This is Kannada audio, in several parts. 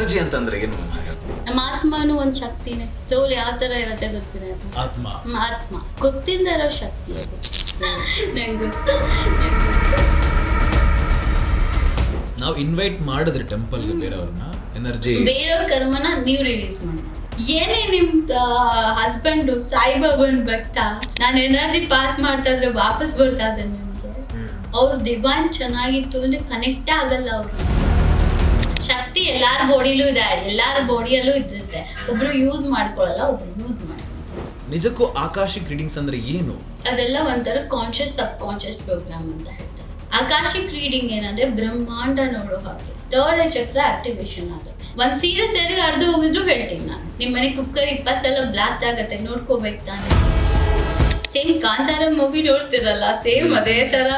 ಎನರ್ಜಿ ಅಂತಂದ್ರೆ ಏನು? ನಮ್ಮ ಆತ್ಮನು ಒಂದು ಶಕ್ತಿನೇ. ಸೋಲ್ ಯಾವ ತರ ಇರತ್ತೆ ಗೊತ್ತಿಲ್ಲ. ಆತ್ಮ ಗೊತ್ತಿಲ್ಲದೆ ಇರೋ ಶಕ್ತಿ ಅದು. ನಂಗೆ ಗೊತ್ತು. ನಾವು ಇನ್ವೈಟ್ ಮಾಡಿದ್ರೆ ಟೆಂಪಲ್ಗೆ ಬೇರೆಯವ್ರನ್ನ, ಎನರ್ಜಿ ಬೇರೆಯವ್ರ ಕರ್ಮನ ನೀವು ರಿಲೀಸ್ ಮಾಡಿ. ಏನೇ ನಿಮ್ ಹಸ್ಬೆಂಡ್ ಸಾಯಿಬಾಬನ್ ಭಕ್ತ, ನಾನು ಎನರ್ಜಿ ಪಾಸ್ ಮಾಡ್ತಾ ಇದ್ರೆ ವಾಪಸ್ ಬರ್ತಾ ಇದ್ದೆ ನನಗೆ. ಅವ್ರ ಡಿವೈನ್ ಚೆನ್ನಾಗಿತ್ತು ಅಂದ್ರೆ ಕನೆಕ್ಟೇ ಆಗಲ್ಲ. ಅವ್ರಿಗೆ ಶಕ್ತಿ ಎಲ್ಲಾರ ಬಾಡಿಲೂ ಇದೆ, ಎಲ್ಲಾರ ಬಾಡಿಯಲ್ಲೂ ಇರುತ್ತೆ. ಒಬ್ರು ಯೂಸ್ ಮಾಡ್ಕೊಳಲ್ಲ, ಒಬ್ರು ಯೂಸ್ ಮಾಡ್ಕೊಳ್ತಾರೆ. ನಿಜಕ್ಕೂ ಆಕಾಶಿಕ್ ರೀಡಿಂಗ್ಸ್ ಅಂದ್ರೆ ಏನು? ಅದೆಲ್ಲ ಒಂಥರ ಕಾನ್ಶಿಯಸ್ ಸಬ್ ಕಾನ್ಶಿಯಸ್ ಪ್ರೋಗ್ರಾಮ್ ಅಂತ ಹೇಳ್ತಾರೆ. ಆಕಾಶಿಕ್ ರೀಡಿಂಗ್ ಏನಂದ್ರೆ ಬ್ರಹ್ಮಾಂಡ ನೋಡೋ ಹಾಗೆ ಥರ್ಡ್ ಐ ಚಕ್ರ ಆಕ್ಟಿವೇಶನ್ ಆಗುತ್ತೆ. ಒಂದ್ ಸೀರಿಯಸ್ ಏರಿ ಅರ್ಧ ಹೋಗಿದ್ರು ಹೇಳ್ತೀನಿ ನಾನು, ನಿಮ್ ಮನೆ ಕುಕ್ಕರ್ 20 ಸಲ ಬ್ಲಾಸ್ಟ್ ಆಗತ್ತೆ, ನೋಡ್ಕೋಬೇಕು ತಾನೆ. ಸೇಮ್ ಕಾಂತಾರ ಮೂವಿ ನೋಡ್ತಿರಲ್ಲ, ಸೇಮ್ ಅದೇ ತರ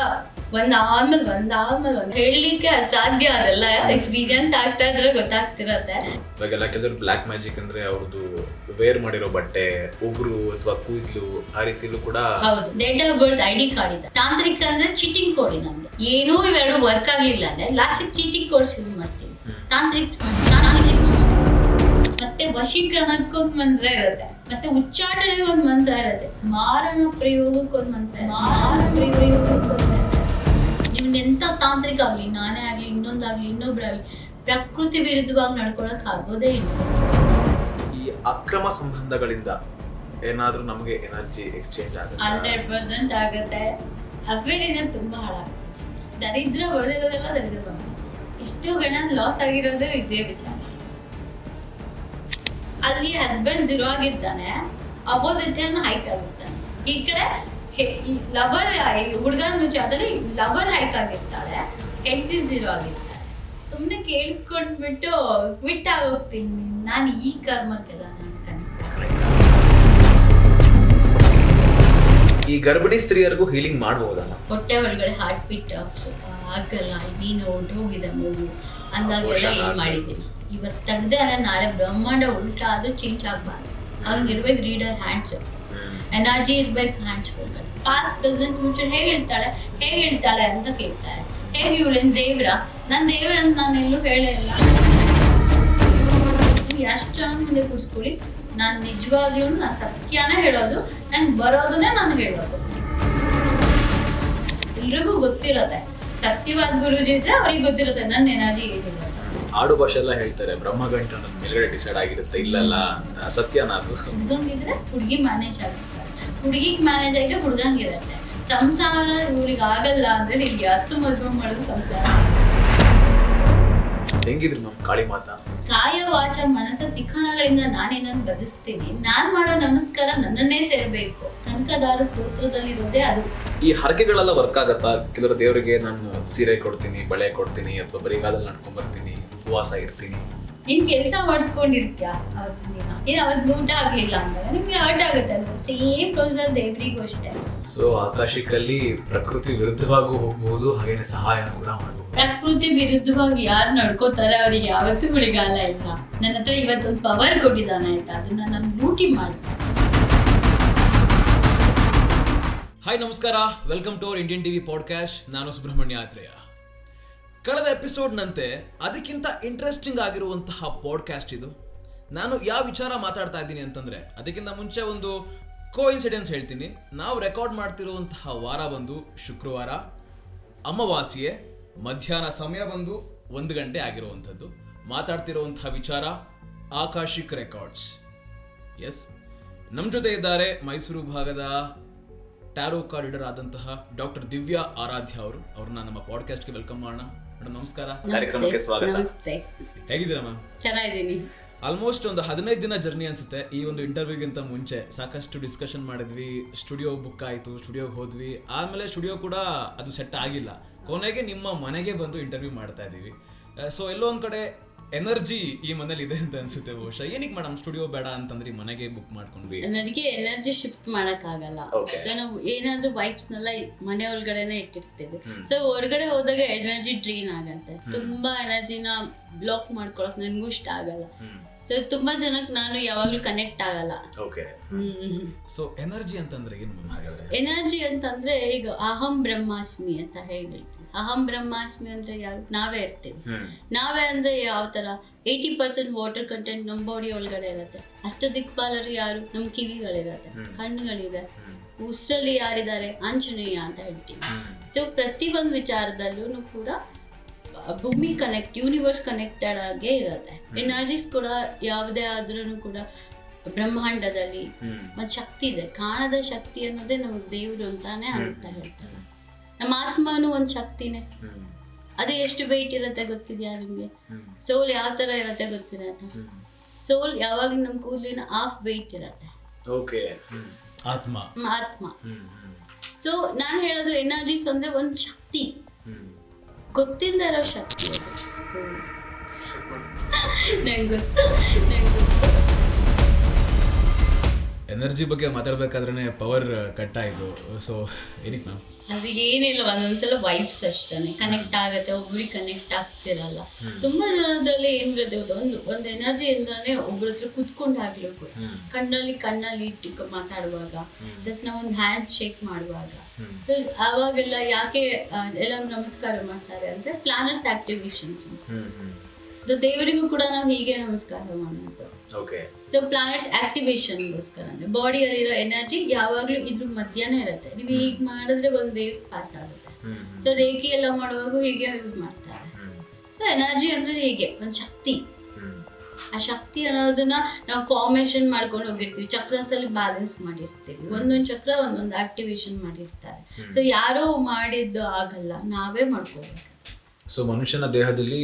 ಒಂದಾದ್ಮೇಲೆ ಒಂದ್ ಹೇಳಲಿಕ್ಕೆ ಅಸಾಧ್ಯ. ಅದೆಲ್ಲ ಎಕ್ಸ್ಪೀರಿಯನ್ಸ್ ಆಗ್ತಾ ಇದ್ರೆ ಗೊತ್ತಾಗ್ತಿರತ್ತೆ. ಇವಾಗೆಲ್ಲ ಕೆಲವರು ಬ್ಲಾಕ್ ಮ್ಯಾಜಿಕ್ ಅಂದ್ರೆ ಅವ್ರದ್ದು ವೇರ್ ಮಾಡಿರೋ ಬಟ್ಟೆ, ಉಗುರು ಅಥವಾ ಕೂದಲು, ಆ ರೀತಿಲೂ ಕೂಡ. ಹೌದು, date of birth, ID card ಇದೆ. ತಾಂತ್ರಿಕ ಅಂದ್ರೆ ಚೀಟಿಂಗ್ ಕೋಡ್. ನಂಗೆ ಏನೂ ಇವೆರಡು ವರ್ಕ್ ಆಗ್ಲಿಲ್ಲ ಅಂದ್ರೆ ಲಾಸ್ಟ್ ಚೀಟಿಂಗ್ ಕೋಡ್ಸ್ ಯೂಸ್ ಮಾಡ್ತೀನಿ. ತಾಂತ್ರಿಕ ಮತ್ತೆ ವಶೀಕರಣಕ್ಕೊಂದು ಮಂತ್ರ ಇರುತ್ತೆ, ಮತ್ತೆ ಉಚ್ಚಾಟನೆಗೆ ಒಂದು ಮಂತ್ರ ಇರುತ್ತೆ, ಮಾರಣ ಪ್ರಯೋಗಕ್ಕೊಂದು ಮಂತ್ರ, ನಿಮ್ಗೆ ಎಂತ ತಾಂತ್ರಿಕ ಆಗ್ಲಿ, ನಾನೇ ಆಗ್ಲಿ, ಇನ್ನೊಂದಾಗ್ಲಿ, ಇನ್ನೊಬ್ರಾಗ್ಲಿ ಪ್ರಕೃತಿ ವಿರುದ್ಧವಾಗಿ ನಡ್ಕೊಳಕ್ ಆಗೋದೇ ಇಲ್ಲ. ಈ ಅಕ್ರಮ ಸಂಬಂಧಗಳಿಂದ ಏನಾದ್ರೂ ನಮಗೆ ಎನರ್ಜಿ ಎಕ್ಸ್ಚೇಂಜ್ ಆಗುತ್ತೆ? 100% ಆಗುತ್ತೆ. ಅಫೇರಿಂದ ತುಂಬಾ ಹಾಳಾಗುತ್ತೆ. ದರಿದ್ರ ಬರೋದಿರೋದೆಲ್ಲ ದರಿದ್ರ ಬರುತ್ತೆ. ಎಷ್ಟೋ ಗಣ ಲಾಸ್ ಆಗಿರೋದು ಇದೇ ವಿಚಾರ. ಅಲ್ಲಿ ಹಸ್ಬೆಂಡ್ 0 ಆಗಿರ್ತಾನೆ, ಅಪೋಸಿಟ್ ಹೈಕ್ ಆಗಿರ್ತಾನೆ. ಈ ಕಡೆ ಲವರ್, ಹುಡುಗನ ವಿಚಾರದಲ್ಲಿ ಲವರ್ ಹೈಕ್ ಆಗಿರ್ತಾಳೆ, ಹೆಂಡತಿ 0 ಆಗಿರ್ತಾಳೆ. ಸುಮ್ಮನೆ ಕೇಳಿಸ್ಕೊಂಡ್ಬಿಟ್ಟು ಕ್ವಿಟ್ ಆಗೋಗ್ತೀನಿ ನಾನು. ಈ ಕರ್ಮಕ್ಕೆಲ್ಲ ನಾನು ಈ ಗರ್ಭಿಣಿ ಸ್ತ್ರೀಯರಿಗೂ ಹೀಲಿಂಗ್ ಮಾಡಬಹುದಲ್ಲ? ಹೊಟ್ಟೆ ಒಳಗಡೆ ಹಾರ್ಟ್ ಬೀಟ್ ಆಗಲ್ಲ, ನೀನು ಹೊಂಟೋಗಿದೆ ಮಗು ಅಂದಾಗೆಲ್ಲ ಏನ್ ಮಾಡಿದ್ದೀನಿ. ಇವತ್ತು ತೆಗ್ದೆ ಅಲ್ಲ, ನಾಳೆ ಬ್ರಹ್ಮಾಂಡ ಉಲ್ಟಾ ಆದ್ರೂ ಚೇಂಜ್ ಆಗ್ಬಾರ್ದು. ಹಂಗಿರ್ಬೇಕು ರೀಡರ್ ಹ್ಯಾಂಡ್ಸ್, ಎನರ್ಜಿ ಇರ್ಬೇಕು ಹ್ಯಾಂಡ್ಸ್ ಒಳಗಡೆ. ಪಾಸ್ಟ್ ಪ್ರೆಸೆಂಟ್ ಫ್ಯೂಚರ್ ಹೇಗೆ ಹೇಳ್ತಾಳೆ ಅಂತ ಕೇಳ್ತಾರೆ. ಹೇಗೆ ಇವಳೇನು ದೇವ್ರ? ನನ್ನ ದೇವ್ರ ಅಂತ ನಾನು ಎಲ್ಲೂ ಹೇಳೇ ಇಲ್ಲ. ನೀವು ಎಷ್ಟು ಜನ ಮುಂದೆ ಕೂರಿಸ್ಕೊಳ್ಳಿ, ನಾನು ನಿಜವಾಗ್ಲೂ ನಾನು ಸತ್ಯನ ಹೇಳೋದು, ನಂಗೆ ಬರೋದನ್ನೇ ನಾನು ಹೇಳೋದು. ಎಲ್ರಿಗೂ ಗೊತ್ತಿರತ್ತೆ, ಸತ್ಯವಾದ ಗುರುಜಿ ಇದ್ರೆ ಅವ್ರಿಗೆ ಗೊತ್ತಿರುತ್ತೆ ನನ್ನ ಎನರ್ಜಿ ಏನಿದೆ. ಆಡು ಭಾಷೆ ಎಲ್ಲ ಹೇಳ್ತಾರೆ ಬ್ರಹ್ಮಗಂಟ ಮೇಲ್ಗಡೆ ಡಿಸೈಡ್ ಆಗಿರುತ್ತೆ, ಇಲ್ಲಲ್ಲ ಅಂತ. ಸತ್ಯನ ಅದು? ಹುಡುಗಂಗಿದ್ರೆ ಹುಡುಗಿ ಮ್ಯಾನೇಜ್ ಆಗಿರ್ತಾರೆ, ಹುಡುಗಿಗೆ ಮ್ಯಾನೇಜ್ ಆಗಿದ್ರೆ ಹುಡುಗಂಗಿರತ್ತೆ. ಸಂಸಾರ ಇವ್ರಿಗೆ ಆಗಲ್ಲ ಅಂದ್ರೆ ನಿಮ್ಗೆ 10 ಮದುವೆ ಮಾಡೋದು ಸಂಸಾರ. ಹೆಂಗಿದ್ರು ನಮ್ಮ ಕಾಳಿ ಮಾತಾ? ಕಾಯ ವಾಚ ಮನಸ್ಸ ತ್ರಿಕೋಣಗಳಿಂದ ನಾನೇನನ್ನು ಭಜಿಸ್ತೀನಿ. ನಾನ್ ಮಾಡೋ ನಮಸ್ಕಾರ ನನ್ನನ್ನೇ ಸೇರ್ಬೇಕು. ಕನಕದಾರ ಸ್ತೋತ್ರದಲ್ಲಿರೋದೇ ಅದು. ಈ ಹರಕೆಗಳೆಲ್ಲ ವರ್ಕ್ ಆಗತ್ತಾ? ಕೆಲವರು ದೇವರಿಗೆ ನಾನು ಸೀರೆ ಕೊಡ್ತೀನಿ, ಬಳೆ ಕೊಡ್ತೀನಿ, ಅಥವಾ ಬರಿಗಾಲಲ್ಲಿ ನಡ್ಕೊಂಡ್ ಬರ್ತೀನಿ, ಉಪವಾಸ ಇರ್ತೀನಿ. ನಿನ್ ಕೆಲಸ ಮಾಡಿಸ್ಕೊಂಡಿರ್ತೀಯ ಅವತ್ತಿನ ದಿನ, ಏನ್ ಅವತ್ತು ಊಟ ಆಗ್ಲಿಲ್ಲ ಅಂದಾಗ ನಿಮ್ಗೆ ಹರ್ಟ್ ಆಗುತ್ತೆ ಅಲ್ವ? ಸೇಮ್ ಪ್ರೊಸೀಜರ್ ದೇವರಿಗೂ ಅಷ್ಟೇ. ಸೊ ಆಕಾಶಿಕಲ್ಲಿ ಪ್ರಕೃತಿ ವಿರುದ್ಧವಾಗೂ ಹೋಗ್ಬಹುದು, ಹಾಗೇನೆ ಸಹಾಯ ಕೂಡ ಮಾಡಬಹುದು. ಪ್ರಕೃತಿ ವಿರುದ್ಧವಾಗಿ ಯಾರು ನಡ್ಕೋತಾರೆ ಅವ್ರಿಗೆ ಯಾವತ್ತೂ ಗುಳಿಗಾಲ ಇಲ್ಲ. ನನ್ನ ಹತ್ರ ಇವತ್ತೊಂದು ಪವರ್ ಕೊಟ್ಟಿದ್ದಾನೆ, ಆಯ್ತಾ? ಅದನ್ನ ನಾನು ಲೂಟಿ ಮಾಡಿ. ಹಾಯ್ ನಮಸ್ಕಾರ, welcome to our Indian TV podcast. ನಾನು ಸುಬ್ರಹ್ಮಣ್ಯ ಆತ್ರೇಯ. ಕಳೆದ ಎಪಿಸೋಡ್ನಂತೆ ಅದಕ್ಕಿಂತ ಇಂಟ್ರೆಸ್ಟಿಂಗ್ ಆಗಿರುವಂತಹ ಪಾಡ್ಕಾಸ್ಟ್ ಇದು. ನಾನು ಯಾವ ವಿಚಾರ ಮಾತಾಡ್ತಾ ಇದ್ದೀನಿ ಅಂತಂದರೆ, ಅದಕ್ಕಿಂತ ಮುಂಚೆ ಒಂದು ಕೋಇನ್ಸಿಡೆನ್ಸ್ ಹೇಳ್ತೀನಿ. ನಾವು ರೆಕಾರ್ಡ್ ಮಾಡ್ತಿರುವಂತಹ ವಾರ ಬಂದು ಶುಕ್ರವಾರ, ಅಮಾವಾಸ್ಯೆ, ಮಧ್ಯಾಹ್ನ ಸಮಯ ಬಂದು 1 ಗಂಟೆ ಆಗಿರುವಂಥದ್ದು. ಮಾತಾಡ್ತಿರುವಂತಹ ವಿಚಾರ ಆಕಾಶಿಕ್ ರೆಕಾರ್ಡ್ಸ್. ಎಸ್, ನಮ್ಮ ಜೊತೆ ಇದ್ದಾರೆ ಮೈಸೂರು ಭಾಗದ ಟ್ಯಾರೋ ಕಾರ್ಡ್ ರೀಡರ್ ಆದಂತಹ ಡಾಕ್ಟರ್ ದಿವ್ಯಾ ಆರಾಧ್ಯ ಅವರು. ಅವ್ರನ್ನ ನಮ್ಮ ಪಾಡ್ಕಾಸ್ಟ್ಗೆ ವೆಲ್ಕಮ್ ಮಾಡೋಣ. ಮೇಡಮ್ ನಮಸ್ಕಾರ, ಕಾರ್ಯಕ್ರಮಕ್ಕೆ ಸ್ವಾಗತ. ನಮಸ್ತೆ. ಹೇಗಿದ್ದೀರಾ ಮ್ಯಾಮ್? ಚೆನ್ನಾಗಿದ್ದೀನಿ. ಆಲ್ಮೋಸ್ಟ್ ಒಂದು 15 ದಿನ ಜರ್ನಿ ಅನ್ಸುತ್ತೆ. ಈ ಒಂದು ಇಂಟರ್ವ್ಯೂಗಿಂತ ಮುಂಚೆ ಸಾಕಷ್ಟು ಡಿಸ್ಕಷನ್ ಮಾಡಿದ್ವಿ, ಸ್ಟುಡಿಯೋ ಬುಕ್ ಆಯಿತು, ಸ್ಟುಡಿಯೋಗೆ ಹೋದ್ವಿ. ಆಮೇಲೆ ಸ್ಟುಡಿಯೋ ಕೂಡ ಅದು ಸೆಟ್ ಆಗಿಲ್ಲ. ಕೊನೆಗೆ ನಿಮ್ಮ ಮನೆಗೆ ಬಂದು ಇಂಟರ್ವ್ಯೂ ಮಾಡ್ತಾ ಇದ್ದೀವಿ. ಸೊ ಎಲ್ಲೋ ಒಂದು ಕಡೆ ಎನರ್ಜಿ ಈ ಮನೇಲಿ ಇದೆ ಅಂತ ಅನ್ಸುತ್ತೆ ಬಹುಶಃ. ಏನಕ್ಕೆ ಮೇಡಮ್ ಸ್ಟುಡಿಯೋ ಬೇಡ ಅಂತಂದ್ರೆ ಮನೆಗೆ ಬುಕ್ ಮಾಡ್ಕೊಂಡ್ವಿ? ನನಗೆ ಎನರ್ಜಿ ಶಿಫ್ಟ್ ಮಾಡಕ್ ಆಗಲ್ಲ. ನಾವು ಏನಾದ್ರೂ ವೈಟ್ಸ್ನೆಲ್ಲ ಮನೆ ಒಳಗಡೆನೆ ಇಟ್ಟಿರ್ತೇವೆ. ಸೊ ಹೊರಗಡೆ ಹೋದಾಗ ಎನರ್ಜಿ ಡ್ರೈನ್ ಆಗತ್ತೆ. ತುಂಬಾ ಎನರ್ಜಿನ ಬ್ಲಾಕ್ ಮಾಡ್ಕೊಳಕ್ ನನ್ಗೂ ಇಷ್ಟ ಆಗಲ್ಲ. ಸೊ ತುಂಬಾ ಜನಕ್ಕೆ ನಾನು ಯಾವಾಗ್ಲೂ ಕನೆಕ್ಟ್ ಆಗಲ್ಲ. ಓಕೆ. ಸೊ ಎನರ್ಜಿ ಅಂತಂದ್ರೆ ಏನು ಹಾಗಾದ್ರೆ? ಎನರ್ಜಿ ಅಂತಂದ್ರೆ ಈಗ ಅಹಂ ಬ್ರಹ್ಮಾಸ್ಮಿ ಅಂತ ಹೇಳ್ತೀವಿ. ಅಹಂ ಬ್ರಹ್ಮಾಸ್ಮಿ ಅಂದ್ರೆ ಯಾರು? ನಾವೇ ಇರ್ತೀವಿ. ನಾವೇ ಅಂದ್ರೆ ಯಾವ ತರ? 80% ವಾಟರ್ ಕಂಟೆಂಟ್ ನಮ್ಮ ಬಾಡಿ ಒಳಗಡೆ ಇರುತ್ತೆ. ಅಷ್ಟ ದಿಕ್ಪಾಲರು ಯಾರು? ನಮ್ಮ ಕಿವಿಗಳಿರತ್ತೆ, ಕಣ್ಣುಗಳಿದೆ. ಉಸಿರಲ್ಲಿ ಯಾರಿದ್ದಾರೆ? ಆಂಜನೇಯ ಅಂತ ಹೇಳ್ತೀವಿ. ಸೊ ಪ್ರತಿ ಒಂದು ವಿಚಾರದಲ್ಲೂ ಕೂಡ ಭೂಮಿ ಯೂನಿವರ್ಸ್ ಕನೆಕ್ಟೆಡ್ ಆಗೇ ಇರುತ್ತೆ. ಎನರ್ಜೀಸ್ ಕೂಡ ಯಾವುದೇ ಆದ್ರೂ ಕೂಡ ಬ್ರಹ್ಮಾಂಡದಲ್ಲಿ ಒಂದು ಶಕ್ತಿ ಇದೆ. ಕಾಣದ ಶಕ್ತಿ ಅನ್ನೋದೇ ನಮಗೆ ದೇವರು ಅಂತಾನೆ ಅಂತ ಹೇಳ್ತಾರೆ. ನಮ್ಮ ಆತ್ಮನೂ ಒಂದು ಶಕ್ತಿನೇ. ಅದು ಎಷ್ಟು ವೆಯ್ಟ್ ಇರುತ್ತೆ ಗೊತ್ತಿದ್ಯಾ ನಿಮ್ಗೆ? ಸೋಲ್ ಯಾವ ತರ ಇರುತ್ತೆ ಗೊತ್ತಿರತ್ತೆ? ಸೋಲ್ ಯಾವಾಗ್ಲೂ ನಮ್ಮ ಕೂದಲಿನ ಹಾಫ್ ವೆಯ್ಟ್ ಇರುತ್ತೆ. ಆತ್ಮ. ಸೊ ನಾನು ಹೇಳೋದು ಎನರ್ಜೀಸ್ ಅಂದ್ರೆ ಒಂದು ಶಕ್ತಿ, ಗೊತ್ತಿಲ್ಲದೆ ಇರೋ ಶಕ್ತಿ. ನಂಗೆ ಗೊತ್ತು. ಎನರ್ಜಿ ಬಗ್ಗೆ ಮಾತಾಡ್ಬೇಕಾದ್ರೆ ಪವರ್ ಕಟ್ ಆಯಿತು. ಸೊ ಏನಕ್ಕೆ ಮ್ಯಾಮ್? ಅದು ಏನಿಲ್ಲ, ಒಂದೊಂದ್ಸಲ ವೈಬ್ಸ್ ಅಷ್ಟೇ ಕನೆಕ್ಟ್ ಆಗುತ್ತೆ, ಒಬ್ರಿಗೆ ಕನೆಕ್ಟ್ ಆಗ್ತಿರಲ್ಲ. ತುಂಬಾ ಜನದಲ್ಲಿ ಏನಿರುತ್ತೆ ಒಂದು ಎನರ್ಜಿ ಅಂದ್ರೆ ಒಬ್ರ ಹತ್ರ ಕುತ್ಕೊಂಡಾಗ್ಲೂ ಕೂಡ ಕಣ್ಣಲ್ಲಿ ಇಟ್ಟು ಮಾತಾಡುವಾಗ, ಜಸ್ಟ್ ನಾವು ಒಂದು ಹ್ಯಾಂಡ್ ಶೇಕ್ ಮಾಡುವಾಗ, ಸೊ ಅವಾಗೆಲ್ಲ ಯಾಕೆ ಎಲ್ಲ ನಮಸ್ಕಾರ ಮಾಡ್ತಾರೆ ಅಂದ್ರೆ ಪ್ಲಾನೆಟ್ಸ್ ಆಕ್ಟಿವೇಶನ್ಸ್. ದೇವರಿಗೂ ಕೂಡ ನಾವು ಹೀಗೆ ನಮಸ್ಕಾರ ಮಾಡೋದು. ಸೊ ಪ್ಲಾನೆಟ್ ಆಕ್ಟಿವೇಶನ್ಗೋಸ್ಕರ ಅಂದ್ರೆ ಬಾಡಿಯಲ್ಲಿರೋ ಎನರ್ಜಿ ಯಾವಾಗ್ಲೂ ಇದ್ರ ಮಧ್ಯಾಹ್ನ ಇರುತ್ತೆ. ನೀವು ಹೀಗೆ ಮಾಡಿದ್ರೆ ಒಂದು ವೇವ್ಸ್ ಪಾಸ್ ಆಗುತ್ತೆ. ಸೊ ರೇಖೆ ಎಲ್ಲ ಮಾಡುವಾಗ ಹೀಗೆ ಯೂಸ್ ಮಾಡ್ತಾರೆ. ಸೊ ಎನರ್ಜಿ ಅಂದ್ರೆ ಹೀಗೆ ಒಂದು ಶಕ್ತಿ. ಆ ಶಕ್ತಿ ಅನ್ನೋದನ್ನ ನಾವು ಫಾರ್ಮೇಶನ್ ಮಾಡ್ಕೊಂಡು ಹೋಗಿರ್ತೀವಿ. ಚಕ್ರಸ್ ಅಲ್ಲಿ ಬ್ಯಾಲೆನ್ಸ್ ಮಾಡಿರ್ತೀವಿ. ಒಂದೊಂದು ಚಕ್ರ ಒಂದೊಂದು ಆಕ್ಟಿವೇಶನ್ ಮಾಡಿರ್ತಾರೆ. ಸೊ ಯಾರೋ ಮಾಡಿದ್ದು ಆಗಲ್ಲ, ನಾವೇ ಮಾಡ್ಕೋಬೇಕು. ಸೊ ಮನುಷ್ಯನ ದೇಹದಲ್ಲಿ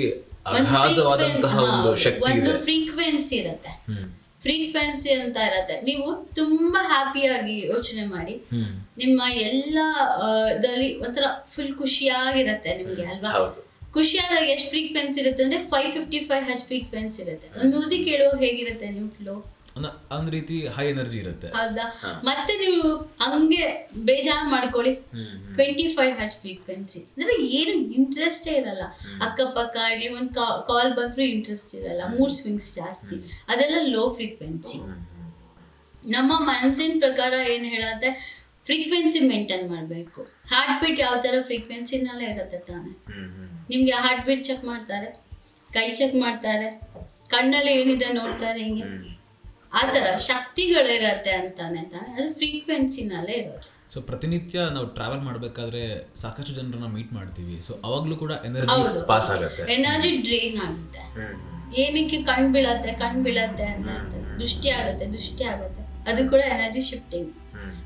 ಅಗಾಧವಾದಂತಹ ಒಂದು ಶಕ್ತಿ ಇದೆ. ಒಂದು ಫ್ರೀಕ್ವೆನ್ಸಿ ಇರುತ್ತೆ. ಫ್ರೀಕ್ವೆನ್ಸಿ ಅಂತ ಇರತ್ತೆ. ನೀವು ತುಂಬಾ ಹ್ಯಾಪಿಯಾಗಿ ಯೋಚನೆ ಮಾಡಿ, ನಿಮ್ಮ ಎಲ್ಲ ಇದರಲ್ಲಿ ಒಂಥರ ಫುಲ್ ಖುಷಿಯಾಗಿರತ್ತೆ ನಿಮ್ಗೆ ಅಲ್ವಾ? ಖುಷಿಯಾದಾಗ ಎಷ್ಟು ಫ್ರೀಕ್ವೆನ್ಸಿ ಇರುತ್ತೆ ಅಂದ್ರೆ 555 ಹರ್ಟ್ಜ್ ಫ್ರೀಕ್ವೆನ್ಸಿ ಇರುತ್ತೆ. ಒಂದು ಮ್ಯೂಸಿಕ್ ಕೇಳುವಾಗ ಹೇಗಿರುತ್ತೆ ನಿಮ್ ಫ್ಲೋ? ಒಂದ್ ರೀತಿ ಹೈ ಎನರ್ಜಿ ಇರುತ್ತೆ. ಹೌದಾ? ಮತ್ತೆ ನೀವು ಹಂಗೆ ಬೇಜಾರ್ ಮಾಡ್ಕೊಳ್ಳಿ, 25 ಹರ್ಟ್ಜ್ ಫ್ರೀಕ್ವೆನ್ಸಿ ಅಂದ್ರೆ ಏನು ಇಂಟ್ರೆಸ್ಟೇ ಇರಲ್ಲ. ಅಕ್ಕಪಕ್ಕ ಇಲ್ಲಿ ಒಂದು ಕಾಲ್ ಬಂದ್ರು ಇಂಟ್ರೆಸ್ಟ್ ಇರಲ್ಲ. ಮೂಡ್ ಸ್ವಿಂಗ್ಸ್ ಜಾಸ್ತಿ, ಅದೆಲ್ಲ ಲೋ ಫ್ರೀಕ್ವೆನ್ಸಿ. ನಮ್ಮ ಮನಸ್ಸಿನ ಪ್ರಕಾರ ಏನ್ ಹೇಳತ್ತೆ, ಫ್ರೀಕ್ವೆನ್ಸಿ ಮೇಂಟೈನ್ ಮಾಡಬೇಕು. ಹಾರ್ಟ್ ಬೀಟ್ ಯಾವ ತರ ಫ್ರೀಕ್ವೆನ್ಸಿನಲ್ಲೇ ಇರುತ್ತೆ ತಾನೆ. ನಿಮ್ಗೆ ಹಾರ್ಟ್ ಬೀಟ್ ಚೆಕ್ ಮಾಡ್ತಾರೆ, ಕೈ ಚೆಕ್ ಮಾಡ್ತಾರೆ, ಕಣ್ಣಲ್ಲಿ ಏನಿದೆ ನೋಡ್ತಾರೆ, ಹಿಂಗೆ ಆ ಥರ ಶಕ್ತಿಗಳಿರತ್ತೆ ಅಂತಾನೆ ತಾನೆ. ಅದು ಫ್ರೀಕ್ವೆನ್ಸಿನಲ್ಲೇ ಇರುತ್ತೆ. ಸೊ ಪ್ರತಿನಿತ್ಯ ನಾವು ಟ್ರಾವೆಲ್ ಮಾಡಬೇಕಾದ್ರೆ ಸಾಕಷ್ಟು ಜನರನ್ನ ಮೀಟ್ ಮಾಡ್ತೀವಿ. ಸೊ ಅವಾಗ್ಲೂ ಕೂಡ ಎನರ್ಜಿ ಪಾಸ್ ಆಗುತ್ತೆ, ಎನರ್ಜಿ ಡ್ರೈನ್ ಆಗುತ್ತೆ. ಏನಕ್ಕೆ ಕಣ್ ಬೀಳತ್ತೆ ಅಂತ ಹೇಳ್ತಾರೆ. ದೃಷ್ಟಿ ಆಗುತ್ತೆ. ಅದು ಕೂಡ ಎನರ್ಜಿ ಶಿಫ್ಟಿಂಗ್.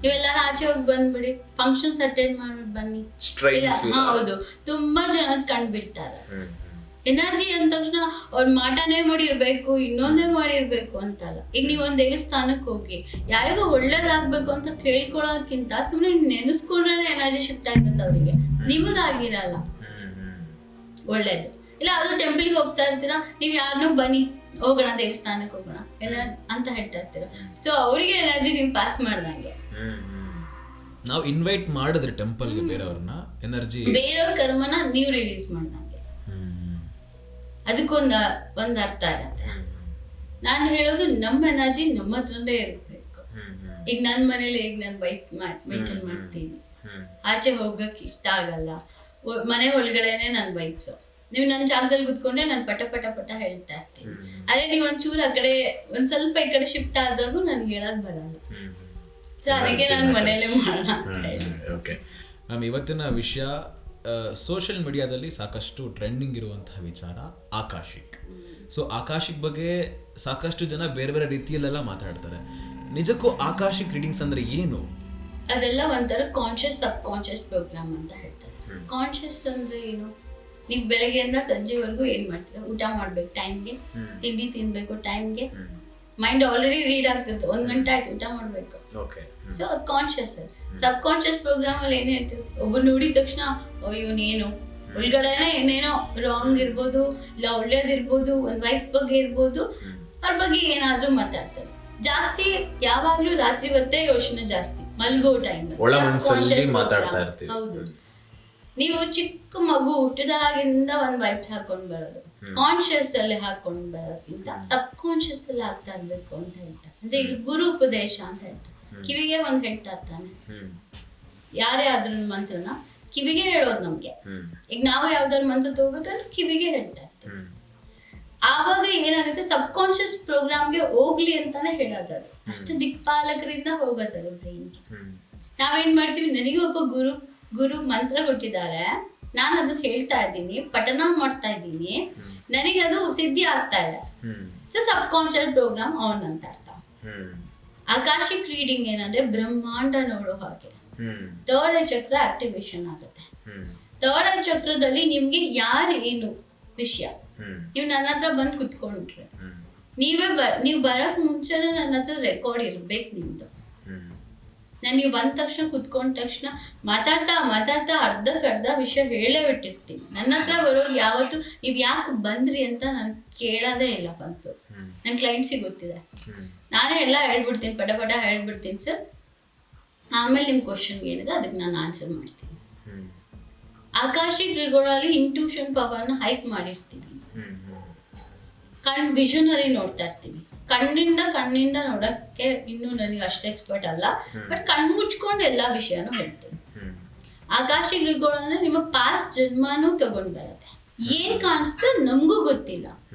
ನೀವೆಲ್ಲಾರು ಆಚೆ ಹೋಗಿ ಬಂದ್ಬಿಡಿ, ಫಂಕ್ಷನ್ಸ್ ಅಟೆಂಡ್ ಮಾಡ್ಬಿಟ್ಟು ಬನ್ನಿ. ಹೌದು, ತುಂಬಾ ಜನ ಕಣ್ ಬೀಳ್ತಾರೆ. ಎನರ್ಜಿ ಅಂದ ತಕ್ಷಣ ಅವ್ರು ಮಾಟನೇ ಮಾಡಿರ್ಬೇಕು, ಇನ್ನೊಂದೇ ಮಾಡಿರ್ಬೇಕು ಅಂತಲ್ಲ. ಈಗ ನೀವು ಒಂದ್ ದೇವಸ್ಥಾನಕ್ಕೆ ಹೋಗಿ ಯಾರಿಗೂ ಒಳ್ಳೇದಾಗ್ಬೇಕು ಅಂತ ಕೇಳ್ಕೊಳ್ಳೋದಕ್ಕಿಂತ ಸುಮ್ಮನೆ ನೆನೆಸ್ಕೊಂಡ್ರೆ ಎನರ್ಜಿ ಶಿಫ್ಟ್ ಆಗುತ್ತೆ ಅವರಿಗೆ, ನಿಮಗಾಗಿರಲ್ಲ ಒಳ್ಳೇದು. ಇಲ್ಲ ಅದು ಟೆಂಪಲ್ಗೆ ಹೋಗ್ತಾ ಇರ್ತೀರಾ, ನೀವು ಯಾರನ್ನೂ ಬನ್ನಿ ಹೋಗೋಣ ದೇವಸ್ಥಾನಕ್ಕೆ ಹೋಗೋಣ ಅಂತ ಹೇಳ್ತಾ ಇರ್ತೀರ. ಸೊ ಅವರಿಗೆ ಎನರ್ಜಿ ನೀವು ಪಾಸ್ ಮಾಡ್ದಂಗೆ. ನಾವು ಇನ್ವೈಟ್ ಮಾಡಿದ್ರೆ ಟೆಂಪಲ್ಗೆ ಬೇರೆಯವ್ರನ್ನ, ಎನರ್ಜಿ ಬೇರೆಯವ್ರ ಕರ್ಮನ ನೀವು ರಿಲೀಸ್ ಮಾಡ್ದಂಗೆ. ಅದಕ್ಕೊಂದು ಅರ್ಥ ಇರತ್ತೆ. ನಾನು ಹೇಳೋದು ನಮ್ಮ ಎನರ್ಜಿ ನಮ್ಮ ಹತ್ರನೇ ಇರಬೇಕು. ಈಗ ನನ್ನ ಮನೇಲಿ ಹೇಗೆ ನಾನು ವೈಫ್ ಮೇಂಟೈನ್ ಮಾಡ್ತೀನಿ, ಆಚೆ ಹೋಗಕ್ಕೆ ಇಷ್ಟ ಆಗಲ್ಲ, ಮನೆ ಒಳಗಡೆನೆ ನನ್ನ ವೈಫ್ಸು. ನೀವು ನನ್ನ ಜಾಗದಲ್ಲಿ ಕೂತ್ಕೊಂಡ್ರೆ ನಾನು ಪಟ ಪಟ ಪಟ ಹೇಳ್ತಾ ಇರ್ತೀನಿ. ಅದೇ ನೀವು ಒಂಚೂರು ಆ ಕಡೆ ಒಂದ್ ಸ್ವಲ್ಪ ಈ ಕಡೆ ಶಿಫ್ಟ್ ಆದಾಗೂ ನನ್ಗೆ ಹೇಳಕ್ ಬರಲ್ಲ. ಸೊ ಅದಕ್ಕೆ ನಾನು ಮನೇಲೆ ಮಾಡೋಣ. ಮ್ಯಾಮ್, ಇವತ್ತಿನ ವಿಷಯ ಸೋಷಿಯಲ್ ಮೀಡಿಯಾದಲ್ಲಿ ಸಾಕಷ್ಟು ಟ್ರೆಂಡಿಂಗ್ ಇರುವಂತಹ ವಿಚಾರ ಆಕಾಶಿಕ್. ಸೊ ಆಕಾಶಿಕ್ ಬಗ್ಗೆ ಸಾಕಷ್ಟು ಜನ ಬೇರೆ ಬೇರೆ ರೀತಿಯಲ್ಲೆಲ್ಲ ಮಾತಾಡ್ತಾರೆ. ನಿಜಕ್ಕೂ ಆಕಾಶಿಕ್ ರೀಡಿಂಗ್ಸ್ ಅಂದ್ರೆ ಏನು? ಅದೆಲ್ಲ ಒಂಥರ ಕಾನ್ಶಿಯಸ್ ಸಬ್ ಕಾನ್ಶಿಯಸ್ ಪ್ರೋಗ್ರಾಮ್ ಅಂತ ಹೇಳ್ತಾರೆ. ಕಾನ್ಶಿಯಸ್ ಅಂದ್ರೆ ಏನು? ನೀವು ಬೆಳಗ್ಗೆಯಿಂದ ಸಂಜೆವರೆಗೂ ಏನ್ ಮಾಡ್ತೀರಾ? ಊಟ ಮಾಡ್ಬೇಕು ಟೈಮ್ಗೆ, ತಿಂಡಿ ತಿನ್ಬೇಕು ಟೈಮ್ಗೆ, ಮೈಂಡ್ ಆಲ್ರೆಡಿ ರೀಡ್ ಆಗ್ತಿರುತ್ತೆ. 1 ಗಂಟೆ ಆಯ್ತು ಊಟ ಮಾಡ್ಬೇಕು. ಸೊ ಅದು ಕಾನ್ಶಿಯಸ್. ಸಬ್ ಕಾನ್ಶಿಯಸ್ ಪ್ರೋಗ್ರಾಮ್ ಅಲ್ಲಿ ಏನ್ ಹೇಳ್ತೀವಿ, ಒಬ್ಬ ನೋಡಿದ ತಕ್ಷಣ ಇವನೇನು ಒಳಗಡೆನೆ ಏನೇನೋ ರಾಂಗ್ ಇರ್ಬೋದು, ಇಲ್ಲ ಒಳ್ಳೇದಿರ್ಬೋದು, ಒಂದ್ ವೈಫ್ ಬಗ್ಗೆ ಇರ್ಬೋದು, ಅವ್ರ ಬಗ್ಗೆ ಏನಾದ್ರೂ ಮಾತಾಡ್ತಾರೆ. ಜಾಸ್ತಿ ಯಾವಾಗ್ಲೂ ರಾತ್ರಿ ಹೊತ್ತೇ ಯೋಚನೆ ಜಾಸ್ತಿ, ಮಲ್ಗೋ ಟೈಮ್. ಹೌದು, ನೀವು ಚಿಕ್ಕ ಮಗು ಹುಟ್ಟಿದಾಗಿಂದ ಒಂದ್ ವೈಬ್ಸ್ ಹಾಕೊಂಡ್ ಬರೋದು. ಕಾನ್ಶಿಯಸ್ ಅಲ್ಲಿ ಹಾಕೊಂಡು ಬರೋದ್ಕಿಂತ ಸಬ್ ಕಾನ್ಶಿಯಸ್ ಅಲ್ಲಿ ಆಗ್ತಾ ಇರ್ಬೇಕು ಅಂತ ಹೇಳ್ತಾರೆ. ಅಂದ್ರೆ ಈಗ ಗುರು ಉಪದೇಶ ಅಂತ ಹೇಳ್ತಾರೆ, ಕಿವಿಗೆ ಒಂದು ಹೇಳ್ತಾ ಇರ್ತಾನೆ. ಯಾರೇ ಆದ್ರೂ ಮಂತ್ರನ ಕಿವಿಗೆ ಹೇಳೋದು ನಮ್ಗೆ. ಈಗ ನಾವು ಯಾವ್ದಾದ್ರು ಮಂತ್ರ ತಗೋಬೇಕಂದ್ರೆ ಕಿವಿಗೆ ಹೇಳ್ತಾ ಇರ್ತೀವಿ. ಆವಾಗ ಏನಾಗುತ್ತೆ, ಸಬ್ ಕಾನ್ಶಿಯಸ್ ಪ್ರೋಗ್ರಾಮ್ಗೆ ಹೋಗ್ಲಿ ಅಂತಾನೆ ಹೇಳೋದು. ಅದು ಅಷ್ಟು ದಿಕ್ಪಾಲಕರಿಂದ ಹೋಗೋದದು ಬ್ರೈನ್ಗೆ. ನಾವೇನ್ ಮಾಡ್ತೀವಿ, ನನಗೆ ಒಬ್ಬ ಗುರು ಮಂತ್ರ ಕೊಟ್ಟಿದ್ದಾರೆ, ನಾನು ಅದನ್ನ ಹೇಳ್ತಾ ಇದ್ದೀನಿ, ಪಠನ ಮಾಡ್ತಾ ಇದ್ದೀನಿ, ನನಗದು ಸಿದ್ಧಿ ಆಗ್ತಾ ಇದೆ. So sub conscious program on ಅಂತ ಅರ್ಥ. ಆಕಾಶಿಕ್ ರೀಡಿಂಗ್ ಏನಂದ್ರೆ ಬ್ರಹ್ಮಾಂಡ ನೋಡೋ ಹಾಗೆ ಥರ್ಡ್ ಐ ಚಕ್ರ ಆಕ್ಟಿವೇಶನ್ ಆಗುತ್ತೆ. ಥರ್ಡ್ ಐ ಚಕ್ರದಲ್ಲಿ ನಿಮ್ಗೆ ಯಾರೇನು ವಿಷಯ, ನೀವು ನನ್ನ ಹತ್ರ ಬಂದು ಕುತ್ಕೊಂಡ್ರೆ ನೀವು ಬರಕ್ ಮುಂಚೆನೆ ನನ್ನ ಹತ್ರ ರೆಕಾರ್ಡ್ ಇರ್ಬೇಕು ನಿಮ್ದು. ನಾನು ನೀವು ಬಂದ ತಕ್ಷಣ ಕುತ್ಕೊಂಡ ತಕ್ಷಣ ಮಾತಾಡ್ತಾ ಅರ್ಧ ವಿಷಯ ಹೇಳೇ ಬಿಟ್ಟಿರ್ತೀನಿ. ನನ್ನ ಹತ್ರ ಬರೋರು ಯಾವತ್ತು ನೀವು ಯಾಕೆ ಬಂದ್ರಿ ಅಂತ ನಾನು ಕೇಳೋದೇ ಇಲ್ಲ. ಬಂತು ನನ್ನ ಕ್ಲೈಂಟ್ಸಿಗೆ ಗೊತ್ತಿದೆ, ನಾನೇ ಎಲ್ಲ ಹೇಳ್ಬಿಡ್ತೀನಿ, ಪಟ ಹೇಳ್ಬಿಡ್ತೀನಿ ಸರ್. ಆಮೇಲೆ ನಿಮ್ಮ ಕ್ವಶನ್ಗೆ ಏನಿದೆ ಅದಕ್ಕೆ ನಾನು ಆನ್ಸರ್ ಮಾಡ್ತೀನಿ. ಆಕಾಶಿಕ್ ರಿಗೋಳಲ್ಲಿ ಇಂಟ್ಯೂಷನ್ ಪವರ್ನ ಹೈಕ್ ಮಾಡಿರ್ತೀವಿ. ವಿಷನರಿ ನೋಡ್ತಾ ಇರ್ತೀವಿ. ಕಣ್ಣಿಂದ ನೋಡಕ್ಕೆ ಇನ್ನೂ ನನಗೆ ಅಷ್ಟು ಎಕ್ಸ್ಪರ್ಟ್ ಅಲ್ಲ, ಬಟ್ ಕಣ್ಣು ಮುಚ್ಕೊಂಡು ಎಲ್ಲಾ ವಿಷಯನೂ ಹೇಳ್ತೀನಿ. ಆಕಾಶಿಕ್ ರಿಗೋಳ ಅಂದ್ರೆ ನಿಮ್ಮ ಪಾಸ್ಟ್ ಜನ್ಮನೂ ತಗೊಂಡ್ ಬರುತ್ತೆ. ಏನ್ ಕಾಣಿಸ್ತೋ ನಮಗೂ ಗೊತ್ತಿಲ್ಲ.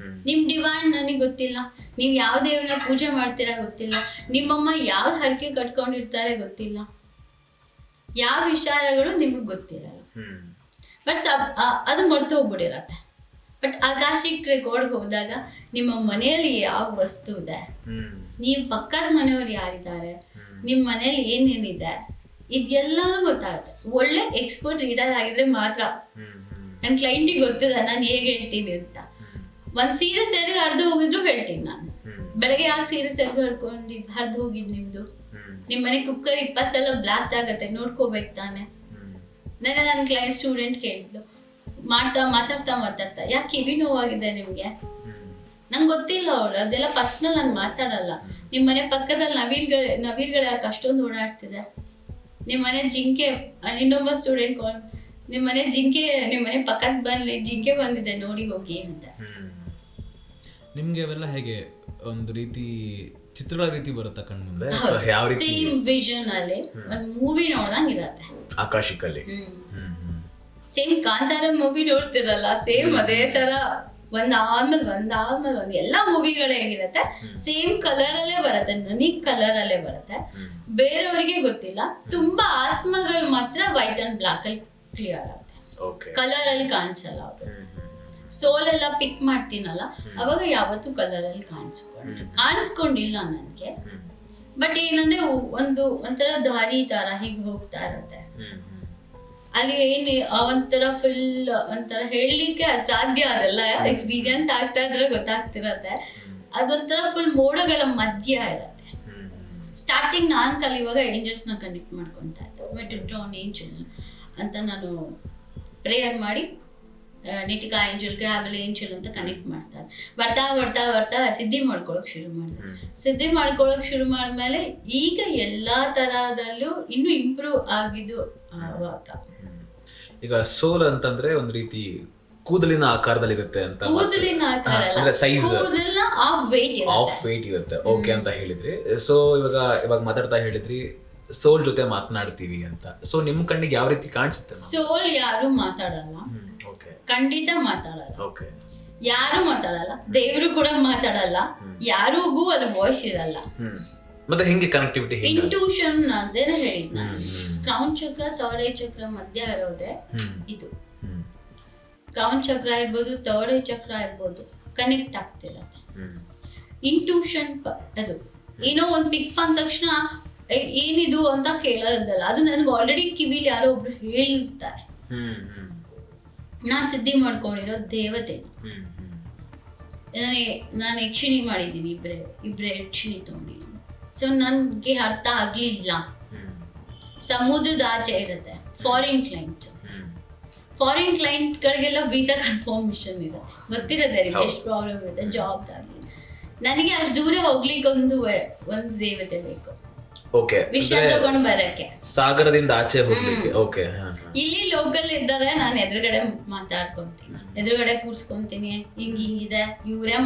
ನಿಮ್ ಡಿವೈನ್ ನನಗೆ ಗೊತ್ತಿಲ್ಲ, ನೀವ್ ಯಾವ ದೇವ್ರನ್ನ ಪೂಜೆ ಮಾಡ್ತೀರಾ ಗೊತ್ತಿಲ್ಲ, ನಿಮ್ಮಮ್ಮ ಯಾವ್ದು ಹರಕೆ ಕಟ್ಕೊಂಡಿರ್ತಾರೆ ಗೊತ್ತಿಲ್ಲ, ಯಾವ ವಿಚಾರಗಳು ನಿಮಗ್ ಗೊತ್ತಿರಲ್ಲ. ಬಟ್ ಅದು ಮರ್ತು ಹೋಗ್ಬಿಟ್ಟಿರತ್ತೆ. ಬಟ್ ಆಕಾಶಿಕ್ ರೆಕಾರ್ಡ್ಗೆ ಹೋದಾಗ ನಿಮ್ಮ ಮನೆಯಲ್ಲಿ ಯಾವ ವಸ್ತು ಇದೆ, ನೀವು ಪಕ್ಕದ ಮನೆಯವ್ರು ಯಾರಿದ್ದಾರೆ, ನಿಮ್ಮ ಮನೆಯಲ್ಲಿ ಏನೇನಿದೆ, ಇದೆಲ್ಲಾನು ಗೊತ್ತಾಗುತ್ತೆ. ಒಳ್ಳೆ ಎಕ್ಸ್ಪರ್ಟ್ ರೀಡರ್ ಆಗಿದ್ರೆ ಮಾತ್ರ. ನನ್ನ ಕ್ಲೈಂಟಿಗೆ ಗೊತ್ತಿದೆ ನಾನು ಹೇಗೆ ಹೇಳ್ತೀನಿ ಅಂತ. ಒಂದ್ ಸೀರೆ ಸೆರಗ ಹರಿದು ಹೋಗಿದ್ರು ಹೇಳ್ತೀನಿ ನಾನು. ಬೆಳಗ್ಗೆ ಯಾಕೆ ಸೀರೆ ಸೆರಗ ಹರಿದು ಹೋಗಿದ್ ನಿಮ್ದು, ನಿಮ್ ಮನೆ ಕುಕ್ಕರ್ 20 ಸಲ ಬ್ಲಾಸ್ಟ್ ಆಗತ್ತೆ, ನೋಡ್ಕೋಬೇಕು ತಾನೆ. ನನ್ನ ಕ್ಲೈಂಟ್ ಸ್ಟೂಡೆಂಟ್ ಕೇಳಿದ್ಲು, ಮಾತಾಡ್ತಾ ಯಾಕೆ ಕಿವಿ ನೋವಾಗಿದೆ ನಿಮ್ಗೆ? ನಂಗೆ ಗೊತ್ತಿಲ್ಲ ಅವಳು, ಅದೆಲ್ಲ ಪರ್ಸ್ನಲ್ ನಾನು ಮಾತಾಡಲ್ಲ. ನಿಮ್ಮ ಮನೆ ಪಕ್ಕದಲ್ಲಿ ನವಿಲ್ಗಳು ಯಾಕೆ ಅಷ್ಟೊಂದು ಓಡಾಡ್ತಿದೆ, ನಿಮ್ಮ ಮನೆ ಜಿಂಕೆ, ಇನ್ನೊಬ್ಬ ಸ್ಟೂಡೆಂಟ್ ನಿಮ್ಮ ಮನೆ ಪಕ್ಕದ ಜಿಂಕೆ ಬಂದಿದೆ ನೋಡಿ ಹೋಗಿ ಅಂತ. ನಿಮ್ಗೆ ಅವೆಲ್ಲ ಹೇಗೆ ಒಂದು ರೀತಿ ಚಿತ್ರಗಳ ರೀತಿ ಬರುತ್ತಾ ಕಣ್ಣು ಮುಂದೆ? ಸೇಮ್ ವಿಷನ್ ಅಲ್ಲಿ ಒಂದು ಮೂವಿ ನೋಡ್ದಂಗ್ ಇರತ್ತೆ ಆಕಾಶಿಕಲ್ಲಿ. ಸೇಮ್ ಕಾಂತಾರ ಮೂವಿ ನೋಡ್ತಿರಲ್ಲ, ಸೇಮ್ ಅದೇ ತರ ಒಂದಾದ್ಮೇಲೆ ಒಂದು ಎಲ್ಲಾ ಮೂವಿಗಳು ಹೇಗಿರತ್ತೆ ಸೇಮ್ ಕಲರ್ ಅಲ್ಲೇ ಬರುತ್ತೆ, ನನಗ್ ಕಲರ್ ಅಲ್ಲೇ ಬರುತ್ತೆ. ಬೇರೆಯವರಿಗೆ ಗೊತ್ತಿಲ್ಲ. ತುಂಬಾ ಆತ್ಮಗಳು ಮಾತ್ರ ವೈಟ್ ಅಂಡ್ ಬ್ಲಾಕ್ ಅಲ್ಲಿ ಕ್ಲಿಯರ್ ಆಗುತ್ತೆ, ಕಲರ್ ಅಲ್ಲಿ ಕಾಣಿಸಲ್ಲ. ಅವರು ಸೋಲ್ ಎಲ್ಲ ಪಿಕ್ ಮಾಡ್ತೀನಲ್ಲ ಅವಾಗ ಯಾವತ್ತೂ ಕಲರ್ ಅಲ್ಲಿ ಕಾಣಿಸ್ಕೊಂಡಿಲ್ಲ ನನ್ಗೆ. ಬಟ್ ಏನಂದ್ರೆ ಒಂಥರ ದಾರಿ ತರ ಹೀಗೆ ಹೋಗ್ತಾ ಇರತ್ತೆ. ಅಲ್ಲಿ ಒಂಥರ ಫುಲ್ ಒಂಥರ ಹೇಳಲಿಕ್ಕೆ ಅಸಾಧ್ಯ, ಅದೆಲ್ಲ ಎಕ್ಸ್ಪೀರಿಯನ್ಸ್ ಆಗ್ತಾ ಇದ್ರೆ ಗೊತ್ತಾಗ್ತಿರತ್ತೆ. ಅದೊಂಥರ ಫುಲ್ ಮೋಡಗಳ ಮಧ್ಯ ಇರತ್ತೆ. ಸ್ಟಾರ್ಟಿಂಗ್ ನಾನು ಕಲಿಯುವಾಗ ಏಂಜಲ್ಸ್ನ ಕನೆಕ್ಟ್ ಮಾಡ್ಕೊತಾ ಇದ್ದೆ. ಮೆಟ್ ಡ್ರಾನ್ ಏಂಜಲ್ ಅಂತ ನಾನು ಪ್ರೇಯರ್ ಮಾಡಿ ನಿಟಿಕಾ ಏಂಜಲ್, ಗ್ರಾಬಲ್ ಏಂಜಲ್ ಅಂತ ಕನೆಕ್ಟ್ ಮಾಡ್ತಾ ಇದ್ದೆ. ಬರ್ತಾ ಸಿದ್ಧಿ ಮಾಡ್ಕೊಳಕ್ ಶುರು ಮಾಡಿದ್ಮೇಲೆ ಈಗ ಎಲ್ಲಾ ತರದಲ್ಲೂ ಇನ್ನು ಇಂಪ್ರೂವ್ ಆಗಿದ್ದು ಆವಾಗ. ಈಗ ಸೋಲ್ ಅಂತಂದ್ರೆ ಒಂದ್ ರೀತಿ ಕೂದಲಿನ ಆಕಾರದಲ್ಲಿ ಇರುತ್ತೆ ಅಂತ, ಕೂದಲಿನ ಆಕಾರ ಸೈಜ್ ಆಫ್ ವೇಟ್ ಇರುತ್ತೆ. ಓಕೆ ಅಂತ ಹೇಳಿದ್ರಿ. ಸೊ ಇವಾಗ ಮಾತಾಡ್ತಾ ಹೇಳಿದ್ರಿ ಸೋಲ್ ಜೊತೆ ಮಾತನಾಡ್ತೀವಿ ಅಂತ. ಸೊ ನಿಮ್ ಕಣ್ಣಿಗೆ ಯಾವ ರೀತಿ ಕಾಣಿಸುತ್ತೆ? ಸೋಲ್ ಯಾರು ಮಾತಾಡಲ್ಲ, ಖಂಡಿತ ಮಾತಾಡಲ್ಲ, ಯಾರು ಮಾತಾಡಲ್ಲ, ದೇವರು ಕೂಡ ಮಾತಾಡಲ್ಲ, ಯಾರಿಗೂ ಅಲ್ಲಿ ವಾಯ್ಸ್ ಇರಲ್ಲ. ಮತ್ತೆ ಹೆಂಗೆ ಕನೆಕ್ಟಿವಿಟಿ? ಇಂಟ್ಯೂಷನ್ ಅದೇನೆ ಹೇಳಿದ್ ನಾನು. ಕ್ರೌನ್ ಚಕ್ರ ಥರ್ಡ್ ಐ ಚಕ್ರ ಮಧ್ಯ ಇರೋದೆ ಇದು. ಕ್ರೌನ್ ಚಕ್ರ ಇರ್ಬೋದು, ಥರ್ಡ್ ಐ ಚಕ್ರ ಇರ್ಬೋದು, ಕನೆಕ್ಟ್ ಆಗ್ತಿರತ್ತೆ. ಇಂಟ್ಯೂಷನ್ ಅದು ಏನೋ ಒಂದ್ ಪಿಕ್ ಬಂದ ತಕ್ಷಣ ಏನಿದು ಅಂತ ಕೇಳೋದಲ್ಲ, ಅದು ನನ್ಗೆ ಆಲ್ರೆಡಿ ಕಿವಿಲಿ ಯಾರೋ ಒಬ್ರು ಹೇಳಿರ್ತಾರೆ. ನಾನ್ ಸಿದ್ಧಿ ಮಾಡ್ಕೊಂಡಿರೋ ದೇವತೆ. ನಾನು ಯಕ್ಷಿಣಿ ಮಾಡಿದ್ದೀನಿ, ಇಬ್ರೆ ಯಕ್ಷಿಣಿ ತಗೊಂಡಿದ್ದೀನಿ. ಸೊ ನನ್ಗೆ ಅರ್ಥ ಆಗ್ಲಿಲ್ಲ. ಸಮುದ್ರದ ಆಚೆ ಇರುತ್ತೆ ಫಾರಿನ್ ಕ್ಲೈಂಟ್ಗಳಿಗೆಲ್ಲ ವೀಸಾ ಕನ್ಫರ್ಮೇಶನ್ ಇರುತ್ತೆ, ಗೊತ್ತಿರುತ್ತೆ ಎಷ್ಟು ಪ್ರಾಬ್ಲಮ್ ಇರುತ್ತೆ ಜಾಬ್ದಾಗಿ. ನನಗೆ ಅಷ್ಟು ದೂರ ಹೋಗ್ಲಿಕ್ಕೆ ಒಂದು ದೇವತೆ ಬೇಕು. ಓಕೆ, ವಿಷಯ ತಗೊಂಡ್ ಬರಕ್ಕೆ, ಸಾಗರದಿಂದ ಆಚೆ ಹೋಗ್ಲಿಕ್ಕೆ. ಓಕೆ, ಇಲ್ಲಿ ಲೋಕಲ್ ಇದ್ದಾರೆ, ನಾನು ಎದುರುಗಡೆ ಮಾತಾಡ್ಕೊಂತೀನಿ, ಎದುರುಗಡೆ ಕೂರ್ಸ್ಕೊಂತೀನಿ, ಹಿಂಗಿದೆ, ಇವರೇ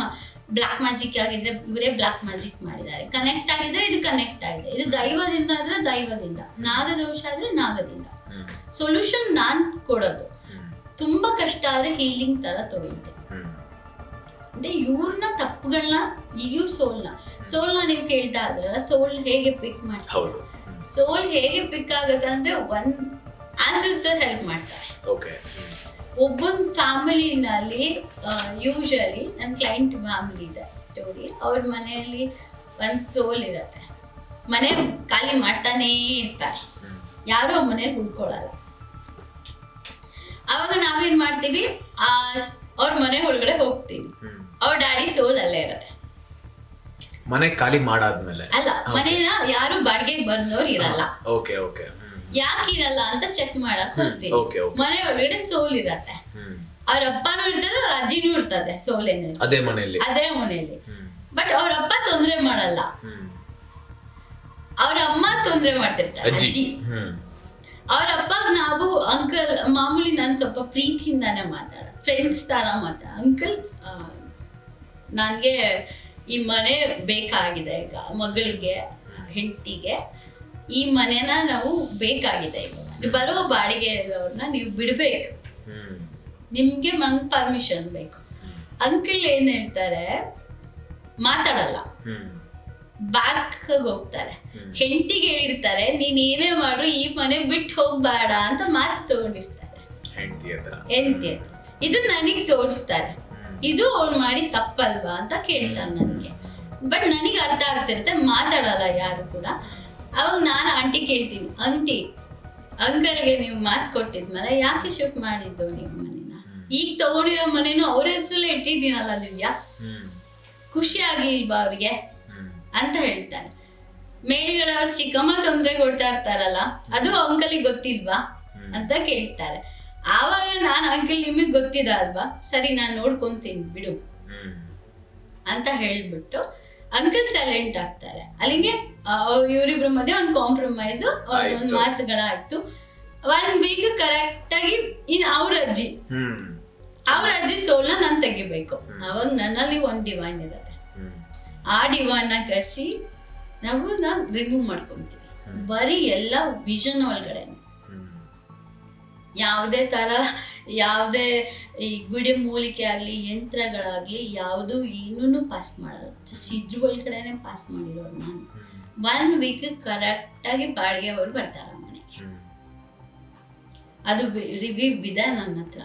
ಬ್ಲಾಕ್ ಮ್ಯಾಜಿಕ್ ಆಗಿದ್ರೆ ಇವರೇ ಬ್ಲಾಕ್ ಮ್ಯಾಜಿಕ್ ಮಾಡಿದ್ದಾರೆ, ಕನೆಕ್ಟ್ ಆಗಿದ್ರೆ ಇದು ಕನೆಕ್ಟ್ ಆಗಿದೆ, ಇದು ದೈವದಿಂದ ಆದ್ರೆ ದೈವದಿಂದ, ನಾಗದೋಷ ಆದ್ರೆ ನಾಗದಿಂದ. ಸೊಲ್ಯೂಷನ್ ನಾನ್ ಕೊಡೋದು. ತುಂಬಾ ಕಷ್ಟ ಆದ್ರೆ ಹೀಲಿಂಗ್ ತರ ತಗೊಳ್ತೀನಿ. ಅಂದ್ರೆ ಇವ್ರನ್ನ ತಪ್ಪುಗಳನ್ನ, ಇವ್ರ ಸೋಲ್ನ ನೀವು ಕೇಳ್ತಾ ಇದ್ರಲ್ಲ, ಸೋಲ್ ಹೇಗೆ ಪಿಕ್ ಮಾಡ್ತಾರೆ, ಸೋಲ್ ಹೇಗೆ ಪಿಕ್ ಆಗುತ್ತೆ ಅಂದ್ರೆ ಒಂದ್ ಆನ್ಸೆಸ್ಟರ್ ಹೆಲ್ಪ್ ಮಾಡ್ತಾರೆ. ಒಬ್ಬೊಂದು ಫ್ಯಾಮಿಲಿನಲ್ಲಿ ಯೂಶಲಿ ನನ್ನ ಕ್ಲೈಂಟ್ ಫ್ಯಾಮಿಲಿ ಇದೆ ಸ್ಟೋರಿ, ಅವ್ರ ಮನೆಯಲ್ಲಿ ಒಂದ್ ಸೋಲ್ ಇರತ್ತೆ, ಮನೆ ಖಾಲಿ ಮಾಡ್ತಾನೇ ಇರ್ತಾರೆ, ಯಾರು ಆ ಮನೇಲಿ ಉಳ್ಕೊಳ್ಳಲ್ಲ. ಅವಾಗ ನಾವೇನ್ ಮಾಡ್ತೀವಿ, ಅವ್ರ ಮನೆ ಒಳಗಡೆ ಹೋಗ್ತೀವಿ, ಅವ್ರ ಡ್ಯಾಡಿ ಸೋಲ್ ಅಲ್ಲೇ ಇರತ್ತೆ. ಮನೆ ಖಾಲಿ ಮಾಡಾದ್ಮೇಲೆ ಅಲ್ಲ, ಮನೇನ ಯಾರು ಬಾಡಿಗೆಗೆ ಬಂದವ್ರು ಇರಲ್ಲ. ಯಾಕೆ ಇರಲ್ಲ ಅಂತ ಚೆಕ್ ಮಾಡಕ್ ಹೋಗ್ತೀವಿ. ಮನೆ ಒಳಗಡೆ ಸೋಲ್ ಇರತ್ತೆ, ಅವ್ರ ಅಪ್ಪನೂ ಇರ್ತಾರೆ, ಅವ್ರ ಅಜ್ಜಿನೂ ಇರ್ತದೆ, ಸೋಲ್ ಎನರ್ಜಿ ಅದೇ ಮನೆಯಲ್ಲಿ. ಬಟ್ ಅವ್ರ ಅಪ್ಪ ತೊಂದ್ರೆ ಮಾಡಲ್ಲ, ಅವ್ರ ಅಮ್ಮ ತೊಂದ್ರೆ ಮಾಡ್ತಿರ್ತಾರೆ, ಅಜ್ಜಿ. ಅವ್ರ ಅಪ್ಪ ನಾವು ಅಂಕಲ್ ಮಾಮೂಲಿ, ನಾನು ಸ್ವಲ್ಪ ಪ್ರೀತಿಯಿಂದಾನೆ ಮಾತಾಡೋದು, ಫ್ರೆಂಡ್ಸ್ ತರ ಅಂಕಲ್ ನನ್ಗೆ ಈ ಮನೆ ಬೇಕಾಗಿದೆ, ಈಗ ಮಗಳಿಗೆ ಹೆಂಡತಿಗೆ ಈ ಮನೆನ ನಾವು ಬೇಕಾಗಿದೆ, ಈಗ ಬರೋ ಬಾಡಿಗೆ ಅವ್ರನ್ನ ನೀವು ಬಿಡ್ಬೇಕು, ನಿಮ್ಗೆ ಪರ್ಮಿಷನ್ ಬೇಕು. ಅಂಕಲ್ ಏನ್ ಹೇಳ್ತಾರೆ, ಮಾತಾಡಲ್ಲ, ಬ್ಯಾಕ್ ಹೋಗ್ತಾರೆ, ಹೆಂಡತಿಗೆ ಹೇಳಿರ್ತಾರೆ ನೀನ್ ಏನೇ ಮಾಡ್ರು ಈ ಮನೆ ಬಿಟ್ಟು ಹೋಗ್ಬೇಡ ಅಂತ ಮಾತು ತಗೊಂಡಿರ್ತಾರೆ ಹೆಂಡತಿ ಹತ್ರ. ಇದು ನನಗ್ ತೋರಿಸ್ತಾರೆ, ಇದು ಅವ್ನು ಮಾಡಿ ತಪ್ಪಲ್ವಾ ಅಂತ ಕೇಳ್ತಾರೆ ನನಗೆ. ಬಟ್ ನನಗೆ ಅರ್ಥ ಆಗ್ತಿರುತ್ತೆ, ಮಾತಾಡಲ್ಲ ಯಾರು ಕೂಡ. ಅವಾಗ ನಾನು ಆಂಟಿ ಕೇಳ್ತೀನಿ, ಆಂಟಿ ಅಂಕಲ್ಗೆ ನೀವು ಮಾತು ಕೊಟ್ಟಿದ್ಮೇಲೆ ಯಾಕೆ ಶಿಫ್ಟ್ ಮಾಡಿದ್ದು ನೀವು ಮನೇನ, ಈಗ ತಗೊಂಡಿರೋ ಮನೇನು ಅವ್ರ ಹೆಸರಲ್ಲೇ ಇಟ್ಟಿದ್ದೀನಲ್ಲ ದಿವ್ಯಾ, ಖುಷಿ ಆಗ್ಲಿಲ್ವಾ ಅವ್ರಿಗೆ ಅಂತ ಹೇಳ್ತಾರೆ. ಮೇಲ್ಗಡೆ ಅವ್ರ ಚಿಕ್ಕಮ್ಮ ತೊಂದ್ರೆ ಕೊಡ್ತಾ ಇರ್ತಾರಲ್ಲ, ಅದು ಅಂಕಲಿಗೆ ಗೊತ್ತಿಲ್ವಾ ಅಂತ ಕೇಳ್ತಾರೆ. ಆವಾಗ ನಾನು ಅಂಕಲ್ ನಿಮಗ್ ಗೊತ್ತಿದ ಅಲ್ವಾ, ಸರಿ ನಾನು ನೋಡ್ಕೊಂತೀನಿ ಬಿಡು ಅಂತ ಹೇಳ್ಬಿಟ್ಟು ಅಂಕಲ್ ಸೈಲೆಂಟ್ ಆಗ್ತಾರೆ. ಅಲ್ಲಿಗೆ ಇವರಿಬ್ರ ಮಧ್ಯೆ ಒಂದು ಕಾಂಪ್ರಮೈಸ್, ಅವ್ರದೊಂದು ಮಾತುಗಳಾಯ್ತು. 1 ವೀಕ್ ಕರೆಕ್ಟ್ ಆಗಿ ಅವ್ರ ಅಜ್ಜಿ ಸೋಲ್ನ ನಾನು ತೆಗಿಬೇಕು. ಅವಾಗ ನನ್ನಲ್ಲಿ ಒಂದು ಡಿವೈನ್ ಇರುತ್ತೆ, ಆ ಡಿವೈನ್ ನ ಕರ್ಸಿ ನಾವು ರಿಮೂವ್ ಮಾಡ್ಕೊಂತೀವಿ. ಬರೀ ಎಲ್ಲ ವಿಷನ್ ಒಳಗಡೆ, ಯಾವುದೇ ಈ ಗುಡಿ ಮೂಲಿಕೆ ಆಗ್ಲಿ, ಯಂತ್ರಗಳಾಗ್ಲಿ, ಯಾವುದು ಏನೂ ಪಾಸ್ ಮಾಡಲ್ಲ. ಜಸ್ಟ್ ಇದ್ರ ಒಳಗಡೆನೆ ಪಾಸ್ ಮಾಡಿರೋರು ನಾನು. 1 ವೀಕ್ ಕರೆಕ್ಟ್ ಆಗಿ ಬಾಡಿಗೆ ಅವ್ರು ಬರ್ತಾರ ಮನೆಗೆ, ಅದು ರಿವ್ಯೂ ಇದೆ ನನ್ನ ಹತ್ರ.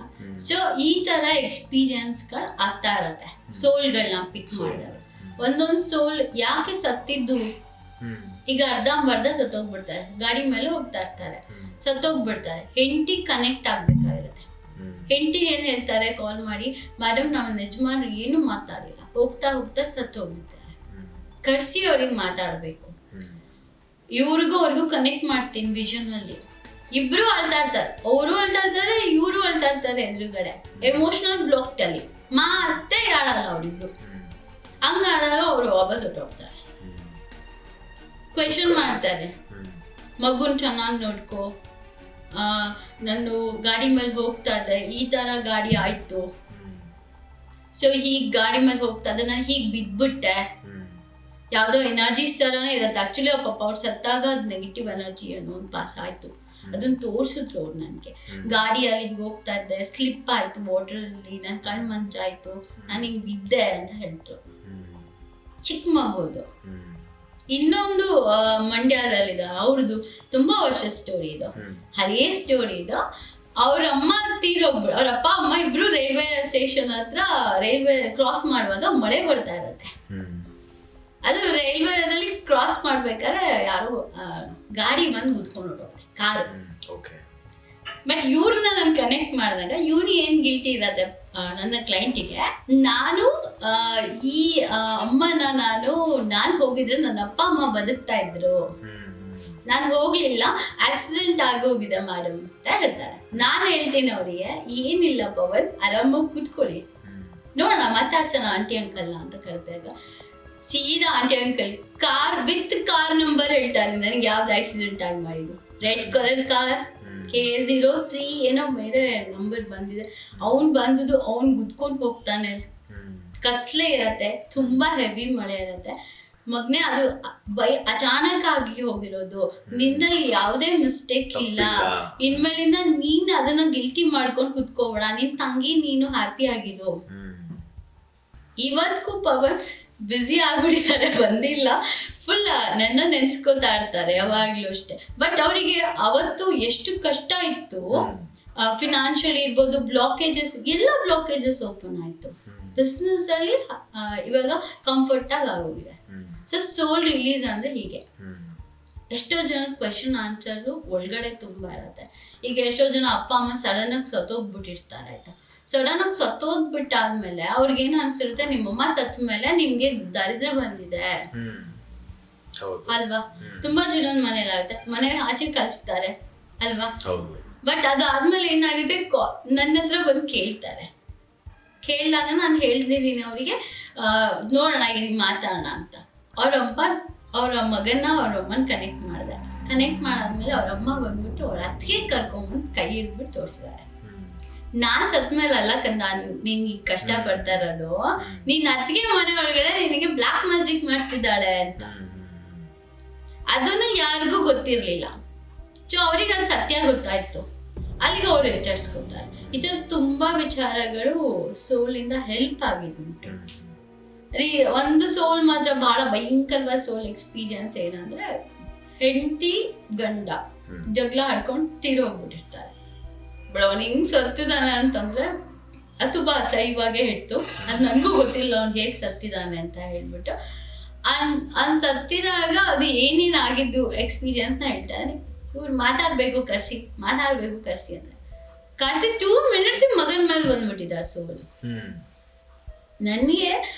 ಸೊ ಈ ತರ ಎಕ್ಸ್ಪೀರಿಯನ್ಸ್ಗಳು ಆಗ್ತಾ ಇರತ್ತೆ. ಸೋಲ್ಗಳನ್ನ ಪಿಕ್ ಮಾಡಿದವರು, ಒಂದೊಂದು ಸೋಲ್ ಯಾಕೆ ಸತ್ತಿದ್ದು, ಈಗ ಅರ್ಧಂಬರ್ಧ ಸತ್ತೋಗ್ಬಿಡ್ತಾರೆ, ಗಾಡಿ ಮೇಲೆ ಹೋಗ್ತಾ ಇರ್ತಾರೆ, ಸತ್ತೋಗ್ಬಿಡ್ತಾರೆ. ಹೆಂಡತಿ ಕನೆಕ್ಟ್ ಆಗ್ಬೇಕಾಗಿರುತ್ತೆ. ಹೆಂಡತಿ ಏನ್ ಹೇಳ್ತಾರೆ, ಕಾಲ್ ಮಾಡಿ, ಮೇಡಮ್ ನಾವು ಯಜಮಾನ್ರು ಏನು ಮಾತಾಡಿಲ್ಲ, ಹೋಗ್ತಾ ಹೋಗ್ತಾ ಸತ್ತೋಗಿರ್ತಾರೆ, ಕರ್ಸಿ ಅವ್ರಿಗೆ ಮಾತಾಡ್ಬೇಕು. ಅವ್ರಿಗೂ ಕನೆಕ್ಟ್ ಮಾಡ್ತೀನಿ ವಿಷನ್ ಅಲ್ಲಿ. ಇಬ್ರು ಅಳ್ತಾ ಇರ್ತಾರೆ, ಅವರು ಅಳ್ತಾ ಇರ್ತಾರೆ, ಇವರು ಅಳ್ತಾ ಇರ್ತಾರೆ ಎದುರುಗಡೆ, ಎಮೋಷನಲ್ ಬ್ಲಾಕ್ ಅಲ್ಲಿ ಮಾತೇ ಆಡಲ್ಲ ಅವ್ರಿಬ್ರು. ಹಂಗಾದಾಗ ಅವ್ರು ವಾಪಸ್ ಹೊಟ್ಟೋಗ್ತಾರೆ, ಕ್ವೆಶನ್ ಮಾಡ್ತಾರೆ, ಮಗುನ್ ಚೆನ್ನಾಗಿ ನೋಡ್ಕೋ, ನಾನು ಗಾಡಿ ಮೇಲೆ ಹೋಗ್ತಾ ಇದ್ದೆ, ಈ ತರ ಗಾಡಿ ಆಯ್ತು, ಸೊ ಹೀಗ್ ಗಾಡಿ ಮೇಲೆ ಹೋಗ್ತಾ ಇದ್ದೆ, ನಾನು ಹೀಗ್ ಬಿದ್ಬಿಟ್ಟೆ, ಯಾವ್ದೋ ಎನರ್ಜೀಸ್ ತರಾನೇ ಇರತ್ತೆ. ಆಕ್ಚುಲಿ ಪಾಪ ಅವ್ರು ಸತ್ತಾಗ ಅದು ನೆಗೆಟಿವ್ ಎನರ್ಜಿ ಅನ್ನೋ ಒಂದು ಪಾಸ್ ಆಯ್ತು, ಅದನ್ನ ತೋರ್ಸಿದ್ರು ಅವ್ರು ನನ್ಗೆ. ಗಾಡಿಯಲ್ಲಿ ಹೋಗ್ತಾ ಇದ್ದೆ, ಸ್ಲಿಪ್ ಆಯ್ತು ವಾಟರ್ ಅಲ್ಲಿ, ನನ್ ಕಣ್ ಮಂಜಾಯ್ತು, ನಾನು ಹಿಂಗ್ ಬಿದ್ದೆ ಅಂತ ಹೇಳ್ತು. ಚಿಕ್ಕ ಮಗುದು. ಇನ್ನೊಂದು ಮಂಡ್ಯದಲ್ಲಿದೆ, ಅವ್ರದ್ದು ತುಂಬಾ ವರ್ಷದ ಸ್ಟೋರಿ ಇದು, ಹಳೆಯ ಸ್ಟೋರಿ ಇದು. ಅವ್ರ ಅಮ್ಮ ತೀರೋಗ್ಬಿಡು, ಅವ್ರ ಅಪ್ಪ ಅಮ್ಮ ಇಬ್ರು ರೈಲ್ವೆ ಸ್ಟೇಷನ್ ಹತ್ರ ರೈಲ್ವೆ ಕ್ರಾಸ್ ಮಾಡುವಾಗ ಮಳೆ ಬರ್ತಾ ಇರತ್ತೆ. ಅದು ರೈಲ್ವೆದಲ್ಲಿ ಕ್ರಾಸ್ ಮಾಡ್ಬೇಕಾದ್ರೆ ಯಾರೋ ಗಾಡಿ ಬಂದು ಗುದ್ಕೊಂಡು ಹೊರಟೋಗುತ್ತೆ, ಕಾರು. ಬಟ್ ಇವ್ರನ್ನ ನಾನು ಕನೆಕ್ಟ್ ಮಾಡಿದಾಗ ಇವ್ನು ಏನ್ ಗಿಲ್ಟಿ ಇರತ್ತೆ ನನ್ನ ಕ್ಲೈಂಟಿಗೆ, ನಾನು ಈ ಅಮ್ಮನ ನಾನು ಹೋಗಿದ್ರೆ ನನ್ನ ಅಪ್ಪ ಅಮ್ಮ ಬದುಕ್ತಾ ಇದ್ರು, ನಾನು ಹೋಗ್ಲಿಲ್ಲ, ಆಕ್ಸಿಡೆಂಟ್ ಆಗಿ ಹೋಗಿದೆ ಮೇಡಮ್ ಅಂತ ಹೇಳ್ತಾರೆ. ನಾನು ಹೇಳ್ತೀನಿ ಅವರಿಗೆ, ಏನಿಲ್ಲ ಪವನ್, ಆರಾಮಾಗಿ ಕೂತ್ಕೊಳ್ಳಿ, ನೋಡೋಣ ಮಾತಾಡ್ಸೋಣ ಆಂಟಿ ಅಂಕಲ್ನ ಅಂತ ಕರೆದಾಗ, ಸೀದಾ ಆಂಟಿ ಅಂಕಲ್ ಕಾರ್ ನಂಬರ್ ಹೇಳ್ತಾರೆ ನನಗೆ ಯಾವ್ದು ಆಕ್ಸಿಡೆಂಟ್ ಆಗಿ ಮಾಡಿದ್ದು. ರೆಡ್ ಕಲರ್ ಕಾರ್ K03 ಏನೋ ಬೇರೆ ನಂಬರ್ ಬಂದಿದೆ. ಅವ್ನು ಬಂದದ್ದು ಅವ್ನು ಗುದ್ಕೊಂಡು ಹೋಗ್ತಾನೆ. ಕತ್ಲೆ ಇರತ್ತೆ, ತುಂಬಾ ಹೆವಿ ಮಳೆ ಇರತ್ತೆ. ಮಗ್ನೆ ಅದು ಅಚಾನಕ್ ಆಗಿ ಹೋಗಿರೋದು. ನಿಂದಲ್ಲಿ ಯಾವುದೇ ಮಿಸ್ಟೇಕ್ ಇಲ್ಲ. ಇನ್ಮೇಲಿಂದ ನೀನ್ ಅದನ್ನ ಗಿಲ್ಟಿ ಮಾಡ್ಕೊಂಡು ಕುತ್ಕೋಬೇಡ. ನಿನ್ ತಂಗಿ ನೀನು ಹ್ಯಾಪಿ ಆಗಿರೋ. ಇವತ್ಗೂ ಪವನ್ ಬ್ಯುಸಿ ಆಗ್ಬಿಟ್ಟಿದ್ದಾರೆ, ಬಂದಿಲ್ಲ. ಫುಲ್ ನನ್ನ ನೆನ್ಸ್ಕೋತಾ ಇರ್ತಾರೆ ಯಾವಾಗ್ಲೂ ಅಷ್ಟೇ. ಬಟ್ ಅವರಿಗೆ ಅವತ್ತು ಎಷ್ಟು ಕಷ್ಟ ಇತ್ತು, ಫಿನಾನ್ಷಿಯಲ್ ಇರ್ಬೋದು, ಬ್ಲಾಕೇಜಸ್ ಓಪನ್ ಆಯ್ತು. ಬಿಸ್ನೆಸ್ ಅಲ್ಲಿ ಇವಾಗ ಕಂಫರ್ಟ್ ಆಗಿ ಆಗೋಗಿದೆ. ಸೊ ಸೋಲ್ ರಿಲೀಸ್ ಅಂದ್ರೆ ಹೀಗೆ. ಎಷ್ಟೋ ಜನ ಕ್ವೆಶನ್ ಆನ್ಸರ್ ಒಳಗಡೆ ತುಂಬಾ ಇರತ್ತೆ. ಈಗ ಎಷ್ಟೋ ಜನ ಅಪ್ಪ ಅಮ್ಮ ಸಡನ್ ಆಗಿ ಸತ್ತೋಗ್ಬಿಟ್ಟಿರ್ತಾರೆ ಆಯ್ತಾ. ಸಡನ್ ಆಗಿ ಸತ್ತೋಗ್ಬಿಟ್ಟಾದ್ಮೇಲೆ ಅವ್ರಿಗೇನು ಅನ್ಸಿರುತ್ತೆ, ನಿಮ್ಮಮ್ಮ ಸತ್ತ ಮೇಲೆ ನಿಮ್ಗೆ ದರಿದ್ರ ಬಂದಿದೆ ಅಲ್ವಾ. ತುಂಬಾ ಜನದ ಮನೇಲಿ ಆಗುತ್ತೆ, ಮನೆ ಆಚೆ ಕಳಿಸ್ತಾರೆ ಅಲ್ವಾ. ಬಟ್ ಅದಾದ್ಮೇಲೆ ಏನಾಗಿದೆ, ನನ್ನ ಹತ್ರ ಬಂದು ಕೇಳ್ತಾರೆ. ಕೇಳಿದಾಗ ನಾನು ಹೇಳ್ತಿದ್ದೀನಿ ಅವರಿಗೆ, ನೋಡೋಣ ಈಗ ಮಾತಾಡೋಣ ಅಂತ. ಅವ್ರ ಮಗನ್ನ ಅವ್ರ ಅಮ್ಮನ ಕನೆಕ್ಟ್ ಮಾಡಿದೆ. ಕನೆಕ್ಟ್ ಮಾಡಾದ್ಮೇಲೆ ಅವ್ರಮ್ಮ ಬಂದ್ಬಿಟ್ಟು ಅವ್ರ ಅತ್ತಿಗೆ ಕರ್ಕೊಂಡ್ಬಂದು ಕೈ ಹಿಡ್ಬಿಟ್ಟು ತೋರಿಸಿದ್ದಾರೆ. ನಾನ್ ಸತ್ಮೇಲೆ ಅಲ್ಲ ಕಂದ ನಿಂಗೆ ಈಗ ಕಷ್ಟ ಪಡ್ತಾ ಇರೋದು, ನೀನ್ ಅತ್ತಿಗೆ ಮನೆ ಒಳಗಡೆ ನಿನಗೆ ಬ್ಲಾಕ್ ಮ್ಯಾಜಿಕ್ ಮಾಡ್ತಿದ್ದಾಳೆ ಅಂತ. ಅದನ್ನ ಯಾರಿಗೂ ಗೊತ್ತಿರ್ಲಿಲ್ಲ. ಸೊ ಅವ್ರಿಗೆ ಅದು ಸತ್ಯ ಗೊತ್ತಾಯ್ತು. ಅಲ್ಲಿಗೆ ಅವ್ರು ವಿಚಾರಿಸ್ಕೊತಾರೆ. ಈ ತರ ತುಂಬಾ ವಿಚಾರಗಳು ಸೋಲಿಂದ ಹೆಲ್ಪ್ ಆಗಿದ್ದುಂಟು. ಒಂದು ಸೋಲ್ ಮಾತ್ರ ಬಹಳ ಭಯಂಕರವಾದ ಸೋಲ್ ಎಕ್ಸ್ಪೀರಿಯನ್ಸ್ ಏನಂದ್ರೆ, ಹೆಂಡತಿ ಗಂಡ ಜಗಳ ಆಡ್ಕೊಂಡು ತೀರೋಗ್ಬಿಟ್ಟಿರ್ತಾರೆ. ಬಟ್ ಅವ್ನು ಹಿಂಗ್ ಸತ್ತಿದಾನೆ ಅಂತಂದ್ರೆ ಅದು ತುಂಬಾ ಅಸಹ್ಯವಾಗೇ ಇತ್ತು. ಅದು ನನಗೂ ಗೊತ್ತಿಲ್ಲ ಅವ್ನು ಹೇಗೆ ಸತ್ತಿದ್ದಾನೆ ಅಂತ ಹೇಳ್ಬಿಟ್ಟು. ಅವ್ನು ಸತ್ತಿದಾಗ ಅದು ಏನೇನಾಗಿದ್ದು ಎಕ್ಸ್ಪೀರಿಯನ್ಸ್ನ ಹೇಳ್ತಾರೆ. ಇವ್ರು ಮಾತಾಡ್ಬೇಕು ಕರ್ಸಿ ಅಂದ್ರೆ ಕರ್ಸಿ 2 minutes ಮಗನ ಮೇಲೆ ಬಂದ್ಬಿಟ್ಟಿದ್ದ ಸೋಲ್. ನನಗೆ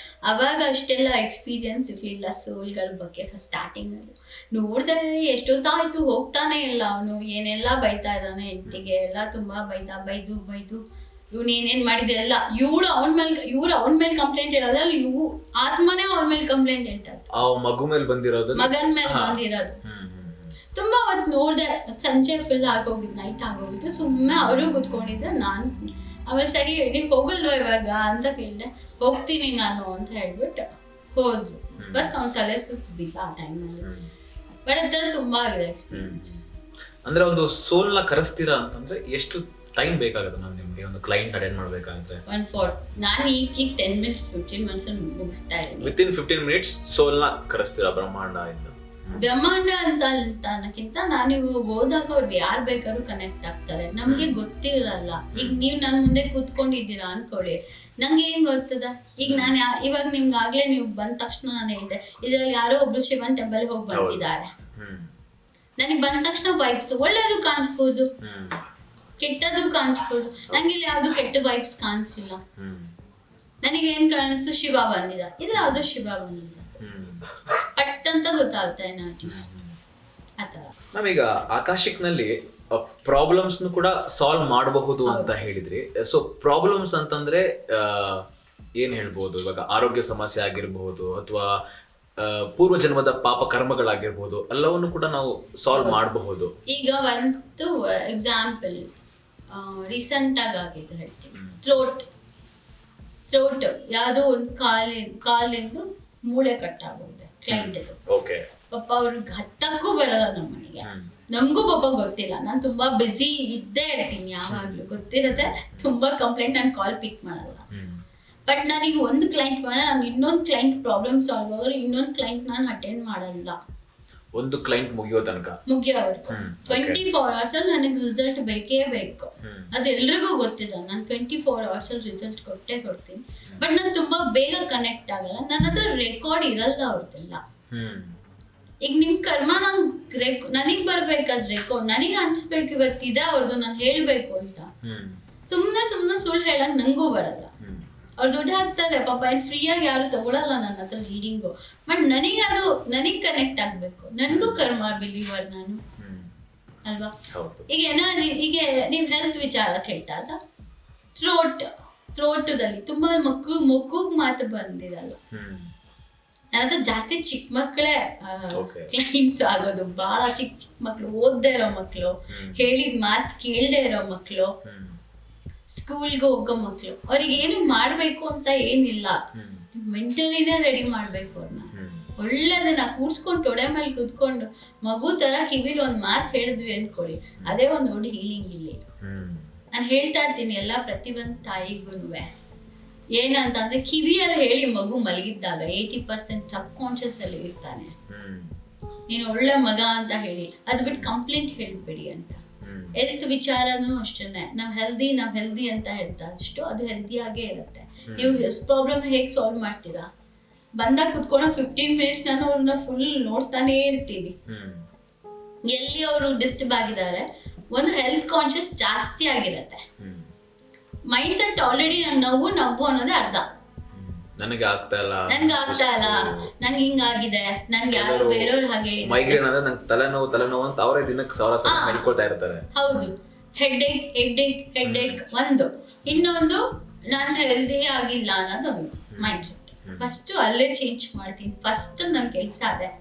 ಅವಾಗ ಅಷ್ಟೆಲ್ಲ ಎಕ್ಸ್ಪೀರಿಯನ್ಸ್ ಇರಲಿಲ್ಲ ಸೋಲ್ಗಳ ಬಗ್ಗೆ. ಸ್ಟಾರ್ಟಿಂಗ್ ಅದು ನೋಡಿದೆ, ಎಷ್ಟೊತ್ತಾಯ್ತು ಹೋಗ್ತಾನೆ ಇಲ್ಲ ಅವನು. ಏನೆಲ್ಲ ಬೈತಾ ಇದ್ದಾನೆ ಹೆಂಡತಿಗೆ, ಎಲ್ಲ ತುಂಬಾ ಬೈದು ಇವ್ನು ಏನೇನ್ ಮಾಡಿದೆ ಎಲ್ಲ. ಇವ್ರು ಅವನ ಮೇಲೆ ಕಂಪ್ಲೇಂಟ್ ಇರೋದಲ್ಲ, ಆತ್ಮನೇ ಅವನ ಮೇಲೆ ಕಂಪ್ಲೇಂಟ್ ಹೇಳ್ತಾ ಮಗನ ಮೇಲೆ ಬಂದಿರೋದು. ತುಂಬಾ ಅವತ್ತು ನೋಡ್ದೆ, ಸಂಜೆ ಫುಲ್ ಆಗೋಗಿದ್ದು, ನೈಟ್ ಆಗೋಗಿದ್ದು. ಸುಮ್ಮನೆ ಅವರು ಕೂತ್ಕೊಂಡಿದ್ದೆ, ನಾನು ಆಮೇಲೆ ಸರಿ ನೀವು ಹೋಗಲ್ವಾ ಇವಾಗ ಅಂತ ಕೇಳಿದೆ. ಹೋಗ್ತೀನಿ ನಾನು ಅಂತ ಹೇಳ್ಬಿಟ್ಟು ಹೋದ್ರು. ಬಟ್ ಅವ್ನ ತಲೆ ಸುತ್ತ ಬಿದ್ದ ಆ ಟೈಮಲ್ಲಿ. ಬಟ್ ಅದ್ರ ತುಂಬಾ ಆಗಿದೆ ಎಕ್ಸ್ಪೀರಿಯನ್ಸ್. ಅಂದ್ರೆ ಒಂದು ಸೋಲ್ನ ಕರೆಸ್ತೀರಾ ಅಂತಂದ್ರೆ ಎಷ್ಟು ಟೈಮ್ ಬೇಕಾಗುತ್ತೆ ಮ್ಯಾಮ್ ನಿಮ್ಗೆ ಒಂದು ಕ್ಲೈಂಟ್ ಅಟೆಂಡ್ ಮಾಡ್ಬೇಕಂದ್ರೆ? ನಾನು ಈಗ 10 minutes 15 minutes ಮುಗಿಸ್ತಾ ಇದ್ದೀನಿ. ವಿತಿನ್ 15 minutes ಸೋಲ್ನ ಕರೆಸ್ತೀರಾ ಬ್ರಹ್ಮಾಂಡ ಇಂದ? ಬ್ರಹ್ಮಾಂಡ ಅಂತ ಅನ್ನಕ್ಕಿಂತ ನಾನು ಹೋದಾಗ ಅವ್ರು ಯಾರು ಬೇಕಾದ್ರೂ ಕನೆಕ್ಟ್ ಆಗ್ತಾರೆ. ನಮ್ಗೆ ಗೊತ್ತಿರಲ್ಲ. ಈಗ ನೀವು ನನ್ನ ಮುಂದೆ ಕೂತ್ಕೊಂಡಿದ್ದೀರಾ ಅನ್ಕೊಳ್ಳಿ, ನಂಗೆ ಏನ್ ಗೊತ್ತದ. ಈಗ ನಾನು ಇವಾಗ ನಿಮ್ಗೆ ಆಗ್ಲೇ ನೀವು ಬಂದ ತಕ್ಷಣ ನಾನು ಹೇಳಿದೆ, ಇದ್ರಲ್ಲಿ ಯಾರೋ ಒಬ್ರು ಶಿವನ್ ಟೆಂಪಲ್ ಹೋಗಿ ಬಂದಿದ್ದಾರೆ. ನನಗೆ ಬಂದ ತಕ್ಷಣ ವೈಬ್ಸ್ ಒಳ್ಳೇದು ಕಾಣಿಸ್ಬೋದು, ಕೆಟ್ಟದ್ದು ಕಾಣಿಸ್ಬೋದು. ನಂಗೆ ಇಲ್ಲಿ ಯಾವ್ದು ಕೆಟ್ಟ ವೈಬ್ಸ್ ಕಾಣಿಸಿಲ್ಲ. ನನಗೆ ಏನ್ ಕಾಣಿಸ್ತು, ಶಿವ ಬಂದಿದ, ಇದು ಯಾವ್ದೋ ಶಿವ ಬಂದಿದ ಪಟ್ ಅಂತ ಗೊತ್ತಾಗ್ತಾ ಆತರ. ನಾವೀಗ ಆಕಾಶಿಕ್ ನಲ್ಲಿ ಪ್ರಾಬ್ಲಮ್ಸ್ ಕೂಡ ಸಾಲ್ವ್ ಮಾಡಬಹುದು ಅಂತ ಹೇಳಿದ್ರಿ. ಸೊ ಪ್ರಾಬ್ಲಮ್ಸ್ ಅಂತಂದ್ರೆ ಏನ್ ಹೇಳ್ಬಹುದು? ಇವಾಗ ಆರೋಗ್ಯ ಸಮಸ್ಯೆ ಆಗಿರ್ಬಹುದು, ಅಥವಾ ಪೂರ್ವ ಜನ್ಮದ ಪಾಪ ಕರ್ಮಗಳಾಗಿರ್ಬಹುದು, ಎಲ್ಲವನ್ನು ಕೂಡ ನಾವು ಸಾಲ್ವ್ ಮಾಡಬಹುದು. ಈಗ ಒಂದು ಎಕ್ಸಾಂಪಲ್ ರೀಸೆಂಟ್ ಆಗಿದೆ ಹೇಳ್ತೀನಿ. ಥ್ರೋಟ್ ಯಾವ್ದೋ ಒಂದು ಕಾಲಿಂದು ಮೂಳೆ ಕಟ್ಟಾಗೋಗಿದೆ ಕ್ಲೈಂಟ್. ಪಾಪ ಅವ್ರಿಗೆ ಹತ್ತಕ್ಕೂ ಬರಲ್ಲ ನಮ್ಮ ಮನೆಗೆ. ನಂಗೂ ಪಾಪ ಗೊತ್ತಿಲ್ಲ, ನಾನು ತುಂಬಾ ಬ್ಯುಸಿ ಇದ್ದೇ ಇರ್ತೀನಿ, ಯಾವಾಗ್ಲೂ ಗೊತ್ತಿರತ್ತೆ. ತುಂಬಾ ಕಂಪ್ಲೇಂಟ್ ನಾನು ಕಾಲ್ ಪಿಕ್ ಮಾಡಲ್ಲ. ಬಟ್ ನನಗೆ ಒಂದು ಕ್ಲೈಂಟ್ ಬಂದ್ರೆ ನಾನು ಇನ್ನೊಂದು ಕ್ಲೈಂಟ್ ಪ್ರಾಬ್ಲಮ್ ಸಾಲ್ವ್ ಆಗೋರು ಇನ್ನೊಂದು ಕ್ಲೈಂಟ್ ನಾನು ಅಟೆಂಡ್ ಮಾಡಲ್ಲ. ಒಂದು ಕ್ಲೈಂಟ್ ಮುಗಿಯೋವರೆಗೂ 24 hours ಅಲ್ಲಿ ನನಗೆ ರಿಸಲ್ಟ್ ಬೇಕೇ ಬೇಕು. ಅದು ಎಲ್ರಿಗೂ ಗೊತ್ತಿದೆ. ನಾನು 24 hours ಅಲ್ಲಿ ರಿಸಲ್ಟ್ ಕೊಡ್ತೀನಿ. ಬಟ್ ನಾನು ತುಂಬಾ ಬೇಗ ಕನೆಕ್ಟ್ ಆಗಲ್ಲ. ನನ್ನ ಹತ್ರ ರೆಕಾರ್ಡ್ ಇರಲ್ಲ ಅವ್ರದ್ದೆಲ್ಲ. ಈಗ ನಿಮ್ ಕರ್ಮ ನನಗ್ ಬರ್ಬೇಕಾದ್ ರೆಕಾರ್ಡ್ ನನಗೆ ಅನ್ಸ್ಬೇಕು ಇವತ್ತಿದೆ ಅವ್ರದ್ದು, ನಾನು ಹೇಳ್ಬೇಕು ಅಂತ. ಸುಮ್ನೆ ಸುಳ್ಳು ಹೇಳಕ್ ನಂಗೂ ಬರಲ್ಲ. ಅವ್ರು ದುಡ್ಡು ಹಾಕ್ತಾರೆ ಪಾಪ, ಏನ್ ಫ್ರೀಯಾಗಿ ಯಾರು ತಗೊಳಲ್ಲ ನನ್ನ ಹತ್ರ ರೀಡಿಂಗು. ಬಟ್ ನನಗ್ ಕನೆಕ್ಟ್ ಆಗ್ಬೇಕು. ನನ್ಗೂ ಕರ್ಮ ಬಿಲೀವರ್ ನಾನು ಅಲ್ವಾ. ಈಗ ಎನರ್ಜಿ, ಈಗ ನೀವ್ ಹೆಲ್ತ್ ವಿಚಾರ ಕೇಳ್ತಾದ, ಥ್ರೋಟದಲ್ಲಿ ತುಂಬಾ ಮೊಗ್ಗುಗ್ ಮಾತು ಬಂದಿರಲ್ಲ. ನನ್ನ ಹತ್ರ ಜಾಸ್ತಿ ಚಿಕ್ಕ ಮಕ್ಕಳೇ Okay. ಕ್ಲೈಂಟ್ಸ್ ಆಗೋದು. ಬಹಳ ಚಿಕ್ಕ ಚಿಕ್ಕ ಮಕ್ಕಳು, ಓದ್ದೇ ಇರೋ ಮಕ್ಕಳು, ಹೇಳಿದ ಮಾತು ಕೇಳದೇ ಇರೋ ಮಕ್ಕಳು, ಸ್ಕೂಲ್ಗೆ ಹೋಗೋ ಮಕ್ಕಳು. ಅವ್ರಿಗೆ ಏನು ಮಾಡಬೇಕು ಅಂತ ಏನಿಲ್ಲ, ಮೆಂಟಲಿನೇ ರೆಡಿ ಮಾಡಬೇಕು ಅವ್ರನ್ನ. ಒಳ್ಳೆದನ್ನ ಕೂರ್ಸ್ಕೊಂಡು ತೊಡೆ ಮೇಲೆ ಕುತ್ಕೊಂಡು ಮಗು ತರ ಕಿವಿಲಿ ಒಂದು ಮಾತು ಹೇಳಿದ್ವಿ ಅನ್ಕೊಳ್ಳಿ, ಅದೇ ಒಂದು ದೊಡ್ಡ ಹೀಲಿಂಗ್. ಇಲ್ಲಿ ನಾನು ಹೇಳ್ತಾ ಇರ್ತೀನಿ ಎಲ್ಲ ಪ್ರತಿಯೊಂದು ತಾಯಿಗೂ ಏನಂತಂದ್ರೆ, ಕಿವಿಯಲ್ಲಿ ಹೇಳಿ ಮಗು ಮಲಗಿದ್ದಾಗ 80% ಸಬ್ ಕಾನ್ಶಿಯಸ್ ಅಲ್ಲಿ ಇರ್ತಾನೆ. ನೀನು ಒಳ್ಳೆ ಮಗ ಅಂತ ಹೇಳಿ, ಅದು ಬಿಟ್ಟು ಕಂಪ್ಲೇಂಟ್ ಹೇಳ್ಬೇಡಿ ಅಂತ. ಹೆಲ್ತ್ ವಿಚಾರನೂ ಅಷ್ಟೇನೆ, ನಾವ್ ಹೆಲ್ದಿ ಅಂತ ಹೇಳ್ತಾ ಅಷ್ಟು ಅದು ಹೆಲ್ದಿಯಾಗೇ ಇರುತ್ತೆ. ನೀವು ಪ್ರಾಬ್ಲಮ್ ಹೇಗೆ ಸಾಲ್ವ್ ಮಾಡ್ತೀರಾ? ಬಂದಾಗ ಕುತ್ಕೊಂಡು 15 ಮಿನಿಟ್ಸ್ ನಾನು ಅವ್ರನ್ನ ಫುಲ್ ನೋಡ್ತಾನೆ ಇರ್ತೀನಿ. ಎಲ್ಲಿ ಅವರು ಡಿಸ್ಟರ್ಬ್ ಆಗಿದ್ದಾರೆ, ಒಂದು ಹೆಲ್ತ್ ಕಾನ್ಶಿಯಸ್ ಜಾಸ್ತಿ ಆಗಿರತ್ತೆ. ಮೈಂಡ್ ಸೆಟ್ ಆಲ್ರೆಡಿ ನಂಗೆ ನవ్ವು ಅನ್ನೋದೇ ಅರ್ಧ. ನನಗೆ ಆಗ್ತಾ ಇಲ್ಲ, ನಂಗೆ ಹಿಂಗಾಗಿದೆ, ನನ್ಗೆ ಯಾರೋ ಬೇರೆಯವ್ರು ಹಾಗೆ ಮೈಗ್ರೇನ್ ಅಂದ್ರೆ ನಂಗೆ ತಲೆನೋವು ಅಂತ ಅವರೇ ದಿನಕ್ಕೆ 1000 ಸಲ ಹೇಳ್ಕೊಳ್ತಾ ಇರ್ತಾರೆ. ಹೌದು, ಹೆಡ್ಏಕ್ ಒಂದು. ಇನ್ನೊಂದು ನಾನು ಹೆಲ್ದಿ ಆಗಿಲ್ಲ ಅನ್ನೋದೊಂದು ಮೈಂಡ್ ಸೆಟ್. ಫಸ್ಟ್ ಅಲ್ಲೇ ಚೇಂಜ್ ಮಾಡ್ತೀನಿ. ಫಸ್ಟ್ ನನ್ನ ಕೆಲಸ ಅದೇ.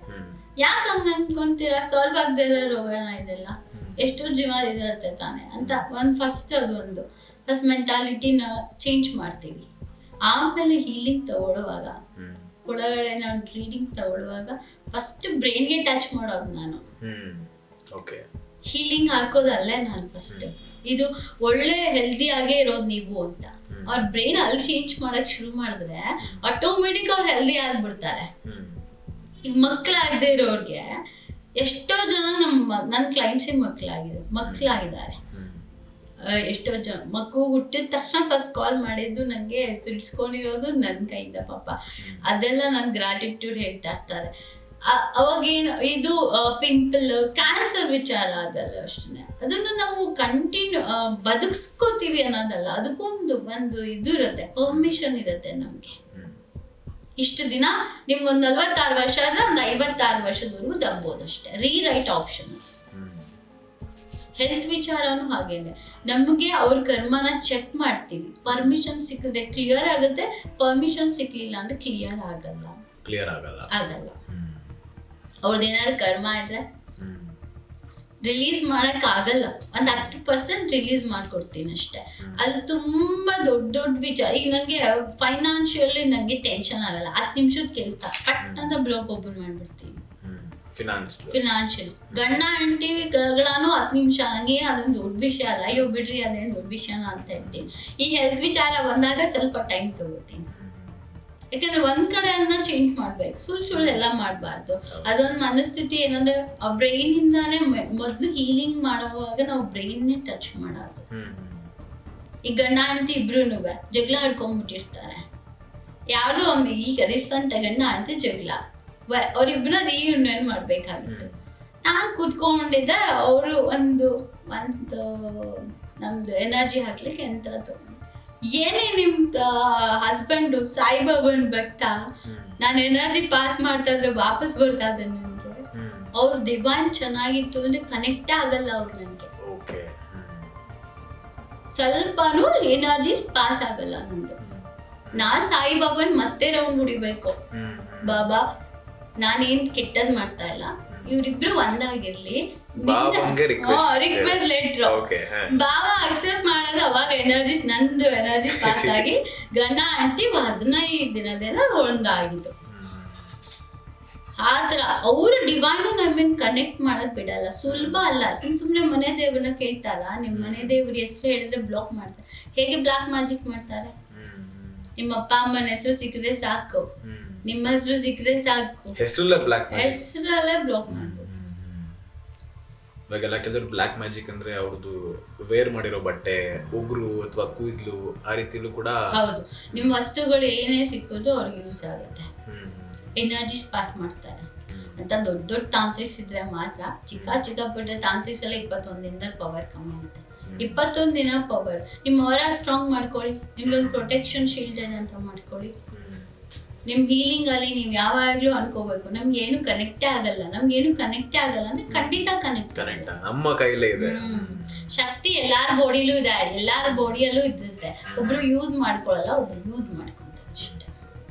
ಯಾಕೆ ಹಂಗ ಅನ್ಕೊಂತೀರಾ? ಸಾಲ್ವ್ ಆಗದೆ ಇರೋ ರೋಗನ ಇದೆಲ್ಲ, ಎಷ್ಟೋ ಜೀವ ಇರುತ್ತೆ ತಾನೆ ಅಂತ ಒಂದು ಫಸ್ಟ್ ಮೆಂಟಾಲಿಟಿನ ಚೇಂಜ್ ಮಾಡ್ತೀವಿ. ಆಮೇಲೆ ಹೀಲಿಂಗ್ ತಗೊಳ್ಳುವಾಗ, ಒಳಗಡೆ ನಾನು ರೀಡಿಂಗ್ ತಗೊಳ್ಳುವಾಗ ಫಸ್ಟ್ ಬ್ರೈನ್ಗೆ ಟಚ್ ಮಾಡೋದು ನಾನು. ಹೀಲಿಂಗ್ ಹಾಕೋದಲ್ಲೇ ನಾನು ಫಸ್ಟ್, ಇದು ಒಳ್ಳೆ ಹೆಲ್ದಿ ಆಗೇ ಇರೋದು ನೀವು ಅಂತ. ಅವ್ರ ಬ್ರೈನ್ ಅಲ್ಲಿ ಚೇಂಜ್ ಮಾಡಕ್ ಶುರು ಮಾಡಿದ್ರೆ ಆಟೋಮೆಟಿಕ್ ಅವ್ರು ಹೆಲ್ದಿ ಆಗ್ಬಿಡ್ತಾರೆ. ಈಗ ಮಕ್ಕಳಾಗದೆ ಇರೋರ್ಗೆ ಎಷ್ಟೋ ಜನ ನನ್ನ ಕ್ಲೈಂಟ್ಸೇ ಮಕ್ಕಳಾಗಿದ್ದಾರೆ. ಎಷ್ಟೋ ಜನ ಮಗು ಹುಟ್ಟಿದ ತಕ್ಷಣ ಫಸ್ಟ್ ಕಾಲ್ ಮಾಡಿದ್ದು ನನಗೆ ತಿಳಿಸ್ಕೊಂಡಿರೋದು ನನ್ನ ಕೈಯಿಂದ ಪಾಪ. ಅದೆಲ್ಲ ನನ್ನ ಗ್ರಾಟಿಟ್ಯೂಡ್ ಹೇಳ್ತಾ ಇರ್ತಾರೆ. ಅವಾಗೇನು ಇದು ಪಿಂಪಲ್, ಕ್ಯಾನ್ಸರ್ ವಿಚಾರ ಅದಲ್ಲ ಅಷ್ಟೇ. ಅದನ್ನು ನಾವು ಕಂಟಿನ್ಯೂ ಬದುಕಿಸ್ಕೋತೀವಿ ಅನ್ನೋದಲ್ಲ, ಅದಕ್ಕೊಂದು ಇದು ಇರುತ್ತೆ, ಪರ್ಮಿಷನ್ ಇರುತ್ತೆ ನಮಗೆ. ಇಷ್ಟು ದಿನ ನಿಮ್ಗೊಂದು 46 ವರ್ಷ ಆದ್ರೆ ಒಂದು 56 ವರ್ಷದವರೆಗೂ ದಬ್ಬೋದಷ್ಟೇ. Rewrite option. ಹೆಲ್ತ್ ವಿಚಾರನೂ ಹಾಗೇನೆ, ನಮಗೆ ಅವ್ರ ಕರ್ಮನ ಚೆಕ್ ಮಾಡ್ತೀವಿ. ಪರ್ಮಿಷನ್ ಸಿಕ್ಕಿದ್ರೆ ಕ್ಲಿಯರ್ ಆಗುತ್ತೆ, ಪರ್ಮಿಷನ್ ಸಿಕ್ಲಿಲ್ಲ ಅಂದ್ರೆ ಕ್ಲಿಯರ್ ಆಗಲ್ಲ. ಅವ್ರದ್ದೇನಾದ್ರು ಕರ್ಮ ಇದ್ರೆ ರಿಲೀಸ್ ಮಾಡಕ್ ಆಗಲ್ಲ. ಒಂದು 10% ರಿಲೀಸ್ ಮಾಡ್ಕೊಡ್ತೀನಿ ಅಷ್ಟೇ. ಅದು ತುಂಬಾ ದೊಡ್ಡ ವಿಚಾರ. ಈಗ ನಂಗೆ ಫೈನಾನ್ಷಿಯಲಿ ನಂಗೆ ಟೆನ್ಷನ್ ಆಗಲ್ಲ. 10 ನಿಮಿಷದ ಕೆಲಸ ಪಟ್ ಅಂತ ಬ್ಲಾಗ್ ಓಪನ್ ಮಾಡ್ಬಿಡ್ತೀನಿ. ಫಿನಾನ್ಷಿಯಲ್ ಗಂಡ ಹೆಂಡತಿಗಳಾನು 10 ನಿಮಿಷ, ನಂಗೇನು ಅದೊಂದು ದೊಡ್ಡ ವಿಷಯ ಅಲ್ಲ, ಅಯ್ಯೋ ಬಿಡ್ರಿ ಅದೇನು ದೊಡ್ಡ ವಿಷಯನ ಅಂತ ಹೇಳ್ತೀನಿ. ಈ ಹೆಲ್ತ್ ವಿಚಾರ ಬಂದಾಗ ಸ್ವಲ್ಪ ಟೈಮ್ ತಗೋತೀನಿ. ಯಾಕಂದ್ರೆ ಒಂದ್ ಕಡೆಯನ್ನ ಚೇಂಜ್ ಮಾಡ್ಬೇಕು, ಸುಳ್ಳು ಎಲ್ಲ ಮಾಡಬಾರ್ದು. ಅದೊಂದು ಮನಸ್ಥಿತಿ ಏನಂದ್ರೆ ಆ ಬ್ರೈನ್ ಇಂದಾನೆ ಮೊದ್ಲು ಹೀಲಿಂಗ್ ಮಾಡುವಾಗ ನಾವು ಬ್ರೈನ್ನೇ ಟಚ್ ಮಾಡೋದು. ಈ ಗಂಡ ಹೆಂಡತಿ ಇಬ್ರುನು ಜಗಳ ಆಡ್ಕೊಂಡ್ಬಿಟ್ಟಿರ್ತಾರೆ. ಯಾವ್ದೋ ಒಂದು ಈಗ ರೀಸೆಂಟ್ ಗಂಡ ಹೆಂಡತಿ ಜಗಳ, ಅವ್ರಿಬ್ಬನ ರೀಯೂನಿಯನ್ ಮಾಡ್ಬೇಕಾಗಿತ್ತು. ನಾನು ಕೂತ್ಕೊಂಡಿದ್ದೆ, ಅವರು ಒಂದು ನಮ್ದು ಎನರ್ಜಿ ಹಾಕ್ಲಿಕ್ಕೆ ಯಂತ್ರ ತಗೊಂಡು, ಏನೇ ನಿಮ್ದ ಹಸ್ಬೆಂಡು ಸಾಯಿಬಾಬನ್ ಭಕ್ತ, ನಾನು ಎನರ್ಜಿ ಪಾಸ್ ಮಾಡ್ತಾ ಇದ್ರೆ ವಾಪಸ್ ಬರ್ತಾ ಇದ್ದೆ ನನಗೆ. ಅವ್ರ ಡಿವೈನ್ ಚೆನ್ನಾಗಿತ್ತು ಅಂದ್ರೆ ಕನೆಕ್ಟೇ ಆಗಲ್ಲ ಅವ್ರು ನನಗೆ. ಸ್ವಲ್ಪನೂ ಎನರ್ಜಿ ಪಾಸ್ ಆಗಲ್ಲ ನಂದು. ನಾನ್ ಸಾಯಿಬಾಬನ್ ಮತ್ತೆ ರೌಂಡ್ ಹೊಡಿಬೇಕು. ಬಾಬಾ ನಾನೇನ್ ಕೆಟ್ಟದ್ ಮಾಡ್ತಾ ಇಲ್ಲ, ಇವ್ರಿಬ್ರು ಒಂದಾಗಿರ್ಲಿ, ರಿಕ್ವೆಸ್ಟ್ ಲೆಟ್ರು ಬಾಬಾ ಅಕ್ಸೆಪ್ಟ್ ಮಾಡೋದು. ಅವಾಗ ನಂದು ಎನರ್ಜಿ ಪಾಸ್ ಆಗಿ ಗಂಡ ಹೆಂಡತಿ 15 ದಿನದೆಲ್ಲ ಒಂದಾಗಿದ್ದು. ಆತರ ಅವರು ಡಿವೈನ್ ನಮ್ಮೇನ್ ಕನೆಕ್ಟ್ ಮಾಡಕ್ ಬಿಡಲ್ಲ, ಸುಲಭ ಅಲ್ಲ. ಸುಮ್ನೆ ಮನೆ ದೇವ್ರನ್ನ ಕೇಳ್ತಾರ, ನಿಮ್ ಮನೆ ದೇವ್ರ ಹೆಸರು ಹೇಳಿದ್ರೆ ಬ್ಲಾಕ್ ಮಾಡ್ತಾರೆ. ಹೇಗೆ ಬ್ಲಾಕ್ ಮ್ಯಾಜಿಕ್ ಮಾಡ್ತಾರೆ? ನಿಮ್ಮ ಅಪ್ಪ ಅಮ್ಮನ ಹೆಸರು ಸಿಕ್ಕರೆ ಸಾಕು, ನಿಮ್ಮ ಹೆಸರು ಸಿಕ್ಕರೆ ಸಾಕು, ಹೆಸರಲ್ಲೇ ಬ್ಲಾಕ್ ಮಾಡ್ಬೋದು. ಇವಾಗೆಲ್ಲ ಕೆಲವರು ಬ್ಲಾಕ್ ಮ್ಯಾಜಿಕ್ ಅಂದ್ರೆ ಅವ್ರದ್ದು ವೇರ್ ಮಾಡಿರೋ ಬಟ್ಟೆ, ಉಗುರು ಅಥವಾ ಕೂದಲು, ಆ ರೀತಿಲೂ ಕೂಡ ಹೌದು. ನಿಮ್ ವಸ್ತುಗಳು ಏನೇ ಸಿಕ್ಕೋದು ಅವ್ರಿಗೆ ಯೂಸ್ ಆಗುತ್ತೆ. ಎನರ್ಜಿಸ್ ಪಾಸ್ ಮಾಡ್ತಾರೆ ಅಂತ ದೊಡ್ಡ ತಾಂತ್ರಿಕ್ಸ್ ಇದ್ರೆ ಮಾತ್ರ. ಚಿಕ್ಕ ಪುಟ್ಟ ತಾಂತ್ರಿಕ್ಸ್ ಎಲ್ಲ 21 ದಿನದಲ್ಲಿ ಪವರ್ ಕಮ್ಮಿ ಆಗುತ್ತೆ. 21 ದಿನ ಪವರ್. ನಿಮ್ಮ ಅವರ ಸ್ಟ್ರಾಂಗ್ ಮಾಡ್ಕೊಳ್ಳಿ, ನಿಮ್ದೊಂದು ಪ್ರೊಟೆಕ್ಷನ್ ಶೀಲ್ಡೆಡ್ ಅಂತ ಮಾಡ್ಕೊಳ್ಳಿ. ನಿಮ್ ಹೀಲಿಂಗ್ ಅಲ್ಲಿ ನೀವು ಯಾವಾಗ್ಲೂ ಅನ್ಕೋಬೇಕು, ನಮ್ಗೆ ಏನು ಕನೆಕ್ಟೇ ಆಗಲ್ಲ ಅಂದ್ರೆ ಖಂಡಿತ ಕನೆಕ್ಟ್ ನಮ್ಮ ಕೈಲೇ ಇದೆ. ಶಕ್ತಿ ಎಲ್ಲಾರ ಬಾಡಿಲೂ ಇದೆ, ಎಲ್ಲಾರ ಬಾಡಿಯಲ್ಲೂ ಇರುತ್ತೆ. ಒಬ್ರು ಯೂಸ್ ಮಾಡ್ಕೊಳ್ಳಲ್ಲ, ಒಬ್ರು ಯೂಸ್ ಮಾಡ್ಕೊಂತಾರೆ ಅಷ್ಟೇ.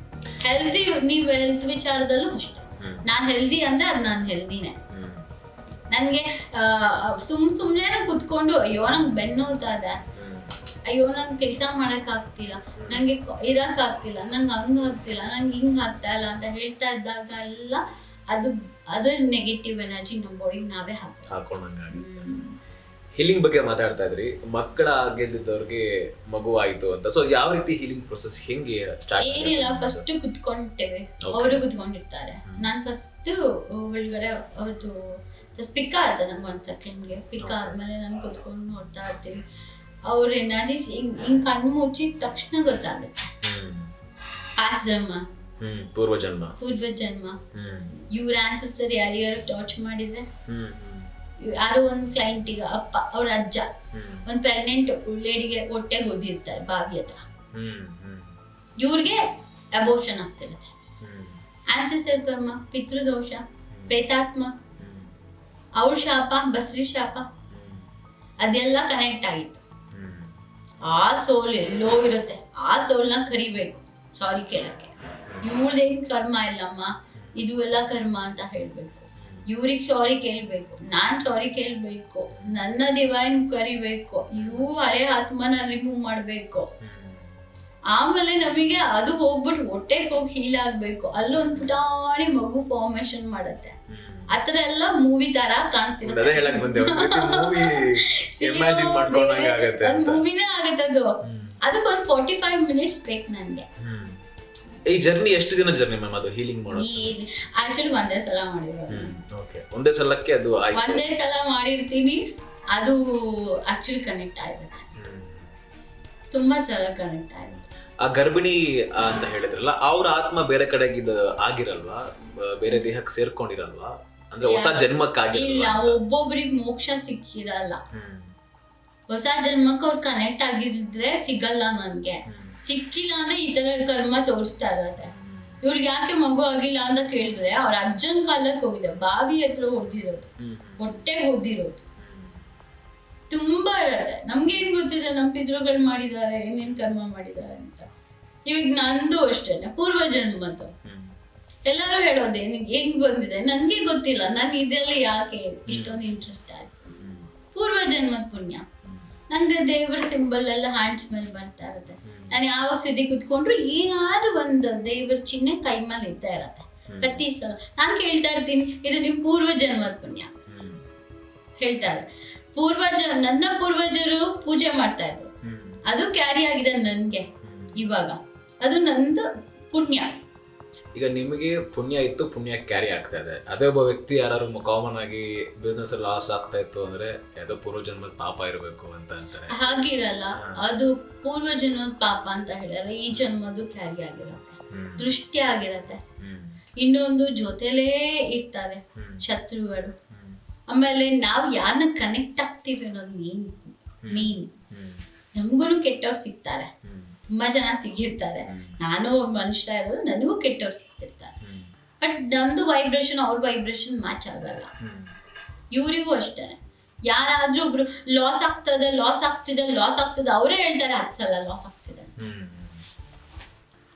ಹೆಲ್ದಿ, ನೀವು ಹೆಲ್ತ್ ವಿಚಾರದಲ್ಲೂ ಅಷ್ಟೇ. ನಾನು ಹೆಲ್ದಿ ಅಂದ್ರೆ ಅದು ನಾನು ಹೆಲ್ದಿನೇ. ನನಗೆ ಸುಮ್ಮನೆ ಕುತ್ಕೊಂಡು ಅಯ್ಯೋ ನಂಗೆ ಬೆನ್ನೋತಾ ಇದೆ, ಅಯ್ಯೋ ನಂಗೆ ಕೆಲಸ ಮಾಡೋಕ್ಕಾಗ್ತಿಲ್ಲ, ನನಗೆ ಇರೋಕ್ಕಾಗ್ತಿಲ್ಲ, ನಂಗೆ ಹಂಗಾಗ್ತಿಲ್ಲ, ನಂಗೆ ಹಿಂಗೆ ಆಗ್ತಾ ಇಲ್ಲ ಅಂತ ಹೇಳ್ತಾ ಇದ್ದಾಗ ಎಲ್ಲ ಅದು ನೆಗೆಟಿವ್ ಎನರ್ಜಿ ನಮ್ಮ ಬಾಡಿಗೆ ನಾವೇ ಹಾಕೊಂಡಂಗಾಗಿ. ಹೀಲಿಂಗ್ ಬಗ್ಗೆ ಮಾತಾಡ್ತಾ ಇದ್ರಿ, ಮಕ್ಕಳ ಆಗಿದ್ದವ್ರಿಗೆ ಮಗು ಆಯ್ತು ಅಂತ. ಸೊ ಯಾವ ರೀತಿ ಹೀಲಿಂಗ್ ಪ್ರೊಸೆಸ್ ಹೆಂಗೆ ಸ್ಟಾರ್ಟ್? ಏನಿಲ್ಲ, ಫಸ್ಟ್ ಕುತ್ಕೊಂತೇವೆ, ಅವರು ಕುತ್ಕೊಂಡಿರ್ತಾರೆ. ನಾನು ಫಸ್ಟ್ ಒಳಗಡೆ ಅವ್ರದ್ದು ಪಿಕ್ ಆದ ನಂಗೆ ಒಂದು ಸೆಕೆಂಡ್ಗೆ. ಪಿಕ್ ಆದ್ಮೇಲೆ ನಾನು ಕುತ್ಕೊಂಡು ನೋಡ್ತಾ ಇರ್ತೀನಿ. ಅವ್ರ ಎನರ್ಜಿ ಹಿಂಗ್ ಕಣ್ಣು ಮುಚ್ಚಿದ ತಕ್ಷಣ ಗೊತ್ತಾಗುತ್ತೆ. ಪಾಸ್ಟ್ ಜನ್ಮ, ಪೂರ್ವ ಜನ್ಮ, ಇವ್ರ ಆನ್ಸೆಸ್ಟರ್ ಯಾರಿಗಾರು ಟಾರ್ಚ್ ಮಾಡಿದ್ರೆ, ಯಾರೋ ಒಂದು ಕ್ಲೈಂಟಿಗೆ ಅಪ್ಪ ಅವ್ರ ಅಜ್ಜ ಒಂದು ಪ್ರೆಗ್ನೆಂಟ್ ಲೇಡಿಗೆ ಹೊಟ್ಟೆಗೆ ಓದಿರ್ತಾರೆ ಬಾವಿ ಹತ್ರ, ಇವ್ರಿಗೆ ಅಬೋಷನ್ ಆಗ್ತಿರುತ್ತೆ. ಆನ್ಸೆಸ್ಟರ್ ಕರ್ಮ, ಪಿತೃದೋಷ, ಪ್ರೇತಾತ್ಮ, ಅವಳ ಶಾಪ, ಬಸ್ರಿ ಶಾಪ, ಅದೆಲ್ಲ ಕನೆಕ್ಟ್ ಆಗಿತ್ತು. ಆ ಸೋಲ್ ಎಲ್ಲೋ ಇರುತ್ತೆ, ಆ ಸೋಲ್ನ ಕರಿಬೇಕು, ಸಾರಿ ಕೇಳಕ್ಕೆ. ಇವ್ರದೇನ್ ಕರ್ಮ ಇಲ್ಲಮ್ಮ, ಇದು ಎಲ್ಲ ಕರ್ಮ ಅಂತ ಹೇಳ್ಬೇಕು. ಇವ್ರಿಗೆ ಸಾರಿ ಕೇಳ್ಬೇಕು, ನಾನ್ ಸಾರಿ ಕೇಳ್ಬೇಕು, ನನ್ನ ಡಿವೈನ್ ಕರಿಬೇಕು, ಇವು ಹಳೆ ಆತ್ಮನ ರಿಮೂವ್ ಮಾಡ್ಬೇಕು. ಆಮೇಲೆ ನಮಗೆ ಅದು ಹೋಗ್ಬಿಟ್ಟು ಹೊಟ್ಟೆಗೆ ಹೋಗಿ ಹೀಲ್ ಆಗ್ಬೇಕು. ಅಲ್ಲೊಂದು ಪುಟಾಣಿ ಮಗು ಫಾರ್ಮೇಶನ್ ಮಾಡತ್ತೆ. ಆತರ ಎಲ್ಲ ಮೂವಿ ತರ ಕಾಣ್ತಿರುತ್ತೆ. ಮೂವಿನೇ ಆಗತ್ತದು. ಅದಕ್ಕೊಂದು 45 minutes ಬೇಕು ನನ್ಗೆ. ಈ ಜರ್ನಿ ಎಷ್ಟು ದಿನ ಜರ್ನಿ ಮ್ಯಾಮ್ ಅದು ಹೀಲಿಂಗ್ ಮಾಡೋದು? ಆಕ್ಚುಲಿ ಒಂದೇ ಸಲ ಮಾಡಿರೋದು. ಓಕೆ, ಒಂದೇ ಸಲಕ್ಕೆ ಅದು ಆಯ್ತು. ಒಂದೇ ಸಲ ಮಾಡಿರ್ತೀನಿ, ಅದು ಆಕ್ಚುಲಿ ಕನೆಕ್ಟ್ ಆಗಿರುತ್ತೆ. ತುಂಬಾ ಸಲ ಕನೆಕ್ಟ್ ಆಗಿರುತ್ತೆ. ಆ ಗರ್ಭಿಣಿ ಅಂತ ಹೇಳಿದ್ರಲ್ಲ, ಅವ್ರ ಆತ್ಮ ಬೇರೆ ಕಡೆಗೆ ಆಗಿರಲ್ವಾ, ಬೇರೆ ದೇಹಕ್ಕೆ ಸೇರ್ಕೊಂಡಿರಲ್ವಾ? ಅಂದ್ರೆ ಹೊಸ ಜನ್ಮಕ್ಕಾಗಿ ಇಲ್ಲ, ಒಬ್ಬೊಬ್ರಿಗೆ ಮೋಕ್ಷ ಸಿಕ್ಕಿರಲ್ಲ. ಹೊಸ ಜನ್ಮಕ್ಕೆ ಅವ್ರು ಕನೆಕ್ಟ್ ಆಗಿದ್ರೆ ಸಿಗಲ್ಲ. ನನ್ಗೆ ಸಿಕ್ಕಿಲ್ಲ ಅಂದ್ರೆ ಈ ತರ ಕರ್ಮ ತೋರಿಸ್ತಾ ಇರತ್ತೆ. ಇವ್ರಿಗೆ ಯಾಕೆ ಮಗು ಆಗಿಲ್ಲ ಅಂತ ಕೇಳಿದ್ರೆ, ಅವ್ರ ಅಜ್ಜನ್ ಕಾಲಕ್ಕೆ ಹೋಗಿದೆ, ಬಾವಿ ಹತ್ರ ಹೊಡೆದಿರೋದು, ಹೊಟ್ಟೆಗೆ ಓದಿರೋದು ತುಂಬಾ ಇರತ್ತೆ. ನಮ್ಗೇನ್ ಗೊತ್ತಿದೆ ನಮ್ ಪಿತೃಗಳು ಮಾಡಿದ್ದಾರೆ, ಏನೇನ್ ಕರ್ಮ ಮಾಡಿದ್ದಾರೆ ಅಂತ. ಇವಾಗ ನಂದು ಅಷ್ಟೇನೆ, ಪೂರ್ವ ಜನ್ಮದ್ದು. ಎಲ್ಲರೂ ಹೇಳೋದೆ ಹೆಂಗ್ ಬಂದಿದೆ ನನ್ಗೆ ಗೊತ್ತಿಲ್ಲ, ನನ್ ಇದೆಲ್ಲ ಯಾಕೆ ಇಷ್ಟೊಂದು ಇಂಟ್ರೆಸ್ಟ್ ಆಯ್ತು. ಪೂರ್ವ ಜನ್ಮದ ಪುಣ್ಯ. ನಂಗೆ ದೇವರ ಸಿಂಬಲ್ ಎಲ್ಲ ಹ್ಯಾಂಡ್ಸ್ ಮೇಲೆ ಬರ್ತಾ ಇರತ್ತೆ. ನಾನು ಯಾವಾಗ ಸಿದ್ಧಿ ಕುತ್ಕೊಂಡ್ರು ಏನಾದ್ರು ಒಂದು ದೇವರ ಚಿಹ್ನೆ ಕೈ ಮೇಲೆ ಇದ್ದೇ ಇರತ್ತೆ. ಪ್ರತಿ ಸಲ ನಾನು ಕೇಳ್ತಾ ಇರ್ತೀನಿ, ಇದು ನಿಮ್ ಪೂರ್ವ ಜನ್ಮದ ಪುಣ್ಯ ಹೇಳ್ತಾರೆ. ನನ್ನ ಪೂರ್ವಜರು ಪೂಜೆ ಮಾಡ್ತಾ ಇದ್ರು, ಅದು ಕ್ಯಾರಿ ಆಗಿದೆ ನನ್ಗೆ ಇವಾಗ, ಅದು ನಂದು ಪುಣ್ಯ. ಈಗ ನಿಮಗೆ ಪುಣ್ಯ ಇತ್ತು, ಪುಣ್ಯ ಕ್ಯಾರಿ ಆಗ್ತಾ ಇದೆ. ಅದೇ ಒಬ್ಬ ವ್ಯಕ್ತಿ ಯಾರು ಕಾಮನ್ ಆಗಿ ಬಿಸ್ನೆಸ್ ಲಾಸ್ ಆಗ್ತಾ ಇತ್ತು ಅಂದ್ರೆ ಯಾವುದೋ ಪೂರ್ವ ಜನ್ಮದ ಪಾಪ ಇರಬೇಕು ಅಂತ ಅಂತಾರೆ. ಹಾಗಿರಲ್ಲ, ಅದು ಪೂರ್ವ ಜನ್ಮದ ಪಾಪ ಅಂತ ಹೇಳಿದ್ರೆ ಈ ಜನ್ಮದು ಕ್ಯಾರಿ ಆಗಿರತ್ತೆ, ದೃಷ್ಟಿ ಆಗಿರತ್ತೆ. ಇನ್ನೊಂದು ಜೊತೆಲೇ ಇರ್ತಾರೆ ಶತ್ರುಗಳು. ಆಮೇಲೆ ನಾವು ಯಾರನ್ನ ಕನೆಕ್ಟ್ ಆಗ್ತೀವಿ ಅನ್ನೋದು ಮೀನ್. ನಮ್ಗೂ ಕೆಟ್ಟವ್ರು ಸಿಗ್ತಾರೆ, ತುಂಬಾ ಜನ ಸಿಗಿರ್ತಾರೆ. ನಾನು ಮನುಷ್ಯ ಇರೋದು, ನನಗೂ ಕೆಟ್ಟವ್ರು ಸಿಗ್ತಿರ್ತಾರೆ. ಬಟ್ ನಮ್ದು ವೈಬ್ರೇಷನ್ ಅವ್ರ ವೈಬ್ರೇಷನ್ ಮ್ಯಾಚ್ ಆಗಲ್ಲ. ಇವರಿಗೂ ಅಷ್ಟೇನೆ, ಯಾರಾದ್ರೂ ಒಬ್ರು ಲಾಸ್ ಆಗ್ತಿದೆ ಅವರೇ ಹೇಳ್ತಾರೆ 10 ಸಲ ಲಾಸ್ ಆಗ್ತಿದೆ.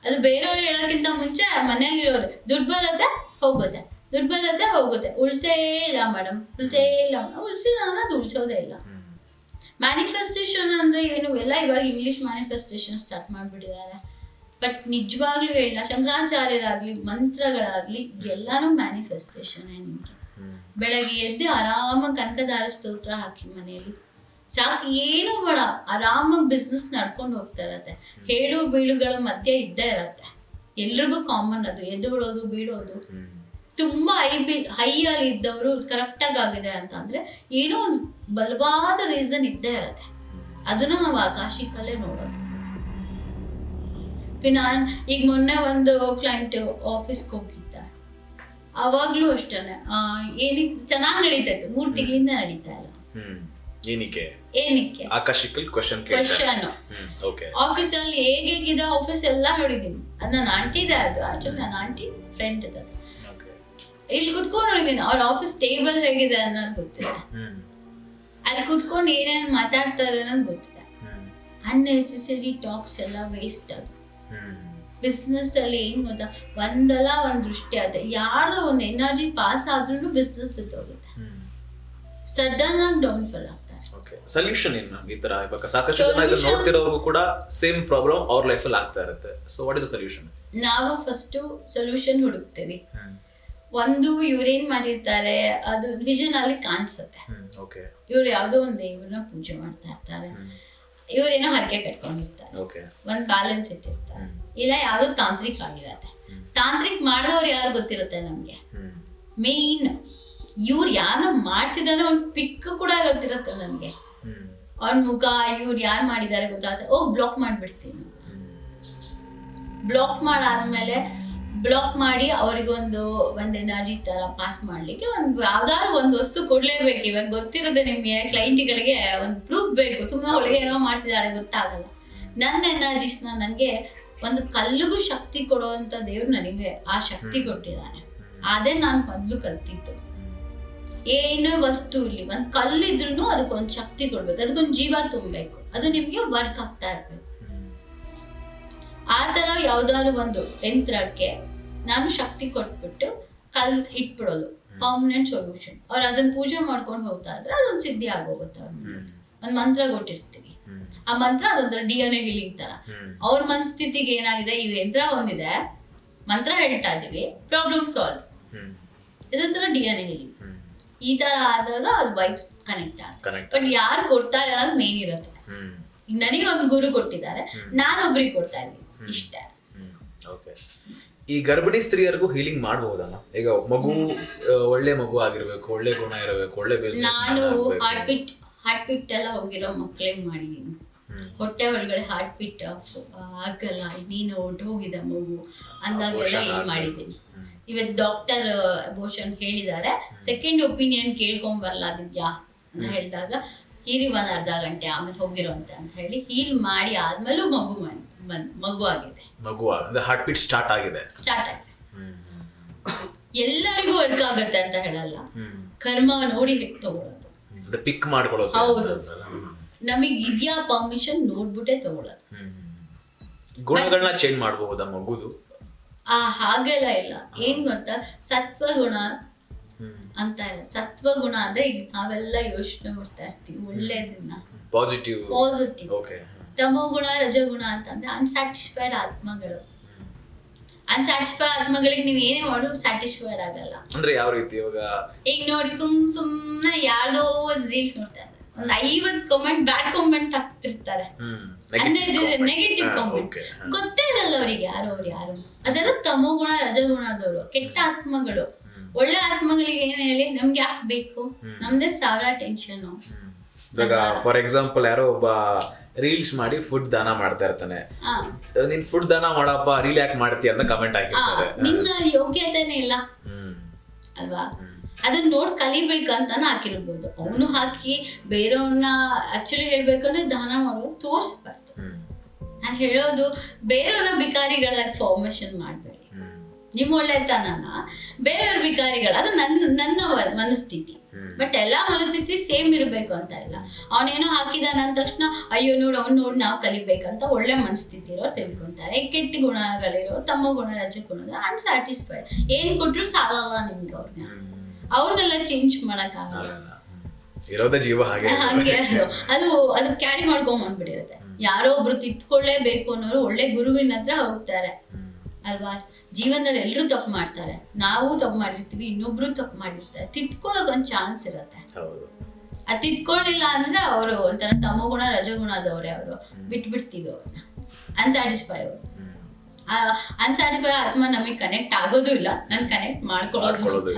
ಅದು ಬೇರೆಯವ್ರು ಹೇಳೋಕ್ಕಿಂತ ಮುಂಚೆ ಮನೇಲಿರೋರು ದುಡ್ಡು ಬರುತ್ತೆ ಹೋಗುತ್ತೆ, ಉಳ್ಸೇ ಇಲ್ಲ ಮೇಡಮ್, ಉಳ್ಸಿಲ್ಲ ಅನ್ನೋದು ಉಳ್ಸೋದೇ ಇಲ್ಲ. ಮ್ಯಾನಿಫೆಸ್ಟೇಷನ್ ಅಂದ್ರೆ ಏನು ಎಲ್ಲ ಇವಾಗ ಇಂಗ್ಲಿಷ್ ಮ್ಯಾನಿಫೆಸ್ಟೇಷನ್ ಸ್ಟಾರ್ಟ್ ಮಾಡ್ಬಿಟ್ಟಿದ್ದಾರೆ. ಬಟ್ ನಿಜವಾಗ್ಲೂ ಹೇಳ, ಶಂಕರಾಚಾರ್ಯರಾಗ್ಲಿ ಮಂತ್ರಗಳಾಗ್ಲಿ ಎಲ್ಲಾನು ಮ್ಯಾನಿಫೆಸ್ಟೇಷನ್. ನಿಮ್ಗೆ ಬೆಳಗ್ಗೆ ಎದ್ದು ಆರಾಮಾಗಿ ಕನಕದಾರ ಸ್ತೋತ್ರ ಹಾಕಿ ಮನೆಯಲ್ಲಿ ಸಾಕು, ಏನು ಬೇಡ, ಆರಾಮಾಗಿ ಬಿಸ್ನೆಸ್ ನಡ್ಕೊಂಡು ಹೋಗ್ತಾ ಇರತ್ತೆ. ಹೇಳು ಬೀಳುಗಳ ಮಧ್ಯೆ ಇದ್ದೇ ಇರತ್ತೆ. ಎಲ್ರಿಗೂ ಕಾಮನ್ ಅದು, ಎದ್ದೋಳೋದು ಬೀಳೋದು. ತುಂಬಾ ಹೈ ಅಲ್ಲಿ ಇದ್ದವರು ಕರೆಕ್ಟಾಗಿ ಆಗಿದೆ ಅಂತಂದ್ರೆ ಏನೋ ಒಂದು ಬಲವಾದ ರೀಸನ್ ಇದ್ದೇ ಇರತ್ತೆ. ಅದನ್ನ ನಾವು ಆಕಾಶಿಕಲ್ಲೇ ನೋಡೋದು. ಈಗ ಮೊನ್ನೆ ಒಂದು ಕ್ಲೈಂಟ್ ಆಫೀಸ್ಗೆ ಹೋಗಿದ್ದ, ಅವಾಗ್ಲೂ ಅಷ್ಟೇನೆ ಏನಕ್ಕೆ ಚೆನ್ನಾಗಿ ನಡೀತಾ ಇತ್ತು, 3 ತಿಂಗಳಿಂದ ನಡೀತಾ ಇಲ್ಲ. ಏನಕ್ಕೆ ಕ್ವಶನ್ ಆಫೀಸಲ್ಲಿ ಹೇಗಿದೆ ಆಫೀಸ್ ಎಲ್ಲ ನೋಡಿದೀನಿ. ಅದು ನನ್ನ ಆಂಟಿದೆ, ಅದು ಆಕ್ಚುಲಿ ನನ್ನ ಆಂಟಿ ಫ್ರೆಂಡ್ ಅದು. ಇಲ್ಲಿ ಕುತ್ಕೊಂಡು ನೋಡಿದೀನಿ ಅವ್ರ ಆಫೀಸ್ ಟೇಬಲ್ ಹೇಗಿದೆ ಅನ್ನೋದು ಗೊತ್ತಿದೆ, ಅಲ್ಲಿ ಕುತ್ಕೊಂಡು ಏನೇನು ಮಾತಾಡ್ತಾರೆ ಅನ್ನೋದು ಗೊತ್ತಿದೆ. ಅನ್ನೆಸೆಸರಿ ಟಾಕ್ಸ್ ಎಲ್ಲ ವೇಸ್ಟ್. ಅದು ಬಿಸ್ನೆಸ್ ಅಲ್ಲಿ ಏನ್ ಗೊತ್ತಾ, ಒಂದಲ್ಲ ಒಂದ್ ದೃಷ್ಟಿ ಆಗುತ್ತೆ, ಯಾರ್ದೋ ಒಂದು ಎನರ್ಜಿ ಪಾಸ್ ಆದ್ರೂ ಬಿಸ್ನೆಸ್ ಹೋಗುತ್ತೆ, ಸಡನ್ ಆಗಿ ಡೌನ್ಫಾಲ್ ಆಗ್ತಾರೆ. ಸೊಲ್ಯೂಷನ್ ಏನು ಮ್ಯಾಮ್? ಈ ತರ ಇವಾಗ ಸಾಕಷ್ಟು ಜನ ಇದನ್ನ ನೋಡ್ತಿರೋರ್ಗು ಕೂಡ ಸೇಮ್ ಪ್ರಾಬ್ಲಮ್ ಅವ್ರ ಲೈಫ್ ಅಲ್ಲಿ ಆಗ್ತಾ ಇರುತ್ತೆ. So what is the solution? ನಾವು ಫಸ್ಟ್ ಸೊಲ್ಯೂಷನ್ ಹುಡುಕ್ತೇವೆ. ಒಂದು ಇವ್ರೇನ್ ಮಾಡಿರ್ತಾರೆ, ಅದು ವಿಷನ್ ಅಲ್ಲಿ ಕಾಣಿಸುತ್ತೆ. ಇವ್ರು ಯಾವ್ದೋ ಒಂದ್ ದೇವ್ರನ್ನ ಪೂಜೆ ಮಾಡ್ತಾ ಇರ್ತಾರೆ, ಇವ್ರೇನೋ ಹರಕೆ ಕಟ್ಕೊಂಡಿರ್ತಾರೆ, ಒಂದ್ ಬ್ಯಾಲೆನ್ಸ್ ಇಟ್ಟಿರ್ತಾರೆ, ಇಲ್ಲ ಯಾವ್ದೋ ತಾಂತ್ರಿಕ ಆಗಿರತ್ತೆ. ತಾಂತ್ರಿಕ್ ಮಾಡಿದವ್ರು ಯಾರು ಗೊತ್ತಿರುತ್ತೆ ನಮ್ಗೆ. ಮೇನ್ ಇವ್ರು ಯಾರನ್ನ ಮಾಡ್ಸಿದಾರೋ ಅವ್ನ ಪಿಕ್ ಕೂಡ ಗೊತ್ತಿರುತ್ತೆ ನನ್ಗೆ. ಅವ್ನ ಮುಖ ಇವ್ರು ಯಾರು ಮಾಡಿದ್ದಾರೆ ಗೊತ್ತಾಗುತ್ತೆ, ಬ್ಲಾಕ್ ಮಾಡ್ಬಿಡ್ತೀನಿ. ಬ್ಲಾಕ್ ಮಾಡಾದ್ಮೇಲೆ ಬ್ಲಾಕ್ ಮಾಡಿ ಅವ್ರಿಗೊಂದು ಎನರ್ಜಿ ತರ ಪಾಸ್ ಮಾಡ್ಲಿಕ್ಕೆ ಯಾವ್ದಾದ್ರು ಒಂದು ವಸ್ತು ಕೊಡ್ಲೇಬೇಕು. ಇವಾಗ ಗೊತ್ತಿರುತ್ತೆ ನಿಮ್ಗೆ, ಕ್ಲೈಂಟ್ಗಳಿಗೆ ಒಂದು ಪ್ರೂಫ್ ಬೇಕು. ಸುಮ್ಮನೆ ಅವಳಿಗೆ ಏನೋ ಮಾಡ್ತಿದ್ದಾಳೆ ಗೊತ್ತಾಗಲ್ಲ. ನನ್ನ ಎನರ್ಜಿಸ್ನ ನನಗೆ ಒಂದು ಕಲ್ಲಿಗೂ ಶಕ್ತಿ ಕೊಡುವಂತ ದೇವ್ರು ನನಗೆ ಆ ಶಕ್ತಿ ಕೊಟ್ಟಿದ್ದಾನೆ. ಅದೇ ನಾನು ಮೊದಲು ಕಲ್ತಿತ್ತು. ಏನೋ ವಸ್ತು ಇಲ್ಲಿ ಒಂದು ಕಲ್ಲಿದ್ರು ಅದಕ್ಕೊಂದು ಶಕ್ತಿ ಕೊಡ್ಬೇಕು, ಅದಕ್ಕೊಂದು ಜೀವ ತುಂಬಬೇಕು, ಅದು ನಿಮ್ಗೆ ವರ್ಕ್ ಆಗ್ತಾ ಇರ್ಬೇಕು. ಆ ತರ ಯಾವ್ದಾದ್ರು ಒಂದು ಯಂತ್ರಕ್ಕೆ ನಾನು ಶಕ್ತಿ ಕೊಟ್ಬಿಟ್ಟು ಇಟ್ಬಿಡೋದು ಪರ್ಮನೆಂಟ್ ಸೊಲ್ಯೂಷನ್. ಅವ್ರು ಅದನ್ನ ಪೂಜೆ ಮಾಡ್ಕೊಂಡು ಹೋಗ್ತಾ ಇದ್ರೆ ಅದೊಂದು ಸಿದ್ಧಿ ಆಗೋಗುತ್ತೆ. ಒಂದ್ ಮಂತ್ರ ಕೊಟ್ಟಿರ್ತೀವಿ, ಆ ಮಂತ್ರ ಅದೊಂಥರ DNA ಹೀಲಿಂಗ್ ತರ. ಅವ್ರ ಮನಸ್ಥಿತಿಗೆ ಏನಾಗಿದೆ, ಈ ಯಂತ್ರ ಒಂದಿದೆ, ಮಂತ್ರ ಹೇಳ್ತಾ ಇದೀವಿ, ಪ್ರಾಬ್ಲಮ್ ಸಾಲ್ವ್. ಇದೊಂಥರ DNA ಹೀಲಿಂಗ್. ಈ ತರ ಆದಾಗ ಅದು ವೈಬ್ಸ್ ಕನೆಕ್ಟ್ ಆಗುತ್ತೆ. ಬಟ್ ಯಾರು ಕೊಡ್ತಾರೆ ಅನ್ನೋದು ಮೇನ್ ಇರುತ್ತೆ. ನನಗೆ ಒಂದು ಗುರು ಕೊಟ್ಟಿದ್ದಾರೆ, ನಾನೊಬ್ರಿಗೆ ಕೊಡ್ತಾ ಇದ್ದೀನಿ ಇಷ್ಟೇ. ಈ ಗರ್ಭಿಣಿ ಸ್ತ್ರೀಯರಿಗೂ ಹೀಲಿಂಗ್ ಮಾಡಬಹುದಲ್ಲ? ಈಗ ಮಗು ಒಳ್ಳೆ ಮಗು ಆಗಿರ್ಬೇಕು, ಒಳ್ಳೆ ಗುಣ ಇರಬೇಕು, ಒಳ್ಳೆ ನಾನು ಹಾರ್ಟ್ ಬಿಟ್ ಎಲ್ಲ ಹೋಗಿರೋ ಮಕ್ಳಿಗೆ ಮಾಡಿದೀನಿ. ಹೊಟ್ಟೆ ಒಳಗಡೆ ಹಾರ್ಟ್ ಬಿಟ್ ಆಗಲ್ಲ, ನೀನು ಹೋಗಿದೆ ಮಗು ಅಂದಾಗೆಲ್ಲ ಏನ್ ಮಾಡಿದ್ದೀನಿ. ಇವತ್ತು ಡಾಕ್ಟರ್ ಅಬೋಷನ್ ಹೇಳಿದ್ದಾರೆ, ಸೆಕೆಂಡ್ ಒಪಿನಿಯನ್ ಕೇಳ್ಕೊಂಡ್ ಬರ್ಲಾದಿದ್ಯಾ ಅಂತ ಹೇಳಿದಾಗ ಹೀರಿ ಒಂದ್ ಅರ್ಧ ಗಂಟೆ ಆಮೇಲೆ ಹೋಗಿರೋ ಅಂತ ಹೇಳಿ ಹೀಲ್ ಮಾಡಿ ಆದ್ಮೇಲೂ ಮಗು ಆಗಿದೆ. ಹಾರ್ಟ್ ಬೀಟ್ ಸ್ಟಾರ್ಟ್ ಆಗಿದೆ. ಎಲ್ಲರಿಗೂ ವರ್ಕ್ ಆಗತ್ತೆ ಅಂತ ಹೇಳಲ್ಲ, ಕರ್ಮ ನೋಡಿ ತಗೊಳ್ಳೋದು, ಪಿಕ್ ಮಾಡ್ಕೊಳ್ಳೋದು. ಹೌದು, ನಮಗ್ ಇದ್ಯಾ ಪರ್ಮಿಷನ್ ನೋಡ್ಬಿಟ್ಟೆ ತಗೊಳ್ಳೋದು. ಗುಣಗಳನ್ನ ಚೇಂಜ್ ಮಾಡಬಹುದಾ ಮಗುದು? ಹಾಗೆಲ್ಲ ಇಲ್ಲ. ಏನ್ ಗೊತ್ತಾ, ಸತ್ವಗುಣ ಅಂತ ಇಲ್ಲ. ಸತ್ವಗುಣ ಅಂದ್ರೆ ಈಗ ನಾವೆಲ್ಲ ಯೋಚನೆ ಮಾಡ್ತಾ ಇರ್ತೀವಿ ಒಳ್ಳೇದನ್ನ, ಪಾಸಿಟಿವ್. ತಮೋಗುಣ ರಜಗುಣ ಅಂತಂದ್ರೆ ಅನ್ಸ್ಯಾಟಿಸ್ಫೈಡ್ ಆತ್ಮಗಳು. ಅನ್ಸ್ಯಾಟಿಸ್ಫೈಡ್ ಆತ್ಮಗಳಿಗೆ ನೀವ್ ಏನೇ ಮಾಡೋದು ಸ್ಯಾಟಿಸ್ಫೈಡ್ ಆಗಲ್ಲ. ಅಂದ್ರೆ ಯಾವ ರೀತಿ? ಈಗ ನೋಡಿ, ಸುಮ್ನೆ ಯಾರ್ದೋ ರೀಲ್ಸ್ ನೋಡ್ತಾ ಇದ್ದಾರೆ, ಒಂದ್ 50 ಕಾಮೆಂಟ್ ಬ್ಯಾಡ್ ಕಾಮೆಂಟ್ ಹಾಕ್ತಿರ್ತಾರೆ, ನೆಗೆಟಿವ್ ಕಾಮೆಂಟ್. ಗೊತ್ತೇ ಇರಲ್ಲ ಅವ್ರಿಗೆ ಅವ್ರು ಯಾರು. ಅದೆಲ್ಲ ತಮೋಗುಣ ರಜಗುಣದವರು, ಕೆಟ್ಟ ಆತ್ಮಗಳು. ಒಳ್ಳೆ ಆತ್ಮಗಳಿಗೆ ಏನ್ ಹೇಳಿ, ನಮ್ಗೆ ಯಾಕೆ ಬೇಕು, ನಮ್ದೇ ಸಾವಿರ ಟೆನ್ಷನ್. ಫಾರ್ ಎಕ್ಸಾಂಪಲ್ ಯಾರೋ ಒಬ್ಬ ರೀಲ್ಸ್ ಮಾಡಿ ಫುಡ್ ದಾನ ಮಾಡ್ತಾ ಇರ್ತಾನೆ, ನೀನ್ ಫುಡ್ ದಾನ ಮಾಡಪ್ಪ, ರೀಲ್ ಯಾಕೆ ಮಾಡ್ತೀಯ ಅಂತ ಕಮೆಂಟ್ ಹಾಕಿರ್ತಾರೆ. ನಿಂಗೆ ಯೋಗ್ಯತೆನೇ ಇಲ್ಲ ಅಲ್ವಾ? ಅದನ್ನ ನೋಡ್ ಕಲಿಬೇಕಂತಾನೆ ಹಾಕಿರ್ಬೋದು. ಅವನು ಹಾಕಿ ಬೇರೆಯವ್ರನ್ನ ಆಕ್ಚುಲಿ ಹೇಳ್ಬೇಕಂದ್ರೆ ದಾನ ಮಾಡುವಾಗ ತೋರ್ಸ್ಬಾರ್ದು. ನಾನು ಹೇಳೋದು, ಬೇರೆಯವ್ರ ಬಿಕಾರಿಗಳಾಗಿ ಫಾರ್ಮೇಶನ್ ಮಾಡ್ಬೇಡಿ. ನಿಮ್ ಒಳ್ಳೆತನನ ಬೇರೆಯವ್ರ ಬಿಕಾರಿಗಳು, ಅದು ನನ್ನ ಮನಸ್ಥಿತಿ. ಬಟ್ ಎಲ್ಲಾ ಮನಸ್ಥಿತಿ ಸೇಮ್ ಇರ್ಬೇಕು ಅಂತ ಇಲ್ಲ. ಅವನೇನೋ ಹಾಕಿದಾನ ಅಂದ ತಕ್ಷಣ ಅಯ್ಯೋ ನೋಡು ಅವ್ನು ನೋಡಿ ನಾವು ಕಲಿಬೇಕಂತ ಒಳ್ಳೆ ಮನಸ್ಥಿತಿ ಇರೋರು ತಿಳ್ಕೊಂತಾರೆ. ಕೆಟ್ಟ ಗುಣಗಳಿರೋರು, ತಮ್ಮ ಗುಣ ರಜೆ ಗುಣ ಅನ್ಸ್ಯಾಟಿಸ್ಫೈಡ್, ಏನ್ ಕೊಟ್ರು ಸಾಲಲ್ಲ ನಿಮ್ಗೆ. ಅವ್ರನ್ನೆಲ್ಲ ಚೇಂಜ್ ಮಾಡಕ್ ಆಗಲ್ಲ. ಹಂಗೆ ಅದು ಕ್ಯಾರಿ ಮಾಡ್ಕೊಂಡ್ ಬಂದ್ಬಿಟ್ಟಿರುತ್ತೆ. ಯಾರೋ ಒಬ್ರು ತಿತ್ಕೊಳ್ಳೇಬೇಕು ಅನ್ನೋರು ಒಳ್ಳೆ ಗುರುವಿನ ಹತ್ರ ಹೋಗ್ತಾರೆ ಅಲ್ವಾ? ಜೀವನದಲ್ಲಿ ಎಲ್ರು ತಪ್ಪು ಮಾಡ್ತಾರೆ, ನಾವು ತಪ್ಪು ಮಾಡಿರ್ತೀವಿ, ಇನ್ನೊಬ್ರು ತಪ್ಪು ಮಾಡಿರ್ತಾರೆ. ತಿತ್ಕೊಳ್ಳೋಕ್ ಒಂದ್ ಚಾನ್ಸ್ ಇರತ್ತೆ. ಅದ್ ತಿತ್ಕೊಂಡಿಲ್ಲ ಅಂದ್ರೆ ಅವರು ಒಂಥರ ತಮೋಗುಣ ರಜಗುಣದವ್ರೆ, ಅವರು ಬಿಟ್ಬಿಡ್ತೀವಿ ಅವ್ರನ್ನ. ಅನ್ಸ್ಯಾಟಿಸ್ಫೈ ಅವರು ಅನ್ಸ್ಯಾಟಿಸ್ಫೈ ಆತ್ಮ ನಮಗೆ ಕನೆಕ್ಟ್ ಆಗೋದು ಇಲ್ಲ, ನನ್ ಕನೆಕ್ಟ್ ಮಾಡ್ಕೊಳ್ಳೋದು.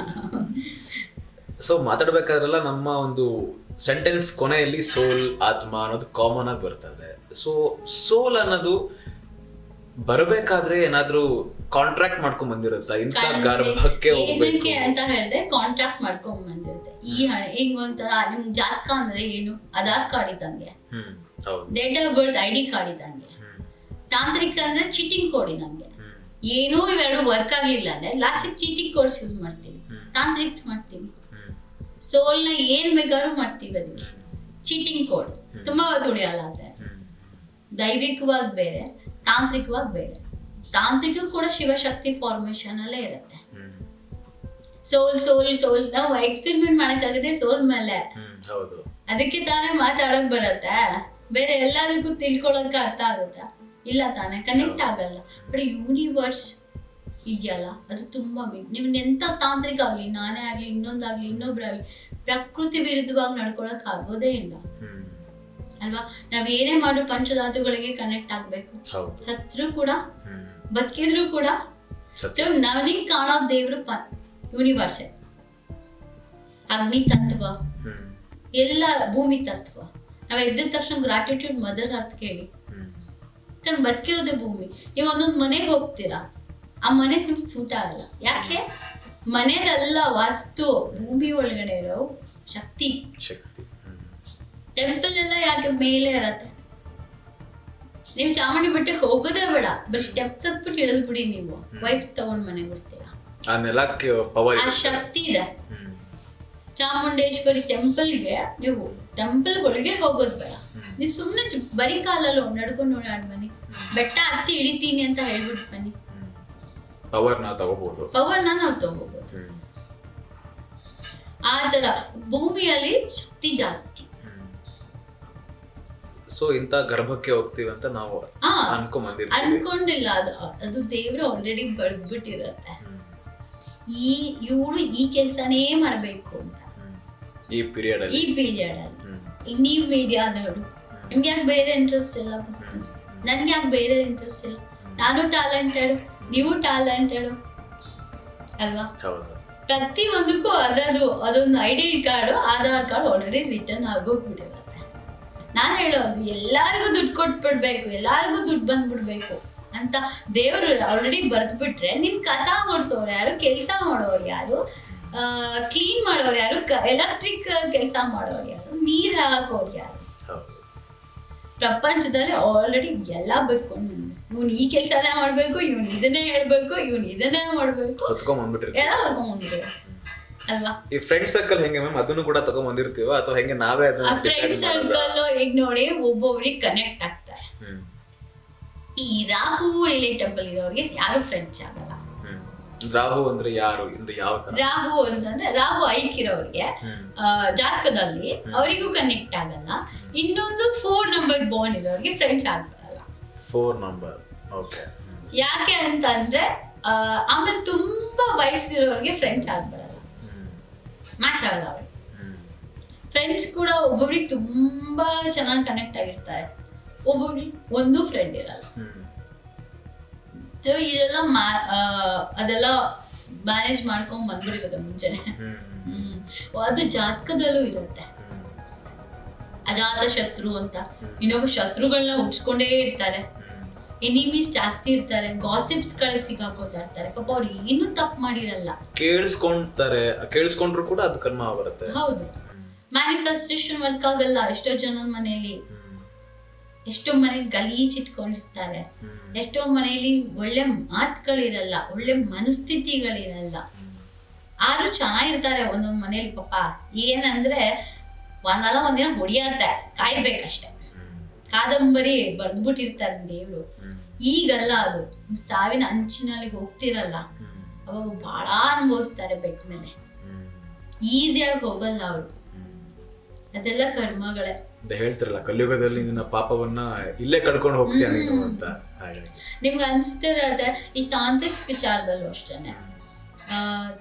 ಸೊ ಮಾತಾಡ್ಬೇಕಾದ್ರೆಲ್ಲ ನಮ್ಮ ಒಂದು ಸೆಂಟೆನ್ಸ್ ಕೊನೆಯಲ್ಲಿ ಸೋಲ್, ಆತ್ಮ ಅನ್ನೋದು ಕಾಮನ್ ಆಗಿ ಬರ್ತದೆ. ಸೊ ಸೋಲ್ ಅನ್ನೋದು ಬರಬೇಕಾದ್ರೆ ಏನಾದ್ರೂ ಕಾಂಟ್ರಾಕ್ಟ್ ಮಾಡ್ಕೊಂಡ್ ಬಂದಿರುತ್ತಾ? ಇಂಥ ಗರ್ಭಕ್ಕೆ ಏನಕ್ಕೆ ಅಂತ ಹೇಳಿದ್ರೆ ಕಾಂಟ್ರಾಕ್ಟ್ ಮಾಡ್ಕೊಂಡ್ ಬಂದಿರುತ್ತೆ. ಈ ಹಣೆ ಹಿಂಗ್ ಒಂಥರ ನಿಮ್ ಜಾತಕ ಅಂದ್ರೆ ಏನು, ಆಧಾರ್ ಕಾರ್ಡ್ ಇದ್ದಂಗೆ, date of birth ID card ಇದ್ದಂಗೆ. ತಾಂತ್ರಿಕ ಅಂದ್ರೆ ಚೀಟಿಂಗ್ ಕೋಡ್ ಇದ್ದಂಗೆ. ಏನೋ ಇವೆರಡು ವರ್ಕ್ ಆಗ್ಲಿಲ್ಲ ಅಂದ್ರೆ ಲಾಸ್ಟಿಗೆ ಚೀಟಿಂಗ್ ಕೋಡ್ಸ್ ಯೂಸ್ ಮಾಡ್ತೀವಿ, ತಾಂತ್ರಿಕ ಮಾಡ್ತೀವಿ. ಸೋಲ್ನ ಏನ್ ಬೇಕಾದ್ರೂ ಮಾಡ್ತೀವಿ, ಅದಕ್ಕೆ ಚೀಟಿಂಗ್ ಕೋಡ್ ತುಂಬಾ ತುಳಿಯಲ್ಲ. ಆದ್ರೆ ದೈವಿಕವಾಗಿ ಬೇರೆ, ತಾಂತ್ರಿಕವಾಗಿ ಬೇರೆ. ತಾಂತ್ರಿಕ ಕೂಡ ಶಿವಶಕ್ತಿ ಫಾರ್ಮೇಶನ್ ಅಲ್ಲೇ ಇರುತ್ತೆ. ಸೋಲ್ ನಾವು ಎಕ್ಸ್ಪೆರಿಮೆಂಟ್ ಮಾಡಕ್ಕಾಗದೆ ಸೋಲ್ ಮೇಲೆ. ಹೌದು. ಅದಕ್ಕೆ ತಾನೇ ಮಾತಾಡಕ್ ಬರತ್ತೆ, ಬೇರೆ ಎಲ್ಲದಕ್ಕೂ ತಿಳ್ಕೊಳಕ್ಕೆ ಅರ್ಥ ಆಗುತ್ತಾ? ಇಲ್ಲ ತಾನೇ, ಕನೆಕ್ಟ್ ಆಗಲ್ಲ. ಬಟ್ ಯೂನಿವರ್ಸ್ ಇದೆಯಲ್ಲ ಅದು ತುಂಬಾ ನೀವು ಎಂತ ತಾಂತ್ರಿಕ ಆಗ್ಲಿ, ನಾನೇ ಆಗ್ಲಿ, ಇನ್ನೊಂದಾಗ್ಲಿ, ಇನ್ನೊಬ್ರಾಗ್ಲಿ ಪ್ರಕೃತಿ ವಿರುದ್ಧವಾಗಿ ನಡ್ಕೊಳಕ್ ಆಗೋದೇ ಇಲ್ಲ ಅಲ್ವಾ? ನಾವ್ ಏನೇ ಮಾಡೋ ಪಂಚಧಾತುಗಳಿಗೆ ಕನೆಕ್ಟ್ ಆಗ್ಬೇಕು. ಸತ್ರು ಕೂಡ ಬದುಕಿದ್ರು ಕೂಡ ನನಗ್ ಕಾಣೋ ದೇವ್ರು ಯೂನಿವರ್ಸೇ. ಅಗ್ನಿ ತತ್ವ, ಎಲ್ಲ ಭೂಮಿ ತತ್ವ. ನಾವ್ ಎದ್ದ ತಕ್ಷಣ ಗ್ರಾಟಿಟ್ಯೂಡ್ ಮದರ್ ಅರ್ಥ ಕೇಳಿ. ಬದುಕಿರೋದೇ ಭೂಮಿ. ನೀವು ಒಂದೊಂದು ಮನೆಗೆ ಹೋಗ್ತೀರಾ, ಆ ಮನೆ ನಿಮ್ಗೆ ಸೂಟ ಆಗಲ್ಲ. ಯಾಕೆ? ಮನೆದಲ್ಲ ವಾಸ್ತು, ಭೂಮಿ ಒಳಗಡೆ ಇರೋ ಶಕ್ತಿ. ಟೆಂಪಲ್ ಎಲ್ಲ ಯಾಕೆ ಮೇಲೆ ಇರತ್ತೆ? ನೀವು ಚಾಮುಂಡಿ ಬೆಟ್ಟ ಹೋಗೋದೇ ಬೇಡ, ಬರೀ ಸ್ಟೆಪ್ಸ್ ಹತ್ಬಿಟ್ಟು ಇಳಿದ್ ಬಿಡಿ, ನೀವು ವೈಪ್ಸ್ ತಗೊಂಡ್ ಮನೆಗೆ ಬರ್ತೀರಾ. ಆ ಶಕ್ತಿ ಇದೆ. ಚಾಮುಂಡೇಶ್ವರಿ ಟೆಂಪಲ್ಗೆ ನೀವು ಟೆಂಪಲ್ ಒಳಗೆ ಹೋಗೋದ್ ಬೇಡ, ನೀವು ಸುಮ್ನೆ ಬರೀ ಕಾಲಲ್ಲಿ ನಡ್ಕೊಂಡು ಓಡಾಡ್ ಬನ್ನಿ. ಬೆಟ್ಟ ಹತ್ತಿ ಇಳಿತೀನಿ ಅಂತ ಹೇಳ್ಬಿಟ್ಟು ಬನ್ನಿ, ಪವರ್ನ ನಾವು ತಗೋಬಹುದು. ಆ ತರ ಭೂಮಿಯಲ್ಲಿ ಶಕ್ತಿ ಜಾಸ್ತಿ. ಸೊ ಇಂತ ಗರ್ಭಕ್ಕೆ ಹೋಗ್ತೀವಿ ಅಂತ ನಾವು ಅನ್ಕೊಂಡಿಲ್ಲ. ಅದು ದೇವ್ರು ಆಲ್ರೆಡಿ ಬರ್ದ್ಬಿಟ್ಟಿರತ್ತೆ, ಇವ್ರು ಈ ಕೆಲ್ಸನೇ ಮಾಡ್ಬೇಕು ಅಂತ. ಈ ಪೀರಿಯಡ್ ಅಲ್ಲಿ ನೀವು ಮೀಡಿಯಾದವರು, ನಿಮ್ಗೆ ಯಾಕೆ ಬೇರೆ ಇಂಟ್ರೆಸ್ಟ್ ಇಲ್ಲ ಬಿಸ್ನೆಸ್? ನನ್ಗೆ ಯಾಕೆ ಬೇರೆ ಇಂಟ್ರೆಸ್ಟ್ ಇಲ್ಲ? ನಾನು ಟ್ಯಾಲೆಂಟೆಡ್, ನೀವು ಟ್ಯಾಲೆಂಟೆಡ್ ಅಲ್ವಾ? ಪ್ರತಿ ಒಂದಕ್ಕೂ ಅದೊಂದು identity card, Aadhaar card already return ಆಗೋಗ್ಬಿಟ್ಟಿರುತ್ತೆ. ನಾನು ಹೇಳೋದು ಎಲ್ಲಾರಿಗೂ ದುಡ್ಡು ಕೊಟ್ಬಿಡ್ಬೇಕು, ಎಲ್ಲಾರಿಗೂ ದುಡ್ಡು ಬಂದ್ಬಿಡ್ಬೇಕು ಅಂತ ದೇವರು ಆಲ್ರೆಡಿ ಬರ್ದ್ಬಿಟ್ರೆ, ನಿನ್ ಕಸ ಓಡಿಸೋರು ಯಾರು, ಕೆಲಸ ಮಾಡೋರು ಯಾರು, ಕ್ಲೀನ್ ಮಾಡೋರು ಯಾರು, ಎಲೆಕ್ಟ್ರಿಕ್ ಕೆಲಸ ಮಾಡೋರು ಯಾರು, ನೀರ್ ಹಾಕೋರು ಯಾರು? ಪ್ರಪಂಚದಲ್ಲಿ ಆಲ್ರೆಡಿ ಎಲ್ಲ ಬರ್ಕೊಂಡು ಇವ್ನು ಈ ಕೆಲಸನೇ ಮಾಡ್ಬೇಕು, ಇವ್ನು ಇದನ್ನೇ ಹೇಳ್ಬೇಕು, ಇವ್ನು ಇದನ್ನೇ ಮಾಡ್ಬೇಕು, ಎಲ್ಲ ಹೊತ್ಕೊಂಡ್ಬಿಟ್ಟಿರ್ತಾರೆ ಅಲ್ವಾ? ಈ ಫ್ರೆಂಡ್ ಸರ್ಕಲ್ ಹೆಂಗೆ ಮ್ಯಾಮ್, ಅದನ್ನು ಕೂಡ ತಗೊಂಡ್ಬಂದಿರ್ತೀವ ಅಥವಾ ಹೆಂಗೆ ನಾವೇ ಆ ಫ್ರೆಂಡ್ ಸರ್ಕಲ್ ಈಗ ನೋಡಿ ಒಬ್ಬೊಬ್ರಿಗೆ ಕನೆಕ್ಟ್ ಆಗ್ತಾರೆ. ಈ ರಾಹು ರಿಲೇಟಬಲ್ ಇರೋರಿಗೆ ಯಾರು ಫ್ರೆಂಡ್ಸ್ ಆಗಲ್ಲ. ರಾಹು ಅಂದ್ರೆ ಯಾರು, ಯಾವ ತರ? ರಾಹು ಅಂತಂದ್ರೆ ರಾಹು ಐಕ್ಯರವ್ರಿಗೆ ಜಾತಕದಲ್ಲಿ ಅವರಿಗೂ ಕನೆಕ್ಟ್ ಆಗಲ್ಲ. ಇನ್ನೊಂದು 4 ನಂಬರ್ ಬೋನ್ ಇರೋರಿಗೆ ಫ್ರೆಂಡ್ಸ್ ಆಗ್ಬರಲ್ಲ. 4 number, okay. ಯಾಕೆ ಅಂತಂದ್ರೆ ಆಮೇಲೆ ತುಂಬಾ ವೈಬ್ಸ್ ಇರೋರಿಗೆ ಫ್ರೆಂಡ್ಸ್ ಆಗ್ಬರಲ್ಲ, ಮ್ಯಾಚ್ ಆಗಲ್ಲ ಅವರು. ಫ್ರೆಂಡ್ಸ್ ಕೂಡ ಒಬ್ಬೊಬ್ರಿಗೆ ತುಂಬಾ ಚೆನ್ನಾಗಿ ಕನೆಕ್ಟ್ ಆಗಿರ್ತಾರೆ, ಒಬ್ಬೊಬ್ರಿಗೆ ಒಂದು ಫ್ರೆಂಡ್ ಇರಲ್ಲ. ಸೊ ಇದೆಲ್ಲ ಅದೆಲ್ಲ ಮ್ಯಾನೇಜ್ ಮಾಡ್ಕೊಂಡ್ ಬಂದ್ಬಿಟ್ಟಿರುತ್ತೆ ಮುಂಚೆನೆ. ಅದು ಜಾತಕದಲ್ಲೂ ಇರುತ್ತೆ. ಅಜಾತ ಶತ್ರು ಅಂತ ಇನ್ನೊಬ್ಬ ಶತ್ರುಗಳನ್ನ ಹುಡ್ಸ್ಕೊಂಡೇ ಇರ್ತಾರೆ, ಎನಿಮೀಸ್ ಜಾಸ್ತಿ ಇರ್ತಾರೆ, ಗಾಸಿಪ್ಸ್ ಗಳಿಗೆ ಸಿಗಾಕೋತಾ ಇರ್ತಾರೆ. ಪಾಪ ಅವ್ರು ಏನು ತಪ್ಪು ಮಾಡಿರಲ್ಲ, ಕೇಳಿಸ್ಕೊಂಡ್ರು ಕೂಡ ಅದು ಕರ್ಮ ಬರುತ್ತೆ. ಹೌದು, ಮ್ಯಾನಿಫೆಸ್ಟೇಷನ್ ವರ್ಕ್ ಆಗಲ್ಲ. ಎಷ್ಟೋ ಜನ ಮನೆಯಲ್ಲಿ, ಎಷ್ಟೋ ಮನೆಗೆ ಗಲೀಜ್ ಇಟ್ಕೊಂಡಿರ್ತಾರೆ, ಎಷ್ಟೋ ಮನೆಯಲ್ಲಿ ಒಳ್ಳೆ ಮಾತುಗಳಿರಲ್ಲ, ಒಳ್ಳೆ ಮನಸ್ಥಿತಿಗಳಿರಲ್ಲ. ಆದ್ರೂ ಚೆನ್ನಾಗಿರ್ತಾರೆ ಒಂದೊಂದು ಮನೇಲಿ. ಪಾಪ ಏನಂದ್ರೆ ಒಂದಲ್ಲ ಒಂದಿನ ಹೊಡಿಯತ್ತೆ, ಕಾಯ್ಬೇಕಷ್ಟೆ. ಕಾದಂಬರಿ ಬರ್ದ್ಬಿಟ್ಟಿರ್ತಾರೆ ದೇವ್ರು. ಈಗಲ್ಲ, ಅದು ಸಾವಿನ ಅಂಚಿನಲ್ಲಿ ಹೋಗ್ತಿರಲ್ಲ, ಅವಾಗ ಬಹಳ ಅನುಭವಿಸ್ತಾರೆ ಬೆಟ್ಟ ಮೇಲೆ. ಈಸಿಯಾಗಿ ಹೋಗಲ್ಲ ಅವರು, ಅದೆಲ್ಲ ಕರ್ಮಗಳೇ. ಹೇಳ್ತಾರಲ್ಲ, ಕಲಿಯುಗದಲ್ಲಿ ನಿನ್ನ ಪಾಪವನ್ನ ಇಲ್ಲೇ ಕಳ್ಕೊಂಡು ಹೋಗ್ತೀಯ ನೀನು ಅಂತ. ನಿಮ್ಗೆ ಅನ್ಸ್ತಿರತ್ತೆ ಈ ತಾಂತ್ರಿಕ್ಸ್ ವಿಚಾರದಲ್ಲೂ ಅಷ್ಟೇನೆ,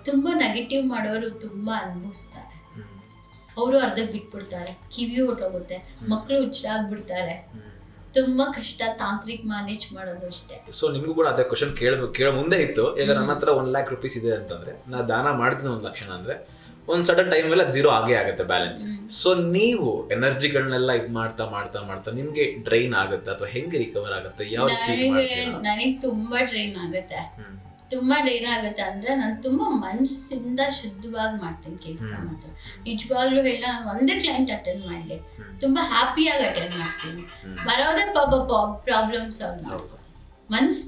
ತುಂಬಾ ನೆಗೆಟಿವ್ ಮಾಡೋರು ತುಂಬಾ ಅನುಭವಿಸ್ತಾರೆ. ಅವರು ಅರ್ಧಕ್ಕೆ ಬಿಟ್ಬಿಡ್ತಾರೆ, ಕಿವಿ ಹೊಟ್ಟೋಗುತ್ತೆ, ಮಕ್ಕಳು ಹುಚ್ಚಾಗ್ಬಿಡ್ತಾರೆ. ತುಂಬಾ ಕಷ್ಟ ತಾಂತ್ರಿಕ್ ಮ್ಯಾನೇಜ್ ಮಾಡೋದು ಅಷ್ಟೇ. ಸೊ ನಿಮ್ಗೂ ಕೂಡ ಅದೇ ಕ್ವಶನ್ ಕೇಳೋ ಮುಂದೆ ಇತ್ತು. ಈಗ ನನ್ನ ಹತ್ರ 1 lakh rupees ಇದೆ ಅಂತಂದ್ರೆ, ನಾ ದಾನ ಮಾಡ್ತೀನಿ 1 ಲಕ್ಷ ಅಂದ್ರೆ, ಒಂದ್ ಸಡನ್ ಟೈಮ್ ಮೇಲೆ ಅದು 0 ಆಗೇ ಆಗುತ್ತೆ ಬ್ಯಾಲೆನ್ಸ್. ಸೊ ನೀವು ಎನರ್ಜಿಗಳನ್ನೆಲ್ಲ ಇದ್ ಮಾಡ್ತಾ ಮಾಡ್ತಾ ಮಾಡ್ತಾ ನಿಮ್ಗೆ ಡ್ರೈನ್ ಆಗುತ್ತೆ ಅಥವಾ ಹೆಂಗೆ ರಿಕವರ್ ಆಗುತ್ತೆ? ಯಾವ ನನಗೆ ತುಂಬಾ ಡ್ರೈನ್ ಆಗುತ್ತೆ. ತುಂಬಾ ಡ್ರೈನ್ ಆಗುತ್ತೆ ಅಂದ್ರೆ ನಾನು ತುಂಬಾ ಮನಸ್ಸಿಂದ ಶುದ್ಧವಾಗಿ ಮಾಡ್ತೀನಿ ಕೆಲಸ. ಮಾತ್ರ ನಿಜವಾಗ್ಲೂ ಹೇಳ, ನಾನು ಒಂದೇ ಕ್ಲೈಂಟ್ ಅಟೆಂಡ್ ಮಾಡಲಿ ತುಂಬಾ ಹ್ಯಾಪಿಯಾಗಿ ಅಟೆಂಡ್ ಮಾಡ್ತೀನಿ. ಬರೋದೇ ಪ್ರಾಬ್ಲಮ್ ಸಾಲ್ವ್ ಮಾಡ್ಕೊಂಡು ಮನ್ಸ್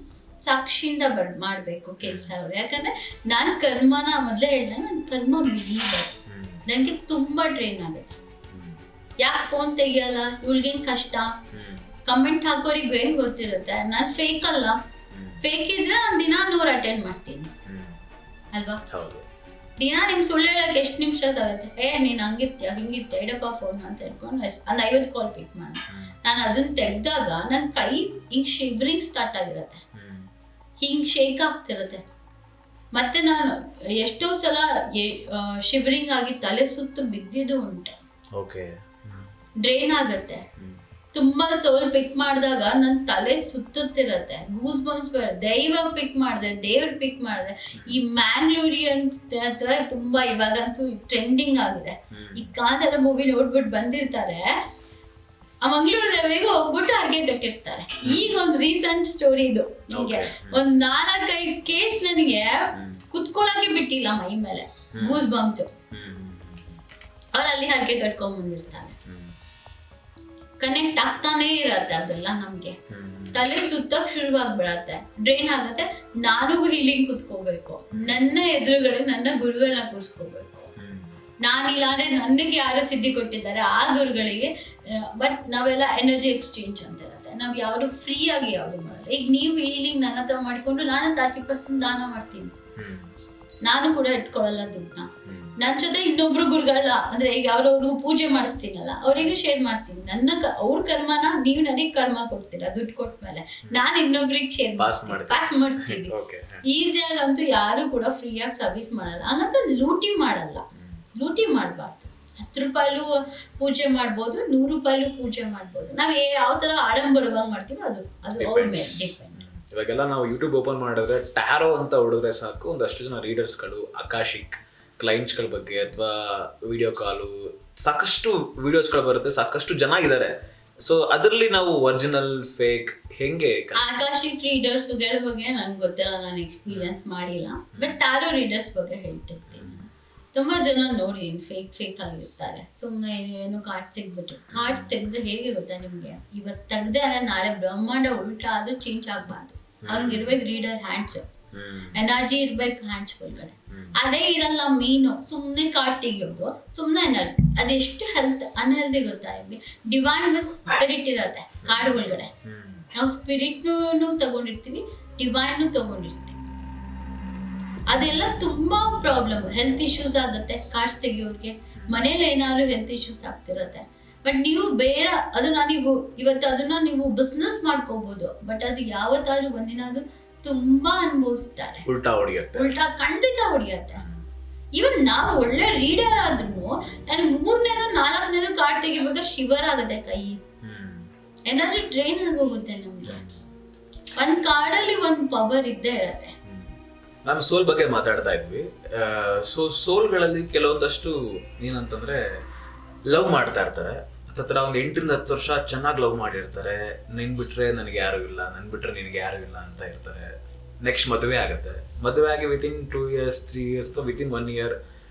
ಸಾಕ್ಷಿಯಿಂದ ಮಾಡ್ಬೇಕು ಕೆಲಸ. ಯಾಕಂದ್ರೆ ನಾನು ಕರ್ಮನ ಮೊದಲೇ ಹೇಳಿದ, ನಾನು ಕರ್ಮ ಬಿಲೀವರ್. ನನಗೆ ತುಂಬಾ ಡ್ರೈನ್ ಆಗುತ್ತೆ. ಯಾಕೆ ಫೋನ್ ತೆಗಿಯಲ್ಲ, ಇವ್ಳಿಗೇನು ಕಷ್ಟ, ಕಮೆಂಟ್ ಹಾಕೋರಿಗೆ ಏನು ಗೊತ್ತಿರುತ್ತೆ, ನಾನು ಫೇಕ್ ಅಲ್ಲ. ಫೇಕ್ ಇದ್ರೆ ನಾನು ದಿನ 100 ಅಟೆಂಡ್ ಮಾಡ್ತೀನಿ ಅಲ್ವಾ. ದಿನ ನಿಮ್ಗೆ ಸುಳ್ಳು ಹೇಳಕ್ಕೆ ಎಷ್ಟು ನಿಮಿಷ ಆಗುತ್ತೆ. ನೀನು ಹಂಗಿರ್ತೀಯ ಹಿಂಗಿರ್ತೀಯ ಇಡಪ್ಪ ಫೋನ್ ಅಂತ ಹೇಳ್ಕೊಂಡು ಒಂದು 50 ಕಾಲ್ ಪಿಕ್ ಮಾಡಿ ನಾನು ಅದನ್ನ ತೆಗ್ದಾಗ ನನ್ನ ಕೈ ಹಿಂಗೆ ಶಿವರಿಂಗ್ ಸ್ಟಾರ್ಟ್ ಆಗಿರತ್ತೆ, ಹಿಂಗೆ ಶೇಕ್ ಆಗ್ತಿರತ್ತೆ. ಮತ್ತೆ ನಾನು ಎಷ್ಟೋ ಸಲ ಶಿವರಿಂಗ್ ಆಗಿ ತಲೆ ಸುತ್ತು ಬಿದ್ದಿದ್ದು ಉಂಟು. ಡ್ರೈನ್ ಆಗತ್ತೆ. ತುಂಬಾ ಸೋಲ್ ಪಿಕ್ ಮಾಡಿದಾಗ ನನ್ನ ತಲೆ ಸುತ್ತುತ್ತಿರತ್ತೆ, ಗೂಸ್ ಬಂಪ್ಸ್ ಬರುತ್ತೆ. ದೈವ ಪಿಕ್ ಮಾಡಿದೆ, ದೇವ್ರ ಪಿಕ್ ಮಾಡಿದೆ. ಈ ಮ್ಯಾಂಗ್ಳೂರಿಯನ್ ಹತ್ರ ತುಂಬಾ ಇವಾಗಂತೂ ಟ್ರೆಂಡಿಂಗ್ ಆಗಿದೆ. ಈ ಕಾಂತಾರ ಮೂವಿ ನೋಡ್ಬಿಟ್ಟು ಬಂದಿರ್ತಾರೆ, ಆ ಮಂಗಳೂರು ದೇವರಿಗೆ ಹೋಗ್ಬಿಟ್ಟು ಅರ್ಗೆ ಕಟ್ಟಿರ್ತಾರೆ. ಈಗ ಒಂದು ರೀಸೆಂಟ್ ಸ್ಟೋರಿ ಇದು, ನಿಮಗೆ ಒಂದ್ 4-5 ಕೇಸ್ ನನಗೆ ಕುತ್ಕೊಳಕ್ಕೆ ಬಿಟ್ಟಿಲ್ಲ ಮೈ ಮೇಲೆ, ಗೂಸ್ ಬಂಪ್ಸ್. ಅವ್ರು ಅಲ್ಲಿ ಹರಕೆ ಕಟ್ಕೊಂಡ್ ಬಂದಿರ್ತಾರೆ. ಕನೆಕ್ಟ್ ಆಗ್ತಾನೆ ಇರತ್ತೆ ಅದೆಲ್ಲ. ನಮ್ಗೆ ತಲೆ ಸುತ್ತಕ್ ಶುರುವಾಗ್ಬಿಡತ್ತೆ, ಡ್ರೈನ್ ಆಗತ್ತೆ. ನಾನಿಗೂ ಹೀಲಿಂಗ್ ಕುತ್ಕೋಬೇಕು, ನನ್ನ ಎದುರುಗಡೆ ನನ್ನ ಗುರುಗಳನ್ನ ಕೂರಿಸ್ಕೋಬೇಕು. ನಾನಿಲ್ಲ ಅಂದ್ರೆ ನನಗೆ ಯಾರು ಸಿದ್ಧಿ ಕೊಟ್ಟಿದ್ದಾರೆ ಆ ಗುರುಗಳಿಗೆ. ಬಟ್ ನಾವೆಲ್ಲ ಎನರ್ಜಿ ಎಕ್ಸ್ಚೇಂಜ್ ಅಂತ ಇರತ್ತೆ, ನಾವ್ ಯಾರು ಫ್ರೀ ಆಗಿ ಯಾವ್ದು ಮಾಡಲ್ಲ. ಈಗ ನೀವು ಹೀಲಿಂಗ್ ನನ್ನ ಹತ್ರ ಮಾಡಿಕೊಂಡು ನಾನು 30% ದಾನ ಮಾಡ್ತೀನಿ. ನಾನು ಕೂಡ ಇಟ್ಕೊಳ್ಳಲ್ಲ ದುಡ್ಡನ್ನ. ನನ್ನ ಜೊತೆ ಇನ್ನೊಬ್ರು ಗುರುಗಳ ಅಂದ್ರೆ ಈಗ ಅವ್ರವ್ರಿಗೂ ಪೂಜೆ ಮಾಡಿಸ್ತೀನಲ್ಲ, ಅವರಿಗೂ ಶೇರ್ ಮಾಡ್ತೀನಿ. ನನ್ನ ಅವ್ರ ಕರ್ಮನ ನೀವು ನನಗೆ ಕರ್ಮ ಕೊಡ್ತೀರಾ ದುಡ್ಡು ಕೊಟ್ಮೇಲೆ, ನಾನು ಇನ್ನೊಬ್ರಿಗೆ ಶೇರ್ ಪಾಸ್ ಮಾಡ್ತೀವಿ. ಈಸಿಯಾಗಂತೂ ಯಾರು ಕೂಡ ಫ್ರೀಯಾಗಿ ಸರ್ವಿಸ್ ಮಾಡಲ್ಲ. ಹಂಗಂತ ಲೂಟಿ ಮಾಡಲ್ಲ, ಲೂಟಿ ಮಾಡಬಾರ್ದು. 10 ರೂಪಾಯಿಲೂ ಪೂಜೆ ಮಾಡ್ಬೋದು, 100 ರೂಪಾಯಿಲೂ ಪೂಜೆ ಮಾಡ್ಬೋದು. ನಾವ್ ಯಾವ ತರ ಆಡಂಬರವಾಗಿ ಮಾಡ್ತೀವೋ ಅದು ಅವ್ರ ಮೇಲೆ ಡಿಪೆಂಡ್. ಇವಾಗೆಲ್ಲ ನಾವು ಯೂಟ್ಯೂಬ್ ಓಪನ್ ಮಾಡಿದ್ರೆ ಟ್ಯಾರೋ ಅಂತ ಹೊಡೆದ್ರೆ ಸಾಕು, ಒಂದಷ್ಟು ಜನ ರೀಡರ್ಸ್ಗಳು ಅಕಾಶಿಕ್ ಕ್ಲೈಂಟ್ಸ್ಗಳ ಬಗ್ಗೆ ಅಥವಾ ವಿಡಿಯೋ ಕಾಲು ಸಾಕಷ್ಟು ವಿಡಿಯೋಸ್ಗಳು ಬರುತ್ತೆ, ಸಾಕಷ್ಟು ಜನ ಇದ್ದಾರೆ. ಸೊ ಅದರಲ್ಲಿ ನಾವು ಒರಿಜಿನಲ್ ಫೇಕ್ ಹೆಂಗೆ? ಆಕಾಶಿಕ್ ರೀಡರ್ಸ್ಗಳ ಬಗ್ಗೆ ನಂಗೆ ಗೊತ್ತಿಲ್ಲ, ನಾನು ಎಕ್ಸ್ಪೀರಿಯನ್ಸ್ ಮಾಡಿಲ್ಲ. ಬಟ್ ಟ್ಯಾರೋ ರೀಡರ್ಸ್ ಬಗ್ಗೆ ಹೇಳ್ತಿರ್ತೀನಿ. ತುಂಬಾ ಜನ ನೋಡಿ ಫೇಕ್ ಆಗಿರ್ತಾರೆ. ಸುಮ್ಮನೆ ಏನು ಕಾರ್ಡ್ ತೆಗ್ಬಿಟ್ಟು, ಕಾರ್ಡ್ ತೆಗೆದ್ರೆ ಹೇಗೆ ಗೊತ್ತಾ ನಿಮ್ಗೆ, ಇವತ್ತು ತೆಗ್ದೆ ಅಂದ್ರೆ ನಾಳೆ ಬ್ರಹ್ಮಾಂಡ ಉಲ್ಟಾ ಆದ್ರೂ ಚೇಂಜ್ ಆಗ್ಬಾರ್ದು. ಹಂಗಿರ್ಬೇಕು ರೀಡರ್ ಹ್ಯಾಂಡ್ಸ್, ಎನರ್ಜಿ ಇರ್ಬೇಕು ಹ್ಯಾಂಡ್ಸ್ ಒಳಗಡೆ. ಅದೇ ಇರಲ್ಲ ಮೇನು. ಸುಮ್ನೆ ಕಾರ್ಡ್ ತೆಗಿಯೋದು, ಸುಮ್ನೆ ಎನರ್ಜಿ. ಅದೆಷ್ಟು ಅನ್ಹೆಲ್ದಿ ಗೊತ್ತಾ ನಿಮ್ಗೆ. ಡಿವೈನ್ ಸ್ಪಿರಿಟ್ ಇರತ್ತೆ ಕಾರ್ಡ್ ಒಳಗಡೆ. ನಾವು ಸ್ಪಿರಿಟ್ನು ತಗೊಂಡಿರ್ತೀವಿ, ಡಿವೈನ್ ತಗೊಂಡಿರ್ತೀವಿ. ಅದೆಲ್ಲ ತುಂಬಾ ಪ್ರಾಬ್ಲಮ್, ಹೆಲ್ತ್ ಇಶ್ಯೂಸ್ ಆಗುತ್ತೆ ಕಾರ್ಡ್ಸ್ ತೆಗಿಯೋರ್ಗೆ. ಮನೇಲಿ ಏನಾದ್ರು ಹೆಲ್ತ್ ಇಶ್ಯೂಸ್ ಆಗ್ತಿರತ್ತೆ. ಬಟ್ ನೀವು ಬೇಡ ಅದನ್ನ, ನೀವು ಇವತ್ತು ಅದನ್ನ ನೀವು ಬಿಸ್ನೆಸ್ ಮಾಡ್ಕೋಬಹುದು. ಬಟ್ ಅದು ಯಾವತ್ತಾದ್ರೂ ಒಂದಿನ ಅದು ತುಂಬಾ ಅನುಭವಿಸ್ತಾರೆ, ಉಲ್ಟಾ ಖಂಡಿತ ಹೊಡಿಯತ್ತೆ. ಇವನ್ ನಾವು ಒಳ್ಳೆ ರೀಡರ್ ಆದ್ರೂ ನಾನು 3ನೇದು 4ನೇದು ಕಾರ್ಡ್ ತೆಗಿಬೇಕಾದ್ರೆ ಶಿವರ್ ಆಗುತ್ತೆ ಕೈ, ಎನರ್ಜಿ ಡ್ರೈನ್ ಆಗೋಗುತ್ತೆ ನಮ್ಗೆ. ಒಂದ್ ಕಾರ್ಡಲ್ಲಿ ಒಂದ್ ಪವರ್ ಇದ್ದೇ ಇರತ್ತೆ. ನಾನು ಸೋಲ್ ಬಗ್ಗೆ ಮಾತಾಡ್ತಾ ಇದ್ವಿ. ಸೊ ಸೋಲ್ಗಳಲ್ಲಿ ಕೆಲವೊಂದಷ್ಟು ಏನಂತಂದ್ರೆ ಲವ್ ಮಾಡ್ತಾ ಇರ್ತಾರೆ. ಹತ್ರ ಒಂದು 8-10 ವರ್ಷ ಚೆನ್ನಾಗಿ ಲವ್ ಮಾಡಿರ್ತಾರೆ. ನಿನ್ ಬಿಟ್ರೆ ನನಗೆ ಯಾರು ಇಲ್ಲ, ನನ್ ಬಿಟ್ರೆ ನಿನಗೆ ಯಾರು ಇಲ್ಲ ಅಂತ ಇರ್ತಾರೆ. ನೆಕ್ಸ್ಟ್ ಮದುವೆ ಆಗುತ್ತೆ. ಮದುವೆ ಆಗಿ within 2 years 3 years within 1 year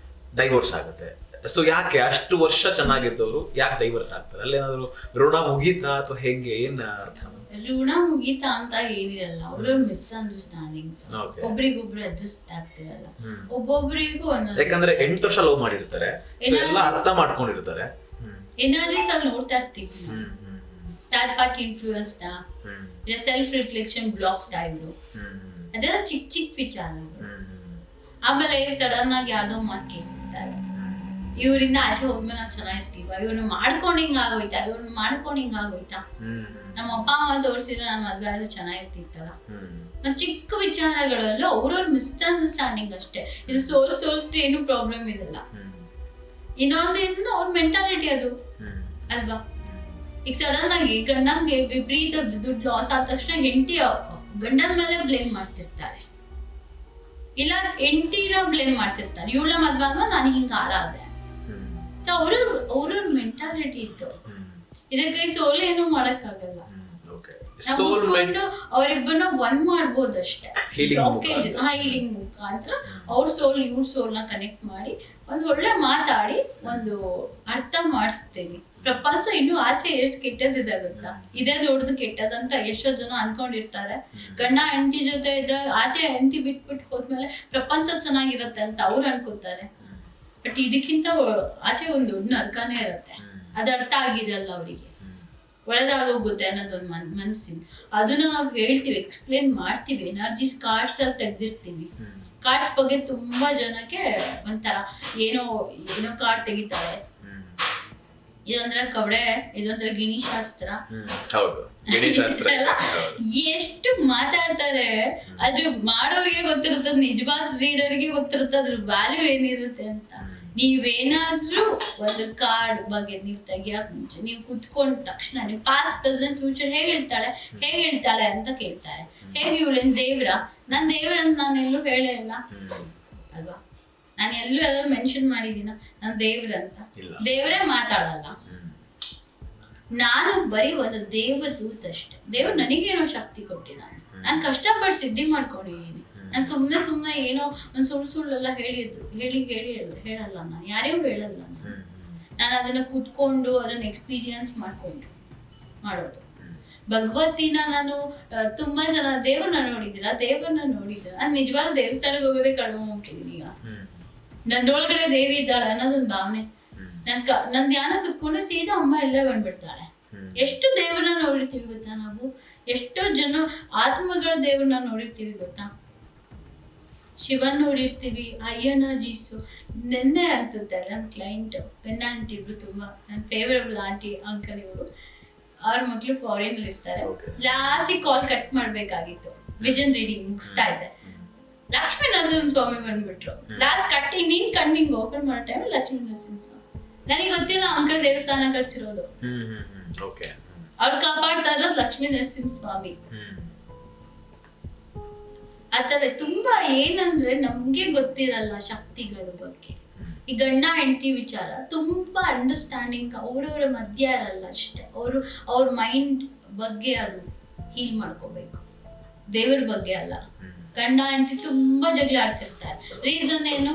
divorce ಆಗುತ್ತೆ. ಸೊ ಯಾಕೆ ಅಷ್ಟು ವರ್ಷ ಚೆನ್ನಾಗಿದ್ದವರು ಯಾಕೆ ಡೈವರ್ಸ್ ಆಗ್ತಾರೆ? ಅಲ್ಲೇನಾದ್ರು ಋಣ ಮುಗೀತಾ ಅಥವಾ ಹೆಂಗೆ, ಏನ್ ಅರ್ಥ? ಋಣ ಮುಗೀತಾ ಅಂತ ಏನಿರಲ್ಲ, ಅವ್ರವ್ರ ಮಿಸ್ಅಂಡರ್ಸ್ಟ್ಯಾಂಡಿಂಗ್ಸ್. ಒಬ್ರಿಗೊಬ್ರು ಅಡ್ಜಸ್ಟ್ ಆಗ್ತಿರಲ್ಲ, ಒಬ್ಬೊಬ್ರಿಗೂ ಒಂದೊಂದು. ಯಾಕಂದ್ರೆ 8 ವರ್ಷ ಲವ್ ಮಾಡಿರ್ತಾರೆ, ಎಲ್ಲ ಅರ್ಥ ಮಾಡ್ಕೊಂಡಿರ್ತಾರೆ. ಎನರ್ಜೀಸ್ ಅಲ್ಲಿ ನೋಡ್ತಾ ಇರ್ತೀವಿ ನಾವು. Third party influence self reflection block ಇವ್ರು, ಅದೆಲ್ಲ ಚಿಕ್ಕ ವಿಚಾರಗಳು. ಆಮೇಲೆ ಸಡನ್ ಆಗಿ ಯಾರ್ದೋ ಮಾತು ಕೇಳಿರ್ತಾರೆ, ಇವರಿಂದ ಆಚೆ ಹೋದ್ಮೇಲೆ ನಾವು ಚೆನ್ನಾಗಿರ್ತೀವ, ಇವ್ರನ್ನ ಮಾಡ್ಕೊಂಡು ಹಿಂಗ ಆಗೋಯ್ತಾ, ನಮ್ಮ ಅಪ್ಪ ಅಮ್ಮ ತೋರಿಸಿದ್ರೆ ನಾನು ಮದ್ವೆ ಆದ್ರೆ ಚೆನ್ನಾಗಿರ್ತಿತ್ತಲ್ಲ. ಚಿಕ್ಕ ವಿಚಾರಗಳಲ್ಲೂ ಅವ್ರವ್ರ ಮಿಸ್ಅಂಡರ್ಸ್ಟ್ಯಾಂಡಿಂಗ್ ಅಷ್ಟೇ. ಇದು ಸೋಲ್ಸ್ ಏನು ಪ್ರಾಬ್ಲಮ್ ಇರಲ್ಲ. ಇನ್ನೊಂದು ಅವ್ರ ಮೆಂಟಾಲಿಟಿ ಅದು ಅಲ್ವಾ. ಈಗ ಸಡನ್ ಆಗಿ ಗಂಡಂಗೆ ವಿಪರೀತ ದುಡ್ಡು ಲಾಸ್ ಆದ ತಕ್ಷಣ ಹೆಂಡತಿ ಗಂಡನ ಮೇಲೆ ಬ್ಲೇಮ್ ಮಾಡ್ತಿರ್ತಾರೆ, ಇಲ್ಲ ಹೆಂಡತಿನ ಬ್ಲೇಮ್ ಮಾಡ್ತಿರ್ತಾರೆ. ಇವಳ ಮದ್ವೆ ಅಂದ್ರೆ ನಾನು ಹಿಂಗ ಹಾಳಾದೆ. ಸೊ ಅವ್ರವ್ರ ಮೆಂಟಾಲಿಟಿ ಇತ್ತು. ಇದಕ್ಕೆ ಸೋಲ್ ಏನು ಮಾಡಕ್ಕಾಗಲ್ಲ. ಅವ್ರಿಬ್ಬರನ್ನ ಒಂದ್ ಮಾಡ್ಬೋದು ಅಷ್ಟೇ, ಹೀಲಿಂಗ್ ಮುಖಾಂತರ. ಅವ್ರ ಸೋಲ್ ಇವ್ರ ಸೋಲ್ನ ಕನೆಕ್ಟ್ ಮಾಡಿ ಒಂದ್ ಒಳ್ಳೆ ಮಾತಾಡಿ ಒಂದು ಅರ್ಥ ಮಾಡಿಸ್ತೀನಿ. ಪ್ರಪಂಚ ಇನ್ನು ಆಚೆ ಎಷ್ಟು ಕೆಟ್ಟದಿದೆ ಗೊತ್ತಾ, ಇದೇ ದೊಡ್ಡದು ಕೆಟ್ಟದಂತ ಎಷ್ಟೋ ಜನ ಅನ್ಕೊಂಡಿರ್ತಾರೆ. ಗಂಡ ಹೆಂಡತಿ ಜೊತೆ ಇದ್ದಾಗ ಆಚೆ ಹೆಂಡತಿ ಬಿಟ್ಬಿಟ್ಟು ಹೋದ್ಮೇಲೆ ಪ್ರಪಂಚ ಚೆನ್ನಾಗಿರತ್ತೆ ಅಂತ ಅವ್ರು ಅನ್ಕೋತಾರೆ. ಬಟ್ ಇದಕ್ಕಿಂತ ಆಚೆ ಒಂದು ದೊಡ್ಡ ನರ್ಕನೇ ಇರತ್ತೆ, ಅದು ಅರ್ಥ ಆಗಿರಲ್ಲ ಅವರಿಗೆ. ಒಳ್ಳೆದಾಗೋಗುತ್ತೆ ಅನ್ನೋದೊಂದು ಮನಸ್ಸಿಂದ ಅದನ್ನ ನಾವು ಹೇಳ್ತೀವಿ, ಎಕ್ಸ್ಪ್ಲೇನ್ ಮಾಡ್ತೀವಿ. ಎನರ್ಜೀಸ್ ಕಾರ್ಡ್ಸ್ ಅಲ್ಲಿ ತೆಗ್ದಿರ್ತೀವಿ. ಕಾರ್ಡ್ಸ್ ಬಗ್ಗೆ ತುಂಬಾ ಜನಕ್ಕೆ ಒಂಥರ ಏನೋ ಕಾರ್ಡ್ ತೆಗಿತಾರೆ, ಇದೊಂಥರ ಕವಡೆ, ಇದೊಂಥರ ಗಿಣಿ ಶಾಸ್ತ್ರ, ಎಷ್ಟು ಮಾತಾಡ್ತಾರೆ. ಅದು ಮಾಡೋರಿಗೆ ಗೊತ್ತಿರ್ತದೆ, ನಿಜವಾದ ರೀಡರ್ಗೆ ಗೊತ್ತಿರ್ತದೆ ಅದ್ರ ವ್ಯಾಲ್ಯೂ ಏನಿರುತ್ತೆ ಅಂತ. ನೀವೇನಾದ್ರೂ ಒಂದು ಕಾರ್ಡ್ ಬಗ್ಗೆ ನೀವು ತೆಗಿಯಕ್ ಮುಂಚೆ ನೀವು ಕುತ್ಕೊಂಡ ತಕ್ಷಣ ನೀವು ಪಾಸ್ಟ್ ಪ್ರೆಸೆಂಟ್ ಫ್ಯೂಚರ್ ಹೇಗೆ ಹೇಳ್ತಾಳೆ ಅಂತ ಕೇಳ್ತಾರೆ. ಹೇಗೆ ಇವಳೇನ್ ದೇವ್ರ? ನಾನ್ ದೇವ್ರ ಅಂತ ನಾನು ಎಲ್ಲೂ ಹೇಳೇ ಇಲ್ಲ ಅಲ್ವಾ? ನಾನು ಎಲ್ಲರೂ ಮೆನ್ಷನ್ ಮಾಡಿದೀನ ನಾನ್ ದೇವ್ರ ಅಂತ? ದೇವರೇ ಮಾತಾಡಲ್ಲ. ನಾನು ಬರೀ ಒಂದು ದೇವದೂತ ಅಷ್ಟೆ. ದೇವ್ರು ನನಗೇನೋ ಶಕ್ತಿ ಕೊಟ್ಟಿದ್ದಾನೆ. ನಾನು ಕಷ್ಟಪಟ್ಟು ಸಿದ್ಧಿ ಮಾಡ್ಕೊಂಡಿದ್ದೀನಿ. ನಾನು ಸುಮ್ಮನೆ ಏನೋ ಒಂದು ಸುಳ್ಳೆಲ್ಲ ಹೇಳಲ್ಲ. ನಾನು ಯಾರಿಗೂ ಹೇಳಲ್ಲ. ನಾನು ಅದನ್ನ ಕೂತ್ಕೊಂಡು ಅದನ್ನ ಎಕ್ಸ್ಪೀರಿಯನ್ಸ್ ಮಾಡೋದು. ಭಗವತಿನ ನಾನು ತುಂಬಾ ಜನ ದೇವ್ರನ್ನ ನೋಡಿದ್ದೀರಾ? ನಾನು ನಿಜವಾದ ದೇವಸ್ಥಾನಕ್ಕೆ ಹೋಗೋದೇ ಕಡಿಮೆ ಹೋಗ್ತಿದ್ದೀನಿ. ಈಗ ನನ್ನೊಳಗಡೆ ದೇವಿ ಇದ್ದಾಳೆ ಅನ್ನೋದೊಂದು ಭಾವನೆ. ನನ್ ಧ್ಯಾನ ಕುತ್ಕೊಂಡು ಸೀದಾ ಅಮ್ಮ ಎಲ್ಲ ಬಂದ್ಬಿಡ್ತಾಳೆ. ಎಷ್ಟು ದೇವ್ರನ್ನ ನೋಡಿರ್ತೀವಿ ಗೊತ್ತಾ ನಾವು? ಎಷ್ಟೋ ಜನ ಆತ್ಮಗಳ ದೇವ್ರನ್ನ ನೋಡಿರ್ತೀವಿ ಗೊತ್ತಾ? ಶಿವನ್ ನೋಡಿರ್ತೀವಿ, ಅಯ್ಯನ ಜೀಸು. ನೆನ್ನೆ ಅನ್ಸುತ್ತೆ ನನ್ನ ಕ್ಲೈಂಟ್ ಬೆನ್ನ ಆಂಟಿ ಇಬ್ರು, ತುಂಬಾ ನನ್ನ ಫೇವರಬಲ್ ಆಂಟಿ ಅಂಕಲ್ ಇವರು. ಅವ್ರ ಮಕ್ಳು ಫಾರಿನ್ ಇರ್ತಾರೆ. ಲಾಸ್ಟಿಗೆ ಕಾಲ್ ಕಟ್ ಮಾಡ್ಬೇಕಾಗಿತ್ತು, ವಿಷನ್ ರೀಡಿಂಗ್ ಮುಗಿಸ್ತಾ ಇದ್ದೆ. ಲಕ್ಷ್ಮೀ ನರಸಿಂಹ ಸ್ವಾಮಿ ಬಂದ್ಬಿಟ್ರು. ಲಾಸ್ಟ್ ಕಟ್ಟಿಂಗ್ ಕಣ್ಣಿಂಗ್ ಓಪನ್ ಮಾಡೋ ಟೈಮ್ ಲಕ್ಷ್ಮೀ ನರಸಿಂಹ ಸ್ವಾಮಿ. ನನಗೆ ಗೊತ್ತಿಲ್ಲ ಅಂಕಲ್ ದೇವಸ್ಥಾನ ಕಟ್ಸಿರೋದು. ಅವ್ರು ಕಾಪಾಡ್ತಾ ಇರೋದು ಲಕ್ಷ್ಮೀ ನರಸಿಂಹ ಸ್ವಾಮಿ. ಆತರ ತುಂಬಾ ಏನಂದ್ರೆ ನಮ್ಗೆ ಗೊತ್ತಿರಲ್ಲ ಶಕ್ತಿಗಳ ಬಗ್ಗೆ. ಈ ಗಂಡ ಹೆಂಡತಿ ವಿಚಾರ ತುಂಬಾ ಅಂಡರ್ಸ್ಟ್ಯಾಂಡಿಂಗ್ ಅವ್ರವ್ರ ಮಧ್ಯ ಇರಲ್ಲ ಅಷ್ಟೇ. ಅವ್ರ ಮೈಂಡ್ ಬಗ್ಗೆ ಅದು ಹೀಲ್ ಮಾಡ್ಕೋಬೇಕು, ದೇವ್ರ ಬಗ್ಗೆ ಅಲ್ಲ. ಗಂಡ ಹೆಂಡತಿ ತುಂಬಾ ಜಗಳ ಆಡ್ತಿರ್ತಾರೆ. ರೀಸನ್ ಏನು?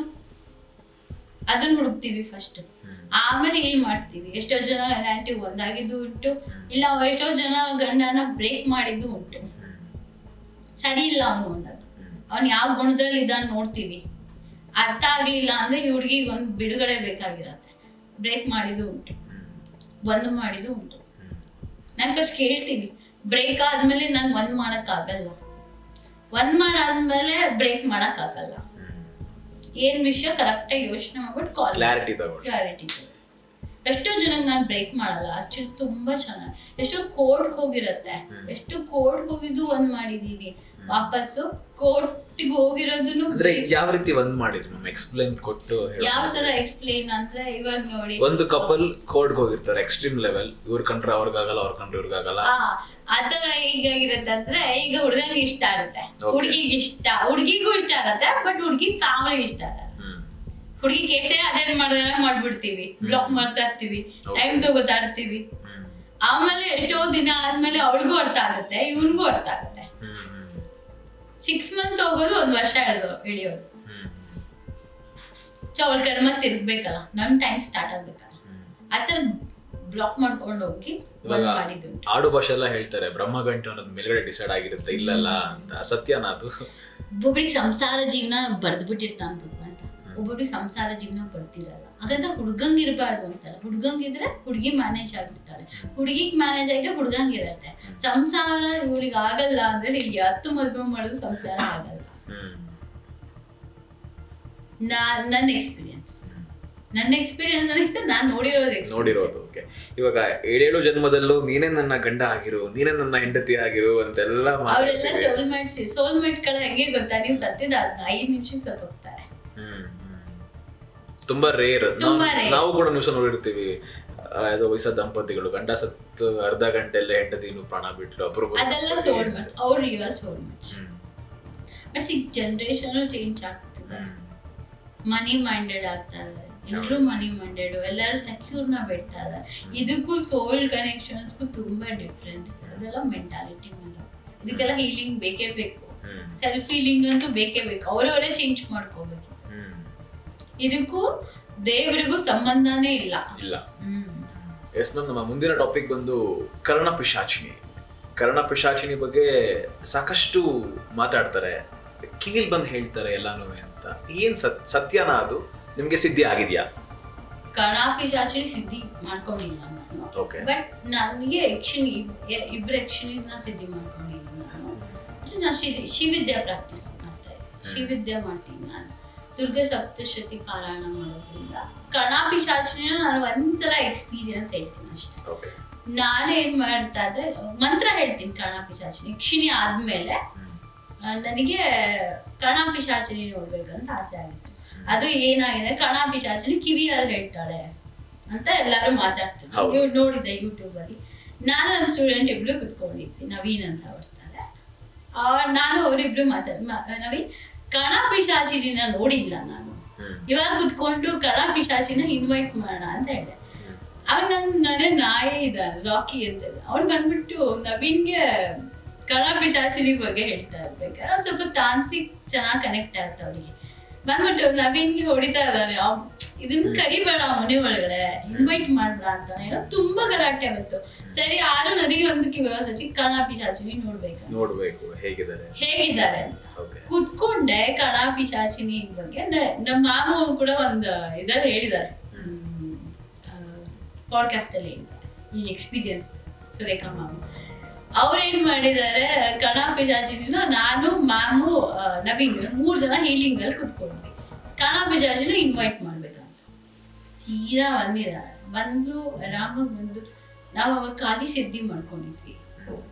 ಅದನ್ನ ಹುಡುಕ್ತಿವಿ ಫಸ್ಟ್, ಆಮೇಲೆ ಹೀಲ್ ಮಾಡ್ತೀವಿ. ಎಷ್ಟೋ ಜನ ಗಂಡ ಹೆಂಡತಿ ಒಂದಾಗಿದ್ದು ಉಂಟು, ಇಲ್ಲ ಎಷ್ಟೋ ಜನ ಗಂಡನ ಬ್ರೇಕ್ ಮಾಡಿದ್ದು ಉಂಟು. ಸರಿ ಇಲ್ಲ ಅವನು ಅಂದಾಗ ಅವ್ನು ಯಾವ ಗುಣದಲ್ಲಿ ಇದ್ದಾನ ನೋಡ್ತೀವಿ. ಅರ್ಥ ಆಗ್ಲಿಲ್ಲ ಅಂದ್ರೆ ಈ ಹುಡುಗಿಗೆ ಒಂದು ಬಿಡುಗಡೆ ಬೇಕಾಗಿರತ್ತೆ. ಬ್ರೇಕ್ ಮಾಡಿದ್ದು ಉಂಟು, ಬಂದ್ ಮಾಡಿದ್ದು ಉಂಟು. ನಾನು ಫಸ್ಟ್ ಕೇಳ್ತೀನಿ, ಬ್ರೇಕ್ ಆದ್ಮೇಲೆ ನಾನು ಒಂದ್ ಮಾಡಕ್ ಆಗಲ್ಲ, ಒಂದ್ ಮಾಡಾದ್ಮೇಲೆ ಬ್ರೇಕ್ ಮಾಡಕ್ ಆಗಲ್ಲ. ಏನ್ ವಿಷಯ ಕರೆಕ್ಟ್ ಆಗಿ ಯೋಚನೆ ಮಾಡ್ಬಿಟ್ಟು ಕ್ಲಾರಿಟಿ. ಎಷ್ಟೋ ಜನಕ್ಕೆ ನಾನು ಬ್ರೇಕ್ ಮಾಡಲ್ಲ. ಆಕ್ಚುಲಿ ತುಂಬಾ ಚೆನ್ನಾಗಿ ಎಷ್ಟೋ ಕೋರ್ಟ್ ಹೋಗಿರತ್ತೆ. ಎಷ್ಟು ಕೋರ್ಟ್ ಹೋಗಿದ್ದು ಒಂದ್ ಮಾಡಿದೀನಿ, ವಾಪಸ್ಸು ಕೋರ್ಟ್ಗೆ ಹೋಗಿರೋದನ್ನು. ಅಂದ್ರೆ ಯಾವ ರೀತಿ ಒಂದ್ ಮಾಡಿದ್ರಿ ಮ್ಯಾಮ್? ಎಕ್ಸ್ಪ್ಲೈನ್ ಕೊಟ್ಟು. ಯಾವ ತರ ಎಕ್ಸ್ಪ್ಲೈನ್ ಅಂದ್ರೆ, ಇವಾಗ ನೋಡಿ, ಒಂದು ಕಪಲ್ ಕೋರ್ಟ್ಗೆ ಹೋಗಿರ್ತಾರೆ, ಎಕ್ಸ್ಟ್ರೀಮ್ ಲೆವೆಲ್. ಇವ್ರ ಕಂಡ್ರೆ ಅವ್ರಿಗಾಗಲ್ಲ, ಅವ್ರ ಕಂಡ್ರೆ ಇವ್ರಿಗಾಗಲ್ಲ. ಆತರ ಈಗಾಗಿರತ್ತೆ ಅಂದ್ರೆ, ಈಗ ಹುಡುಗನಿಗೆ ಇಷ್ಟ ಇರುತ್ತೆ, ಹುಡುಗಿಗೆ ಇಷ್ಟ, ಹುಡುಗಿಗೂ ಇಷ್ಟ ಇರತ್ತೆ, ಬಟ್ ಹುಡುಗಿ ಫ್ಯಾಮಿಲಿ ಇಷ್ಟ ಇರಲ್ಲ. ಹುಡುಗಿ ಕೇಸೇ ಅಟೆಂಡ್ ಮಾಡ್ಬಿಡ್ತೀವಿ, ಬ್ಲಾಕ್ ಮಾಡ್ತಾ ಇರ್ತೀವಿ, ಟೈಮ್ ತಗೋತಾ ಇರ್ತೀವಿ. ಆಮೇಲೆ ಎಷ್ಟೋ ದಿನ ಆದ್ಮೇಲೆ ಅವಳಿಗೂ ಅರ್ಥ ಆಗುತ್ತೆ, ಇವನ್ಗೂ ಅರ್ಥ ಆಗುತ್ತೆ. 6 months ಹೋಗೋದು, 1 ವರ್ಷ ಹಿಡಿಯೋದು. ಸೊ ಅವಳ ಕರ್ಮ ತಿರ್ಗ್ಬೇಕಲ್ಲ, ನಮ್ ಟೈಮ್ ಸ್ಟಾರ್ಟ್ ಆಗ್ಬೇಕಲ್ಲ. ಆತರ ಬ್ಲಾಕ್ ಮಾಡ್ಕೊಂಡು ಹೋಗಿ ಮಾಡಿದ್ದು. ಆಡು ಭಾಷೆ ಎಲ್ಲ ಹೇಳ್ತಾರೆ ಬ್ರಹ್ಮಗಂಟು ಅನ್ನೋದು ಮೇಲ್ಗಡೆ ಡಿಸೈಡ್ ಆಗಿರುತ್ತೆ, ಇಲ್ಲಲ್ಲ ಅಂತ. ಸತ್ಯನಾ ಅದು? ಒಬ್ಬೊಬ್ರಿಗೆ ಸಂಸಾರ ಜೀವನ ಬರ್ದ್ಬಿಟ್ಟಿರ್ತಾನ ಭಗವಂತ, ಒಬ್ಬೊಬ್ರಿಗೆ ಸಂಸಾರ ಜೀವನ ಬರ್ತಿರಲ್ಲ. ಹಾಗಂತ ಹುಡ್ಗಂಗಿರ್ಬಾರ್ದು ಅಂತಲ್ಲ. ಹುಡ್ಗಂಗಿದ್ರೆ ಹುಡುಗಿ ಮ್ಯಾನೇಜ್ ಆಗಿರ್ತಾಳೆ, ಹುಡುಗಿಗೆ ಮ್ಯಾನೇಜ್ ಆಗಿದ್ರೆ ಹುಡ್ಗಂಗಿರತ್ತೆ. ಸಂಸಾರ ಇವ್ರಿಗೆ ಆಗಲ್ಲ ಅಂದ್ರೆ ನಿಮ್ಗೆ 10 ಮದುವೆ ಮಾಡೋದು ಸಂಸಾರ ಆಗಲ್ಲ. ನನ್ನ ಎಕ್ಸ್ಪೀರಿಯನ್ಸ್ ಅಂದ್ರೆ ನಾನು ನೋಡಿರೋದು. ಇವಾಗ 7 ಜನ್ಮದಲ್ಲೂ ನೀನೇ ನನ್ನ ಗಂಡ ಆಗಿರು, ನೀನೇ ನನ್ನ ಹೆಂಡತಿ ಆಗಿರು ಅಂತೆಲ್ಲ ಅವರೆಲ್ಲ ಸೋಲ್ಮೇಟ್ ಗಳ ಹೆಂಗೆ ಗೊತ್ತಾ? ನೀವು ಸತ್ತಿದ 5 ನಿಮಿಷಕ್ಕೆ ಸತ್ತೋಗ್ತಾರೆ. ತುಂಬಾ ರೇರ್. ನಾವು ಕೂಡ ನ್ಯೂಸ್ ನೋಡಿರ್ತೀವಿ, ವಯಸ್ಸಾದ ದಂಪತಿಗಳು ಗಂಡ ಸತ್ತು ಅರ್ಧ ಗಂಟೆಲ್ಲ ಹೆಂಡತಿನೂ ಪ್ರಾಣ ಬಿಟ್ಟು ಅಪರೂಪ. ಅದೆಲ್ಲ ಸೋಲ್ಮೇಟ್, ಅವ್ರು ರಿಯಲ್ ಸೋಲ್ಮೇಟ್ಸ್. ಬಟ್ ಈಗ ಜನರೇಷನ್ ಚೇಂಜ್ ಆಗ್ತಿದೆ, ಮನಿ ಮೈಂಡೆಡ್ ಆಗ್ತಾ ಇದ್ದಾರೆ ಎಲ್ಲರೂ. ಮನಿ ಮೈಂಡೆಡ್, ಎಲ್ಲರೂ ಸೆಕ್ಯೂರ್ನ ಬಿಡ್ತಾ ಇದ್ದಾರೆ. ಇದಕ್ಕೂ ಸೋಲ್ ಕನೆಕ್ಷನ್ಸ್ಗೂ ತುಂಬಾ ಡಿಫ್ರೆನ್ಸ್. ಅದೆಲ್ಲ ಮೆಂಟಾಲಿಟಿ ಮೇಲೆ. ಇದಕ್ಕೆಲ್ಲ ಹೀಲಿಂಗ್ ಬೇಕೇ ಬೇಕು, ಸೆಲ್ಫ್ ಹೀಲಿಂಗ್ ಅಂತೂ ಬೇಕೇ ಬೇಕು. ಅವರವರೇ ಚೇಂಜ್ ಮಾಡ್ಕೋಬೇಕು. ಇದಕ್ಕೂ ದೇವರಿಗೂ ಸಂಬಂಧನೇ ಇಲ್ಲ. ಎಸ್ ಮ್ಯಾಮ್, ನಮ್ಮ ಮುಂದಿನ ಟಾಪಿಕ್ ಬಂದು ಕರ್ಣಪಿಶಾಚಿನಿ ಬಗ್ಗೆ ಸಾಕಷ್ಟು ಮಾತಾಡ್ತಾರೆ, ಕಿವಿಲ್ ಬಂದು ಹೇಳ್ತಾರೆ ಎಲ್ಲಾನು ಅಂತ. ಏನ್ ಸತ್ಯನಾ ಅದು? ನಿಮ್ಗೆ ಸಿದ್ಧಿ ಆಗಿದ್ಯಾ? ಕರ್ಣಪಿಶಾಚಿನಿ ಸಿದ್ಧಿ ಮಾಡ್ಕೊಂಡಿಲ್ಲ ನಾನು. Okay. ಬಟ್ ನನಗೆ ಯಕ್ಷಿಣಿ ಇಬ್ರು ಯಕ್ಷಿಣಿನ ಸಿದ್ಧಿ ಮಾಡ್ಕೊಂಡಿದ್ದೀನಿ ನಾನು. ನಾನು ಶಿವಿದ್ಯಾ ಪ್ರಾಕ್ಟೀಸ್ ಮಾಡ್ತಾ ಇದ್ದೀನಿ, ಶಿವಿದ್ಯಾ ಮಾಡ್ತೀನಿ ನಾನು. ದುರ್ಗ ಸಪ್ತಶತಿ ಪಾರಾಯಣ ಮಾಡೋದ್ರಿಂದ ಕಣಾಪಿಶಾಚಿನ ನಾನು ಒಂದ್ಸಲ ಎಕ್ಸ್ಪೀರಿಯನ್ಸ್ ಹೇಳ್ತೀನಿ ಅಷ್ಟೇ. Okay. ನಾನೇನ್ ಮಾಡ್ತಾ ಇದ್ದೆ, ಮಂತ್ರ ಹೇಳ್ತೀನಿ ಕಣಾಪಿಶಾಚಿನಿ. ಯಕ್ಷಿಣಿ ಆದ್ಮೇಲೆ ನನಗೆ ಕಣಾಪಿಶಾಚಿನಿ ನೋಡ್ಬೇಕಂತ ಆಸೆ ಆಗಿತ್ತು. ಅದು ಏನಾಗಿದೆ, ಕಣಾಪಿಶಾಚಿನಿ ಕಿವಿಯಲ್ಲಿ ಹೇಳ್ತಾಳೆ ಅಂತ ಎಲ್ಲರೂ ಮಾತಾಡ್ತಾರೆ. ನೀವು ನೋಡಿದ್ದೆ ಯೂಟ್ಯೂಬ್ ಅಲ್ಲಿ. ನಾನು ನನ್ನ ಸ್ಟೂಡೆಂಟ್ ಇಬ್ರು ಕುತ್ಕೊಂಡಿದ್ವಿ, ನವೀನ್ ಅಂತ ಬರ್ತಾರೆ. ನಾನು ಅವರಿಬ್ರು ನವೀನ್ ಕಣಾಪಿಶಾಚಿನಿನ ನೋಡಿಲ್ಲ ನಾನು, ಇವಾಗ ಕುತ್ಕೊಂಡು ಕಣಾಪಿಶಾಚಿನ ಇನ್ವೈಟ್ ಮಾಡೋಣ ಅಂತ ಹೇಳಿದೆ. ಅವ್ನು ನನ್ನ ನಾಯಿ ಇದ್ದಾನೆ ರಾಕಿ ಅಂತ, ಅವ್ನು ಬಂದ್ಬಿಟ್ಟು ನವೀನ್ಗೆ ಕಣಾಪಿಶಾಚಿನಿ ಬಗ್ಗೆ ಹೇಳ್ತಾ ಇರ್ಬೇಕಾದ್ರೆ ಅವ್ನು ಸ್ವಲ್ಪ ತಾಂತ್ರಿಕ್ ಚೆನ್ನಾಗಿ ಕನೆಕ್ಟ್ ಆಗುತ್ತೆ ಅವ್ರಿಗೆ. ಬಂದ್ಬಿಟ್ಟು ನವೀನ್ಗೆ ಹೊಡಿತಾ ಇದ್ದಾನೆ, ಇದನ್ನ ಕರಿಬೇಡ ಮನೆ ಒಳಗಡೆ, ಇನ್ವೈಟ್ ಮಾಡ್ಬೇಡ ಅಂತ ಏನೋ ತುಂಬಾ ಗಲಾಟೆ ಬಂತು. ಸರಿ, ಆರು ನನಗೆ ಒಂದು ಕ್ಯೂರಿಯಾಸಿಟಿ, ಕಣಾಪಿಶಾಚಿನಿ ನೋಡ್ಬೇಕು ಹೇಗಿದ್ದಾರೆ ಅಂತ ಕೂತ್ಕೊಂಡೆ. ಕಣಾಪಿಶಾಚಿನಿ ಬಗ್ಗೆ ನಮ್ಮ ಮಾಮು ಕೂಡ ಒಂದು ಇದ್ರಲ್ಲಿ ಹೇಳಿದ್ದಾರೆ, ಪಾಡ್ಕಾಸ್ಟ್ ಅಲ್ಲಿ ಹೇಳಿದ್ದಾರೆ ಈ ಎಕ್ಸ್ಪೀರಿಯನ್ಸ್. ಸುರೇಖಾ ಮಾಮು ಅವ್ರೇನ್ ಮಾಡಿದ್ದಾರೆ, ಕಣಾಪಿಶಾಚಿನಿನ ನಾನು ಮಾಮು ನವೀನ್ 3 ಜನ ಹೀಲಿಂಗ್ ಅಲ್ಲಿ ಕುತ್ಕೊಂಡ್ವಿ. ಕಣಾಪಿಶಾಚಿನ ಇನ್ವೈಟ್ ಮಾಡ್ಬೇಕಂತ ಸೀದಾ ಬಂದಿದ್ದಾರೆ. ಬಂದು ಆರಾಮಾಗಿ ಬಂದು ನಾವು ಅವಾಗ ಖಾಲಿ ಸಿದ್ಧಿ ಮಾಡ್ಕೊಂಡಿದ್ವಿ.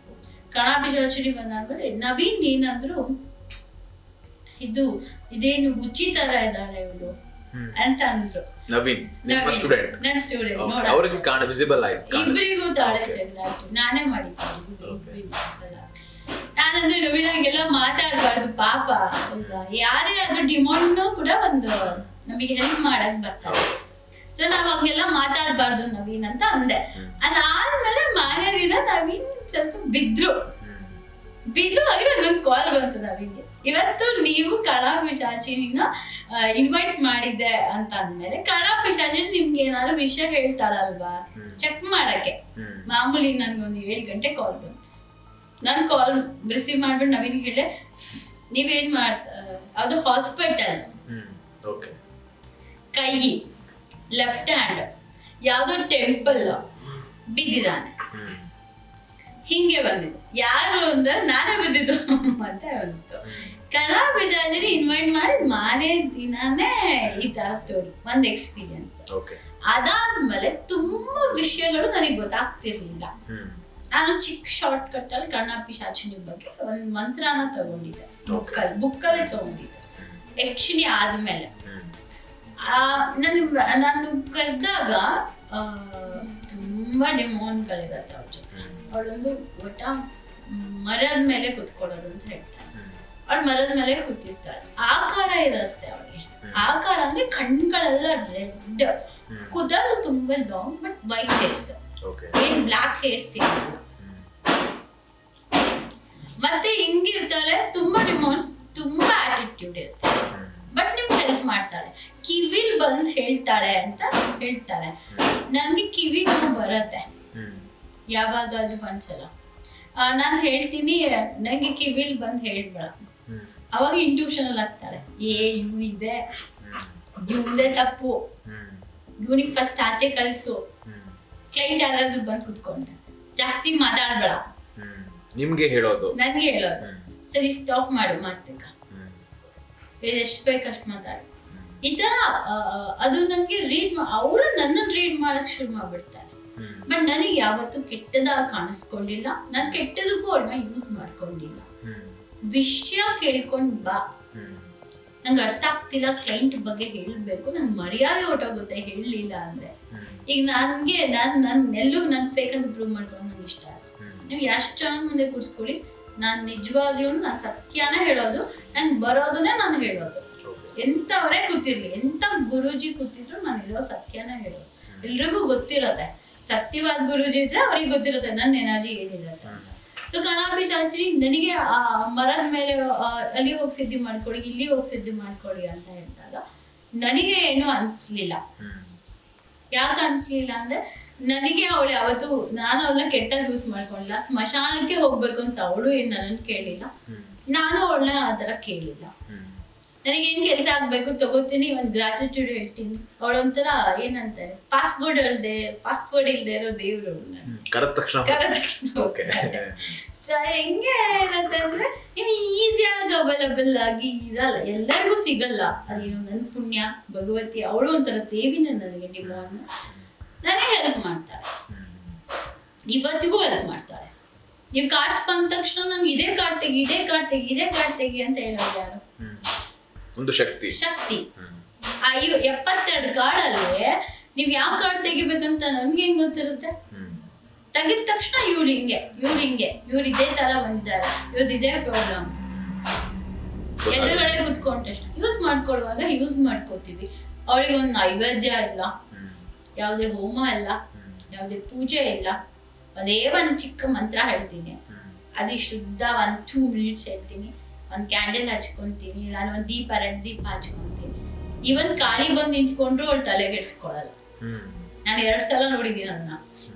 ಕಣಾಪಿಶಾಚಿನಿ ಬಂದಾದ್ಮೇಲೆ ನವೀನ್ ಏನಂದ್ರು, ಇದೇನು ಹುಚ್ಚಿ ತರ ಇದ್ದಾಳೆ ಇವಳು ಅಂತ ಅಂದ್ರು. ನನ್ನ ಸ್ಟೂಡೆಂಟ್ ಇಬ್ಬರಿಗೂ ತಾಳೆ ಜಗಳ ಆಯ್ತು, ನಾನೇ ಮಾಡಿದ್ದೆ. ನಾನಂದ್ರೆ ನವೀನಾಗೆಲ್ಲ ಮಾತಾಡ್ಬಾರ್ದು ಪಾಪ ಅಲ್ವಾ, ಯಾರೇ ಆದ್ರೂ ಡಿಮಾಂಡ್ ಕೂಡ ಒಂದು ನಮಗೆ ಹೆಲ್ಪ್ ಮಾಡಕ್ ಬರ್ತಾರೆ. ಸೊ ನಾವ್ ಹಂಗೆಲ್ಲ ಮಾತಾಡ್ಬಾರ್ದು ನವೀನ್ ಅಂತ ಅಂದೆ. ಅದಾದ್ಮೇಲೆ ಮಾರನೇ ದಿನ ನವೀನ್ ಸ್ವಲ್ಪ ಬಿದ್ರು ಆಗಿ ನಂಗೊಂದು ಕಾಲ್ ಬಂತು ನವೀನ್ಗೆ, ಇವತ್ತು ನೀವು ಕಣಾಪಿಶಾಚಿನಿನ ಇನ್ವೈಟ್ ಮಾಡಿದ್ದೆ ಅಂತ ಅಂದ್ಮೇಲೆ ಕಣಾಪಿಶಾಚಿನಿ ನಿಮ್ಗೆ ಏನಾದ್ರು ವಿಷಯ ಹೇಳ್ತಾಳಲ್ವಾ ಚೆಕ್ ಮಾಡಕ್ಕೆ. ಮಾಮೂಲಿ ನನ್ಗೊಂದು 7 ಗಂಟೆ ಕಾಲ್ ಬಂತು. ನಾನು ಕಾಲ್ ರಿಸೀವ್ ಮಾಡ್ಬಿಟ್ಟು ನವೀನ್ಗೆ ಹೇಳಿದೆ, ನೀವೇನ್ ಅದು ಹಾಸ್ಪಿಟಲ್ ಕೈ ಲೆಫ್ಟ್ ಹ್ಯಾಂಡ್ ಯಾವ್ದೋ ಟೆಂಪಲ್ ಬಿದ್ದಿದ್ದಾನೆ, ಹಿಂಗೆ ಬಂದಿದ್ದು. ಯಾರು ಅಂದ್ರೆ ನಾನೇ ಬಿದ್ದಿದ್ದು ಅಂತ ಬಂತು. ಕಣಾಪಿಶಾಚಿನಿ ಇನ್ವೈಟ್ ಮಾಡಿದ್ ಮಾನೇ ದಿನಾನೇ ಈ ತರ ಸ್ಟೋರಿ, ಒಂದ್ ಎಕ್ಸ್ಪೀರಿಯನ್ಸ್. ಅದಾದ್ಮೇಲೆ ತುಂಬಾ ವಿಷಯಗಳು ನನಗೆ ಗೊತ್ತಾಗ್ತಿರ್ಲಿಲ್ಲ. ನಾನು ಚಿಕ್ಕ ಶಾರ್ಟ್ ಕಟ್ ಅಲ್ಲಿ ಕಣಾಪಿಶಾಚಿನಿ ಬಗ್ಗೆ ಒಂದ್ ಮಂತ್ರನ ತಗೊಂಡಿದ್ದೆ, ಬುಕ್ಕಲ್ಲೇ ತಗೊಂಡಿದ್ದೆ. ಯಕ್ಷಿಣಿ ಆದ್ಮೇಲೆ ನಾನು ಕರೆದಾಗ ತುಂಬಾ ಡೆಮೋನ್ಗಳಿರತ್ತೆ ಅವ್ರ ಜೊತೆ. ಅವಳೊಂದು ಒಟ್ಟ ಮರದ ಮೇಲೆ ಕುತ್ಕೊಳ್ಳೋದು ಅಂತ ಹೇಳ್ತಾರೆ. ಅವಳು ಮರದ ಮೇಲೆ ಕೂತಿರ್ತಾಳೆ, ಆಕಾರ ಇರುತ್ತೆ ಅವಳಿಗೆ. ಆಕಾರ ಅಂದ್ರೆ ಕಣ್ಗಳೆಲ್ಲ ರೆಡ್, ಕೂದಲು ತುಂಬಾ ಲಾಂಗ್ ಬಟ್ ವೈಟ್ ಹೇರ್ಸ್, ಏನ್ ಬ್ಲಾಕ್ ಹೇರ್ಸ್ ಇರಲ್ಲ. ಮತ್ತೆ ಹಿಂಗಿರ್ತಾಳೆ, ತುಂಬಾ ಡಿಮೋನ್ಸ್, ತುಂಬಾ ಆಟಿಟ್ಯೂಡ್ ಇರುತ್ತೆ. ಬಟ್ ನಿಮ್ಗೆ ಹೆಲ್ಪ್ ಮಾಡ್ತಾಳೆ, ಕಿವಿಲ್ ಬಂದ್ ಹೇಳ್ತಾಳೆ ಅಂತ ಹೇಳ್ತಾರೆ. ನನ್ಗೆ ಕಿವಿ ನೋವು ಬರತ್ತೆ ಯಾವಾಗಾದ್ರೂ ಒಂದ್ಸಲ. ನಾನು ಹೇಳ್ತೀನಿ ನಂಗೆ ಕಿವಿಲ್ ಬಂದ್ ಹೇಳ್ಬೇಡ, ಅವಾಗ ಇಂಟ್ಯೂಷನ್ ಅಲ್ಲಿ ಆಗ್ತಾಳೆ, ಇವನಿದೆ, ಇವ್ನದೇ ತಪ್ಪು, ಇವನಿಗೆ ಫಸ್ಟ್ ಆಚೆ ಕಳ್ಸು. ಕ್ಲೈಂಟ್ ಯಾರಾದ್ರೂ ಬಂದ್ ಕುತ್ಕೊಂಡ್ರೆ ಜಾಸ್ತಿ ಮಾತಾಡ್ಬೇಡ, ನಿಮ್ಗೆ ಹೇಳೋದು, ನನ್ಗೆ ಹೇಳೋದು, ಸರಿ ಸ್ಟಾಪ್ ಮಾಡು ಮಾತಕ್ಕ, ಎಷ್ಟು ಬೇಕಷ್ಟು ಮಾತಾಡು, ಈ ತರ. ಅದು ನನ್ಗೆ ಅವಳು ನನ್ನನ್ನು ರೀಡ್ ಮಾಡಕ್ ಶುರು ಮಾಡ್ಬಿಡ್ತಾರೆ. ಬಟ್ ನನಗೆ ಯಾವತ್ತೂ ಕೆಟ್ಟದಾಗ ಕಾಣಿಸ್ಕೊಂಡಿಲ್ಲ, ನಾನು ಕೆಟ್ಟದಕ್ಕೂ ಅವಳನ್ನ ಯೂಸ್ ಮಾಡ್ಕೊಂಡಿಲ್ಲ. ವಿಷಯ ಕೇಳ್ಕೊಂಡ್ ಬಾ, ನಂಗೆ ಅರ್ಥ ಆಗ್ತಿಲ್ಲ, ಕ್ಲೈಂಟ್ ಬಗ್ಗೆ ಹೇಳ್ಬೇಕು, ನಂಗೆ ಮರ್ಯಾದೆ ಹೊಟ್ಟೋಗುತ್ತೆ ಹೇಳಲಿಲ್ಲ ಅಂದ್ರೆ. ಈಗ ನನ್ಗೆ ಎಲ್ಲೂ ನನ್ ಫೇಕ್ ಅಂತ ಪ್ರೂವ್ ಮಾಡ್ಕೊಂಡು ನಂಗೆ ಇಷ್ಟ ಇಲ್ಲ. ನೀವು ಎಷ್ಟು ಚೆನ್ನಾಗಿ ಮುಂದೆ ಕೂರಿಸ್ಕೊಳ್ಳಿ, ನಾನು ನಿಜವಾಗ್ಲೂ ನಾನು ಸತ್ಯನೇ ಹೇಳೋದು, ನಂಗೆ ಬರೋದನ್ನೇ ನಾನು ಹೇಳೋದು. ಎಂತವರೇ ಕೂತಿರ್ಲಿ, ಎಂತ ಗುರೂಜಿ ಕೂತಿದ್ರು ನಾನು ಇರೋ ಸತ್ಯನೇ ಹೇಳೋದು. ಎಲ್ರಿಗೂ ಗೊತ್ತಿರತ್ತೆ, ಸತ್ಯವಾದ ಗುರೂಜಿ ಇದ್ರೆ ಅವ್ರಿಗೆ ಗೊತ್ತಿರುತ್ತೆ ನನ್ನ ಎನರ್ಜಿ ಏನಿರುತ್ತೆ ಅಂತ. ಸೊ ಕಣಾಪಿಶಾಚಿನಿ ನನಗೆ ಆ ಮರದ ಮೇಲೆ ಅಲ್ಲಿ ಹೋಗಿ ಸಿದ್ಧಿ ಮಾಡ್ಕೊಳ್ಳಿ, ಇಲ್ಲಿ ಹೋಗಿ ಸಿದ್ಧಿ ಮಾಡ್ಕೊಳ್ಳಿ ಅಂತ ಹೇಳಿದಾಗ ನನಗೆ ಏನೂ ಅನ್ಸ್ಲಿಲ್ಲ. ಯಾಕೆ ಅನ್ಸ್ಲಿಲ್ಲ ಅಂದ್ರೆ ನನಗೆ ಅವಳು ಯಾವತ್ತು, ನಾನು ಅವಳನ್ನ ಕೆಟ್ಟಾಗಿ ಯೂಸ್ ಮಾಡ್ಕೊಂಡಿಲ್ಲ. ಸ್ಮಶಾನಕ್ಕೆ ಹೋಗ್ಬೇಕು ಅಂತ ಅವಳು ಏನ್ ನನ್ನನ್ನು ಕೇಳಿಲ್ಲ, ನಾನು ಅವಳನ್ನ ಆ ಥರ ಕೇಳಿಲ್ಲ. ನನಗೇನ್ ಕೆಲಸ ಆಗ್ಬೇಕು ತಗೋತೀನಿ, ಒಂದು ಗ್ರಾಟಿಟ್ಯೂಡ್ ಹೇಳ್ತೀನಿ. ಅವಳೊಂಥರ ಏನಂತಾರೆ, ಪಾಸ್ಪೋರ್ಟ್ ಇಲ್ದೇ ಇರೋ ದೇವ್ರು. ಕರೆದ ತಕ್ಷಣ ಸೊ ಹೆಂಗೆ ಏನಂತಂದ್ರೆ ನೀವು ಈಸಿಯಾಗಿ ಅವೈಲಬಲ್ ಆಗಿ ಇರಲ್ಲ, ಎಲ್ಲರಿಗೂ ಸಿಗಲ್ಲ. ಅದೇನೋ ನನ್ನ ಪುಣ್ಯ ಭಗವತಿ, ಅವಳು ಒಂಥರ ದೇವಿನ ನನಗೆ ಡಿಮಾಂಡ್. ನನಗೆ ಹೆಲ್ಪ್ ಮಾಡ್ತಾಳೆ, ಇವತ್ತಿಗೂ ಹೆಲ್ಪ್ ಮಾಡ್ತಾಳೆ. ನೀವು ಕಾರ್ಡ್ಸ್ ಬಂದ ತಕ್ಷಣ ನನ್ಗೆ ಇದೇ ಕಾರ್ಡ್ ತೆಗಿ ಅಂತ ಹೇಳೋದು ಯಾರು? ಒಂದು ಶಕ್ತಿ. ಆ 72 ಕಾರ್ಡಲ್ಲಿ ನೀವು ಯಾವ ಕಾರ್ಡ್ ತೆಗಿಬೇಕಂತ ನಮ್ಗೆ ಹೆಂಗ್ ಗೊತ್ತಿರುತ್ತೆ? ತೆಗಿದ ತಕ್ಷಣ ಇವ್ರು ಇದೇ ತರ ಬಂದಿದ್ದಾರೆ, ಇವ್ರದ್ದು ಇದೇ ಪ್ರಾಬ್ಲಮ್. ಎದುರುಗಡೆ ಕುತ್ಕೊಂಡ ತಕ್ಷಣ ಯೂಸ್ ಮಾಡ್ಕೋತೀವಿ. ಅವಳಿಗೆ ಒಂದು ನೈವೇದ್ಯ ಇಲ್ಲ, ಯಾವುದೇ ಹೋಮ ಇಲ್ಲ, ಯಾವುದೇ ಪೂಜೆ ಇಲ್ಲ. ಒಂದೇ ಒಂದು ಚಿಕ್ಕ ಮಂತ್ರ ಹೇಳ್ತೀನಿ, ಅದು ಶುದ್ಧ 1-2 minutes ಹೇಳ್ತೀನಿ. ಒಂದು ಕ್ಯಾಂಡಲ್ ಹಚ್ಕೊಂತೀನಿ, ನಾನು ಒಂದು ದೀಪ 2 ದೀಪ ಹಚ್ಕೊಂತೀನಿ. ಇವನ್ ಕಾಳಿ ಬಂದು ನಿಂತ್ಕೊಂಡ್ರು ಅವಳು ತಲೆಗೆಡ್ಸ್ಕೊಳಲ್ಲ. ನಾನು 2 ಸಲ ನೋಡಿದ್ದೀನಿ ಅದನ್ನ.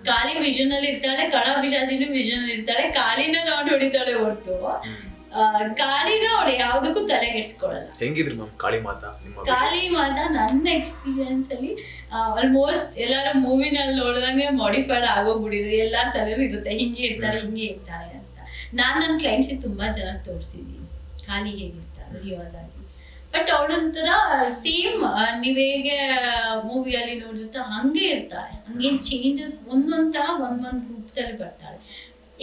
ಕಾಳಿ ವಿಷನ್ ಅಲ್ಲಿ ಇರ್ತಾಳೆ, ಕಣ ಪಿಶಾಚಿನೂ ವಿಷನ್ ಅಲ್ಲಿ ಇರ್ತಾಳೆ. ಕಾಳಿನ ನೋಡಿ ಹೊಡಿತಾಳೆ ಹೊರ್ತು ಕಾಳಿನ ಅವಳು ಯಾವ್ದಕ್ಕೂ ತಲೆಗೆಡ್ಸ್ಕೊಳಲ್ಲ. ಹೆಂಗಿದ್ರಿ ಮ್ಯಾಮ್ ಕಾಳಿ ಮಾತಾ? ನನ್ನ ಎಕ್ಸ್ಪೀರಿಯನ್ಸ್ ಅಲ್ಲಿ ಆಲ್ಮೋಸ್ಟ್ ಎಲ್ಲಾರ ಮೂವಿನಲ್ಲಿ ನೋಡಿದಂಗೆ ಮಾಡಿಫೈಡ್ ಆಗೋಗ್ಬಿಟ್ಟಿದೆ. ಎಲ್ಲಾರ ತಲೆನೂ ಇರುತ್ತೆ, ಹಿಂಗೆ ಇರ್ತಾಳೆ ಅಂತ. ನಾನು ನನ್ನ ಕ್ಲೈಂಟ್ಸಿಗೆ ತುಂಬಾ ಚೆನ್ನಾಗಿ ತೋರಿಸಿದ್ದೀನಿ ಕಾಳಿ ಹೇಗಿರ್ತಾಳೆ ರಿಯಲ್ ಆಗಿ. ಬಟ್ ಅವಳೊಂಥರ ಸೇಮ್ ನೀವ್ ಹೇಗೆ ಮೂವಿಯಲ್ಲಿ ನೋಡಿರ್ತಾರೆ ಹಂಗೆ ಇರ್ತಾಳೆ. ಹಂಗೇನ್ ಚೇಂಜಸ್ ಒಂದೊಂಥರ ಒಂದೊಂದು ರೂಪದಲ್ಲಿ ಬರ್ತಾಳೆ.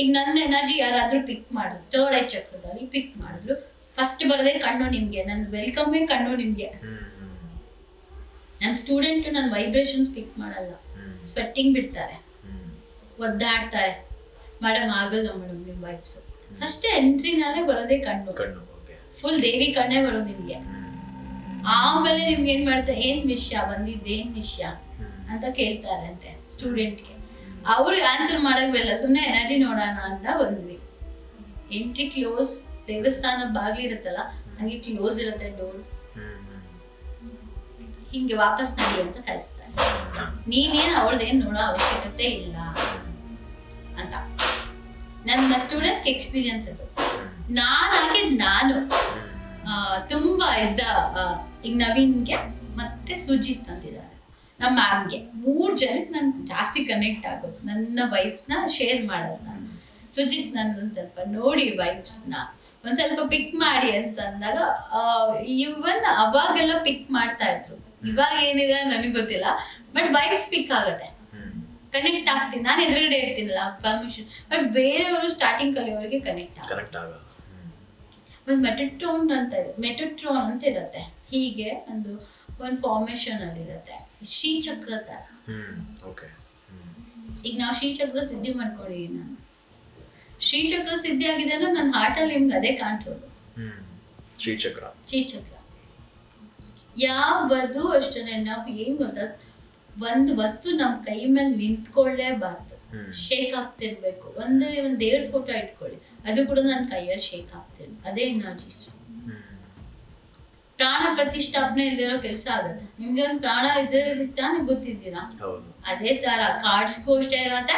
ಈಗ ನನ್ನ ಎನರ್ಜಿ ಯಾರಾದ್ರೂ ಪಿಕ್ ಮಾಡಿದ್ರು, 3rd ಐ ಚಕ್ರದಲ್ಲಿ ಪಿಕ್ ಮಾಡಿದ್ರು, ಫಸ್ಟ್ ಬರದೆ ಕಣ್ಣು ನಿಮ್ಗೆ, ನನ್ನ ವೆಲ್ಕಮ್ಮೇ ಕಣ್ಣು ನಿಮ್ಗೆ. ನನ್ನ ಸ್ಟೂಡೆಂಟ್ ನನ್ನ ವೈಬ್ರೇಷನ್ಸ್ ಪಿಕ್ ಮಾಡಲ್ಲ, ಸ್ವೆಟ್ಟಿಂಗ್ ಬಿಡ್ತಾರೆ, ಒದ್ದಾಡ್ತಾರೆ. ಮೇಡಮ್ ಆಗಲ್ಲ ಮೇಡಮ್ ನಿಮ್ ವೈಬ್ಸ್. ಫಸ್ಟ್ ಎಂಟ್ರಿನಲ್ಲೇ ಬರೋದೇ ಕಣ್ಣು, ಫುಲ್ ದೇವಿ ಕಣ್ಣೇ ಬರೋದು ನಿಮ್ಗೆ. ಆಮೇಲೆ ನಿಮ್ಗೆ ಏನ್ ಮಾಡ್ತಾರೆ, ಏನ್ ವಿಷಯ ಬಂದಿದ್ದೇನ್ ವಿಷಯ ಅಂತ ಕೇಳ್ತಾರೆ ಅಂತೆ ಸ್ಟೂಡೆಂಟ್ಗೆ. ಅವ್ರಿಗೆ ಆನ್ಸರ್ ಮಾಡಕ್ ಬರಲ್ಲ, ಸುಮ್ಮನೆ ಎನರ್ಜಿ ನೋಡೋಣ ಅಂತ ಬಂದ್ವಿ. ಎಂಟ್ರಿ ಕ್ಲೋಸ್, ದೇವಸ್ಥಾನ ಬಾಗ್ಲಿ ಇರುತ್ತಲ್ಲ ಹಂಗೆ ಕ್ಲೋಸ್ ಇರುತ್ತೆ ಡೋರ್. ಹಿಂಗೆ ವಾಪಸ್ ನಡಿ ಅಂತ ಕಳಿಸ್ತಾರೆ. ನೀನೇನ್ ಅವಳದೇನ್ ನೋಡೋ ಅವಶ್ಯಕತೆ ಇಲ್ಲ ಅಂತ. ನನ್ನ ಸ್ಟೂಡೆಂಟ್ಸ್ಗೆ ಎಕ್ಸ್ಪೀರಿಯನ್ಸ್ ಅದು. ನಾನು ತುಂಬಾ ಈಗ ನವೀನ್ಗೆ ಮತ್ತೆ ಸುಜಿತ್ ಅಂತಿದ್ದಾರೆ, ನಮ್ಮ ಮ್ಯಾಮ್ಗೆ, 3 ಜನಕ್ಕೆ ನಾನು ಜಾಸ್ತಿ ಕನೆಕ್ಟ್ ಆಗೋದು, ನನ್ನ ವೈಬ್ಸ್ನ ಶೇರ್ ಮಾಡೋದು. ನಾನು ಸುಜಿತ್ ನನ್ನ ಒಂದ್ ಸ್ವಲ್ಪ ನೋಡಿ ವೈಬ್ಸ್ನ ಒಂದ್ ಸ್ವಲ್ಪ ಪಿಕ್ ಮಾಡಿ ಅಂತ ಅಂದಾಗ ಇವನ್ ಅವಾಗೆಲ್ಲ ಪಿಕ್ ಮಾಡ್ತಾ ಇದ್ರು. ಇವಾಗ ಏನಿದೆ ನನಗೆ ಗೊತ್ತಿಲ್ಲ, ಬಟ್ ವೈಬ್ಸ್ ಪಿಕ್ ಆಗತ್ತೆ, ಕನೆಕ್ಟ್ ಆಗ್ತೀನಿ. ನಾನು ಎದುರುಗಡೆ ಇರ್ತೀನಲ್ಲ ಪರ್ಮಿಷನ್, ಬಟ್ ಬೇರೆಯವರು ಸ್ಟಾರ್ಟಿಂಗ್ ಕಲಿಯೋರಿಗೆ ಕನೆಕ್ಟ್ ಆಗಲ್ಲ. ಒಂದು ಮೆಟಟ್ರೋನ್ ಅಂತ ಇರುತ್ತೆ, ಹೀಗೆ ಒಂದು ಫಾರ್ಮೇಶನ್ ಅಲ್ಲಿ ಇರುತ್ತೆ, ಶ್ರೀಚಕ್ರ ತರ. ಈಗ ನಾವು ಶ್ರೀಚಕ್ರ ಸಿದ್ಧಿ ಮಾಡ್ಕೊಂಡಿದೀನಿ. ನಾನು ಶ್ರೀಚಕ್ರ ಸಿದ್ಧಿ ಆಗಿದೆ ಅಂದ್ರೆ ನನ್ನ ಹಾರ್ಟ್ ಅಲ್ಲಿ ನಿಮ್ಗೆ ಅದೇ ಕಾಣಿಸೋದು, ಶ್ರೀಚಕ್ರ. ಯಾವುದು ಅಷ್ಟೇ. ನಾವು ಏನ್ ಗೊತ್ತಾ, ಒಂದು ವಸ್ತು ನಮ್ ಕೈ ಮೇಲೆ ನಿಂತ್ಕೊಳ್ಳೇಬಾರ್ದು, ಶೇಕ್ ಆಗ್ತಿರ್ಬೇಕು. ಒಂದು ದೇವ್ರ ಫೋಟೋ ಇಟ್ಕೊಳ್ಳಿ, ಅದು ಕೂಡ ನನ್ನ ಕೈಯಲ್ಲಿ ಶೇಕ್ ಆಗ್ತಿರ್ಬೇಕು, ಅದೇ ಎನರ್ಜಿ. ಪ್ರಾಣ ಪ್ರತಿಷ್ಠಾಪನೆ ಇಲ್ದಿರೋ ಕೆಲಸ ಆಗತ್ತೆ. ನಿಮ್ಗೆ ಒಂದು ಪ್ರಾಣ ಇದ್ದಕ್ಕೆ ತಾನೇ ಗೊತ್ತಿದ್ದೀರಾ? ಅದೇ ತರ ಕಾರ್ಡ್ಸ್ಗೂ ಅಷ್ಟೇ ಇರತ್ತೆ,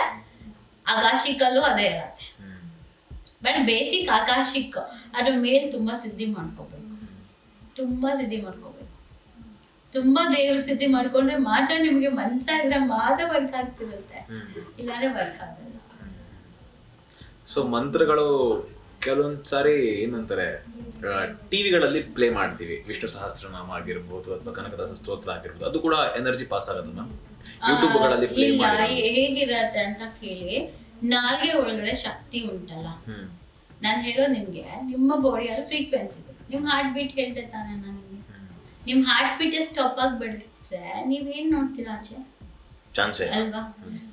ಆಕಾಶಿಕಲ್ಲೂ ಅದೇ ಇರತ್ತೆ. ಬಟ್ ಬೇಸಿಕ್ ಆಕಾಶಿಕ್, ಅದ್ರ ಮೇಲೆ ತುಂಬಾ ಸಿದ್ಧಿ ಮಾಡ್ಕೋಬೇಕು, ತುಂಬಾ ದೇವ್ರ ಸಿದ್ಧಿ ಮಾಡ್ಕೊಂಡ್ರೆ ಮಾತ್ರ ನಿಮ್ಗೆ ಮಂತ್ರ ಇದ್ರೆ ಮಾತ್ರ ವರ್ಕ್ ಆಗ್ತಿರುತ್ತೆ, ಇಲ್ಲಾಂದ್ರೆ ವರ್ಕ್ ಆಗಲ್ಲ. ಸೊ ಮಂತ್ರಗಳು ಕೆಲವೊಂದ್ಸಾರಿ ಏನಂತಾರೆ, ಟಿವಿಗಳಲ್ಲಿ ಪ್ಲೇ ಮಾಡ್ತೀವಿ, ವಿಷ್ಣು ಸಹಸ್ರನಾಮ ಆಗಿರ್ಬೋದು ಅಥವಾ ಕನಕದಾಸ ಸ್ತೋತ್ರ ಆಗಿರ್ಬೋದು, ಅದು ಕೂಡ ಎನರ್ಜಿ ಪಾಸ್ ಆಗುತ್ತೆ ಮ್ಯಾಮ್? ಯೂಟ್ಯೂಬ್ಗಳಲ್ಲಿ ಪ್ಲೇ ಮಾಡಿ ಹೇಗಿರತ್ತೆ ಅಂತ ಕೇಳಿ. ನಾಲ್ಗೆ ಒಳಗಡೆ ಶಕ್ತಿ ಉಂಟಲ್ಲ, ನಾನು ಹೇಳೋದು ನಿಮ್ಗೆ, ನಿಮ್ಮ ಬಾಡಿಯಲ್ಲಿ ಫ್ರೀಕ್ವೆನ್ಸಿ ಬೇಕು. ನಿಮ್ ಹಾರ್ಟ್ ಬೀಟ್ ಹೇಳ್ದೆ ತಾನೆ ನಾನು ನಿಮ್ಗೆ, ನಿಮ್ ಹಾರ್ಟ್ ಬೀಟ್ ಸ್ಟಾಪ್ ಆಗಿಬಿಡುತ್ತೆ, ನೀವೇನ್ ನೋಡ್ತೀರಾ ಆಚೆ ಅಲ್ವಾ?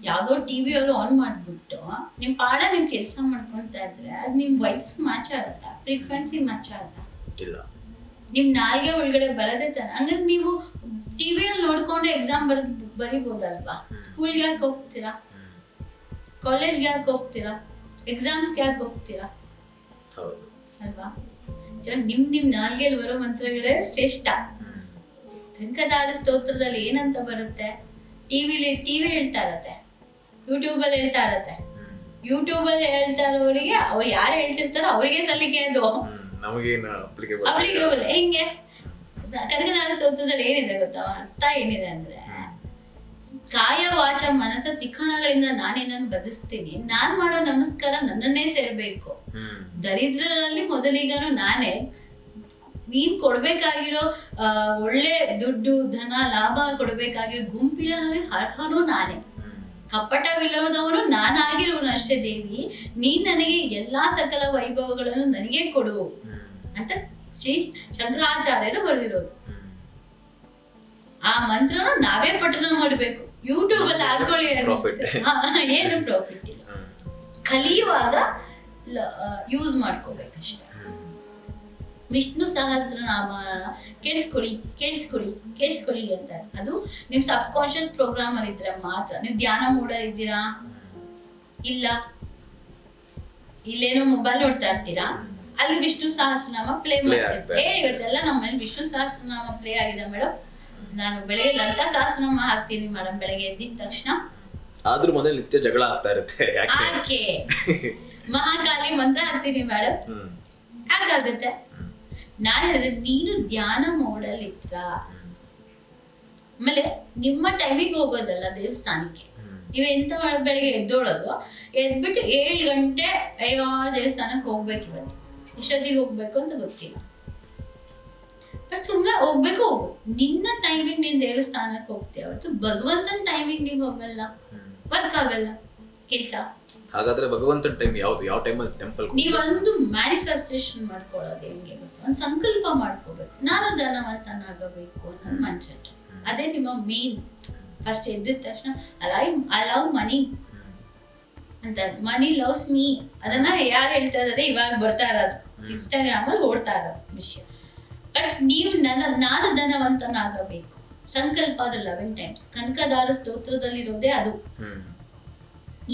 ಯಾವ್ದೋ ಟಿವಿಯಲ್ಲಿ ಆನ್ ಮಾಡ್ಬಿಟ್ಟು ನಿಮ್ ಪಾಡ ನಿಮ್ ಕೆಲಸ ಮಾಡ್ಕೊಂತ ಇದ್ರೆ ಅದ್ ನಿಮ್ ವೈಬ್ಸ್ ಮ್ಯಾಚ್ ಆಗತ್ತಾ, ಫ್ರೀಕ್ವೆನ್ಸಿ ಮ್ಯಾಚ್ ಆಗತ್ತಾ? ಇಲ್ಲ. ನಿಮ್ ನಾಲ್ಗೆ ಒಳಗಡೆ ಬರದೇ ತಾನೆ. ಹಂಗಂದ್ರೆ ನೀವು ಟಿವಿಯಲ್ಲಿ ನೋಡ್ಕೊಂಡು ಎಕ್ಸಾಮ್ ಬರಿಬೋದಲ್ವಾ? ಸ್ಕೂಲ್ಗೆ ಯಾಕೆ ಹೋಗ್ತೀರಾ? ಕಾಲೇಜ್ಗೆ ಯಾಕೆ ಹೋಗ್ತೀರಾ? ಎಕ್ಸಾಮ್ಸ್ಗೆ ಯಾಕೆ ಹೋಗ್ತೀರಾ ಅಲ್ವಾ? ನಿಮ್ ನಾಲ್ಗೆಯಲ್ಲಿ ಬರೋ ಮಂತ್ರಗಳೇ ಶ್ರೇಷ್ಠ. ಕನಕದಾಸ ಸ್ತೋತ್ರದಲ್ಲಿ ಏನಂತ ಬರುತ್ತೆ? ಟಿವಿ ಹೇಳ್ತಾ ಇರತ್ತೆ, ಯೂಟ್ಯೂಬಲ್ಲಿ ಹೇಳ್ತಾ ಇರತ್ತೆ. ಯೂಟ್ಯೂಬಲ್ಲಿ ಹೇಳ್ತಾ ಇರೋರಿಗೆ ಅವ್ರು ಯಾರು ಹೇಳ್ತಿರ್ತಾರೋ ಅವ್ರಿಗೆ ಸಲಿಕೆ ಅದು ಅಪ್ಲಿಕೇಬಲ್. ಹೆಂಗೆ ಕನಕದಾರ ಸ್ತೋತ್ರದಲ್ಲಿ ಏನಿದೆ ಗೊತ್ತಾ, ಅರ್ಥ ಏನಿದೆ ಅಂದ್ರೆ, ಕಾಯ ವಾಚ ಮನಸ ತ್ರಿಕೋಣಗಳಿಂದ ನಾನೇನನ್ನು ಬದಿಸ್ತೀನಿ, ನಾನ್ ಮಾಡೋ ನಮಸ್ಕಾರ ನನ್ನನ್ನೇ ಸೇರ್ಬೇಕು. ದರಿದ್ರರಲ್ಲಿ ಮೊದಲಿಗನು ನಾನೇ, ನೀನ್ ಕೊಡ್ಬೇಕಾಗಿರೋ ಒಳ್ಳೆ ದುಡ್ಡು ಧನ ಲಾಭ ಕೊಡ್ಬೇಕಾಗಿರೋ ಗುಂಪಿನಲ್ಲಿ ಅರ್ಹನೂ ನಾನೇ, ಕಪಟವಿಲ್ಲದವನು ನಾನಾಗಿರುವನು ಅಷ್ಟೇ ದೇವಿ, ನೀನ್ ನನಗೆ ಎಲ್ಲಾ ಸಕಲ ವೈಭವಗಳನ್ನು ನನಗೆ ಕೊಡು ಅಂತ ಶ್ರೀ ಶಂಕರಾಚಾರ್ಯರು ಬರೆದಿರೋದು. ಆ ಮಂತ್ರನ ನಾವೇ ಪಠನ ಮಾಡ್ಬೇಕು. ಯೂಟ್ಯೂಬ್ ಅಲ್ಲಿ ಹಾಕೊಳ್ಳಿ, ಏನು ಪ್ರಾಫಿಟ್ ಇಲ್ಲ. ಕಲಿಯುವಾಗ ಯೂಸ್ ಮಾಡ್ಕೋಬೇಕಷ್ಟೆ. ವಿಷ್ಣು ಸಹಸ್ರನಾಮ ಕೇಳಿಸ್ಕೊಳ್ಳಿ ಅಂತ. ಅದು ನಿಮ್ ಸಬ್ ಕಾನ್ಶಿಯಸ್ ಪ್ರೋಗ್ರಾಮ್ ಅಲ್ಲಿ ಇದ್ರೆ ಮಾತ್ರ. ನೀವು ಧ್ಯಾನ ಮೂಡಲ್ಲಿ ಇದ್ದೀರಾ, ಇಲ್ಲ ಇಲ್ಲೇನೋ ಮೊಬೈಲ್ ನೋಡ್ತಾ ಇರ್ತೀರಾ, ಅಲ್ಲಿ ವಿಷ್ಣು ಸಹಸ್ರನಾಮ ಪ್ಲೇ ಮಾಡ್ತಾರೆ. ಇವತ್ತೆಲ್ಲ ನಮ್ಮ ಮನೇಲಿ ವಿಷ್ಣು ಸಹಸ್ರನಾಮ ಪ್ಲೇ ಆಗಿದೆ ಮೇಡಮ್. ನಾನು ಬೆಳಗ್ಗೆ ಲಲಿತಾ ಸಹಸ್ರನಾಮ ಹಾಕ್ತೀನಿ ಮೇಡಮ್, ಬೆಳಗ್ಗೆ ಎದ್ದಿದ ತಕ್ಷಣ. ಆದ್ರೂ ಮನೇಲಿ ನಿತ್ಯ ಜಗಳ ಆಗ್ತಾ ಇರುತ್ತೆ. ಯಾಕೆ ಮಹಾಕಾಲಿ ಮಂತ್ರ ಹಾಕ್ತೀನಿ ಮೇಡಮ್, ಯಾಕಾಗುತ್ತೆ? ನಾನು ಹೇಳಿದೆ, ನೀನು ಧ್ಯಾನ ಮೋಡಲ್ಲಿ ಇದ್ರ, ಆಮೇಲೆ ನಿಮ್ಮ ಟೈಮಿಗೆ ಹೋಗೋದಲ್ಲ ದೇವಸ್ಥಾನಕ್ಕೆ. ನೀವು ಎಂತ ಮಾಡೋದು, ಬೆಳಗ್ಗೆ ಎದ್ದೋಳೋದು, ಎದ್ಬಿಟ್ಟು 7 ಗಂಟೆ ಅಯ್ಯೋ ದೇವಸ್ಥಾನಕ್ಕೆ ಹೋಗ್ಬೇಕು, ಇವತ್ತು ಎಷ್ಟೊತ್ತಿಗೆ ಹೋಗ್ಬೇಕು ಅಂತ ಗೊತ್ತಿಲ್ಲ, ಬಟ್ ಸುಮ್ಮನೆ ಹೋಗ್ಬೇಕು. ನಿನ್ನ ಟೈಮಿಗೆ ನೀನ್ ದೇವಸ್ಥಾನಕ್ಕೆ ಹೋಗ್ತೀಯ ಹೊರತು ಭಗವಂತನ ಟೈಮಿಗೆ ನೀವು ಹೋಗಲ್ಲ, ವರ್ಕ್ ಆಗಲ್ಲ ಕೆಲ್ಸ. ಹಾಗಾದ್ರೆ ಭಗವಂತನ ಟೈಮ್ ಯಾವ್ದು? ಯಾವ ಟೈಮಲ್ಲಿ ಟೆಂಪಲ್? ನೀವೊಂದು ಮ್ಯಾನಿಫೆಸ್ಟೇಷನ್ ಮಾಡ್ಕೊಳ್ಳೋದು ಹೆಂಗೆ ಗೊತ್ತಾ, ಒಂದು ಸಂಕಲ್ಪ ಮಾಡ್ಕೋಬೇಕು, ನಾನು ಧನವಂತನಾಗಬೇಕು ಅನ್ನೋದು ಮನ್ಸೆಟ್. ಅದೇ ನಿಮ್ಮ ಮೇನ್. ಫಸ್ಟ್ ಎದ್ದಿದ ತಕ್ಷಣ ಐ ಲವ್ ಮನಿ ಅಂತ, ಮನಿ ಲವ್ಸ್ ಮೀ. ಅದನ್ನ ಯಾರು ಹೇಳ್ತಾ ಇದಾರೆ, ಇವಾಗ ಬರ್ತಾ ಇರೋದು ಇನ್ಸ್ಟಾಗ್ರಾಮ್ ಅಲ್ಲಿ ಓಡ್ತಾ ಇರೋ ವಿಷಯ. ಬಟ್ ನೀವು ನಾನು ಧನವಂತನಾಗಬೇಕು ಸಂಕಲ್ಪ. ಅದು 11 times ಕನಕದಾರ ಸ್ತೋತ್ರದಲ್ಲಿರೋದೇ ಅದು.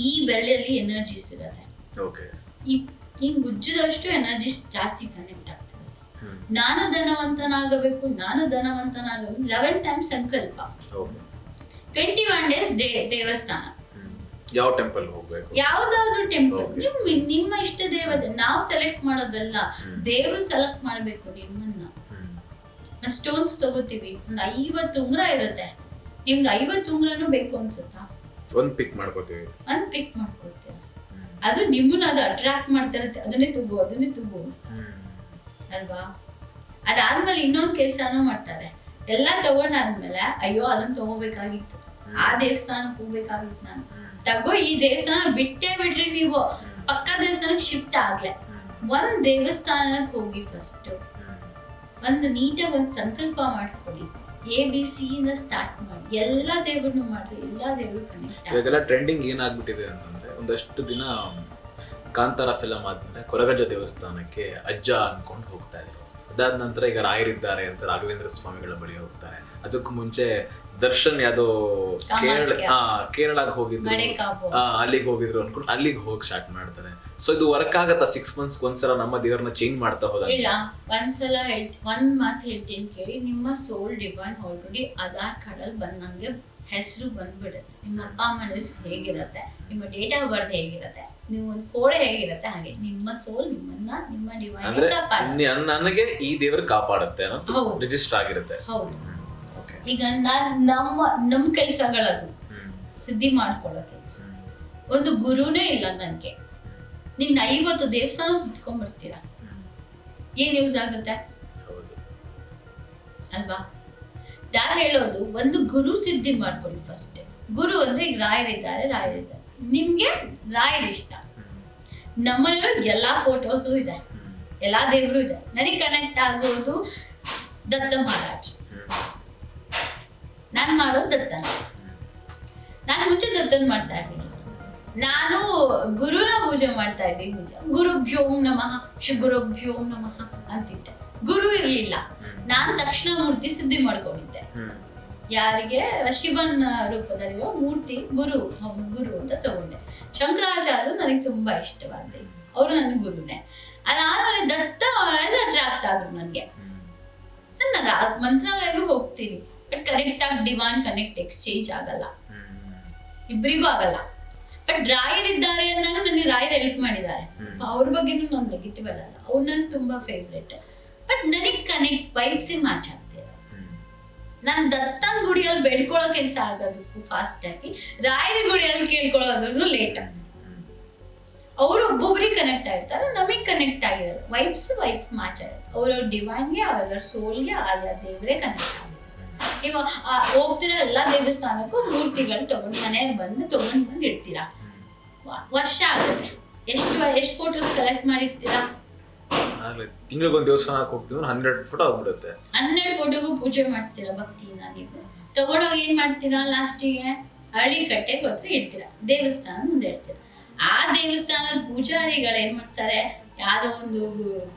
ಈ ಬೆರಳಲ್ಲಿ ಎನರ್ಜಿಸ್ ಇರುತ್ತೆ, ಈ ಉಜ್ಜದಷ್ಟು ಎನರ್ಜಿ ಜಾಸ್ತಿ ಕನೆಕ್ಟ್ ಆಗ್ತಿರುತ್ತೆ. ನಾನು ಧನವಂತನಾಗಬೇಕು 11 times ಸಂಕಲ್ಪ. 21 days ದೇವಸ್ಥಾನ. ಯಾವ ಟೆಂಪಲ್ ಹೋಗ್ಬೇಕು? ಯಾವ್ದಾದ್ರು ಟೆಂಪಲ್, ನಿಮ್ಮ ಇಷ್ಟ ದೇವತೆ. ನಾವು ಸೆಲೆಕ್ಟ್ ಮಾಡೋದಲ್ಲ, ದೇವ್ರು ಸೆಲೆಕ್ಟ್ ಮಾಡ್ಬೇಕು ನಿಮ್ಮನ್ನ. ಒಂದ್ ಸ್ಟೋನ್ಸ್ ತಗೋತೀವಿ, ಒಂದ್ 50 ಉಂಗ್ರ ಇರುತ್ತೆ, ನಿಮ್ಗೆ 50 ಉಂಗ್ರನೂ ಬೇಕು ಅನ್ಸುತ್ತಾ? ಒಂದ್ ಪಿಕ್ ಮಾಡ್ಕೋತೀರ. ಅದು ನಿಮ್ಮನ್ನ ಅದು ಅಟ್ರಾಕ್ಟ್ ಮಾಡ್ತಾ ಇರುತ್ತೆ, ಅದನ್ನೇ ತಗೋ ಅಂತ ಅಲ್ವಾ? ಅದಾದ್ಮೇಲೆ ಇನ್ನೊಂದ್ ಕೆಲ್ಸಾನು ಮಾಡ್ತಾರೆ. ಎಲ್ಲ ತಗೊಂಡಾದ್ಮೇಲೆ ಅಯ್ಯೋ ಅದನ್ನ ತಗೋಬೇಕಾಗಿತ್ತು, ಆ ದೇವಸ್ಥಾನಕ್ಕೆ ಹೋಗ್ಬೇಕಾಗಿತ್ತು, ನಾನು ತಗೋ ಈ ದೇವಸ್ಥಾನ ಬಿಟ್ರಿ, ನೀವು ಪಕ್ಕ ದೇವಸ್ಥಾನಕ್ಕೆ ಶಿಫ್ಟ್ ಆಗ್ಲೆ. ಒಂದ್ ದೇವಸ್ಥಾನಕ್ಕೆ ಹೋಗಿ, ಫಸ್ಟ್ ಒಂದು ನೀಟಾಗಿ ಒಂದು ಸಂಕಲ್ಪ ಮಾಡ್ಕೊಳ್ಳಿ, ABC ಇಂದ ಸ್ಟಾರ್ಟ್ ಮಾಡಿ, ಎಲ್ಲಾ ದೇವ್ರನ್ನು ಮಾಡ್ರಿ, ಎಲ್ಲಾ ದೇವ್ರು ಕನೆಕ್ಟ್. ಇವಾಗೆಲ್ಲ ಟ್ರೆಂಡಿಂಗ್ ಏನಾಗ್ಬಿಟ್ಟಿದೆ ಅಂತಂದ್ರೆ, ಒಂದಷ್ಟು ದಿನ ಕಾಂತಾರ ಫಿಲಮ್ ಆದ್ಮೇಲೆ ಕೊರಗಜ್ಜ ದೇವಸ್ಥಾನಕ್ಕೆ ಅಜ್ಜ ಅನ್ಕೊಂಡು ಹೋಗ್ತಾ ಇದ್ರು. ಅದಾದ ನಂತರ ಈಗ ರಾಯರಿದ್ದಾರೆ ಅಂತ ರಾಘವೇಂದ್ರ ಸ್ವಾಮಿಗಳ ಬಳಿ ಹೋಗ್ತಾರೆ. ಅದಕ್ಕೂ ಮುಂಚೆ ದರ್ಶನ್ ಯಾವ್ದೋ ಕೇರಳಕ್ಕೆ ಹೋಗಿದ್ರು, ಅಲ್ಲಿಗೆ ಹೋಗಿದ್ರು ಅನ್ಕೊಂಡು ಅಲ್ಲಿಗೆ ಹೋಗಿ ಸ್ಟಾರ್ಟ್ ಮಾಡ್ತಾರೆ. ಸೊ ಇದು ವರ್ಕ್ ಆಗತ್ತಾ? 6 months ಒಂದ್ಸಲ ನಮ್ಮ ದೇವ್ರನ್ನ ಚೇಂಜ್ ಮಾಡ್ತಾ ಹೋದ? ಇಲ್ಲ, ಒಂದ್ಸಲ ಒಂದ್ ಮಾತು ಹೇಳ್ತೀನಿ ಕೇಳಿ. ನಿಮ್ಮ ಸೋಲ್ ಡಿವೈನ್ ಆಲ್ರೆಡಿ ಆಧಾರ್ ಕಾರ್ಡ್ ಅಲ್ಲಿ ಬಂದಂಗೆ ಹೆಸರು ಬಂದ್ಬಿಡುತ್ತೆ. ನಿಮ್ಮ ಅಪ್ಪ ಅಮ್ಮನ ಹೆಸರು ಹೇಗಿರತ್ತೆ, ನಿಮ್ಮ ಡೇಟ್ ಆಫ್ ಬರ್ತ್ ಹೇಗಿರತ್ತೆ, ನೀವು ಒಂದು ಕೋಡೆ ಹೇಗಿರತ್ತೆ, ಹಾಗೆ ನಿಮ್ಮ ಸೋಲ್ ನಿಮ್ಮ ಡಿವೈನ್ ನನಗೆ ಈ ದೇವರು ಕಾಪಾಡುತ್ತೆ ರಿಜಿಸ್ಟರ್ ಆಗಿರುತ್ತೆ. ಹೌದು. ಈಗ ನಮ್ಮ ಕೆಲಸಗಳದು ಸಿದ್ಧಿ ಮಾಡ್ಕೊಳ್ಳೋ ಕೆಲಸ. ಒಂದು ಗುರುನೇ ಇಲ್ಲ ನನ್ಗೆ, ನಿನ್ನ 50 ದೇವಸ್ಥಾನ ಸುತ್ಕೊಂಡ್ಬರ್ತೀರಾ, ಏನ್ ಯೂಸ್ ಆಗುತ್ತೆ ಅಲ್ವಾ? ಯಾರು ಹೇಳೋದು, ಒಂದು ಗುರು ಸಿದ್ಧಿ ಮಾಡ್ಕೊಳ್ಳಿ ಫಸ್ಟ್. ಗುರು ಅಂದ್ರೆ ಈಗ ರಾಯರಿದ್ದಾರೆ, ನಿಮ್ಗೆ ರಾಯರ್ ಇಷ್ಟ. ನಮ್ಮಲ್ಲೂ ಎಲ್ಲಾ ಫೋಟೋಸು ಇದೆ, ಎಲ್ಲಾ ದೇವರು ಇದೆ. ನನಗೆ ಕನೆಕ್ಟ್ ಆಗೋದು ದತ್ತ ಮಹಾರಾಜ್. ನಾನು ಮಾಡೋದು ದತ್ತನ. ನಾನು ಮುಂಚೆ ದತ್ತನ್ ಮಾಡ್ತಾ ಇದ್ದೀನಿ. ನಾನು ಗುರುನ ಪೂಜೆ ಮಾಡ್ತಾ ಇದ್ದೀನಿ ನಿಜ. ಗುರುಭ್ಯೋಂ ನಮಃ, ಶ್ರೀ ಗುರುಭ್ಯೋಂ ನಮಃ ಅಂತಿದ್ದೆ. ಗುರು ಇರ್ಲಿಲ್ಲ, ನಾನು ದಕ್ಷಿಣಾಮೂರ್ತಿ ಸಿದ್ಧಿ ಮಾಡ್ಕೊಂಡಿದ್ದೆ. ಯಾರಿಗೆ ಶಿವನ ರೂಪದಲ್ಲಿರೋ ಮೂರ್ತಿ ಗುರು ಅಂತ ತಗೊಂಡೆ. ಶಂಕರಾಚಾರ್ಯರು ನನಗೆ ತುಂಬಾ ಇಷ್ಟವಾದ, ಅವರು ನನ್ನ ಗುರುನೇ. ಅದಾದ್ಮೇಲೆ ದತ್ತ ಮಹಾರಾಜ್ ಅಟ್ರಾಕ್ಟ್ ಆದ್ರು ನನಗೆ. ನಾನು ಮಂತ್ರಾಲಯಗೂ ಹೋಗ್ತೀನಿ, ಬಟ್ ಕರೆಕ್ಟ್ ಆಗಿ ಡಿವೈನ್ ಕನೆಕ್ಟ್ ಎಕ್ಸ್ಚೇಂಜ್ ಆಗಲ್ಲ, ಇಬ್ಬರಿಗೂ ಆಗಲ್ಲ. ಬಟ್ ರಾಯರಿದ್ದಾರೆ ಅಂದಾಗ ನನಗೆ ರಾಯರ್ ಹೆಲ್ಪ್ ಮಾಡಿದ್ದಾರೆ. ಅವ್ರ ಬಗ್ಗೆನೂ ನಾನು ನೆಗೆಟಿವ್ ಅಲ್ಲ, ಅವ್ರು ನನ್ಗೆ ತುಂಬಾ ಫೇವ್ರೇಟ್. ಬಟ್ ನನಗೆ ಕನೆಕ್ಟ್ ವೈಬ್ಸ್ ಮ್ಯಾಚ್ ಆಗ್ತಿಲ್ಲ. ನಾನು ದತ್ತನ ಗುಡಿಯಲ್ಲಿ ಬೇಡ್ಕೊಳ್ಳೋ ಕೆಲಸ ಆಗೋದಕ್ಕೂ ಫಾಸ್ಟ್ ಆಗಿ ರಾಯರ ಗುಡಿಯಲ್ಲಿ ಕೇಳ್ಕೊಳ್ಳೋದ್ರೂ ಲೇಟ್. ಅವ್ರು ಒಬ್ಬೊಬ್ರಿಗೆ ಕನೆಕ್ಟ್ ಆಗಿರ್ತಾರೆ, ನಮಗೆ ಕನೆಕ್ಟ್ ಆಗಿರಲ್ಲ. ವೈಬ್ಸ್ ಮ್ಯಾಚ್ ಆಗುತ್ತೆ. ಅವ್ರವ್ರ ಡಿವೈನ್ಗೆ ಅವ್ರವ್ರ ಸೋಲ್ಗೆ ಆಯಾ ದೇವರೇ ಕನೆಕ್ಟ್ ಆಗುತ್ತೆ. ನೀವು ಹೋಗ್ತಿರೋ ಎಲ್ಲ ದೇವಸ್ಥಾನಕ್ಕೂ ಮೂರ್ತಿಗಳು ತಗೊಂಡು ಮನೆಯಲ್ಲಿ ಬಂದು ಇಡ್ತೀರಾ. ವರ್ಷ ಆಗುತ್ತೆ. ಎಷ್ಟು ಫೋಟೋಸ್ ಕಲೆಕ್ಟ್ ಮಾಡಿರ್ತೀರಾ? ತಿಂಗಳಿಗೊಂದು ದೇವಸ್ಥಾನಕ್ಕೆ ಹೋಗ್ತೀವಿ, 100 ಫೋಟೋ ಆಗ್ಬಿಡುತ್ತೆ. 100 ಫೋಟೋಗೂ ಪೂಜೆ ಮಾಡ್ತೀರಾ ಭಕ್ತಿಯಿಂದ. ನೀವು ತಗೊಂಡೋಗಿ ಏನ್ ಮಾಡ್ತೀರಾ? ಲಾಸ್ಟಿಗೆ ಹಳ್ಳಿ ಕಟ್ಟೆಗೆ ಹತ್ರ ಇಡ್ತೀರಾ, ದೇವಸ್ಥಾನ ಮುಂದೆ ಇಡ್ತೀರಾ. ಆ ದೇವಸ್ಥಾನದ ಪೂಜಾರಿಗಳು ಏನ್ ಮಾಡ್ತಾರೆ, ಯಾವ್ದೋ ಒಂದು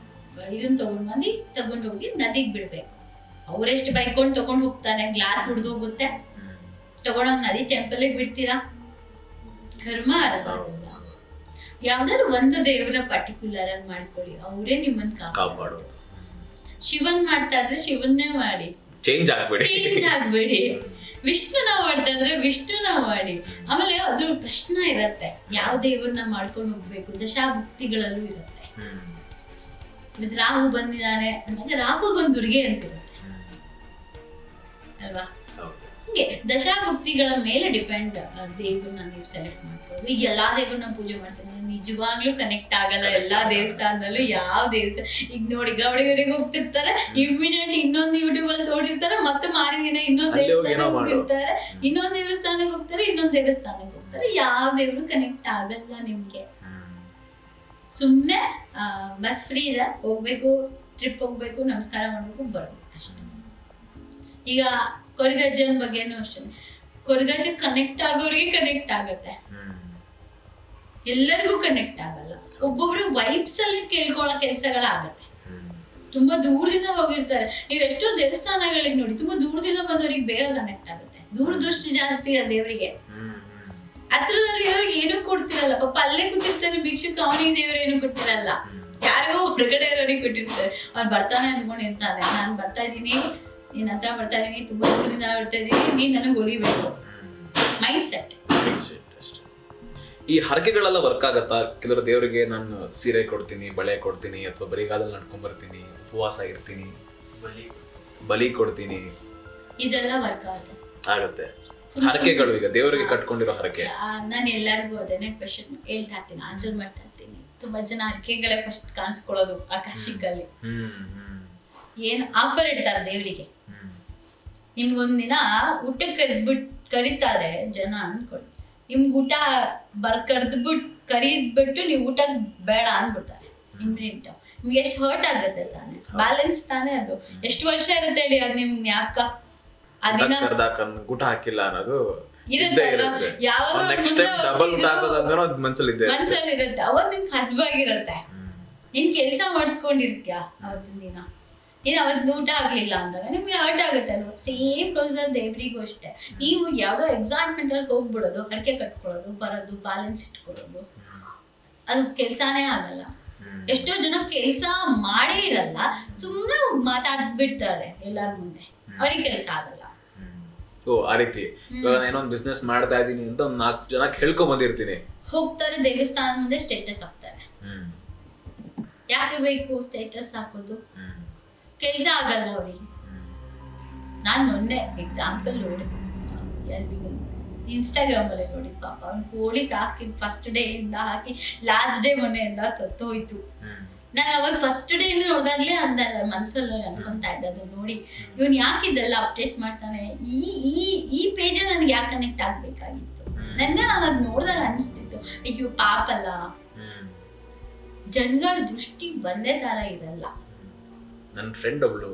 ಇದನ್ನ ತಗೊಂಡೋಗಿ ನದಿಗೆ ಬಿಡ್ಬೇಕು. ಅವ್ರೆಷ್ಟು ಬೈಕೊಂಡು ತಗೊಂಡ್ ಹೋಗ್ತಾನೆ, ಗ್ಲಾಸ್ ಹುಡ್ದೋಗುತ್ತೆ, ತಗೊಂಡೋಗಿ ನದಿ ಟೆಂಪಲ್ಗೆ ಬಿಡ್ತೀರಾ. ಕರ್ಮ ಅಲ್ವಾ? ಯಾವ್ದಾದ್ರು ಒಂದು ದೇವರ ಪರ್ಟಿಕ್ಯುಲರ್ ಆಗಿ ಮಾಡ್ಕೊಳ್ಳಿ, ಅವರೇ ನಿಮ್ಮನ್ನ ಕಾಪಾಡೋದು. ಶಿವನ್ ಮಾಡ್ತಾ ಇದ್ರೆ ಶಿವನ್ನೇ ಮಾಡಿ, ಚೇಂಜ್ ಆಗ್ಬೇಡಿ. ವಿಷ್ಣುನ ಮಾಡ್ತಾ ಇದ್ರೆ ವಿಷ್ಣುನ ಮಾಡಿ. ಆಮೇಲೆ ಅದ್ರ ಪ್ರಶ್ನೆ ಇರತ್ತೆ, ಯಾವ ದೇವ್ರನ್ನ ಮಾಡ್ಕೊಂಡು ಹೋಗ್ಬೇಕು. ದಶಾಭುಕ್ತಿಗಳಲ್ಲೂ ಇರತ್ತೆ. ರಾಹು ಬಂದಿದ್ದಾನೆ ಅಂದಾಗ ರಾಹುಗೊಂದು ದುರ್ಗೆ ಅಂತಿರುತ್ತೆ ಅಲ್ವಾ? ಹಂಗೆ ದಶಾಭುಕ್ತಿಗಳ ಮೇಲೆ ಡಿಪೆಂಡ್ ದೇವ್ರನ್ನ ನೀವು ಸೆಲೆಕ್ಟ್ ಮಾಡ್ಕೊಳ್ಳೋದು. ಈಗ ಎಲ್ಲಾ ದೇವ್ರನ್ನ ಪೂಜೆ ಮಾಡ್ತೀನಿ, ನಿಜವಾಗ್ಲೂ ಕನೆಕ್ಟ್ ಆಗಲ್ಲ ಎಲ್ಲಾ ದೇವಸ್ಥಾನದಲ್ಲೂ. ಯಾವ ದೇವಸ್ಥಾನ ಈಗ ನೋಡಿ, ಗೌಡಿಗರಿಗೆ ಹೋಗ್ತಿರ್ತಾರೆ, ಇಮಿಡಿಯೇಟ್ ಇನ್ನೊಂದು ಯೂಟ್ಯೂಬ್ ಅಲ್ಲಿ ತೋಡಿರ್ತಾರೆ, ಮತ್ತೆ ಮಾಡಿದಿನ ಇನ್ನೊಂದ್ ದೇವಸ್ಥಾನಕ್ಕೆ ಹೋಗಿರ್ತಾರೆ, ಇನ್ನೊಂದ್ ದೇವಸ್ಥಾನಕ್ಕೆ ಹೋಗ್ತಾರೆ. ಯಾವ ದೇವ್ರು ಕನೆಕ್ಟ್ ಆಗಲ್ಲ ನಿಮ್ಗೆ. ಸುಮ್ನೆ ಬಸ್ ಫ್ರೀ ಇದೆ, ಹೋಗ್ಬೇಕು, ಟ್ರಿಪ್ ಹೋಗ್ಬೇಕು, ನಮಸ್ಕಾರ ಮಾಡ್ಬೇಕು, ಬರ್ಬೇಕು ಅಷ್ಟೇ. ಈಗ ಕೊರಗಜ್ಜನ ಬಗ್ಗೆನೂ ಅಷ್ಟೇ. ಕೊರಗಜ್ಜ ಕನೆಕ್ಟ್ ಆಗೋರಿಗೆ ಕನೆಕ್ಟ್ ಆಗತ್ತೆ, ಎಲ್ಲರಿಗೂ ಕನೆಕ್ಟ್ ಆಗಲ್ಲ. ಒಬ್ಬೊಬ್ರು ವೈಬ್ಸ್ ಅಲ್ಲಿ ಕೇಳ್ಕೊಳ್ಳೋ ಕೆಲಸಗಳಾಗತ್ತೆ. ತುಂಬಾ ದೂರದಿಂದ ಹೋಗಿರ್ತಾರೆ. ನೀವು ಎಷ್ಟೋ ದೇವಸ್ಥಾನಗಳಿಗೆ ನೋಡಿ, ತುಂಬಾ ದೂರದಿಂದ ಬಂದವ್ರಿಗೆ ಬೇಗ ಕನೆಕ್ಟ್ ಆಗುತ್ತೆ. ದೂರದೃಷ್ಟಿ ಜಾಸ್ತಿ ಆ ದೇವರಿಗೆ. ಹತ್ರದಲ್ಲಿ ಇರೋರಿಗೆ ಏನೂ ಕೊಡ್ತಿರಲ್ಲ, ಪಾಪ ಅಲ್ಲೇ ಕೂತಿರ್ತಾನೆ ಭಿಕ್ಷುಕ, ಅವನಿಗೆ ದೇವ್ರು ಏನು ಕೊಟ್ಟಿರಲ್ಲ, ಯಾರಿಗೋ ಹೊರಗಡೆ ಇರೋರಿಗೆ ಕೊಟ್ಟಿರ್ತಾರೆ. ಅವ್ನು ಬರ್ತಾನೆ ಅನ್ಕೊಂಡಿರ್ತಾನೆ, ನಾನು ಬರ್ತಾ ಇದ್ದೀನಿ, ನಿನ್ನ ಹತ್ರ ಬರ್ತಾ ಇದೀನಿ, ತುಂಬಾ ದೂರದಿಂದ ಬರ್ತಾ ಇದೀನಿ, ನೀನ್ ನನಗೆ ಹೊಲಿಬೇಕು. Mind set. ಈ ಹರಕೆಗಳೆಲ್ಲ ವರ್ಕ್ ಆಗತ್ತಾ? ಕೆಲವರು ದೇವರಿಗೆ ನಾನು ಸೀರೆ ಕೊಡ್ತೀನಿ, ಬಳೆ ಕೊಡ್ತೀನಿ, ಅಥವಾ ಬರಿಗಾಲಲ್ಲಿ ನಡ್ಕೊಂಡ್ ಬರ್ತೀನಿ, ಉಪವಾಸ ಇರ್ತೀನಿ, ಬಲಿ ಕೊಡ್ತೀನಿ, ಇದೆಲ್ಲ ವರ್ಕ್ ಆಗತ್ತೆ. ಹರಕೆಗಳು ಈಗ ದೇವರಿಗೆ ಕಟ್ಕೊಂಡಿರೋ ಹರಕೆ, ನಾನು ಎಲ್ಲರಿಗೂ ಅದನ್ನೇ ಕ್ವೆಶ್ಚನ್ ಹೇಳ್ತಾ ಇರ್ತೀನಿ, ಆನ್ಸರ್ ಮಾಡ್ತಾ ಇರ್ತೀನಿ. ತುಂಬಾ ಜನ ಹರಕೆಗಳೇ ಫಸ್ಟ್ ಕಾಣಿಸ್ಕೊಳ್ಳೋದು ಆಕಾಶಿಕಲ್ಲಿ. ಏನ್ ಆಫರ್ ಇಡ್ತಾರೆ ದೇವರಿಗೆ, ನಿಮ್ಗೊಂದಿನ ಊಟಕ್ಕೆ ಕರೀತಾರೆ ಜನ ಅನ್ಕೊಳ್ಳಿ, ನಿಮ್ಗೆ ಊಟ ಕರೀದ್ಬಿಟ್ಟು ನೀವು ಊಟ ಬೇಡ ಅನ್ಬಿಡ್ತಾರೆ ಇಮ್ಮಿಡಿಯೇಟ್. ನಿಮ್ಗೆ ಎಷ್ಟು ಹರ್ಟ್ ಆಗತ್ತೆ ತಾನೆ, ಬ್ಯಾಲೆನ್ಸ್ ತಾನೆ ಅದು. ಎಷ್ಟು ವರ್ಷ ಇರುತ್ತೆ ಹೇಳಿ ಅದು ನಿಮ್ಗೆ ಜ್ಞಾಪಕ. ಅದಿನ ಊಟ ಹಾಕಿಲ್ಲ ಅನ್ನೋದು ಮನ್ಸಲ್ಲಿ ಇರುತ್ತೆ. ಅವತ್ ನಿಮ್ಗೆ ಹಸ್ಬಾಗಿರತ್ತೆ, ನೀನ್ ಕೆಲ್ಸ ಮಾಡಿಸ್ಕೊಂಡಿರ್ತೀಯ ಅವತ್ತಿನ ದಿನ, ನೀನು ಅವತ್ತು ಊಟ ಆಗ್ಲಿಲ್ಲ ಅಂದಾಗ ನಿಮ್ಗೆ ಹರ್ಟ್ ಆಗುತ್ತೆ ಅಲ್ವಾ? ಸೇಮ್ ಪ್ರೊಸೀಜರ್ ದೇವರಿಗೂ ಅಷ್ಟೇ. ನೀವು ಯಾವ್ದೋ ಎಕ್ಸೈಟ್ಮೆಂಟ್ ಅಲ್ಲಿ ಹೋಗ್ಬಿಡೋದು, ಹರಕೆ ಕಟ್ಕೊಳ್ಳೋದು, ಬರೋದು, ಬ್ಯಾಲೆನ್ಸ್ ಇಟ್ಕೊಳ್ಳೋದು, ಅದು ಕೆಲ್ಸಾನೇ ಆಗಲ್ಲ. ಎಷ್ಟೋ ಜನ ಕೆಲ್ಸ ಮಾಡೇ ಇರಲ್ಲ, ಸುಮ್ಮನೆ ಮಾತಾಡ್ಬಿಡ್ತಾರೆ ಎಲ್ಲಾರ ಮುಂದೆ, ಅವ್ರಿಗೆ ಕೆಲ್ಸ ಆಗಲ್ಲ. ಆ ರೀತಿ ಏನೊಂದು ಬಿಸ್ನೆಸ್ ಮಾಡ್ತಾ ಇದೀನಿ ಅಂತ ಒಂದ್ 4 ಜನ ಹೇಳ್ಕೊಂಡ್ ಬಂದಿರ್ತೀನಿ, ಹೋಗ್ತಾರೆ ದೇವಸ್ಥಾನ ಮುಂದೆ ಸ್ಟೇಟಸ್ ಹಾಕ್ತಾರೆ. ಯಾಕೆ ಬೇಕು ಸ್ಟೇಟಸ್ ಹಾಕೋದು? ಕೆಲ್ಸ ಆಗಲ್ಲ ಅವರಿಗೆ. ನಾನ್ ಮೊನ್ನೆ ಎಕ್ಸಾಂಪಲ್ ನೋಡಿದೆ, ಎಲ್ರಿಗೂ ಇನ್ಸ್ಟಾಗ್ರಾಮ್ ಅಲ್ಲಿ ನೋಡಿ, ಪಾಪ ಅವ್ನು ಕೋಳಿ ಹಾಕಿ ಫಸ್ಟ್ ಡೇ ಇಂದ ಹಾಕಿ ಲಾಸ್ಟ್ ಡೇ ಮೊನ್ನೆ ಎಲ್ಲ ಸತ್ತೋಯ್ತು. ನಾನು ಅವತ್ತು ಫಸ್ಟ್ ಡೇ ನೋಡ್ದಾಗ್ಲೇ ಮನ್ಸಲ್ಲಿ ಅನ್ಕೊಂತ ಇದ್ದೆ, ಅದು ನೋಡಿ ಇವನ್ ಯಾಕಿದ್ದೆಲ್ಲ ಅಪ್ಡೇಟ್ ಮಾಡ್ತಾನೆ, ಈ ಪೇಜ್ ನನ್ಗೆ ಯಾಕೆ ಕನೆಕ್ಟ್ ಆಗ್ಬೇಕಾಗಿತ್ತು. ನನ್ನ ನಾನು ಅದ್ ನೋಡ್ದಾಗ ಅನಿಸ್ತಿತ್ತು, ಅಯ್ಯೋ ಪಾಪಲ್ಲ, ಜನಗಳ ದೃಷ್ಟಿ ಒಂದೇ ತರ ಇರಲ್ಲ. ನನ್ನ ಫ್ರೆಂಡ್ ಒಬ್ಳು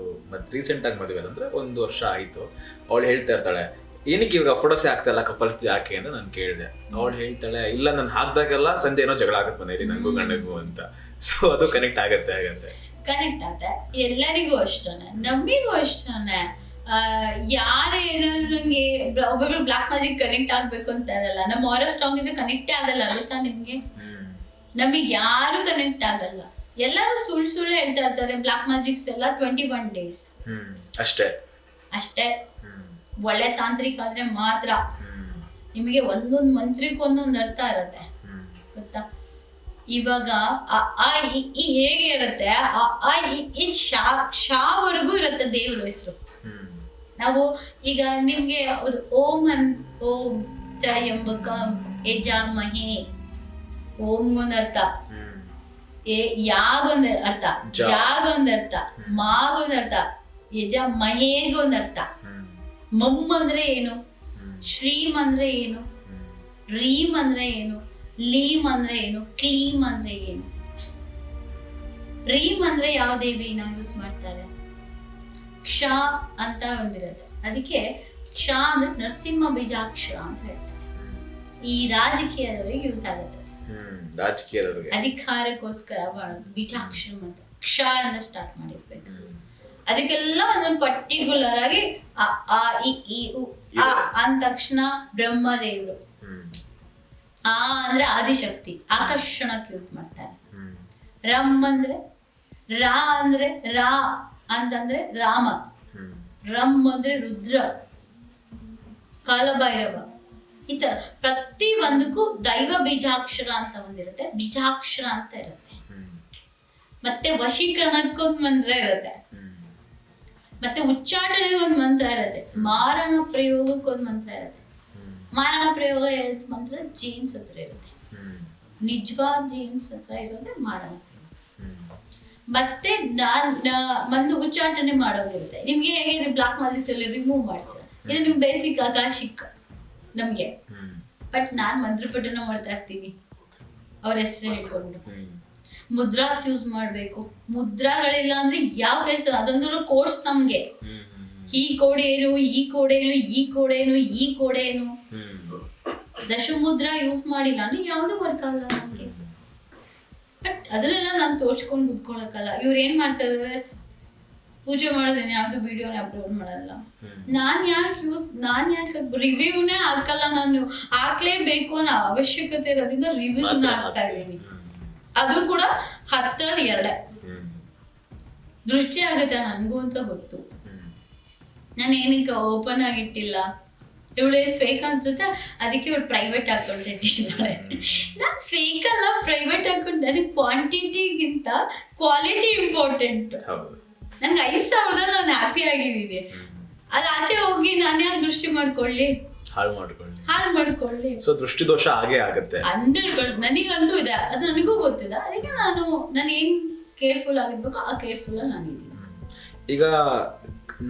ರೀಸೆಂಟ್ ಆಗಿ ಮದುವೆ ಅಂದ್ರೆ 1 ವರ್ಷ ಆಯ್ತು. ಅವಳು ಹೇಳ್ತಾ ಇರ್ತಾಳೆ, ಏನಕ್ಕೆ ಇವಾಗ ಫೋಟೋಸೇ ಆಗ್ತಾ ಇಲ್ಲ ಕಪಲ್ಸ್ ಯಾಕೆ ಅಂತ ನಾನು ಕೇಳಿದೆ. ಅವಳು ಹೇಳ್ತಾಳೆ, ಇಲ್ಲ ನಾನು ಹಾಕ್ದಾಗೆಲ್ಲ ಸಂಜೆ ಏನೋ ಜಗಳ ಆಗತ್ತೆ ಮನೇಲಿ ನನಗೂ ಗಂಡಗೂ ಅಂತ. ಸೊ ಅದು ಕನೆಕ್ಟ್ ಆಗತ್ತೆ ಕನೆಕ್ಟ್ ಆಗುತ್ತೆ. ಎಲ್ಲರಿಗೂ ಅಷ್ಟೇನೆ, ನಮಿಗೂ ಅಷ್ಟೇನೆ. ಯಾರೇ ಏನಾದ್ರು ನಂಗೆ ಒಬ್ಬೊಬ್ರು ಬ್ಲಾಕ್ ಮ್ಯಾಜಿಕ್ ಕನೆಕ್ಟ್ ಆಗ್ಬೇಕು ಅಂತ ಇರಲ್ಲ. ನಮ್ಮ ಆರಾ ಸ್ಟ್ರಾಂಗ್ ಇದ್ರೆ ಕನೆಕ್ಟೇ ಆಗಲ್ಲ, ಆಗುತ್ತಾ ನಿಮ್ಗೆ? ನಮಗ್ ಯಾರು ಕನೆಕ್ಟ್ ಆಗಲ್ಲ, ಎಲ್ಲರೂ ಸುಳ್ಳು ಹೇಳ್ತಾ ಇರ್ತಾರೆ. ಬ್ಲಾಕ್ ಮ್ಯಾಜಿಕ್ಸ್ ಎಲ್ಲ 21 days ಅಷ್ಟೇ. ಒಳ್ಳೆ ತಾಂತ್ರಿಕ ಆದ್ರೆ ಮಾತ್ರ. ನಿಮಗೆ ಒಂದೊಂದು ಮಂತ್ರಿಗೂ ಒಂದೊಂದು ಅರ್ಥ ಇರತ್ತೆ, ಗೊತ್ತಾ? ಇವಾಗ ಹೇಗೆ ಇರುತ್ತೆ, ಈ ಶಾವರೆಗೂ ಇರುತ್ತೆ ದೇವ್ರ ಹೆಸರು. ನಾವು ಈಗ ನಿಮ್ಗೆ ಓಂ ತ್ರಯಂಬಕಂ ಯಜಾಮಹೇ, ಓಂಗೊಂದು ಅರ್ಥ, ಯಾಗೊಂದು ಅರ್ಥ, ಜಾಗೊಂದು ಅರ್ಥ, ಮಾಗೊಂದು ಅರ್ಥ, ಯಜಾಮಹೇಗೊಂದು ಅರ್ಥ. ಮಮ್ ಅಂದ್ರೆ ಏನು, ಶ್ರೀಮ್ ಅಂದ್ರೆ ಏನು, ರೀಮ್ ಅಂದ್ರೆ ಏನು, ಲೀಮ್ ಅಂದ್ರೆ ಏನು, ಕ್ಲೀಮ್ ಅಂದ್ರೆ ಏನು. ರೀಮ್ ಅಂದ್ರೆ ಯಾವ ದೇವಿನ ಯೂಸ್ ಮಾಡ್ತಾರೆ, ಕ್ಷ ಅಂತ ಒಂದಿರುತ್ತೆ, ಅದಕ್ಕೆ ಕ್ಷ ಅಂದ್ರೆ ನರಸಿಂಹ ಬೀಜಾಕ್ಷರ ಅಂತ ಹೇಳ್ತಾರೆ. ಈ ರಾಜಕೀಯದವರಿಗೆ ಯೂಸ್ ಆಗುತ್ತೆ, ರಾಜಕೀಯದವರಿಗೆ ಅಧಿಕಾರಕ್ಕೋಸ್ಕರ ಮಾಡೋದು ಬೀಜಾಕ್ಷರ ಅಂತ. ಕ್ಷ ಅಂತ ಸ್ಟಾರ್ಟ್ ಮಾಡಿರ್ಬೇಕು. ಅದಕ್ಕೆಲ್ಲ ಒಂದೊಂದು ಪರ್ಟಿಕ್ಯುಲರ್ ಆಗಿ ಅ ಆ ಇ ಈ ಉ ಆ ಅಂದ ತಕ್ಷಣ ಬ್ರಹ್ಮದೇವರು, ಆ ಅಂದ್ರೆ ಆದಿಶಕ್ತಿ, ಆಕರ್ಷಣಕ್ಕೆ ಯೂಸ್ ಮಾಡ್ತಾರೆ. ರಮ್ ಅಂದ್ರೆ ರಾ ಅಂದ್ರೆ ರಾ ಅಂತಂದ್ರೆ ರಾಮ, ರಮ್ ಅಂದ್ರೆ ರುದ್ರ, ಕಾಲಭೈರವ. ಈ ತರ ಪ್ರತಿ ಒಂದಕ್ಕೂ ದೈವ ಬೀಜಾಕ್ಷರ ಅಂತ ಒಂದಿರುತ್ತೆ, ಬೀಜಾಕ್ಷರ ಅಂತ ಇರುತ್ತೆ. ಮತ್ತೆ ವಶೀಕರಣಕ್ಕೊಂದು ಮಂತ್ರ ಇರುತ್ತೆ, ಮತ್ತೆ ಉಚ್ಚಾಟನೆಗೆ ಒಂದು ಮಂತ್ರ ಇರುತ್ತೆ, ಮಾರಣ ಪ್ರಯೋಗಕ್ಕೊಂದು ಮಂತ್ರ ಇರುತ್ತೆ. ಮಾರಣ ಪ್ರಯೋಗ ಮಂತ್ರ ಜೇನ್ಸ್ ಹತ್ರ ಇರುತ್ತೆ, ನಿಜವಾದ ಜೇನ್ಸ್ ಹತ್ರ ಇರೋದೇ ಮಾರಣ ಪ್ರಯೋಗ. ಮತ್ತೆ ಒಂದು ಉಚ್ಚಾಟನೆ ಮಾಡೋದಿರುತ್ತೆ. ನಿಮ್ಗೆ ಹೇಗೆ ಬ್ಲಾಕ್ ಮ್ಯಾಜಿಕ್ಸ್ ಎಲ್ಲ ರಿಮೂವ್ ಮಾಡ್ತೀರಾ, ಇದು ನಿಮ್ ಬೇಸಿಕ್ ಆಕಾಶಿಕ್ ನಮ್ಗೆ. ಬಟ್ ನಾನ್ ಮಂತ್ರ ಪಠಣ ಮಾಡ್ತಾ ಇರ್ತೀನಿ ಅವ್ರ ಹೆಸರು ಹೇಳ್ಕೊಂಡು. ಮುದ್ರಾಸ್ ಯೂಸ್ ಮಾಡ್ಬೇಕು, ಮುದ್ರಾಗಳಿಲ್ಲ ಅಂದ್ರೆ ಯಾವ ಕೆಲಸ, ಅದೊಂದು ಕೋರ್ಸ್ ನಮ್ಗೆ. ಈ ಕೋಡ್ ಏನು, ಈ ಕೋಡ್ ಏನು, ಈ ಕೋಡ್ ಏನು, ಈ ಕೋಡ್ ಏನು. ದಶಮುದ್ರಾ ಯೂಸ್ ಮಾಡಿಲ್ಲ ಅಂದ್ರೆ ಯಾವ್ದು ವರ್ಕ್ ಆಗಲ್ಲ ನಮ್ಗೆ. ಬಟ್ ಅದನ್ನೆಲ್ಲ ನಾನು ತೋರ್ಸ್ಕೊಂಡು ಕುತ್ಕೊಳಕ್ಕಲ್ಲ. ಇವ್ರು ಏನ್ ಮಾಡ್ತಾ ಇದಾರೆ, ಪೂಜೆ ಮಾಡೋದೇನೆ ಯಾವ್ದು ವಿಡಿಯೋನ ಅಪ್ಲೋಡ್ ಮಾಡಲ್ಲ. ನಾನ್ ಯಾಕೆ ರಿವ್ಯೂನೇ ಹಾಕಲ್ಲ, ನಾನು ಹಾಕ್ಲೇಬೇಕು ಅನ್ನೋ ಅವಶ್ಯಕತೆ ಇರೋದ್ರಿಂದ ರಿವ್ಯೂನ ಹಾಕ್ತಾ ಇದ್ದೀನಿ. ಅದು ಕೂಡ 10/2 ದೃಷ್ಟಿ ಆಗುತ್ತೆ ನನ್ಗೂ ಅಂತ ಗೊತ್ತು. ನಾನು ಏನಕ್ಕೆ ಓಪನ್ ಆಗಿಟ್ಟಿಲ್ಲ, ಇವಳೇನು ಫೇಕ್ ಅನ್ಸುತ್ತೆ ಅದಕ್ಕೆ ಇವಳು ಪ್ರೈವೇಟ್ ಅಕೌಂಟ್ ಇಟ್ಟಿದ್ದಾಳೆ. ನಾನು ಫೇಕ್ ಅಲ್ಲ, ಪ್ರೈವೇಟ್ ಅಕೌಂಟ್. ನನಗೆ ಕ್ವಾಂಟಿಟಿಗಿಂತ ಕ್ವಾಲಿಟಿ ಇಂಪಾರ್ಟೆಂಟ್. ನಂಗೆ 5,000 ನಾನು ಹ್ಯಾಪಿ ಆಗಿದ್ದೀನಿ. ಅಲ್ಲಿ ಆಚೆ ಹೋಗಿ ನಾನು ಯಾಕೆ ದೃಷ್ಟಿ ಮಾಡ್ಕೊಳ್ಳಿ, ಹಾಳು ಮಾಡ್ಕೊಳ್ಳಿ. ಸೊ ದೃಷ್ಟಿ ದೋಷ ಹಾಗೆ ಆಗುತ್ತೆ 100%. ನನಗಂತೂ ಇದೆ, ಅದು ನನಗೂ ಗೊತ್ತಿದೆ. ಅದಕ್ಕೆ ನಾನು ಏನ್ ಕೇರ್ಫುಲ್ ಆಗಿರ್ಬೇಕು ಆ ಕೇರ್ಫುಲ್ ಅಲ್ಲಿ ನಾನಿದ್ದೀನಿ. ಈಗ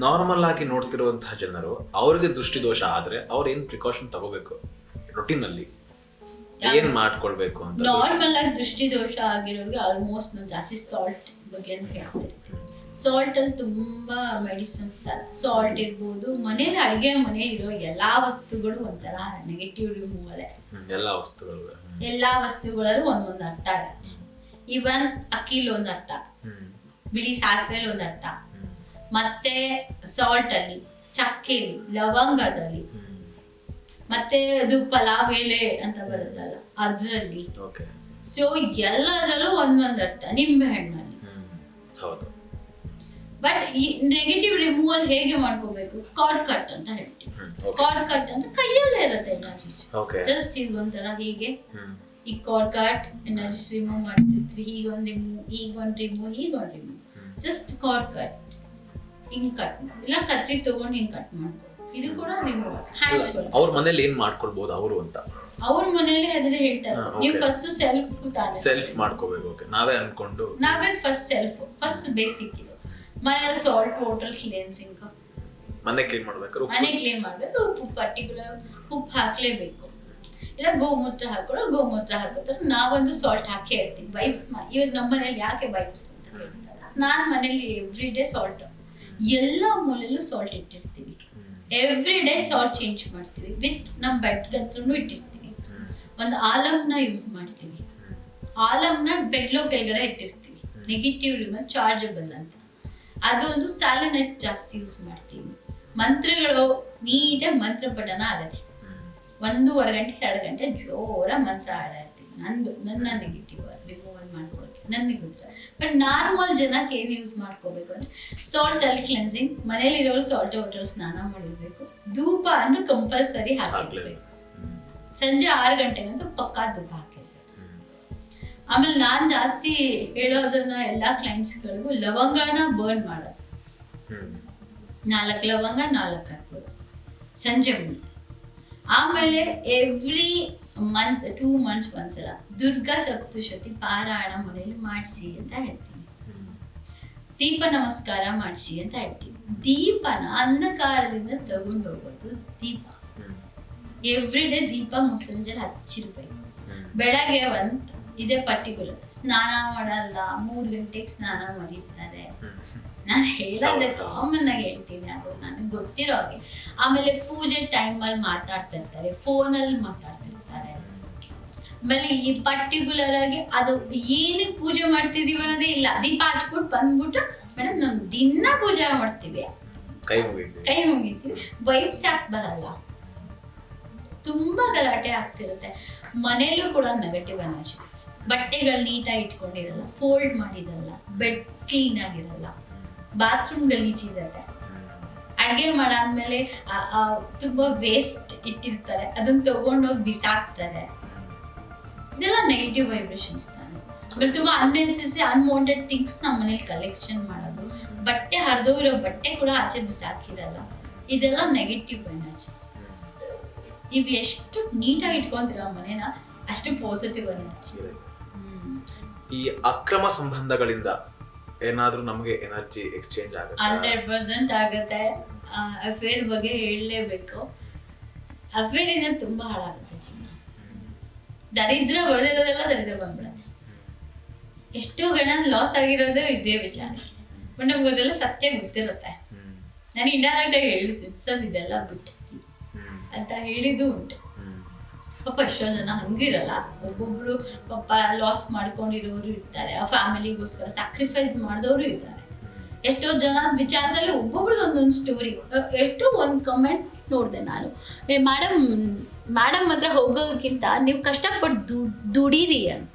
ನಾರ್ಮಲ್ ಆಗಿ ನೋಡ್ತಿರುವಂತಹ ಜನರು, ಅವ್ರಿಗೆ ದೃಷ್ಟಿ ದೋಷ ಆದ್ರೆ ಅವ್ರು ಏನ್ ಪ್ರಿಕಾಷನ್ ತಗೋಬೇಕು, ರೊಟೀನ್ ಅಲ್ಲಿ ಏನ್ ಮಾಡ್ಕೊಳ್ಬೇಕು ಅಂತ? ನಾರ್ಮಲ್ ಆಗಿ ದೃಷ್ಟಿ ದೋಷ ಆಗಿರೋರಿಗೆ ಆಲ್ಮೋಸ್ಟ್ ನಾವು ಜಾಸ್ತಿ ಸಾಲ್ಟ್ ಬಗ್ಗೆ ಹೇಳ್ತಿರ್ತೀವಿ. ಸಾಲ್ಟ್ ಅಲ್ಲಿ ತುಂಬಾ ಮೆಡಿಸಿನ್ ಇರ್ತಾರೆ. ಸಾಲ್ಟ್ ಇರ್ಬೋದು, ಮನೇಲಿ ಅಡುಗೆ ಮನೇಲಿ ಇರೋ ಎಲ್ಲಾ ವಸ್ತುಗಳು ಒಂಥರ ನೆಗೆಟಿವ್ ರಿಮೂವಲ್. ಎಲ್ಲಾ ವಸ್ತುಗಳಲ್ಲೂ ಒಂದೊಂದು ಅರ್ಥ ಇರುತ್ತೆ. ಇವನ್ ಅಕ್ಕಿಲ್ ಒಂದ್ ಅರ್ಥ, ಬಿಳಿ ಸಾಸಿವೆಲಿ ಒಂದ್ ಅರ್ಥ, ಮತ್ತೆ ಸಾಲ್ಟ್ ಅಲ್ಲಿ, ಚಕ್ಕೆಲಿ, ಲವಂಗದಲ್ಲಿ, ಮತ್ತೆ ಅದು ಪಲಾವ್ ಎಲೆ ಅಂತ ಬರುತ್ತಲ್ಲ ಅದ್ರಲ್ಲಿ. ಸೊ ಎಲ್ಲದರಲ್ಲೂ ಒಂದೊಂದು ಅರ್ಥ. ನಿಂಬೆ ಹಣ್ಣಲ್ಲಿ. ಬಟ್ ಈ ನೆಗೆಟಿವ್ ರಿಮೂವಲ್ ಹೇಗೆ ಮಾಡ್ಕೋಬೇಕು, ಕಾರ್ಡ್ ಕಟ್ ಅಂತ ಹೇಳ್ತೀವಿ. ಕಾರ್ಡ್ ಕಟ್ ಅಂದ್ರೆ ಕೈಯಲ್ಲೇ ಇರುತ್ತೆ ಎನರ್ಜೀಸ್. ಜಸ್ಟ್ ಇದೊಂಥರ ಹೀಗೆ ಈ ಕಾರ್ಡ್ ಕಟ್ ಎನರ್ಜೀಸ್ ರಿಮೂವ್ ಮಾಡ್ತಿದ್ವಿ. ಹೀಗೊಂದು ರಿಮೂವ್ ಜಸ್ಟ್ ಕಾರ್ಡ್ ಕಟ್ ಹಿಂಗ್ ಕಟ್ ಮಾಡಿ, ಇಲ್ಲ ಕತ್ತಿ ತಗೊಂಡು ಹಿಂಗ್ ಕಟ್ ಮಾಡ್ಕೊ. ಇದು ಕೂಡ ರಿಮೂವ್. ಹ್ಯಾಂಡ್ಸ್ ಅವ್ರ ಮನೇಲಿ ಏನ್ ಮಾಡ್ಕೊಳ್ಬಹುದು ಅವರು ಅಂತ ಅವ್ರ ಮನೇಲಿ ಅದನ್ನ ಹೇಳ್ತಾರೆ. ನೀವು ಫಸ್ಟ್ ಸೆಲ್ಫ್ ಮಾಡ್ಕೋಬೇಕು. ನಾವೇ ಅನ್ಕೊಂಡು ಫಸ್ಟ್ ಬೇಸಿಕ್ ಇದು. ಮನೇಲಿ ಸಾಲ್ಟ್ ವಾಟರ್ ಕ್ಲೀನ್ಸಿಂಗ್, ಮನೆ ಕ್ಲೀನ್ ಮಾಡ್ಬೇಕು. ಉಪ್ಪು ಪರ್ಟಿಕ್ಯುಲರ್ ಉಪ್ಪು ಹಾಕ್ಲೇಬೇಕು. ಇಲ್ಲ ಗೋಮೂತ್ರ ಹಾಕೋತಾರೆ. ನಾವೊಂದು ಸಾಲ್ಟ್ ಹಾಕಿ ಇರ್ತೀವಿ. ವೈಪ್ಸ್ ಇವಾಗ ನಮ್ಮ ಮನೇಲಿ ಯಾಕೆ ವೈಪ್ಸ್ ಅಂತ ಹೇಳ್ತಾರೆ, ನಾನ್ ಮನೇಲಿ ಎವ್ರಿ ಡೇ ಸಾಲ್ಟ್, ಎಲ್ಲ ಮೂಲೆಯಲ್ಲೂ ಸಾಲ್ಟ್ ಇಟ್ಟಿರ್ತೀವಿ. ಎವ್ರಿ ಡೇ ಸಾಲ್ಟ್ ಚೇಂಜ್ ಮಾಡ್ತೀವಿ. ವಿತ್ ನಮ್ಮ ಬೆಡ್ ಹತ್ರನೂ ಇಟ್ಟಿರ್ತೀವಿ. ಒಂದು ಆಲಂನ ಯೂಸ್ ಮಾಡ್ತೀವಿ. ಆಲಂನ ಬೆಡ್ಲೋ ಕೆಳಗಡೆ ಇಟ್ಟಿರ್ತೀವಿ. ನೆಗೆಟಿವ್ ರಿಮೂವಲ್ ಚಾರ್ಜಬಲ್ ಅಂತ. ಅದು ಒಂದು ಸ್ಯಾಲಿನಟ್ ಜಾಸ್ತಿ ಯೂಸ್ ಮಾಡ್ತೀವಿ. ಮಂತ್ರಗಳು ನೀಟಾಗಿ ಮಂತ್ರ ಪಠಣ ಆಗತ್ತೆ. 1.5 ಗಂಟೆ 2 ಗಂಟೆ ಜೋರ ಮಂತ್ರ ಆಡ ಇರ್ತೀನಿ. ನನ್ನ ನೆಗೆಟಿವ್ ರಿಮೂವಲ್ ಮಾಡ್ಕೊಳಕ್ಕೆ ನನಗೆ ಗೊತ್ತಿಲ್ಲ. ಬಟ್ ನಾರ್ಮಲ್ ಜನಕ್ಕೆ ಏನು ಯೂಸ್ ಮಾಡ್ಕೋಬೇಕು ಅಂದ್ರೆ ಸಾಲ್ಟ್ ಅಲ್ಲಿ ಕ್ಲೆನ್ಸಿಂಗ್. ಮನೇಲಿ ಇರೋರು ಸಾಲ್ಟ್ ವಾಟರ್ ಸ್ನಾನ ಮಾಡಿರ್ಬೇಕು. ಧೂಪ ಅಂದ್ರೆ ಕಂಪಲ್ಸರಿ ಹಾಕಿರ್ಬೇಕು. ಸಂಜೆ 6 ಗಂಟೆಗಂತೂ ಪಕ್ಕಾ ಧೂಪ ಹಾಕಿರ್ಬೇಕು. ಆಮೇಲೆ ನಾನ್ ಜಾಸ್ತಿ ಹೇಳೋದನ್ನ ಎಲ್ಲಾ ಕ್ಲೈಂಟ್ಸ್ಗಳಿಗೂ ಲವಂಗನ ಬರ್ನ್ ಮಾಡೋದು. 4 ಲವಂಗ 4 ಕರ್ಪೂರ ಸಂಜೆ ಮುಂದೆ. ಆಮೇಲೆ ಎವ್ರಿ ಮಂತ್ 2 months ಒಂದ್ಸಲ ದುರ್ಗಾ ಸಪ್ತಶತಿ ಪಾರಾಯಣ ಮನೆಯಲ್ಲಿ ಮಾಡಿಸಿ ಅಂತ ಹೇಳ್ತೀನಿ. ದೀಪ ನಮಸ್ಕಾರ ಮಾಡಿಸಿ ಅಂತ ಹೇಳ್ತೀನಿ. ದೀಪನ ಅಂಧಕಾರದಿಂದ ತಗೊಂಡು ಹೋಗೋದು ದೀಪ. ಎವ್ರಿ ಡೇ ದೀಪ ಮುಸ್ಸಂಜೆಲಿ ಹಚ್ಚಿರ್ಬೇಕು. ಬೆಳಗ್ಗೆ ಇದೇ ಪರ್ಟಿಕ್ಯುಲರ್ ಸ್ನಾನ ಮಾಡಲ್ಲ, 3 ಗಂಟೆಗೆ ಸ್ನಾನ ಮಾಡಿರ್ತಾರೆ. ನಾನು ಹೇಳೋದೇ ಕಾಮನ್ ಆಗಿ ಹೇಳ್ತೀನಿ, ಅದು ನನಗೆ ಗೊತ್ತಿರೋ ಹಾಗೆ. ಆಮೇಲೆ ಪೂಜೆ ಟೈಮಲ್ಲಿ ಮಾತಾಡ್ತಾ ಇರ್ತಾರೆ, ಫೋನಲ್ಲಿ ಮಾತಾಡ್ತಿರ್ತಾರೆ. ಆಮೇಲೆ ಈ ಪರ್ಟಿಕ್ಯುಲರ್ ಆಗಿ ಅದು ಏನಕ್ಕೆ ಪೂಜೆ ಮಾಡ್ತಿದೀವಿ ಅನ್ನೋದೇ ಇಲ್ಲ. ದೀಪ ಹಚ್ಬಿಟ್ಟು ಬಂದ್ಬಿಟ್ಟು ಮೇಡಮ್ ನಾವು ದಿನ ಪೂಜೆ ಮಾಡ್ತೀವಿ, ಕೈ ಮುಗಿತೀವಿ, ವೈಬ್ಸ್ ಯಾಕೆ ಬರಲ್ಲ? ತುಂಬಾ ಗಲಾಟೆ ಆಗ್ತಿರುತ್ತೆ. ಮನೇಲೂ ಕೂಡ ನೆಗೆಟಿವ್ ಎನರ್ಜಿ. ಬಟ್ಟೆಗಳು ನೀಟಾಗಿ ಇಟ್ಕೊಂಡಿರಲ್ಲ, ಫೋಲ್ಡ್ ಮಾಡಿರಲ್ಲ, ಬೆಡ್ ಕ್ಲೀನ್ ಆಗಿರಲ್ಲ, ಬಾತ್ರೂಮ್ ಗಲೀಜಿರುತ್ತೆ. ಅಡುಗೆ ಮಾಡಾದ್ಮೇಲೆ ತುಂಬಾ ವೇಸ್ಟ್ ಇಟ್ಟಿರ್ತಾರೆ, ಅದನ್ನ ತಗೊಂಡೋಗಿ ಬಿಸಾಕ್ತಾರೆ. ಇದೆಲ್ಲ ನೆಗೆಟಿವ್ ವೈಬ್ರೇಷನ್ಸ್ ತಾನೆ. ಆಮೇಲೆ ತುಂಬಾ ಅನ್ನೆಸೆಸರಿ ಅನ್ವಾಂಟೆಡ್ ಥಿಂಗ್ಸ್ ನಮ್ಮ ಮನೇಲಿ ಕಲೆಕ್ಷನ್ ಮಾಡೋದು, ಬಟ್ಟೆ ಹರಿದೋಗಿರೋ ಬಟ್ಟೆ ಕೂಡ ಆಚೆ ಬಿಸಾಕಿರಲ್ಲ. ಇದೆಲ್ಲ ನೆಗೆಟಿವ್ ಎನರ್ಜಿ. ನೀವು ಎಷ್ಟು ನೀಟಾಗಿ ಇಟ್ಕೊಂತೀರ ಮನೇನ, ಅಷ್ಟು ಪಾಸಿಟಿವ್ ಎನರ್ಜಿ. ಈ ಅಕ್ರಮ ಸಂಬಂಧಗಳಿಂದ ಏನಾದ್ರೂ ನಮಗೆ ಎನರ್ಜಿ ಎಕ್ಸ್ಚೇಂಜ್ ಆಗುತ್ತೆ? 100% ಆಗುತ್ತೆ. ಅಫೇರ್ ಬಗ್ಗೆ ಹೇಳಲೇಬೇಕು. ಅಫೇರ್ ಇಂದ ತುಂಬಾ ಹಾಳಾಗುತ್ತೆ ಜೀವನ. ದರಿದ್ರ ಬರೆದಿರೋದೆಲ್ಲ ದರಿದ್ರ ಬಂದ್ಬಿಡುತ್ತೆ. ಎಷ್ಟೋ ಗಣ ಲಾಸ್ ಆಗಿರೋದು ಇದೇ ವಿಚಾರಕ್ಕೆ. ಬಟ್ ನಮ್ಗೆ ಅದೆಲ್ಲ ಸತ್ಯ ಗೊತ್ತಿರುತ್ತೆ. ನಾನು ಇಂಡೈರೆಕ್ಟ್ ಆಗಿ ಹೇಳಿರ್ತೀನಿ, ಸರ್ ಇದೆಲ್ಲ ಬಿಟ್ಟು ಅಂತ ಹೇಳಿದ್ದು ಉಂಟು. ಪಾಪ ಎಷ್ಟೋ ಜನ ಹಂಗಿರಲ್ಲ. ಒಬ್ಬೊಬ್ರು ಪಾಪ ಲಾಸ್ ಮಾಡ್ಕೊಂಡಿರೋರು ಇರ್ತಾರೆ, ಆ ಫ್ಯಾಮಿಲಿಗೋಸ್ಕರ ಸ್ಯಾಕ್ರಿಫೈಸ್ ಮಾಡಿದವರು ಇರ್ತಾರೆ. ಎಷ್ಟೋ ಜನ ವಿಚಾರದಲ್ಲಿ ಒಬ್ಬೊಬ್ರದ್ದು ಒಂದೊಂದು ಸ್ಟೋರಿ. ಎಷ್ಟೋ ಒಂದು ಕಮೆಂಟ್ ನೋಡಿದೆ ನಾನು, ಮೇಡಮ್ ಹತ್ರ ಹೋಗೋದಕ್ಕಿಂತ ನೀವು ಕಷ್ಟಪಟ್ಟು ದುಡೀರಿ ಅಂತ.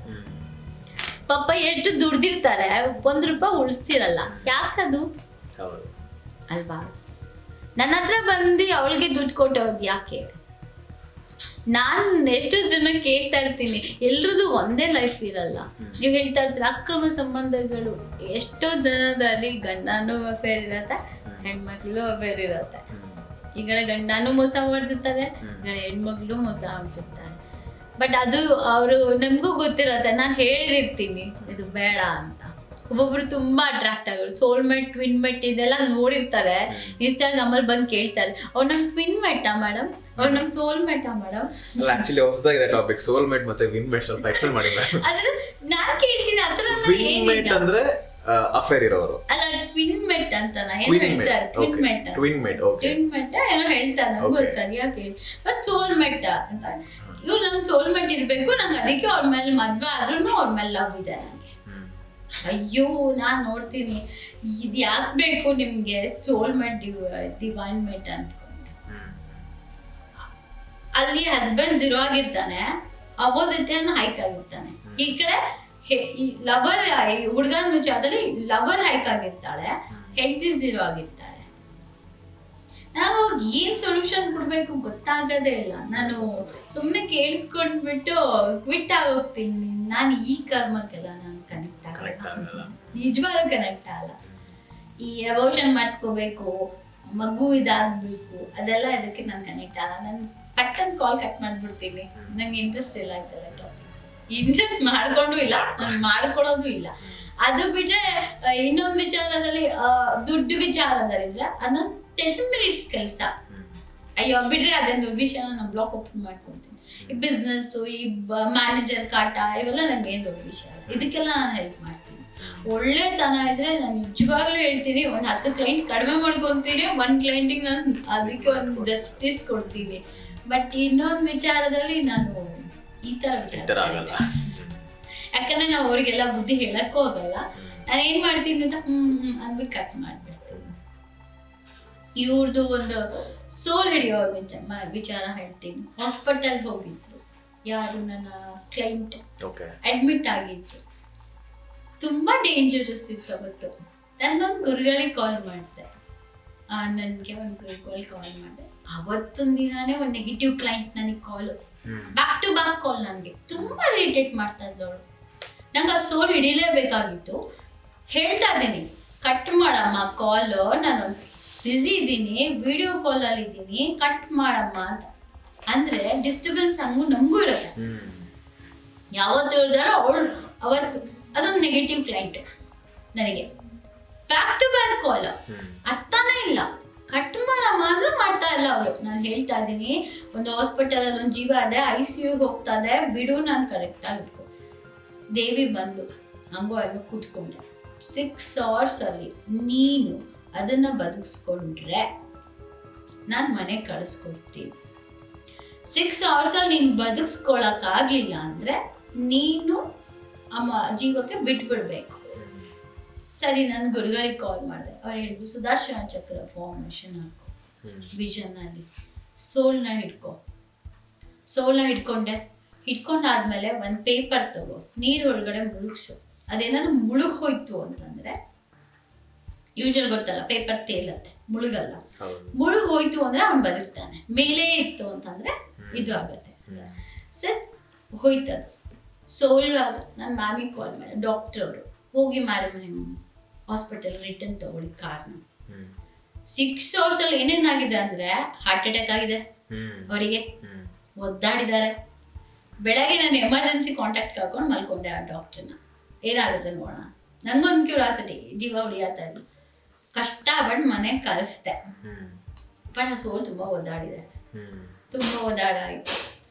ಪಾಪ ಎಷ್ಟು ದುಡ್ದಿರ್ತಾರೆ, 1 ರೂಪಾಯಿ ಉಳಿಸ್ತಿರಲ್ಲ. ಯಾಕದು ಅಲ್ವಾ? ನನ್ನ ಹತ್ರ ಬಂದು ಅವಳಿಗೆ ದುಡ್ಡು ಕೊಟ್ಟೋದು ಯಾಕೆ? ನಾನು ಎಷ್ಟೋ ಜನ ಕೇಳ್ತಾ ಇರ್ತೀನಿ, ಎಲ್ರದ್ದು ಒಂದೇ ಲೈಫ್ ಇರಲ್ಲ. ನೀವು ಹೇಳ್ತಾ ಇರ್ತೀರ ಅಕ್ರಮ ಸಂಬಂಧಗಳು. ಎಷ್ಟೋ ಜನದಲ್ಲಿ ಗಂಡನೂ ಅಫೇರ್ ಇರತ್ತೆ, ಹೆಣ್ಮಕ್ಳು ಅಫೇರ್ ಇರತ್ತೆ. ಈಗ ಗಂಡನೂ ಮೋಸ ಮಾಡ್ತಿರ್ತಾರೆ, ಈಗ ಹೆಣ್ಮಕ್ಳು ಮೋಸ ಮಾಡ್ತಿರ್ತಾರೆ. ಬಟ್ ಅದು ಅವರು ನಮಗೂ ಗೊತ್ತಿರತ್ತೆ. ನಾನು ಹೇಳಿರ್ತೀನಿ ಇದು ಬೇಡ ಅಂತ. ಒಬ್ಬೊಬ್ರು ತುಂಬಾ ಅಟ್ರಾಕ್ಟ್ ಆಗೋರು, ಸೋಲ್ಮೇಟ್, ಟ್ವಿನ್ ಮೇಟ್ ಇದೆಲ್ಲ ನೋಡಿರ್ತಾರೆ. ಇನ್ಸ್ಟಾಗ್ರಾಮಲ್ಲಿ ಬಂದು ಕೇಳ್ತಾರೆ, ಅವ್ರು ನಮ್ ಟ್ವಿನ್ ಮೇಟಾ ಮೇಡಮ್, ಅವ್ರು ನಮ್ ಸೋಲ್ಮೇಟಾ ಮೇಡಮ್? ಆಕ್ಚುಲಿ ಹೊಸದಾಗಿದೆ ಟಾಪಿಕ್, ಸೋಲ್ಮೇಟ್ ಮತ್ತೆ ಟ್ವಿನ್ ಮೇಟ್. ಸ್ವಲ್ಪ ಎಕ್ಸ್ಪ್ಲೇನ್ ಮಾಡಿ ಮೇಡಮ್. ಆದ್ರೆ ನಾನು ಕೇಳ್ತೀನಿ ಆ ಥರ ಟ್ವಿನ್ ಮೇಟ್ ಅಂದ್ರೆ ಅಫೇರ್ ಇರೋರು ಅಲ್ಲ, ಟ್ವಿನ್ ಮೇಟ್ ಅಂತ ಏನು ಹೇಳ್ತಾರೆ? Twin mate, twin mate, twin mate ಏನೋ ಹೇಳ್ತಾರೆ, ನಂಗೆ ಗೊತ್ತಾಗ ಯಾಕೆ ಸೋಲ್ ಮೇಟ್ ಅಂತ. ಇವ್ರು ನಮ್ ಸೋಲ್ ಮೇಟ್ ಇರ್ಬೇಕು, ನಂಗೆ ಅದಕ್ಕೆ ಅವ್ರ ಮೇಲೆ ಮದ್ವೆ ಆದ್ರೂ ಅವ್ರ ಮೇಲೆ ಲವ್ ಇದೆ ನಂಗೆ. ಅಯ್ಯೋ, ನಾನ್ ನೋಡ್ತೀನಿ ಇದು ಯಾಕೆ ಬೇಕು ನಿಮ್ಗೆ ಸೋಲ್ ಮೇಟ್, ಡಿವೈನ್ ಮೇಟ್ ಅನ್ಕೊಂಡು. ಅಲ್ಲಿ ಹಸ್ಬೆಂಡ್ 0 ಆಗಿರ್ತಾನೆ, ಅಪೋಸಿಟ್ ಹೈಕ್ ಆಗಿರ್ತಾನೆ. ಈ ಕಡೆ ಲವರ್, ಹುಡುಗನ ವಿಚಾರದಲ್ಲಿ ಲವರ್ ಹೈಕ್ ಆಗಿರ್ತಾಳೆ, ಹೆಂಡತಿ 0 ಆಗಿರ್ತಾಳೆ. ನಾವು ಏನ್ ಸೊಲ್ಯೂಷನ್ ಕೊಡ್ಬೇಕು ಗೊತ್ತಾಗದೇ ಇಲ್ಲ. ನಾನು ಸುಮ್ಮನೆ ಕೇಳಿಸ್ಕೊಂಡ್ಬಿಟ್ಟು ಕ್ವಿಟ್ ಆಗೋಗ್ತೀನಿ. ನಾನು ಈ ಕರ್ಮಕ್ಕೆಲ್ಲ ನಾನು ಕನೆಕ್ಟ್ ಆಗಲ್ಲ, ನಿಜವಾಗ್ಲೂ ಕನೆಕ್ಟ್ ಆಗಲ್ಲ. ಈ ಅಬೋಷನ್ ಮಾಡಿಸ್ಕೋಬೇಕು, ಮಗು ಇದಾಗಬೇಕು, ಅದೆಲ್ಲ ಇದಕ್ಕೆ ನಾನು ಕನೆಕ್ಟ್ ಆಗಲ್ಲ. ನಾನು ಪಟ್ಟನ್ ಕಾಲ್ ಕಟ್ ಮಾಡ್ಬಿಡ್ತೀನಿ. ನಂಗೆ ಇಂಟ್ರೆಸ್ಟ್ ಇಲ್ಲ ಆಯ್ತಲ್ಲ ಟಾಪಿಕ್. ಇಂಟ್ರೆಸ್ಟ್ ಮಾಡ್ಕೊಂಡು ಇಲ್ಲ, ನಾನು ಮಾಡ್ಕೊಳ್ಳೋದು ಇಲ್ಲ. ಅದು ಬಿಟ್ರೆ ಇನ್ನೊಂದು ವಿಚಾರದಲ್ಲಿ, ದುಡ್ಡು ವಿಚಾರದಲ್ಲಿದ್ರೆ ಅದನ್ನ 10 minutes ಕೆಲಸ. ಅಯ್ಯೋ ಬಿಡ್ರಿ, ಅದೇನು ದೊಡ್ಡ ವಿಷಯ, ನಾನು ಬ್ಲಾಕ್ ಓಪನ್ ಮಾಡ್ಕೊಡ್ತೀನಿ. ಈ ಬಿಸ್ನೆಸ್ಸು, ಈ ಮ್ಯಾನೇಜರ್ ಕಾಟ, ಇವೆಲ್ಲ ನಂಗೆ ಏನು ದೊಡ್ಡ ವಿಷಯ ಅಲ್ಲ. ಇದಕ್ಕೆಲ್ಲ ನಾನು ಹೆಲ್ಪ್ ಮಾಡ್ತೀನಿ. ಒಳ್ಳೆತನ ಇದ್ರೆ ನಾನು ನಿಜವಾಗ್ಲೂ ಹೇಳ್ತೀನಿ, ಒಂದು 10 ಕ್ಲೈಂಟ್ ಕಡಿಮೆ ಮಾಡ್ಕೊತೀನಿ, 1 ಕ್ಲೈಂಟಿಗೆ ನಾನು ಅದಕ್ಕೆ ಒಂದು ಜಸ್ಟಿಸ್ ಕೊಡ್ತೀನಿ. ಬಟ್ ಇನ್ನೊಂದು ವಿಚಾರದಲ್ಲಿ ನಾನು ಈ ಥರ ವಿಚಾರ, ಯಾಕಂದ್ರೆ ನಾವು ಅವ್ರಿಗೆಲ್ಲ ಬುದ್ಧಿ ಹೇಳಕ್ಕೂ ಹೋಗಲ್ಲ. ನಾನು ಏನು ಮಾಡ್ತೀನಿ ಅಂತ ಅಂದ್ಬಿಟ್ಟು ಕಟ್ ಮಾಡಿಬಿಡ್ತೀನಿ. ಇವ್ರದ್ದು ಒಂದು ಸೋಲ್ ಹಿಡಿಯೋ ವಿಚಾರ ಹೇಳ್ತೀನಿ. ಹಾಸ್ಪಿಟಲ್ ಹೋಗಿದ್ರು, ಯಾರು ನನ್ನ ಕ್ಲೈಂಟ್ ಅಡ್ಮಿಟ್ ಆಗಿದ್ರು. ತುಂಬಾ ಡೇಂಜರಸ್ ಇತ್ತು ಅವತ್ತು. ನಾನೊಂದು ಗುರುಗಳಿಗೆ ಕಾಲ್ ಮಾಡಿದೆ, ನನಗೆ ಒಂದು ಗುರುಗಳಿಗೆ ಕಾಲ್ ಮಾಡಿದೆ. ಅವತ್ತೊಂದು ದಿನಾನೇ ಒಂದು ನೆಗೆಟಿವ್ ಕ್ಲೈಂಟ್ ನನಗೆ ಕಾಲು, ಬ್ಯಾಕ್ ಟು ಬ್ಯಾಕ್ ಕಾಲ್. ನನಗೆ ತುಂಬಾ ಇರಿಟೇಟ್ ಮಾಡ್ತಾ ಇದ್ದವಳು. ನಂಗೆ ಆ ಸೋಲ್ ಹಿಡಿಲೇಬೇಕಾಗಿತ್ತು. ಹೇಳ್ತಾ ಇದ್ದೀನಿ, ಕಟ್ ಮಾಡಮ್ಮ ಕಾಲು, ನಾನು ಬ್ಯುಸಿ ಇದ್ದೀನಿ, ವಿಡಿಯೋ ಕಾಲಲ್ಲಿ ಇದ್ದೀನಿ, ಕಟ್ ಮಾಡಮ್ಮ ಅಂತ ಅಂದರೆ ಡಿಸ್ಟರ್ಬೆನ್ಸ್ ಹಂಗೂ ನಮಗೂ ಇರುತ್ತೆ. ಯಾವತ್ತು ಹೇಳಿದಾರೋ ಅವಳು ಅವತ್ತು ಅದೊಂದು ನೆಗೆಟಿವ್ ಕ್ಲೈಂಟ್ ನನಗೆ. ಬ್ಯಾಕ್ ಟು ಬ್ಯಾಕ್ ಕಾಲ್, ಅರ್ಥನೇ ಇಲ್ಲ. ಕಟ್ ಮಾಡಮ್ಮ ಅಂದ್ರೆ ಮಾಡ್ತಾ ಇಲ್ಲ ಅವಳು. ನಾನು ಹೇಳ್ತಾ ಇದ್ದೀನಿ, ಒಂದು ಹಾಸ್ಪಿಟಲಲ್ಲಿ ಒಂದು ಜೀವ ಇದೆ, ICUಗೆ ಹೋಗ್ತಾ ಇದೆ, ಬಿಡು, ನಾನು ಕರೆಕ್ಟಾಗಿ ಇಟ್ಕೊ. ದೇವಿ ಬಂದು ಹಂಗೋ ಹಂಗೋ ಕೂತ್ಕೊಂಡೆ. 6 hours ಅಲ್ಲಿ ನೀನು ಅದನ್ನ ಬದುಕಿಸ್ಕೊಂಡ್ರೆ ನಾನು ಮನೆಗೆ ಕಳಿಸ್ಕೊಡ್ತೀನಿ. 6 hours ಅಲ್ಲಿ ನೀನು ಬದುಕಿಸ್ಕೊಳಕ್ಕಾಗಲಿಲ್ಲ ಅಂದರೆ ನೀನು ಜೀವಕ್ಕೆ ಬಿಟ್ಬಿಡ್ಬೇಕು. ಸರಿ, ನಾನು ಗುರುಗಳಿಗೆ ಕಾಲ್ ಮಾಡಿದೆ. ಅವ್ರು ಹೇಳಿದ್ರು, ಸುದರ್ಶನ ಚಕ್ರ ಫಾರ್ಮೇಷನ್ ಹಾಕೋ, ವಿಷನಲ್ಲಿ ಸೋಲ್ನ ಹಿಡ್ಕೊ. ಸೋಲ್ನ ಹಿಡ್ಕೊಂಡಾದ್ಮೇಲೆ ಒಂದು ಪೇಪರ್ ತಗೋ, ನೀರು ಒಳಗಡೆ ಮುಳುಗ್ಸು. ಅದೇನಾದ್ರು ಮುಳುಗ್ ಹೋಯ್ತು ಅಂತಂದ್ರೆ, ಯೂಶಲ್ ಗೊತ್ತಲ್ಲ, ಪೇಪರ್ ತೇಲತ್ತೆ, ಮುಳುಗಲ್ಲ. ಮುಳುಗ್ ಹೋಯ್ತು ಅಂದ್ರೆ ಅವ್ನು ಬದುಕ್ತಾನೆ. ಮೇಲೆ ಇತ್ತು ಅಂತಂದ್ರೆ ಇದು ಆಗತ್ತೆ. ಸರ್, ಹೋಯ್ತದು ಸೋಲ್ಗಾಗ ನಾನು ಮ್ಯಾಮಿಗೆ ಕಾಲ್ ಮಾಡಿದೆ. ಡಾಕ್ಟರ್ ಅವರು ಹೋಗಿ ಮೇಡಮ್ ನಿಮ್ಮ ಹಾಸ್ಪಿಟಲ್ ರಿಟರ್ನ್ ತಗೊಳ್ಳಿ ಕಾರ್ನ. 6 hours ಅಲ್ಲಿ ಏನೇನಾಗಿದೆ ಅಂದ್ರೆ, ಹಾರ್ಟ್ ಅಟ್ಯಾಕ್ ಆಗಿದೆ ಅವರಿಗೆ, ಒದ್ದಾಡಿದ್ದಾರೆ. ಬೆಳಗ್ಗೆ ನಾನು ಎಮರ್ಜೆನ್ಸಿ ಕಾಂಟ್ಯಾಕ್ಟ್ ಹಾಕೊಂಡು ಮಲ್ಕೊಂಡೆ ಆ ಡಾಕ್ಟರ್ನ. ಏನಾಗುತ್ತೆ ನೋಡೋಣ, ನಂಗೊಂದು ಕ್ಯೂರಿಯಾಸಿಟಿ, ಜೀವ ಉಳಿಯತ್ತ ಇಲ್ಲ. ಕಷ್ಟಪಟ್ಟು ಮನೆಗೆ ಕಳಿಸ್ದೆ. ಬಟ್ ಆ ಸೋಲ್ ತುಂಬ ಒದ್ದಾಡಿದೆ, ತುಂಬ ಒದ್ದಾಡಾಯ್ತು.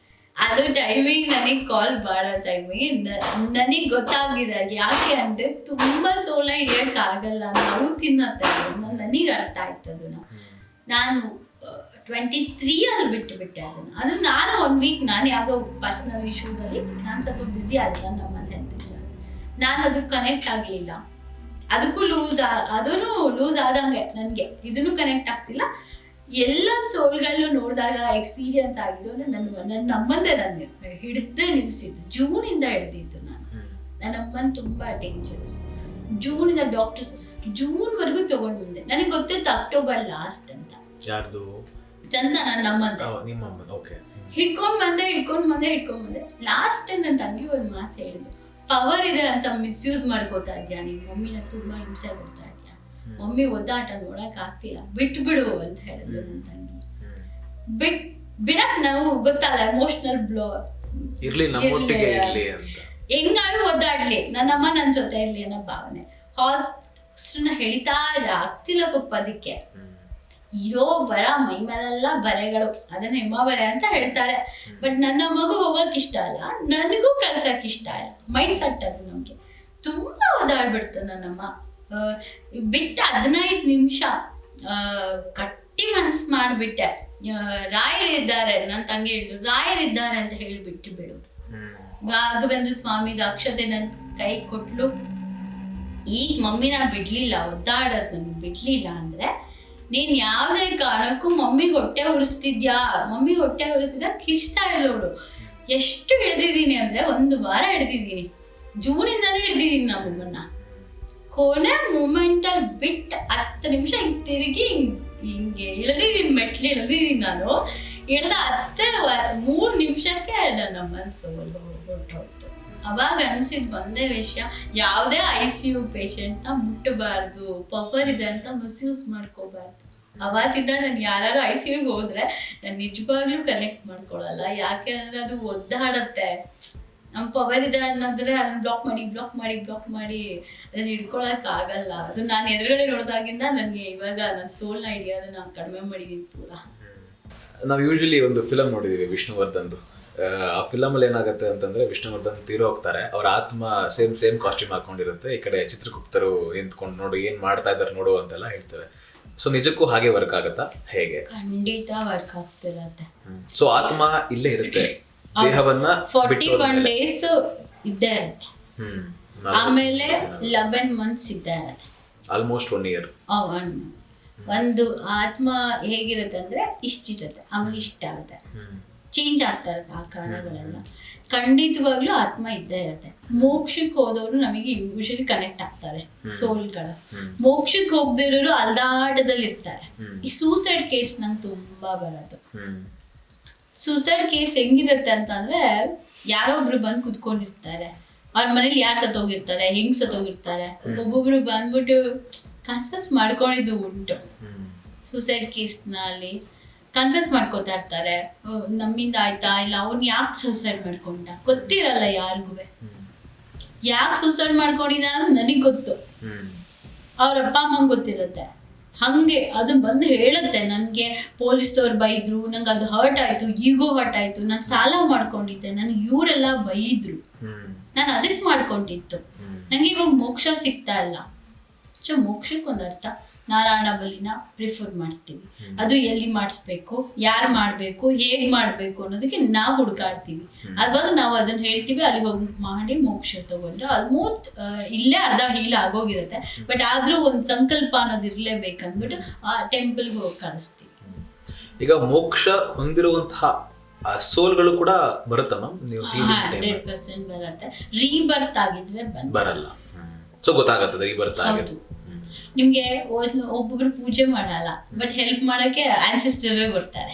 ಅದು ಟೈಮಿಂಗ್ ನನಗೆ ಕಾಲ್ ಮಾಡೋ ಟೈಮಿಗೆ ನನಗೆ ಗೊತ್ತಾಗಿದೆ. ಯಾಕೆ ಅಂದರೆ ತುಂಬ ಸೋಲ ಹಿಡಿಯೋಕ್ಕಾಗಲ್ಲ, ನಾವು ತಿನ್ನತ್ತೆ. ನನಗೆ ಅರ್ಥ ಆಯ್ತು ಅದನ್ನು. ನಾನು 23 ಬಿಟ್ಟುಬಿಟ್ಟೆ ಅದನ್ನು. ಅದು ನಾನು 1 week ನಾನು ಯಾವುದೋ ಪರ್ಸ್ನಲ್ ಇಶ್ಯೂಸಲ್ಲಿ ನಾನು ಸ್ವಲ್ಪ ಬ್ಯುಸಿ ಆಗಿಲ್ಲ, ನಮ್ಮಲ್ಲಿ ಹೆಲ್ತ್ ವಿಚಾರ. ನಾನು ಅದಕ್ಕೆ ಕನೆಕ್ಟ್ ಆಗಲಿಲ್ಲ. ಅದಕ್ಕೂ ಲೂಸ್ ಆದಂಗೆ ನನಗೆ ಇದನ್ನು ಕನೆಕ್ಟ್ ಆಗ್ತಿಲ್ಲ. ಎಲ್ಲ ಸೋಲ್ಗಳು ನೋಡಿದಾಗ ಎಕ್ಸ್ಪೀರಿಯನ್ಸ್ ಆಗಿದ್ದು ನನ್ನ ನಮ್ಮಂದೆ ನಾನು ಹಿಡ್ದೇ ನಿಲ್ಲಿಸಿದ್ದು. ಜೂನಿಂದ ಹಿಡ್ದಿದ್ದು ನಾನು. ನನ್ನ ಅಮ್ಮನ ತುಂಬ ಡೇಂಜರಸ್. ಜೂನಿಂದ ಡಾಕ್ಟರ್ಸ್ ಜೂನ್ವರೆಗೂ ತಗೊಂಡು ಬಂದೆ. ನನಗೆ ಗೊತ್ತಿತ್ತು ಅಕ್ಟೋಬರ್ ಲಾಸ್ಟ್ ಅಂತ. ಯಾರ್ದು ಚಂದ ನನ್ನ ನಮ್ಮಂದ ಹಿಡ್ಕೊಂಡ್ ಬಂದೆ. ಲಾಸ್ಟ್ ನನ್ನ ತಂಗಿ ಒಂದು ಮಾತು ಹೇಳಿದ್ರು, ಪವರ್ ಇದೆ ಅಂತ ಮಿಸ್ಯೂಸ್ ಮಾಡ್ಕೋತಾ ಇದ್ಯಾ ನೀನು, ಮಮ್ಮಿನ ತುಂಬಾ ಹಿಂಸೆ ಕೊಡ್ತಾ ಇದ್ಯಾ, ಮಮ್ಮಿ ಒದ್ದಾಟ ನೋಡಕ್ ಆಗ್ತಿಲ್ಲ, ಬಿಟ್ಬಿಡು ಅಂತ ಹೇಳಿದ್ರು ನನ್ನ ತಂಗಿ. ಬಿಡಕ್ ನಾವು ಗೊತ್ತಲ್ಲ, ಎಮೋಷನಲ್ ಬ್ಲೋ ಹೆಂಗಾರು ಒದ್ದಾಡ್ಲಿ, ನನ್ನಮ್ಮ ನನ್ನ ಜೊತೆ ಇರ್ಲಿ ಅನ್ನೋ ಭಾವನೆ. ಹಾಸ್ಪಿಟಲ್ನ ಹೇಳಿತಾ ಇದೆ, ಆಗ್ತಿಲ್ಲ ಪಪ್ಪ. ಅದಕ್ಕೆ ಇರೋ ಬರ ಮೈ ಮೇಲೆಲ್ಲ ಬರೆಗಳು, ಅದನ್ನ ಹೆಮ್ಮ ಬರೆ ಅಂತ ಹೇಳ್ತಾರೆ. ಬಟ್ ನನ್ನ ಮಗು ಹೋಗಕ್ ಇಷ್ಟ ಇಲ್ಲ, ನನಗೂ ಕಳ್ಸಕ್ ಇಷ್ಟ ಇಲ್ಲ. ಮೈಂಡ್ ಸೆಟ್ ಅದು ನಮ್ಗೆ. ತುಂಬಾ ಓದಾಡ್ಬಿಡ್ತು ನನ್ನಮ್ಮ. ಬಿಟ್ಟು 15 ನಿಮಿಷ ಕಟ್ಟಿ ಮನ್ಸ್ ಮಾಡ್ಬಿಟ್ಟೆ. ರಾಯರಿದ್ದಾರೆ, ನನ್ನ ತಂಗಿ ಹೇಳಿದ್ರು, ರಾಯರಿದ್ದಾರೆ ಅಂತ ಹೇಳಿಬಿಟ್ಟು ಬಿಡು. ರಾಘವೇಂದ್ರ ಸ್ವಾಮಿದ ಅಕ್ಷತೆ ನನ್ನ ಕೈ ಕೊಟ್ಲು. ಈಗ ಮಮ್ಮಿನ ಬಿಡ್ಲಿಲ್ಲ, ಒದ್ದಾಡೋದು ನನಗೆ ಬಿಡ್ಲಿಲ್ಲ ಅಂದ್ರೆ, ನೀನ್ ಯಾವುದೇ ಕಾರಣಕ್ಕೂ ಮಮ್ಮಿಗೆ ಹೊಟ್ಟೆ ಉರಿಸ್ತಿದ್ದ ಕಿಚ್ತಾ ಇಲ್ಲವಳು. ಎಷ್ಟು ಹಿಡ್ದಿದ್ದೀನಿ ಅಂದ್ರೆ 1 ವಾರ ಹಿಡ್ದಿದ್ದೀನಿ. ಜೂನಿಂದಾನೇ ಹಿಡ್ದಿದ್ದೀನಿ ನಮ್ಮನ್ನ. ಕೊನೆ ಮೂಮೆಂಟಲ್ಲಿ ಬಿಟ್ಟು 10 ನಿಮಿಷ ಹಿಂಗೆ ತಿರುಗಿ ಹಿಂಗೆ ಇಳಿದಿದ್ದೀನಿ, ಮೆಟ್ಲು ಇಳಿದಿದ್ದೀನಿ ನಾನು. ಇಳಿದ 3 ನಿಮಿಷಕ್ಕೆ ನನ್ನ ಮನಸ್ಸು ಹೊರಟೋಯ್ತು. ಅವಾಗ ಅನ್ಸಿದ್ ಒಂದೇ ವಿಷಯ, ಯಾವುದೇ ICU ಪೇಷಂಟ್ನ ಮುಟ್ಟಬಾರ್ದು, ಪವರ್ ಇದೆ ಅಂತ ಮಿಸ್ಯೂಸ್ ಮಾಡ್ಕೋಬಾರ್ದು. ಅವತ್ತಿಂದ ನಾನು ಯಾರು ICUಗೆ ಹೋದ್ರೆ ನಾನು ನಿಜವಾಗ್ಲೂ ಕನೆಕ್ಟ್ ಮಾಡ್ಕೊಳಲ್ಲ. ಯಾಕೆ ಅಂದ್ರೆ ಅದು ಒದ್ದಾಡತ್ತೆ. ನಮ್ಮ ಪವರ್ ಇದೆ ಅನ್ನೋದ್ರೆ ಅದನ್ನ ಬ್ಲಾಕ್ ಮಾಡಿ ಅದನ್ನ ಹಿಡ್ಕೊಳಕ್ ಆಗಲ್ಲ. ಅದು ನಾನು ಎದುರುಗಡೆ ನೋಡಿದಾಗಿಂದ ನನಗೆ ಇವಾಗ ನನ್ನ ಸೋಲ್ನ ಹಿಡಿಯೋದನ್ನ ಕಡಿಮೆ ಮಾಡಿದೀನಿ ಪೂರ. ನಾವು ಯೂಶಲಿ ಒಂದು ಫಿಲಮ್ ನೋಡಿದೀವಿ ವಿಷ್ಣುವರ್ಧನ್ದು. ಆ ಫಿಲಮ್ ಅಲ್ಲಿ ಏನಾಗುತ್ತೆ ಅಂತಂದ್ರೆ, ವಿಷ್ಣುವರ್ಧನ್ ತೀರೋ ಹೋಗ್ತಾರೆ, ಅವ್ರ ಆತ್ಮ ಸೇಮ್ ಕಾಸ್ಟ್ಯೂಮ್ ಹಾಕೊಂಡಿರುತ್ತೆ. ಈ ಕಡೆ ಚಿತ್ರಗುಪ್ತರು ನಿಂತ್ಕೊಂಡು ನೋಡು ಏನ್ ಮಾಡ್ತಾ ಇದಾರೆ ನೋಡು ಅಂತೆಲ್ಲ ಹೇಳ್ತಾರೆ. ಸೊ ನಿಜಕ್ಕೂ ಹಾಗೆ ವರ್ಕ್ ಆಗತ್ತಾ, ಹೇಗೆ? ಖಂಡಿತ ವರ್ಕ್ ಆಗ್ತಿರತ್ತೆ. ಸೊ ಆತ್ಮ ಇಲ್ಲೇ ಇರುತ್ತೆ, ದೇಹವನ್ನ 41 days ಇದ್ದೇ ಇರುತ್ತೆ. ಆಮೇಲೆ 11 months ಇದ್ದೇ ಇರುತ್ತೆ, ಆಲ್ಮೋಸ್ಟ್ 1 year. ಒಂದು ಆತ್ಮ ಹೇಗಿರುತ್ತೆ ಅಂದ್ರೆ ಇಷ್ಟಿರುತ್ತೆ, ಆಮೇಲೆ ಇಷ್ಟ ಆಗುತ್ತೆ, ಚೇಂಜ್ ಆಗ್ತಾ ಇರುತ್ತೆ ಆಕಾರಗಳೆಲ್ಲ. ಖಂಡಿತವಾಗ್ಲೂ ಆತ್ಮ ಇದ್ದೇ ಇರುತ್ತೆ. ಮೋಕ್ಷಕ್ಕೆ ಹೋದವರು ನಮಗೆ ಯೂಶಲಿ ಕನೆಕ್ಟ್ ಆಗ್ತಾರೆ ಸೋಲ್ಗಳ. ಮೋಕ್ಷಕ್ಕೆ ಹೋಗದಿರೋರು ಅಲ್ದಾಟದಲ್ಲಿ ಇರ್ತಾರೆ. ಈ ಸೂಸೈಡ್ ಕೇಸ್ ನಂಗೆ ತುಂಬಾ ಬರೋದು. ಸೂಸೈಡ್ ಕೇಸ್ ಹೆಂಗಿರುತ್ತೆ ಅಂತಂದ್ರೆ, ಯಾರೋ ಒಬ್ರು ಬಂದು ಕುತ್ಕೊಂಡಿರ್ತಾರೆ, ಅವ್ರ ಮನೇಲಿ ಯಾರು ಸತ್ತೋಗಿರ್ತಾರೆ, ಹೆಂಗ್ ಸತ್ತೋಗಿರ್ತಾರೆ. ಒಬ್ಬೊಬ್ರು ಬಂದ್ಬಿಟ್ಟು ಕನ್ಫ್ಯೂಸ್ ಮಾಡ್ಕೊಂಡಿದ್ದು ಉಂಟು. ಸೂಸೈಡ್ ಕೇಸ್ನಲ್ಲಿ ಕನ್ಫ್ಯೂಸ್ ಮಾಡ್ಕೋತಾ ಇರ್ತಾರೆ, ನಮ್ಮಿಂದ ಆಯ್ತಾ ಇಲ್ಲ, ಅವ್ನು ಯಾಕೆ ಸೂಸೈಡ್ ಮಾಡ್ಕೊಂಡ ಗೊತ್ತಿರಲ್ಲ ಯಾರಿಗೂ. ಯಾಕೆ ಸೂಸೈಡ್ ಮಾಡ್ಕೊಂಡಿದ್ದ ಅಂತ ನನಗೆ ಗೊತ್ತು, ಅವ್ರ ಅಪ್ಪ ಅಮ್ಮಂಗೆ ಗೊತ್ತಿರುತ್ತೆ. ಹಾಗೆ ಅದು ಬಂದು ಹೇಳುತ್ತೆ, ನನಗೆ ಪೊಲೀಸ್ದವ್ರು ಬೈದ್ರು, ನಂಗೆ ಅದು ಹರ್ಟ್ ಆಯಿತು, ಈಗೋ ಹರ್ಟ್ ಆಯಿತು, ನಾನು ಸಾಲ ಮಾಡ್ಕೊಂಡಿದ್ದೆ, ನನಗೆ ಇವರೆಲ್ಲ ಬೈದ್ರು, ನಾನು ಅದಕ್ಕೆ ಮಾಡ್ಕೊಂಡಿತ್ತು, ನನಗೆ ಇವಾಗ ಮೋಕ್ಷ ಸಿಗ್ತಾ ಇಲ್ಲ. ಸೊ ಮೋಕ್ಷಕ್ಕೊಂದು ಅರ್ಥ, ನಾರಾಯಣ ಬಲಿನ ಪ್ರಿಫರ್ ಮಾಡ್ತೀವಿ. ಅದು ಎಲ್ಲಿ ಮಾಡಿಸ್ಬೇಕು, ಯಾರು ಮಾಡಬೇಕು, ಹೇಗೆ ಮಾಡಬೇಕು ಅನ್ನೋದಕ್ಕೆ ನಾವು ಹುಡುಕಾಡ್ತೀವಿ. ಅವಾಗ ನಾವು ಅದನ್ನ ಹೇಳ್ತೀವಿ, ಅಲ್ಲಿ ಹೋಗಿ ಮಾಡಿ ಮೋಕ್ಷ ತಗೊಂಡ್ರೆ ಆಲ್ಮೋಸ್ಟ್ ಇಲ್ಲೇ ಅರ್ಧ ಹೀಲ್ ಆಗೋಗಿರುತ್ತೆ. ಬಟ್ ಆದ್ರೂ ಒಂದು ಸಂಕಲ್ಪ ಅನ್ನೋದು ಇರ್ಲೇಬೇಕಂದ್ಬಿಟ್ಟು ಆ ಟೆಂಪಲ್ಗೆ ಹೋಗಿ ಕಳಿಸ್ತೀವಿ. ಈಗ ಮೋಕ್ಷ ಹೊಂದಿರುವಂತಹ ಸೋಲ್ಗಳು ಕೂಡ ಬರುತ್ತಾ ಮ್ಯಾಮ್? 100% ಬರುತ್ತೆ. ರೀಬರ್ತ್ ಆಗಿದ್ರೆ ಬರಲ್ಲ. ಸೊ ಗೊತ್ತಾಗತ್ತದೆ ರೀಬರ್ತ್ ಆಗಿದೆ. ನಿಮ್ಗೆ ಒಬ್ಬೊಬ್ರು ಪೂಜೆ ಮಾಡಲ್ಲ, ಬಟ್ ಹೆಲ್ಪ್ ಮಾಡಕ್ಕೆ ಆನ್ಸಿಸ್ಟರ್ ಬರ್ತಾರೆ.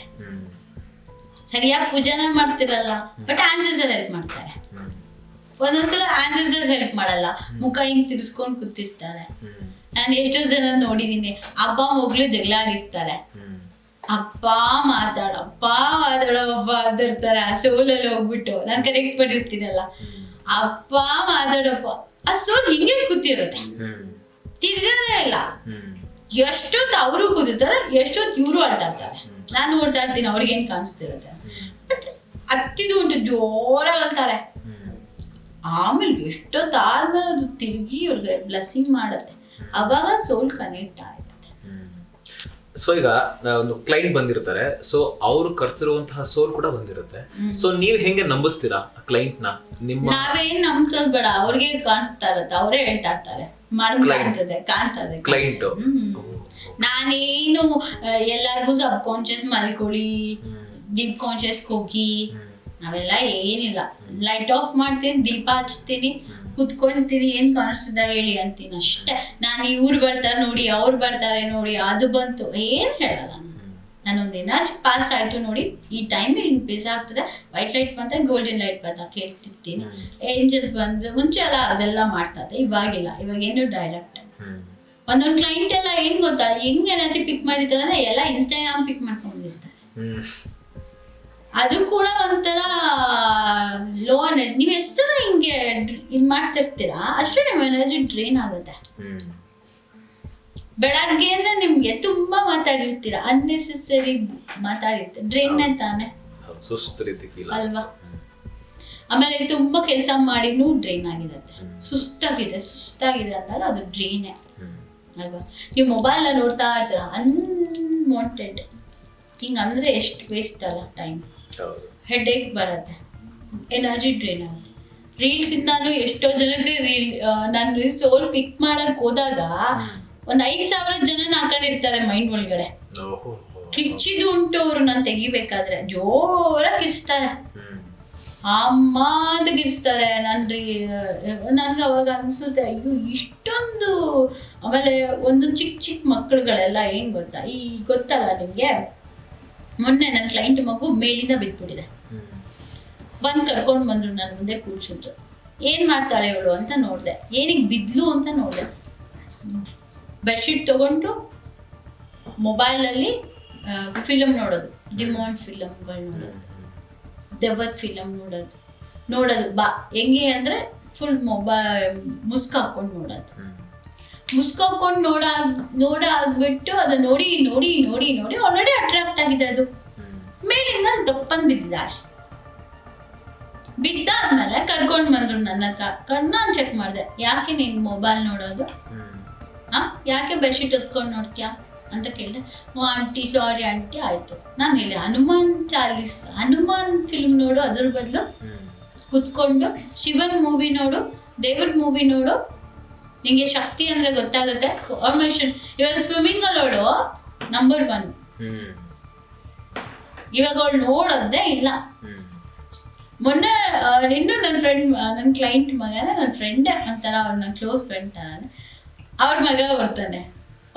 ಸರಿಯಾಗಿ ಪೂಜೆನೇ ಮಾಡ್ತಿರಲ್ಲ, ಬಟ್ ಆನ್ಸಿಸ್ಟರ್ ಹೆಲ್ಪ್ ಮಾಡ್ತಾರೆ. ಒಂದೊಂದ್ಸಲ ಆನ್ಸಿಸ್ಟರ್ ಹೆಲ್ಪ್ ಮಾಡಲ್ಲ, ಮುಖ ಹಿಂಗ್ ತಿರ್ಸ್ಕೊಂಡ್ ಕೂತಿರ್ತಾರೆ. ನಾನು ಎಷ್ಟೋ ಜನ ನೋಡಿದೀನಿ, ಅಪ್ಪ ಮಗಳು ಜಗಳ ಆಡಿರ್ತಾರೆ, ಅಪ್ಪ ಮಾತಾಡ್ತಿರ್ತಾರೆ, ಆ ಸೋಲಲ್ಲಿ ಹೋಗ್ಬಿಟ್ಟು ನಾನು ಕರೆಕ್ಟ್ ಪಡಿರ್ತೀನಲ್ಲ, ಅಪ್ಪ ಮಾತಾಡಪ್ಪ, ಆ ಸೋಲ್ ಹಿಂಗೆ ಕೂತಿರುತ್ತೆ, ತಿರ್ಗದೇ ಇಲ್ಲ. ಎಷ್ಟೊತ್ತು ಅವರು ಕೂತಿರ್ತಾರೆ, ಎಷ್ಟೊತ್ತು ಇವರು ಆಡ್ತಾ ಇರ್ತಾರೆ. ನಾನು ನೋಡ್ತಾ ಇರ್ತೀನಿ ಅವ್ರಿಗೇನು ಕಾಣಿಸ್ತಿರುತ್ತೆ, ಬಟ್ ಹತ್ತಿದು ಉಂಟು ಜೋರಾಗಿ ಹೇಳ್ತಾರೆ. ಆಮೇಲೆ ಎಷ್ಟೊತ್ತು ಆದ್ಮೇಲೆ ಅದು ತಿರುಗಿ ಅವ್ರಿಗೆ ಬ್ಲೆಸ್ಸಿಂಗ್ ಮಾಡುತ್ತೆ, ಅವಾಗ ಸೋಲ್ ಕನೆಕ್ಟ್ ಆಗುತ್ತೆ. ಸೊ ಈಗ ಒಂದು ಕ್ಲೈಂಟ್ ಬಂದಿರ್ತಾರೆ, ಸೊ ಅವ್ರು ಖರ್ಚಿರುವಂತಹ ಸೋಲ್ ಕೂಡ ಬಂದಿರುತ್ತೆ. ಸೊ ನೀವ್ ಹೆಂಗೆ ನಂಬಿಸ್ತೀರಾ ಕ್ಲೈಂಟ್ ನ? ನಾವೇನ್ ನಂಬಿಸೋದ್ ಬೇಡ, ಅವ್ರಿಗೆ ಕಾಣ್ತಾ ಇರತ್ತೆ, ಅವರೇ ಹೇಳ್ತಾ ಇರ್ತಾರೆ, ಕಾಣ್ತದೆ ಕ್ಲೈಂಟ್. ನಾನೇನು ಎಲ್ಲಾರ್ಗು ಸಬ್ ಕಾನ್ಶಿಯಸ್ ಮಲ್ಕೊಳ್ಳಿ, ಡೀಪ್ ಕಾನ್ಶಿಯಸ್ ಹೋಗಿ ಅವೆಲ್ಲ ಏನಿಲ್ಲ. ಲೈಟ್ ಆಫ್ ಮಾಡ್ತೀನಿ, ದೀಪ ಹಚ್ತೀನಿ, ಕುತ್ಕೊಂತೀನಿ, ಏನ್ ಕಾಣಿಸ್ತದ ಹೇಳಿ ಅಂತೀನಿ ಅಷ್ಟೇ. ನಾನು ಇವ್ರು ಬರ್ತಾರೆ ನೋಡಿ, ಅವ್ರು ಬರ್ತಾರೆ ನೋಡಿ, ಅದು ಬಂತು ಏನ್ ಹೇಳಲ್ಲ. ನಾನೊಂದು ಎನರ್ಜಿ ಪಾಸ್ ಆಯ್ತು ನೋಡಿ, ಈ ಟೈಮ್ ಹಿಂಗ್ ಪೇಸ್ ಆಗ್ತದೆ, ವೈಟ್ ಲೈಟ್ ಬಂತ ಗೋಲ್ಡನ್ ಲೈಟ್ ಬಂತ ಕೇಳ್ತಿರ್ತೀನಿ. ಏಂಜಲ್ಸ್ ಬಂದು ಮುಂಚೆ ಎಲ್ಲ ಅದೆಲ್ಲ ಮಾಡ್ತದೆ, ಇವಾಗಿಲ್ಲ, ಇವಾಗ ಏನು ಡೈರೆಕ್ಟ್. ಒಂದೊಂದು ಕ್ಲೈಂಟ್ ಎಲ್ಲ ಏನ್ ಗೊತ್ತಾ, ಹೆಂಗ್ ಎನರ್ಜಿ ಪಿಕ್ ಮಾಡಿರ್ತಾರೆ ಅಂದ್ರೆ ಎಲ್ಲ ಇನ್ಸ್ಟಾಗ್ರಾಮ್ ಪಿಕ್ ಮಾಡ್ಕೊಂಡಿರ್ತಾರೆ. ಅದು ಕೂಡ ಒಂಥರ ಲೋ ಎನರ್ಜಿ. ನೀವು ಎಷ್ಟು ಹಿಂಗೆ ಇದ್ ಮಾಡ್ತಿರ್ತೀರಾ ಅಷ್ಟೇ ನಿಮ್ಮ ಎನರ್ಜಿ ಡ್ರೈನ್ ಆಗುತ್ತೆ. ಬೆಳಗ್ಗೆಯಿಂದ ನಿಮ್ಗೆ ತುಂಬಾ ಮಾತಾಡಿರ್ತೀರಾ, ಅನ್ನೆಸೆಸರಿ ಮಾತಾಡಿರ್ತೀರ, ಡ್ರೈನ್ ತಾನೆ ಅಲ್ವಾ? ಆಮೇಲೆ ತುಂಬಾ ಕೆಲಸ ಮಾಡಿನೂ ಡ್ರೈನ್ ಆಗಿರುತ್ತೆ, ಸುಸ್ತಾಗಿದೆ ಅಂದಾಗ ಅದು ಡ್ರೈನೇ ಅಲ್ವಾ? ನೀವು ಮೊಬೈಲ್ ನೋಡ್ತಾ ಇರ್ತೀರಾ, ಅನ್ವಾಂಟೆಡ್ ಹಿಂಗ ಅಂದ್ರೆ ಎಷ್ಟು ವೇಸ್ಟ್ ಅಲ್ಲ ಟೈಮ್, ಹೆಡ್ಏಕ್ ಬರುತ್ತೆ, ಎನರ್ಜಿ ಡ್ರೈನ್ ಆಗುತ್ತೆ. ರೀಲ್ಸ್ ಇಂದಾನು ಎಷ್ಟೋ ಜನಕ್ಕೆ ನಾನು ಸೋಲ್ ಪಿಕ್ ಮಾಡಕ್ ಹೋದಾಗ ಒಂದ್ 5,000 ಜನ ಹಾಕೊಂಡಿರ್ತಾರೆ ಮೈಂಡ್ ಒಳಗಡೆ. ಕಿಚ್ಚಿದು ಉಂಟು ಅವರು, ನಾನು ತೆಗಿಬೇಕಾದ್ರೆ ಜೋರ ಕಿಚ್ತಾರೆ, ಅಮ್ಮ ಅಂತ ಕಿಚ್ತಾರೆ. ನನ್ಗೆ ಅವಾಗ ಅನ್ಸುತ್ತೆ, ಅಯ್ಯೋ ಇಷ್ಟೊಂದು. ಆಮೇಲೆ ಒಂದು ಚಿಕ್ಕ ಮಕ್ಕಳುಗಳೆಲ್ಲ ಏನ್ ಗೊತ್ತಾ, ಈ ಗೊತ್ತಲ್ಲ ನಿಮ್ಗೆ, ಮೊನ್ನೆ ನನ್ನ ಕ್ಲೈಂಟ್ ಮಗು ಮೇಲಿಂದ ಬಿದ್ಬಿಟ್ಟಿದೆ, ಬಂದು ಕರ್ಕೊಂಡು ಬಂದ್ರು, ನನ್ನ ಮುಂದೆ ಕೂರ್ಸಿದ್ರು. ಏನ್ ಮಾಡ್ತಾಳೆ ಇವಳು ಅಂತ ನೋಡ್ದೆ, ಏನಿಗೆ ಬಿದ್ಲು ಅಂತ ನೋಡ್ದೆ. ಬೆಡ್ಶೀಟ್ ತಗೊಂಡು ಮೊಬೈಲಲ್ಲಿ ಫಿಲಮ್ ನೋಡೋದು, ಡಿಮೋನ್ ಫಿಲಮ್ಗಳು ನೋಡೋದು, ದೆವ್ವದ ಫಿಲಮ್ ನೋಡೋದು ಬಾ ಹೆಂಗೆ ಅಂದರೆ ಫುಲ್ ಮುಸ್ಕ್ ಹಾಕ್ಕೊಂಡು ನೋಡಾಗ್ಬಿಟ್ಟು ಅದು ನೋಡಿ ಆಲ್ರೆಡಿ ಅಟ್ರಾಕ್ಟ್ ಆಗಿದೆ. ಅದು ಮೇಲಿಂದ ದಪ್ಪನ್ ಬಿದ್ದಿದ್ದಾಳೆ. ಬಿದ್ದಾದ್ಮೇಲೆ ಕರ್ಕೊಂಡು ಬಂದ್ರು ನನ್ನ ಹತ್ರ. ನಾನು ಚೆಕ್ ಮಾಡಿದೆ, ಯಾಕೆ ನೀನು ಮೊಬೈಲ್ ನೋಡೋದು, ಯಾಕೆ ಬೆಡ್ಶೀಟ್ ಹೊತ್ಕೊಂಡು ನೋಡ್ತೀಯಾ ಅಂತ ಕೇಳಿದೆ. ಆಂಟಿ ಸಾರಿ ಆಂಟಿ ಆಯ್ತು. ನಾನು ಹೇಳಿ ಹನುಮಾನ್ ಫಿಲ್ಮ್ ನೋಡು, ಅದ್ರ ಬದಲು ಕುತ್ಕೊಂಡು ಶಿವನ್ ಮೂವಿ ನೋಡು, ದೇವ್ರ ಮೂವಿ ನೋಡು, ನಿಂಗೆ ಶಕ್ತಿ ಅಂದ್ರೆ ಗೊತ್ತಾಗುತ್ತೆ. ಫಾರ್ಮೇಶನ್ ಇವಾಗ ಸ್ವಿಮ್ಮಿಂಗ್ ಅಲ್ಲಿ ಅವಳು ನಂಬರ್ 1. ಇವಾಗ ಅವಳು ನೋಡೋದೇ ಇಲ್ಲ. ಮೊನ್ನೆ ಇನ್ನು ನನ್ನ ಕ್ಲೈಂಟ್ ಮಗನ, ನನ್ನ ಫ್ರೆಂಡ್ ಅಂತಾರ, ಅವ್ರು ನನ್ನ ಕ್ಲೋಸ್ ಫ್ರೆಂಡ್ ತಾನೆ, ಅವ್ರ ಮಗ ಬರ್ತಾನೆ,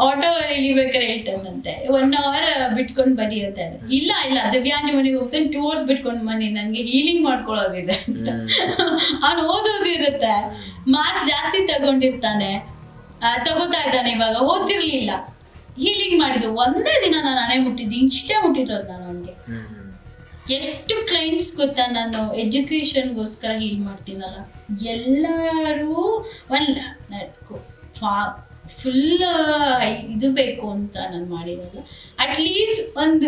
ಆಟೋ ಇಳಿಬೇಕಾರೆ ಹೇಳ್ತಾನಂತೆ 1 hour ಬಿಟ್ಕೊಂಡು ಬನ್ನಿ ಅಂತ. ಇಲ್ಲ ದಿವ್ಯಾನಿ ಮನೆಗೆ ಹೋಗ್ತಾನೆ, 2 hours ಬಿಟ್ಕೊಂಡು ಬನ್ನಿ, ನನಗೆ ಹೀಲಿಂಗ್ ಮಾಡ್ಕೊಳ್ಳೋದಿದೆ ಅಂತ. ಅವ್ನು ಓದೋದಿರುತ್ತೆ, ಮಾರ್ಕ್ಸ್ ಜಾಸ್ತಿ ತಗೊಂಡಿರ್ತಾನೆ, ತಗೋತಾ ಇದ್ದಾನೆ. ಇವಾಗ ಓದ್ತಿರ್ಲಿಲ್ಲ, ಹೀಲಿಂಗ್ ಮಾಡಿದ್ದು ಒಂದೇ ದಿನ ನಾನು ಹಣೆ ಮುಟ್ಟಿದ್ದು, ಇಷ್ಟೇ ಮುಟ್ಟಿರೋದು ನಾನು ಅವನಿಗೆ. ಎಷ್ಟು ಕ್ಲೈಂಟ್ಸ್ ಗೊತ್ತಾ, ನಾನು ಎಜುಕೇಶನ್ಗೋಸ್ಕರ ಹೀಲ್ ಮಾಡ್ತೀನಲ್ಲ, ಎಲ್ಲರೂ ಫುಲ್ ಇದು ಬೇಕು ಅಂತ ನಾನು ಮಾಡಿರಲ್ಲ, ಅಟ್ಲೀಸ್ಟ್ ಒಂದು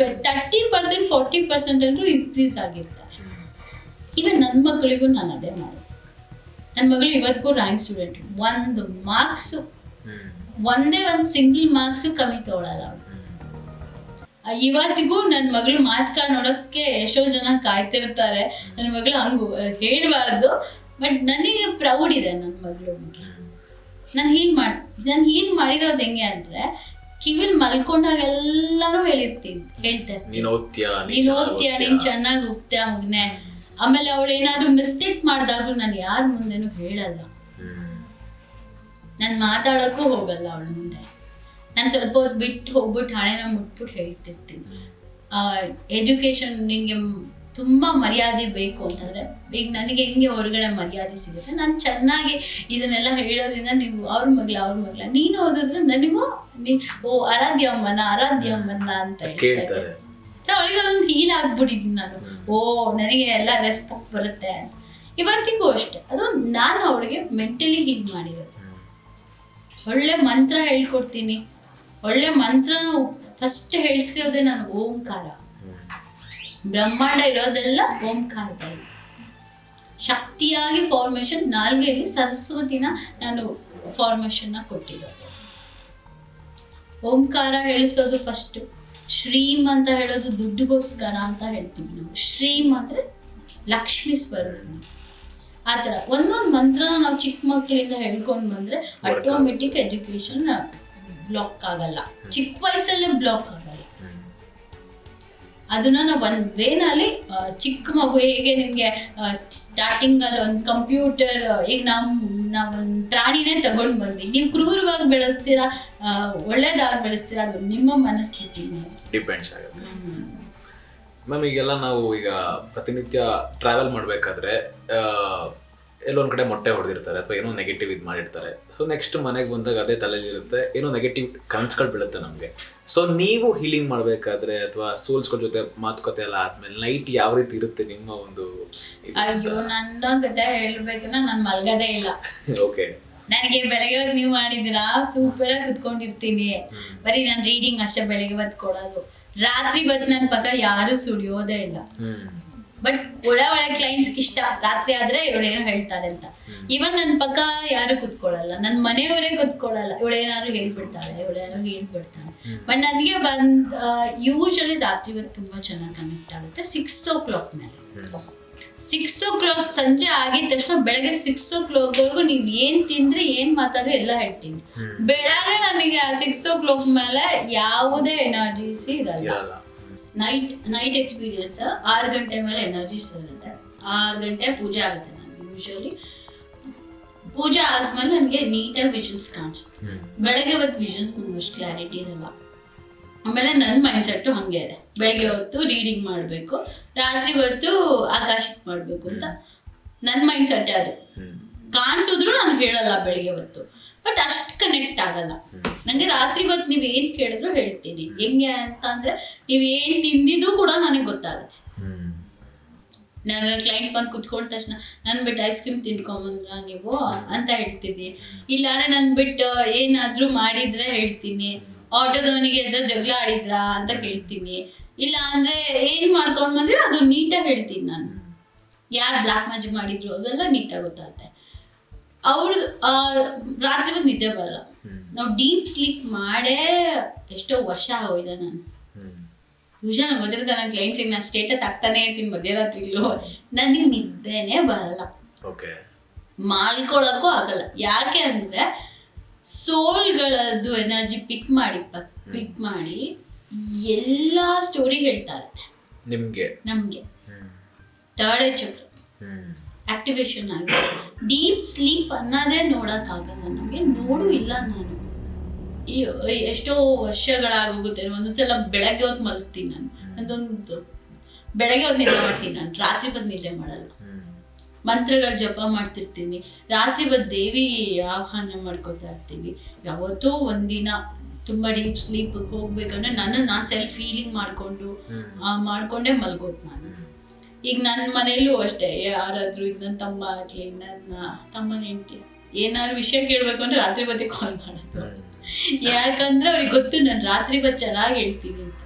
30% 40% ಅಂದ್ರೂ ಇನ್ಕ್ರೀಸ್ ಆಗಿರ್ತಾರೆ. ಈವನ್ ನನ್ನ ಮಕ್ಕಳಿಗೂ ನಾನು ಅದೇ ಮಾಡೋದು. ನನ್ನ ಮಗಳು ಇವತ್ತಿಗೂ ರ್ಯಾಂಕ್ ಸ್ಟೂಡೆಂಟ್, ಒಂದು ಮಾರ್ಕ್ಸು ಒಂದೇ ಒಂದು ಸಿಂಗಲ್ ಮಾರ್ಕ್ಸು ಕಮ್ಮಿ ತೊಗೊಳಲ್ಲ ಅವಳು. ಇವತ್ತಿಗೂ ನನ್ನ ಮಗಳು ಮಾರ್ಕ್ಸ್ ಕಾರ್ಡ್ ನೋಡೋಕ್ಕೆ ಎಷ್ಟೋ ಜನ ಕಾಯ್ತಿರ್ತಾರೆ. ನನ್ನ ಮಗಳು ಹಂಗು ಹೇಳಬಾರ್ದು, ಬಟ್ ನನಗೆ ಪ್ರೌಡ್ ಇದೆ ನನ್ನ ಮಗಳು ಬಗ್ಗೆ. ನಾನು ಹೀಲ್ ಮಾಡಿರೋದು ಹೆಂಗೆ ಅಂದರೆ, ಕಿವಿಲ್ ಮಲ್ಕೊಂಡಾಗೆಲ್ಲಾನು ಹೇಳ್ತಾ ಇರ್ತೀನಿ, ನೀನು ಓದ್ತೀಯ, ನೀನು ಚೆನ್ನಾಗಿ ಹೋಗ್ತೀಯ ಮಗನೆ. ಆಮೇಲೆ ಅವಳು ಏನಾದ್ರು ಮಿಸ್ಟೇಕ್ ಮಾಡಿದಾಗ್ಲೂ ನಾನು ಯಾರ ಮುಂದೆನೂ ಹೇಳಲ್ಲ, ನಾನು ಮಾತಾಡೋಕ್ಕೂ ಹೋಗಲ್ಲ ಅವಳ ಮುಂದೆ. ನಾನು ಸ್ವಲ್ಪ ಹೊತ್ತು ಬಿಟ್ಟು ಹೋಗ್ಬಿಟ್ಟು ಹಣೆನ ಮುಟ್ಬಿಟ್ಟು ಹೇಳ್ತಿರ್ತೀನಿ, ಎಜುಕೇಶನ್ ನಿನಗೆ ತುಂಬ ಮರ್ಯಾದೆ ಬೇಕು ಅಂತಂದರೆ, ಈಗ ನನಗೆ ಹೆಂಗೆ ಹೊರಗಡೆ ಮರ್ಯಾದೆ ಸಿಗುತ್ತೆ, ನಾನು ಚೆನ್ನಾಗಿ ಇದನ್ನೆಲ್ಲ ಹೇಳೋದ್ರಿಂದ ನೀವು ಅವ್ರ ಮಗಳ ನೀನು ಓದಿದ್ರೆ ನನಗೂ ಆರಾಧ್ಯ ಅಮ್ಮನ ಅಂತ ಹೇಳ್ತಾರೆ. ಸೊ ಅವಳಿಗೆ ಅದೊಂದು ಹೀಲ್ ಆಗ್ಬಿಟ್ಟಿದ್ದೀನಿ ನಾನು. ನನಗೆ ಎಲ್ಲ ರೆಸ್ಪೆಕ್ಟ್ ಬರುತ್ತೆ ಅಂತ. ಇವತ್ತಿಗೂ ಅಷ್ಟೆ, ಅದು ನಾನು ಅವಳಿಗೆ ಮೆಂಟಲಿ ಹೀಲ್ ಮಾಡಿರೋದು. ಒಳ್ಳೆ ಮಂತ್ರ ಹೇಳ್ಕೊಡ್ತೀನಿ. ಒಳ್ಳೆ ಮಂತ್ರನ ಫಸ್ಟ್ ಹೇಳಿಸೋದೇ ನಾನು ಓಂಕಾರ. ಬ್ರಹ್ಮಾಂಡ ಇರೋದೆಲ್ಲ ಓಂಕಾರದಲ್ಲಿ ಶಕ್ತಿಯಾಗಿ ಫಾರ್ಮೇಶನ್, ನಾಲ್ಗೆಯಲ್ಲಿ ಸರಸ್ವತಿನ ನಾನು ಫಾರ್ಮೇಶನ್ನ ಕೊಟ್ಟಿರೋದು. ಓಂಕಾರ ಹೇಳಿಸೋದು ಫಸ್ಟ್. ಶ್ರೀಮ್ ಅಂತ ಹೇಳೋದು ದುಡ್ಡಿಗೋಸ್ಕರ ಅಂತ ಹೇಳ್ತೀವಿ ನಾವು. ಶ್ರೀಮ್ ಅಂದರೆ ಲಕ್ಷ್ಮೀ ಸ್ವರೂಪ. ಆ ಥರ ಒಂದೊಂದು ಮಂತ್ರನ ನಾವು ಚಿಕ್ಕ ಮಕ್ಕಳಿಂದ ಹೇಳ್ಕೊಂಡು ಬಂದರೆ ಆಟೋಮೆಟಿಕ್ ಎಜುಕೇಶನ್ ಬ್ಲಾಕ್ ಆಗಲ್ಲ, ಚಿಕ್ಕ ವಯಸ್ಸಲ್ಲೇ ಬ್ಲಾಕ್ ಆಗಲ್ಲ. ಅದನ್ನ ನಾವು ಒಂದು ವೇನಲ್ಲಿ ಚಿಕ್ಕ ಮಗು ಹೇಗೆ ನಿಮಗೆ ಸ್ಟಾರ್ಟಿಂಗಲ್ಲಿ ಒಂದು ಕಂಪ್ಯೂಟರ್, ಈಗ ನಾವೊಂದು ಪ್ರಾಣಿನೇ ತಗೊಂಡು ಬಂದ್ವಿ, ನೀವು ಕ್ರೂರವಾಗಿ ಬೆಳೆಸ್ತೀರಾ ಒಳ್ಳೇದಾಗಿ ಬೆಳೆಸ್ತೀರಾ, ಅದು ನಿಮ್ಮ ಮನಸ್ಥಿತಿ ಮೇಲೆ ಡಿಪೆಂಡ್ಸ್ ಆಗುತ್ತೆ. ಮ್ಯಾಮ್, ಈಗೆಲ್ಲ ನಾವು ಈಗ ಪ್ರತಿನಿತ್ಯ ಟ್ರಾವೆಲ್ ಮಾಡಬೇಕಾದ್ರೆ ಎಲ್ಲೊಂದು ಕಡೆ ಮೊಟ್ಟೆ ಹೊಡೆದಿರ್ತಾರೆ ಅಥವಾ ಏನೋ ನೆಗೆಟಿವ್ ಇದು ಮಾಡಿರ್ತಾರೆ. ಸೊ ನೆಕ್ಸ್ಟ್ ಮನೆಗೆ ಬಂದಾಗ ಅದೇ ತಲೆಯಲ್ಲಿರುತ್ತೆ, ಏನೋ ನೆಗೆಟಿವ್ ಕನ್ಸ್ಗಳು ಬೀಳುತ್ತೆ ನಮಗೆ. ಸೊ ನೀವು ಹೀಲಿಂಗ್ ಮಾಡಬೇಕಾದ್ರೆ ಅಥವಾ ಸೋಲ್ಸ್ಗಳ ಜೊತೆ ಮಾತುಕತೆ ಎಲ್ಲ ಆದ್ಮೇಲೆ ನೈಟ್ ಯಾವ ರೀತಿ ಇರುತ್ತೆ ನಿಮ್ಮ ಒಂದು? ಅಯ್ಯೋ, ನನ್ನ ಕತೆ ಹೇಳ್ಬೇಕಂದ್ರೆ ನಾನು ಮಲ್ಗದೇ ಇಲ್ಲ. ಓಕೆ, ನನಗೆ ಬೆಳಗ್ಗೆ ಹೊತ್ತು ನೀವು ಮಾಡಿದ್ದೀರಾ, ಸೂಪರ್ ಆಗಿ ಕುತ್ಕೊಂಡಿರ್ತೀನಿ. ಬರೀ ನಾನು ರೀಡಿಂಗ್ ಅಷ್ಟೇ ಬೆಳಗ್ಗೆ ಹೊತ್ತು ಕೊಡೋದು. ರಾತ್ರಿ ಹೊತ್ತು ನನ್ನ ಪಕ್ಕ ಯಾರು ಸುಡಿಯೋದೇ ಇಲ್ಲ. ಬಟ್ ಒಳ್ಳೆ ಕ್ಲೈಂಟ್ಸ್ಗೆ ಇಷ್ಟ ರಾತ್ರಿ ಆದ್ರೆ ಇವಳೇನೋ ಹೇಳ್ತಾರೆ ಅಂತ. ಇವನ್ ನನ್ನ ಪಕ್ಕ ಯಾರು ಕುತ್ಕೊಳ್ಳಲ್ಲ, ನನ್ನ ಮನೆಯವರೇ ಕುತ್ಕೊಳ್ಳಲ್ಲ. ಇವಳೇನಾದ್ರು ಹೇಳ್ಬಿಡ್ತಾಳೆ. ಬಟ್ ನನಗೆ ಯೂಶಲಿ ರಾತ್ರಿ ಹೊತ್ತು ತುಂಬಾ ಚೆನ್ನಾಗಿ ಕನೆಕ್ಟ್ ಆಗುತ್ತೆ. 6 o'clock ಮೇಲೆ. 6 o'clock ಸಂಜೆ ಆಗಿದ ತಕ್ಷಣ ಬೆಳಗ್ಗೆ 6 o'clockವರೆಗೂ ನೀವು ಏನ್ ತಿಂದ್ರಿ ಏನ್ ಮಾತಾಡ್ರಿ ಎಲ್ಲ ಹೇಳ್ತೀನಿ. ಬೆಳಗ್ಗೆ ನನಗೆ 6 o'clock ಮೇಲೆ ಯಾವುದೇ ಎನರ್ಜೀಸ್ ಇರಲ್ಲ. ನೈಟ್ ಎಕ್ಸ್ಪೀರಿಯನ್ಸ್ 6 ಗಂಟೆ ಮೇಲೆ ಎನರ್ಜೀಸ್ ಇರುತ್ತೆ. 6 ಗಂಟೆ ಪೂಜೆ ಆಗುತ್ತೆ. ನನಗೆ ಯೂಶಲಿ ಪೂಜೆ ಆದ್ಮೇಲೆ ನನಗೆ ನೀಟಾಗಿ ವಿಷನ್ಸ್ ಕಾಣಿಸುತ್ತೆ. ಬೆಳಗ್ಗೆ ಹೊತ್ತು ವಿಷನ್ಸ್ ನಮ್ಗೆ ಅಷ್ಟು ಕ್ಲಾರಿಟಿ ಇರಲ್ಲ. ಆಮೇಲೆ ನನ್ನ ಮೈಂಡ್ಸೆಟ್ಟು ಹಾಗೆ ಇದೆ, ಬೆಳಗ್ಗೆ ಹೊತ್ತು ರೀಡಿಂಗ್ ಮಾಡಬೇಕು, ರಾತ್ರಿ ಹೊತ್ತು ಆಕಾಶಕ್ಕೆ ಮಾಡಬೇಕು ಅಂತ ನನ್ನ ಮೈಂಡ್ಸೆಟ್ಟೇ ಅದು. ಕಾಣಿಸಿದ್ರು ನಾನು ಹೇಳಲ್ಲ ಬೆಳಗ್ಗೆ ಹೊತ್ತು, ಬಟ್ ಅಷ್ಟು ಕನೆಕ್ಟ್ ಆಗಲ್ಲ. ನನಗೆ ರಾತ್ರಿ ಹೊತ್ತು ನೀವು ಏನು ಕೇಳಿದ್ರು ಹೇಳ್ತೀನಿ. ಹೆಂಗೆ ಅಂತ ಅಂದರೆ, ನೀವು ಏನು ತಿಂದಿದ್ದು ಕೂಡ ನನಗೆ ಗೊತ್ತಾಗುತ್ತೆ. ನನ್ನ ಕ್ಲೈಂಟ್ ಬಂದು ಕುತ್ಕೊಂಡ ತಕ್ಷಣ ನನ್ನ ಬಿಟ್ಟು ಐಸ್ ಕ್ರೀಮ್ ತಿನ್ಕೊಂಬಂದ್ರ ನೀವು ಅಂತ ಹೇಳ್ತೀನಿ. ಇಲ್ಲಾಂದ್ರೆ ನನ್ನ ಬಿಟ್ಟು ಏನಾದರೂ ಮಾಡಿದ್ರೆ ಹೇಳ್ತೀನಿ. ಆಟೋದವನಿಗೆ ಎದ್ರ ಜಗಳ ಆಡಿದ್ರಾ ಅಂತ ಕೇಳ್ತೀನಿ. ಇಲ್ಲ ಅಂದರೆ ಏನು ಮಾಡ್ಕೊಂಡು ಬಂದಿರೋ ಅದು ನೀಟಾಗಿ ಹೇಳ್ತೀನಿ ನಾನು. ಯಾರು ಬ್ಲ್ಯಾಕ್ ಮ್ಯಾಜಿಕ್ ಮಾಡಿದ್ರು ಅವೆಲ್ಲ ನೀಟಾಗಿ ಗೊತ್ತಾಗುತ್ತೆ. ಅವ್ರು ರಾತ್ರಿ ಬಂದು ನಿದ್ದೆ ಬರಲ್ಲ. ನಾವು ಡೀಪ್ ಸ್ಲೀಪ್ ಮಾಡೇ ಎಷ್ಟೋ ವರ್ಷ ಆಗೋಯ್ದೆ ನಾನು. ಯೂಶಲಿ ನಂಗೆ ಗೊತ್ತಿರುತ್ತೆ, ನನ್ನ ಕ್ಲೈಂಟ್ಸಿಗೆ ನಾನು ಸ್ಟೇಟಸ್ ಆಗ್ತಾನೆ ಇರ್ತೀನಿ ಮಧ್ಯರಾತ್ರಿಗಳು. ನನಗೆ ನಿದ್ದೆನೇ ಬರಲ್ಲ, ಮಾಲ್ಕೊಳ್ಳೋಕ್ಕೂ ಆಗಲ್ಲ. ಯಾಕೆ ಅಂದರೆ ಸೋಲ್ಗಳದ್ದು ಎನರ್ಜಿ ಪಿಕ್ ಮಾಡಿ ಎಲ್ಲ ಸ್ಟೋರಿ ಹೇಳ್ತಾ ಇರುತ್ತೆ ನಮಗೆ. ಥರ್ಡ್ ಐ ಚಕ್ರ ಆಕ್ಟಿವೇಶನ್ ಆಗಿ ಡೀಪ್ ಸ್ಲೀಪ್ ಅನ್ನೋದೇ ನೋಡೋಕ್ಕಾಗಲ್ಲ ನಮಗೆ. ನೋಡು ಇಲ್ಲ ನಾನು ಎಷ್ಟೋ ವರ್ಷಗಳಾಗೋಗುತ್ತೆ. ಒಂದೊಂದ್ಸಲ ಬೆಳಗ್ಗೆ ಹೊತ್ತು ಮಲಗ್ತೀನಿ ನಾನು. ನಂದೊಂದು ಬೆಳಗ್ಗೆ ಹೊತ್ತು ನಿದ್ದೆ ಮಾಡ್ತೀನಿ ನಾನು, ರಾತ್ರಿ ಹೊತ್ತು ನಿದ್ದೆ ಮಾಡಲ್ಲ. ಮಂತ್ರಗಳ ಜಪ ಮಾಡ್ತಿರ್ತೀನಿ. ರಾತ್ರಿ ಹೊತ್ತು ದೇವಿ ಆಹ್ವಾನ ಮಾಡ್ಕೋತಾ ಇರ್ತೀವಿ. ಯಾವತ್ತೂ ಒಂದಿನ ತುಂಬಾ ಡೀಪ್ ಸ್ಲೀಪ್ ಹೋಗ್ಬೇಕಂದ್ರೆ ನಾನು ಸೆಲ್ಫ್ ಹೀಲಿಂಗ್ ಮಾಡ್ಕೊಂಡೇ ಮಲ್ಗೋದು ನಾನು. ಈಗ ನನ್ನ ಮನೆಯಲ್ಲೂ ಅಷ್ಟೇ, ಯಾರಾದ್ರೂ ಈಗ ನನ್ನ ತಮ್ಮ ಆಗ್ಲಿ, ನನ್ನ ತಮ್ಮನ ಹೆಂಡತಿ ಏನಾದ್ರು ವಿಷಯ ಕೇಳ್ಬೇಕು ಅಂದ್ರೆ ರಾತ್ರಿ ಬತ್ತೆ ಕಾಲ್ ಮಾಡೋದು. ಯಾಕಂದ್ರೆ ಅವ್ರಿಗೆ ಗೊತ್ತು ನಾನು ರಾತ್ರಿ ಬತ್ ಚೆನ್ನಾಗಿ ಹೇಳ್ತೀನಿ ಅಂತ.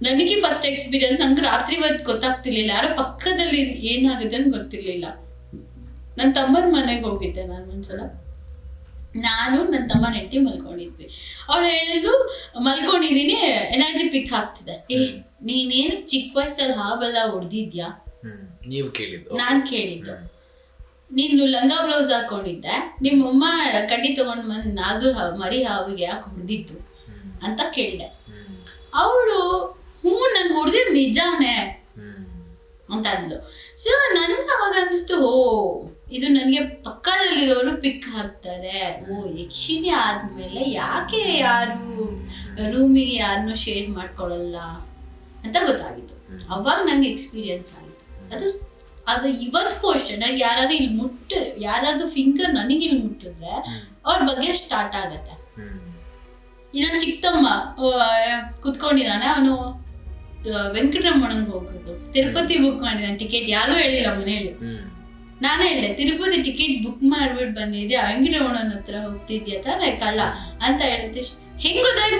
ನನಗೆ ಫಸ್ಟ್ ಎಕ್ಸ್ಪೀರಿಯನ್ಸ್, ನಂಗೆ ರಾತ್ರಿ ಹೊತ್ತು ಗೊತ್ತಾಗ್ತಿರ್ಲಿಲ್ಲ, ಯಾರೋ ಪಕ್ಕದಲ್ಲಿ ಏನಾಗುತ್ತೆ ಅಂತ ಗೊತ್ತಿರ್ಲಿಲ್ಲ. ನನ್ನ ತಮ್ಮನ ಮನೆಗೆ ಹೋಗಿದ್ದೆ ನಾನು ಒಂದ್ಸಲ, ನಾನು ನನ್ನ ತಮ್ಮನ ಹೆಂಡತಿ ಮಲ್ಕೊಂಡಿದ್ವಿ. ಅವ್ಳು ಹೇಳಿದ್ರು ಮಲ್ಕೊಂಡಿದೀನಿ, ಎನರ್ಜಿ ಪಿಕ್ ಆಗ್ತಿದೆ. ನೀನೇನು ಚಿಕ್ಕ ವಯಸ್ಸಲ್ಲಿ ಹಾವೆಲ್ಲ ಹೊಡೆದಿದ್ಯಾ? ನೀವು ಕೇಳಿದ್ದು? ನಾನ್ ಕೇಳಿದ್ದು, ನೀನು ಲಂಗ ಬ್ಲೌಸ್ ಹಾಕೊಂಡಿದ್ದೆ, ನಿಮ್ಮಮ್ಮ ಕಡ್ಡಿ ತಗೊಂಡ್ ಬಂದು ಮರಿ ಹಾವಿಗೆ ಯಾಕೆ ಹೊಡೆದಿದ್ದು ಅಂತ ಕೇಳಿದೆ. ಅವಳು ನನ್ ಹೊಡೆದಿದ್ದು ನಿಜಾನೇ ಅಂತ ಅಂದ್ಲು. ಸೊ ನನಗೆ ಅವಾಗ ಅನಿಸ್ತು, ಇದು ನನಗೆ ಪಕ್ಕದಲ್ಲಿರೋರು ಪಿಕ್ ಹಾಕ್ತಾರೆ. ಯಕ್ಷಿಣಿ ಆದ್ಮೇಲೆ ಯಾಕೆ ಯಾರು ರೂಮಿಗೆ ಯಾರನ್ನೂ ಶೇರ್ ಮಾಡ್ಕೊಳ್ಳಲ್ಲ ಅಂತ ಗೊತ್ತಾಗಿತ್ತು. ಅವಾಗ ನಂಗೆ ಎಕ್ಸ್ಪೀರಿಯನ್ಸ್ ಆಯಿತು. ಅದು ಇವತ್ತಿಗೂ ಅಷ್ಟೇ, ನಂಗೆ ಯಾರಾದ್ರೂ ಫಿಂಗರ್ ನನಗೆ ಇಲ್ಲಿ ಮುಟ್ಟಿದ್ರೆ ಅವ್ರ ಬಗ್ಗೆ ಸ್ಟಾರ್ಟ್ ಆಗತ್ತೆ. ಇನ್ನೊಂದು ಚಿಕ್ಕಮ್ಮ ಕುತ್ಕೊಂಡಿದ್ದಾನೆ, ಅವನು ವೆಂಕಟರಮಣಂಗೆ ಹೋಗೋದು, ತಿರುಪತಿ ಬುಕ್ ಮಾಡಿದಾನೆ ಟಿಕೆಟ್. ಯಾರೂ ಹೇಳಿಲ್ಲ ಮನೇಲಿ, ನಾನೇ ಹೇಳಿದೆ ತಿರುಪತಿ ಟಿಕೆಟ್ ಬುಕ್ ಮಾಡ್ಬಿಟ್ಟು ಬಂದಿದ್ದೆ, ವೆಂಕಟರಮಣನ ಹತ್ರ ಹೋಗ್ತಿದ್ಯಾ ತಾನೆ ಕಳ್ಳ ಅಂತ ಹೇಳುತ್ತೆ. ಹೆಂಗ್ ಗೊತ್ತಾಯ್ತು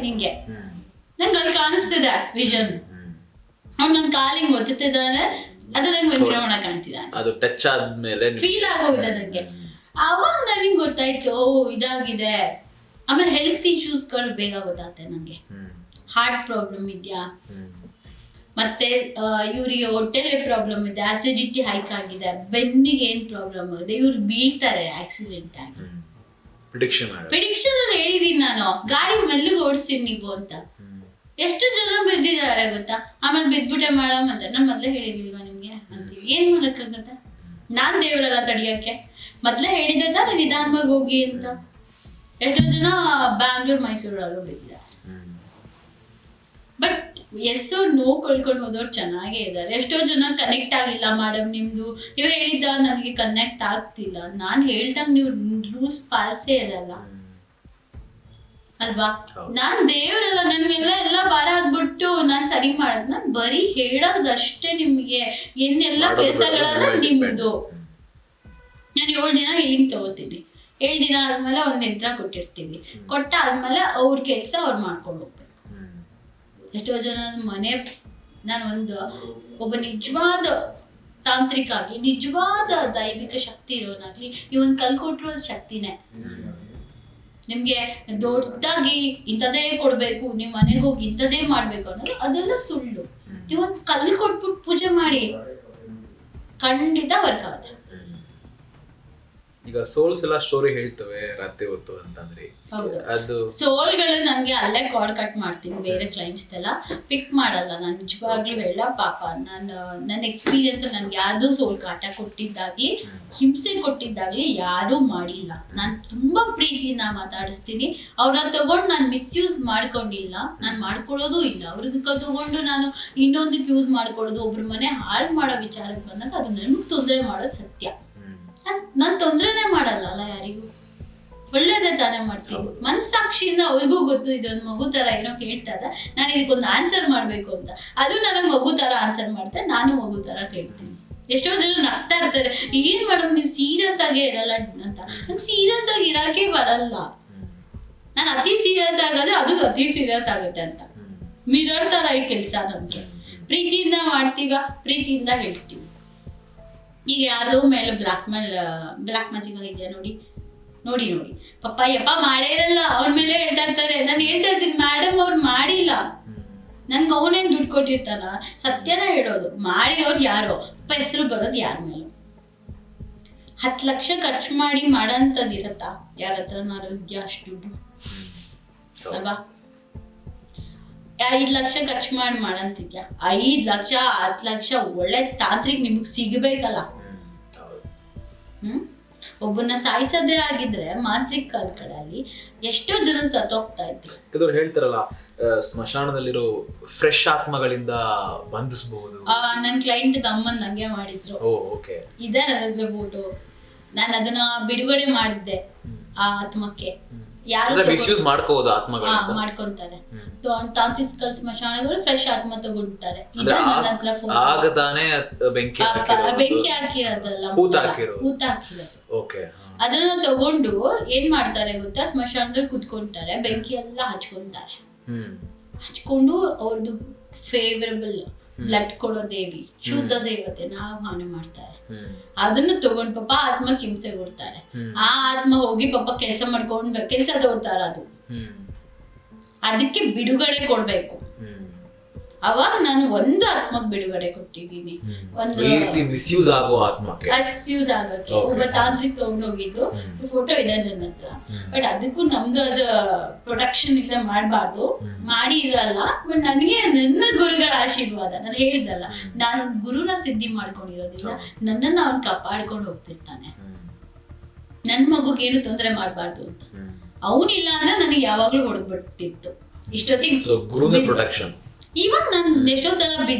ನಿಂಗೆ? ನಂಗೆ ಅಲ್ಲಿ ಕಾಣಿಸ್ತಿದೆ ವಿಷನ್. ಅವ್ನು ನನ್ನ ಕಾಲಿಂಗ್ ಒತ್ತುತ್ತಿದ್ದಾನೆ, ಅದು ನಂಗೆ ವೆಂಕಟರಮಣ ಕಾಣ್ತಿದ್ದಾನೆ. ಅದು ಟಚ್ ಆದ್ಮೇಲೆ ಫೀಲ್ ಆಗೋಗಿದೆ ನನಗೆ. ಅವಾಗ ನನಗೆ ಗೊತ್ತಾಯ್ತು ಇದಾಗಿದೆ. ಆಮೇಲೆ ಹೆಲ್ತ್ ಇಶ್ಯೂಸ್ಗಳು ಬೇಗ ಗೊತ್ತಾಗುತ್ತೆ ನನಗೆ. ಹಾರ್ಟ್ ಪ್ರಾಬ್ಲಮ್ ಇದೆಯಾ, ಮತ್ತೆ ಇವ್ರಿಗೆ ಹೊಟ್ಟೆಲೆ ಪ್ರಾಬ್ಲಮ್ ಇದೆ, ಆಸಿಡಿಟಿ ಹೈಕ್ ಆಗಿದೆ, ಬೆನ್ನಿಗೆ ಏನ್ ಪ್ರಾಬ್ಲಮ್ ಆಗಿದೆ, ಇವ್ರು ಬೀಳ್ತಾರೆ ಆಕ್ಸಿಡೆಂಟ್ ಆಗಿ. ಪ್ರಿಡಿಕ್ಷನ್ ಅಲ್ಲಿ ಹೇಳಿದೀನಿ ನಾನು, ಗಾಡಿ ಮೆಲ್ಲಿಗೆ ಓಡಿಸಿನಿ ನೀವು ಅಂತ. ಎಷ್ಟು ಜನ ಬಿದ್ದಿದ್ದಾರೆ ಗೊತ್ತಾ? ಆಮೇಲೆ ಬಿದ್ಬಿಟ್ಟೆ ಮಾಡಮ್ ಅಂತ ನಾನು ಮೊದ್ಲೇ ಹೇಳಿರ್ಲಿಲ್ವಾ ನಿಮ್ಗೆ ಅಂತೀವಿ. ಏನ್ ಮಾಡಕ್ಕಾಗತ್ತೆ? ನಾನ್ ದೇವರಲ್ಲ ತಡಿಯಕ್ಕೆ. ಮೊದ್ಲೇ ಹೇಳಿದ್ದೆ ತಾನೆ ನಿಧಾನವಾಗಿ ಹೋಗಿ ಅಂತ. ಎಷ್ಟೋ ಜನ ಬ್ಯಾಂಗ್ಳೂರ್ ಮೈಸೂರಾಗ ಬಿದ್ದಿದ್ದಾರೆ. ಬಟ್ ಎಸ್ ನೋ ಕಳ್ಕೊಂಡು ಹೋದವ್ರು ಚೆನ್ನಾಗೇ ಇದ್ದಾರೆ. ಎಷ್ಟೋ ಜನ ಕನೆಕ್ಟ್ ಆಗಿಲ್ಲ, ಮೇಡಮ್ ನಿಮ್ದು ನೀವು ಹೇಳಿದ್ದ ನನಗೆ ಕನೆಕ್ಟ್ ಆಗ್ತಿಲ್ಲ. ನಾನು ಹೇಳ್ದಂಗೆ ನೀವು ರೂಲ್ಸ್ ಪಾಲಿಸೇ ಇರಲ್ಲ ಅಲ್ವಾ? ನಾನ್ ದೇವರಲ್ಲ, ನನ್ಗೆಲ್ಲ ಭಾರ ಆಗ್ಬಿಟ್ಟು ನಾನ್ ಸರಿ ಮಾಡೋದು. ನಾನ್ ಬರೀ ಹೇಳೋದಷ್ಟೇ ನಿಮ್ಗೆ. ಇನ್ನೆಲ್ಲ ಕೆಲಸಗಳೆಲ್ಲ ನಿಮ್ದು. ನಾನು 7 ದಿನ ಹೀಲಿಂಗ್ ತಗೋತೀನಿ. 7 ದಿನ ಆದ್ಮೇಲೆ ಒಂದ್ ಯಂತ್ರ ಕೊಟ್ಟಿರ್ತೀವಿ. ಕೊಟ್ಟಾದ್ಮೇಲೆ ಅವ್ರ ಕೆಲಸ ಅವ್ರು ಮಾಡ್ಕೊಂಡು ಹೋಗ್ಬೇಕು. ಎಷ್ಟೋ ಜನ ಮನೆ, ನಾನು ಒಬ್ಬ ನಿಜವಾದ ತಾಂತ್ರಿಕ ಆಗ್ಲಿ, ನಿಜವಾದ ದೈವಿಕ ಶಕ್ತಿ ಇರೋನಾಗ್ಲಿ, ನೀವೊಂದು ಕಲ್ಕೊಟ್ರೋ ಶಕ್ತಿನೇ. ನಿಮ್ಗೆ ದೊಡ್ಡದಾಗಿ ಇಂಥದೇ ಕೊಡ್ಬೇಕು, ನಿಮ್ ಮನೆಗೆ ಹೋಗಿ ಇಂಥದೇ ಮಾಡ್ಬೇಕು ಅನ್ನೋದು ಅದೆಲ್ಲ ಸುಳ್ಳು. ನೀವೊಂದು ಕಲ್ಲು ಕೊಟ್ಬಿಟ್ಟು ಪೂಜೆ ಮಾಡಿ, ಖಂಡಿತ ವರ್ಕ್ ಆಗುತ್ತೆ. ಈಗ ಸೋಲ್ಸ್ ಎಲ್ಲ ಸ್ಟೋರಿ ಹೇಳ್ತವೆ ರಾತ್ರಿ ಹೊತ್ತು ಅಂತಂದ್ರೆ, ಹೌದು. ಸೋಲ್ಗಳು ನನ್ಗೆ ಅಲ್ಲೇ ಕಾರ್ಡ್ ಕಟ್ ಮಾಡ್ತೀನಿ. ಬೇರೆ ಕ್ಲೈಂಟ್ಸ್ ಎಲ್ಲ ಪಿಕ್ ಮಾಡಲ್ಲ. ನಾನು ನಿಜವಾಗ್ಲೂ ಹೇಳ, ಪಾಪ ನನ್ನ ಎಕ್ಸ್ಪೀರಿಯನ್ಸ್ ನನ್ಗೆ ಯಾವ್ದು ಸೋಲ್ ಕಾಟ ಕೊಟ್ಟಿದ್ದಾಗ್ಲಿ, ಹಿಂಸೆ ಕೊಟ್ಟಿದ್ದಾಗ್ಲಿ ಯಾರೂ ಮಾಡಿಲ್ಲ. ನಾನು ತುಂಬಾ ಪ್ರೀತಿಯಿಂದ ಮಾತಾಡಿಸ್ತೀನಿ. ಅವ್ರನ್ನ ತಗೊಂಡು ನಾನು ಮಿಸ್ಯೂಸ್ ಮಾಡ್ಕೊಂಡಿಲ್ಲ, ನಾನು ಮಾಡ್ಕೊಳ್ಳೋದು ಇಲ್ಲ. ಅವ್ರಿಗೆ ತಗೊಂಡು ನಾನು ಇನ್ನೊಂದಕ್ಕೆ ಯೂಸ್ ಮಾಡ್ಕೊಳ್ಳೋದು, ಒಬ್ರ ಮನೆ ಹಾಳು ಮಾಡೋ ವಿಚಾರಕ್ಕೆ ಬಂದಾಗ ಅದು ನನ್ಗೆ ತೊಂದರೆ ಮಾಡೋದು ಸತ್ಯ. ನಾನ್ ತೊಂದ್ರೆನೇ ಮಾಡಲ್ಲ ಅಲ್ಲ ಯಾರಿಗೂ, ಒಳ್ಳೇದೇ ತಾನೇ ಮಾಡ್ತೀನಿ. ಮನಸ್ಸಾಕ್ಷಿಯಿಂದ ಅವ್ರಿಗೂ ಗೊತ್ತು ಇದೊಂದು ಮಗು ತರ ಏನೋ ಕೇಳ್ತಾ ಇದೆ, ನಾನು ಇದಕ್ಕೊಂದು ಆನ್ಸರ್ ಮಾಡ್ಬೇಕು ಅಂತ. ಅದು ನನಗೆ ಮಗು ತರ ಆನ್ಸರ್ ಮಾಡ್ತೆ, ನಾನು ಮಗು ತರ ಕೇಳ್ತೀನಿ. ಎಷ್ಟೋ ಜನ ನಗ್ತಾ ಇರ್ತಾರೆ, ಏನ್ ಮೇಡಮ್ ನೀವು ಸೀರಿಯಸ್ ಆಗೇ ಇರಲ್ಲ ಅಂತ. ನಂಗೆ ಸೀರಿಯಸ್ ಆಗಿ ಇರಕ್ಕೆ ಬರಲ್ಲ. ನಾನು ಅತಿ ಸೀರಿಯಸ್ ಆಗೋದು ಅದು ಅತಿ ಸೀರಿಯಸ್ ಆಗುತ್ತೆ ಅಂತ. ಮಿರರ್ ತರ ಈ ಕೆಲಸ ನಮ್ಗೆ. ಪ್ರೀತಿಯಿಂದ ಮಾಡ್ತೀವ, ಪ್ರೀತಿಯಿಂದ ಹೇಳ್ತೀವಿ. ಈಗ ಯಾರ್ದೋ ಮೇಲೆ ಬ್ಲಾಕ್ ಮ್ಯಾಜಿಕ್ ಆಗಿದ್ಯಾ ನೋಡಿ ಪಾಪ ಯಪ್ಪ ಮಾಡೇ ಇರಲ್ಲ, ಅವನ ಮೇಲೆ ಹೇಳ್ತಾ ಇರ್ತಾರೆ. ನಾನು ಹೇಳ್ತಾ ಇರ್ತೀನಿ, ಮೇಡಮ್ ಅವ್ರು ಮಾಡಿಲ್ಲ, ನನ್ಗೆ ಅವನೇನು ದುಡ್ಡು ಕೊಟ್ಟಿರ್ತಾನ? ಸತ್ಯನ ಹೇಳೋದು. ಮಾಡಿರೋರು ಯಾರೋ ಅಪ್ಪ ಹೆಸರು ಬರೋದು ಯಾರ ಮೇಲೂ. 10 ಲಕ್ಷ ಖರ್ಚು ಮಾಡಿ ಮಾಡೋಂಥದ್ದು ಇರತ್ತಾ? ಯಾರ ಹತ್ರ ಮಾಡೋದ್ಯಾ ಅಷ್ಟು ದುಡ್ಡು ಅಲ್ವಾ? 5 ಲಕ್ಷ ಖರ್ಚು ಮಾಡಿ ಮಾಡಂತಿದ್ಯಾ? 5 ಲಕ್ಷ 10 ಲಕ್ಷ ಒಳ್ಳೆ ತಾಂತ್ರಿಕ್ ನಿಮಗ್ ಸಿಗಬೇಕಲ್ಲ. ಒಬ್ಬನ ಸಾಯಿಸೋದೇ ಆಗಿದ್ರೆ ಮಾಂತ್ರಿಕ ಕಾಲ್ಗಳಲ್ಲಿ ಎಷ್ಟೋ ಜನ ಸತ್ತೋಗ್ತಾ ಇದ್ರು. ಕೆಲವರು ಹೇಳ್ತಾರಲ್ಲ, ಸ್ಮಶಾನದಲ್ಲಿರೋ ಫ್ರೆಶ್ ಆತ್ಮಗಳಿಂದ ಬಂಧಿಸಬಹುದು. ನನ್ನ ಕ್ಲೈಂಟ್ ಅಮ್ಮನ್ ನಂಗೆ ಮಾಡಿದ್ರು. ಇದೆ ನನ್ನ ಫೋಟೋ. ನಾನು ಅದನ್ನ ಬಿಡುಗಡೆ ಮಾಡಿದ್ದೆ ಆ ಆತ್ಮಕ್ಕೆ. ಯಾರು ಮಿಸ್ಯೂಸ್ ಮಾಡ್ಕೋಬಹುದು ಆತ್ಮಗಳು ಮಾಡ್ಕೊಂತಾರೆ. ತಾಂತ್ರಿಕ ಸ್ಮಶಾನಗಳು ಫ್ರೆಶ್ ಆತ್ಮ ತಗೊಂಡ್ತಾರೆ. ಇದ ನನ್ನ ಹತ್ರ ಫೋನ್ ಆಗದಾನೆ ಬೆಂಕಿ ಹಾಕಿರೋದಲ್ಲ, ಹೂತ ಹಾಕಿರೋದು. ಓಕೆ. ಅದನ್ನ ತಗೊಂಡು ಏನ್ ಮಾಡ್ತಾರೆ ಗೊತ್ತಾ, ಸ್ಮಶಾನದಲ್ಲಿ ಕುತ್ಕೊಂತಾರೆ, ಬೆಂಕಿ ಎಲ್ಲ ಹಚ್ಕೊಂತಾರೆ. ಹಚ್ಕೊಂಡು ಅವ್ರದ್ದು ಫೇವರಬಲ್ ಬ್ಲಡ್ ಕೊಡೋ ದೇವಿ, ಶುದ್ಧ ದೇವತೆನ ಆಹ್ವಾನ ಮಾಡ್ತಾರೆ. ಅದನ್ನ ತಗೊಂಡ್ ಪಾಪ ಆತ್ಮಕ್ಕೆ ಹಿಂಸೆ ಕೊಡ್ತಾರೆ. ಆ ಆತ್ಮ ಹೋಗಿ ಪಾಪ ಕೆಲಸ ಮಾಡ್ಕೊಂಡ್ ಕೆಲಸ ತೋರ್ತಾರ. ಅದು ಅದಕ್ಕೆ ಬಿಡುಗಡೆ ಕೊಡ್ಬೇಕು. ಅವಾಗ ನಾನು ಒಂದು ಆತ್ಮಕ್ಕೆ ಬಿಡುಗಡೆ ಕೊಟ್ಟಿದ್ದೀನಿ. ಒಂದು ಮಿಸ್ಯೂಸ್ ಆಗಕ್ಕೆ ಒಬ್ಬ ತಾಂತ್ರಿಕ ತಗೊಂಡೋಗಿದ್ದು ಫೋಟೋ ಇದೆ ನನ್ನ ಹತ್ರ. ಬಟ್ ಅದಕ್ಕೂ ನಮ್ದು ಅದ ಪ್ರೊಡಕ್ಷನ್ ಇಲ್ಲ, ಮಾಡಬಾರ್ದು, ಮಾಡಿ ಇರಲ್ಲ. ಬಟ್ ನನಗೆ ನನ್ನ ಗುರುಗಳ ಆಶೀರ್ವಾದ, ನಾನು ಹೇಳಿದಲ್ಲ, ನಾನೊಂದು ಗುರುನ ಸಿದ್ಧಿ ಮಾಡ್ಕೊಂಡಿರೋದ್ರಿಂದ ನನ್ನನ್ನು ಅವ್ನು ಕಾಪಾಡ್ಕೊಂಡು ಹೋಗ್ತಿರ್ತಾನೆ. ನನ್ನ ಮಗುಗೆ ಏನು ತೊಂದರೆ ಮಾಡಬಾರ್ದು ಅಂತ. ಅವನಿಲ್ಲ ಅಂದ್ರೆ ನನಗೆ ಯಾವಾಗ್ಲೂ ಹೊಡೆದ್ಬಿಡ್ತಿತ್ತು ಇಷ್ಟೊತ್ತಿಗೆ ಪ್ರೊಟೆಕ್ಷನ್. ಇವಾಗ ನಾನು ಎಷ್ಟೋ ಸಲ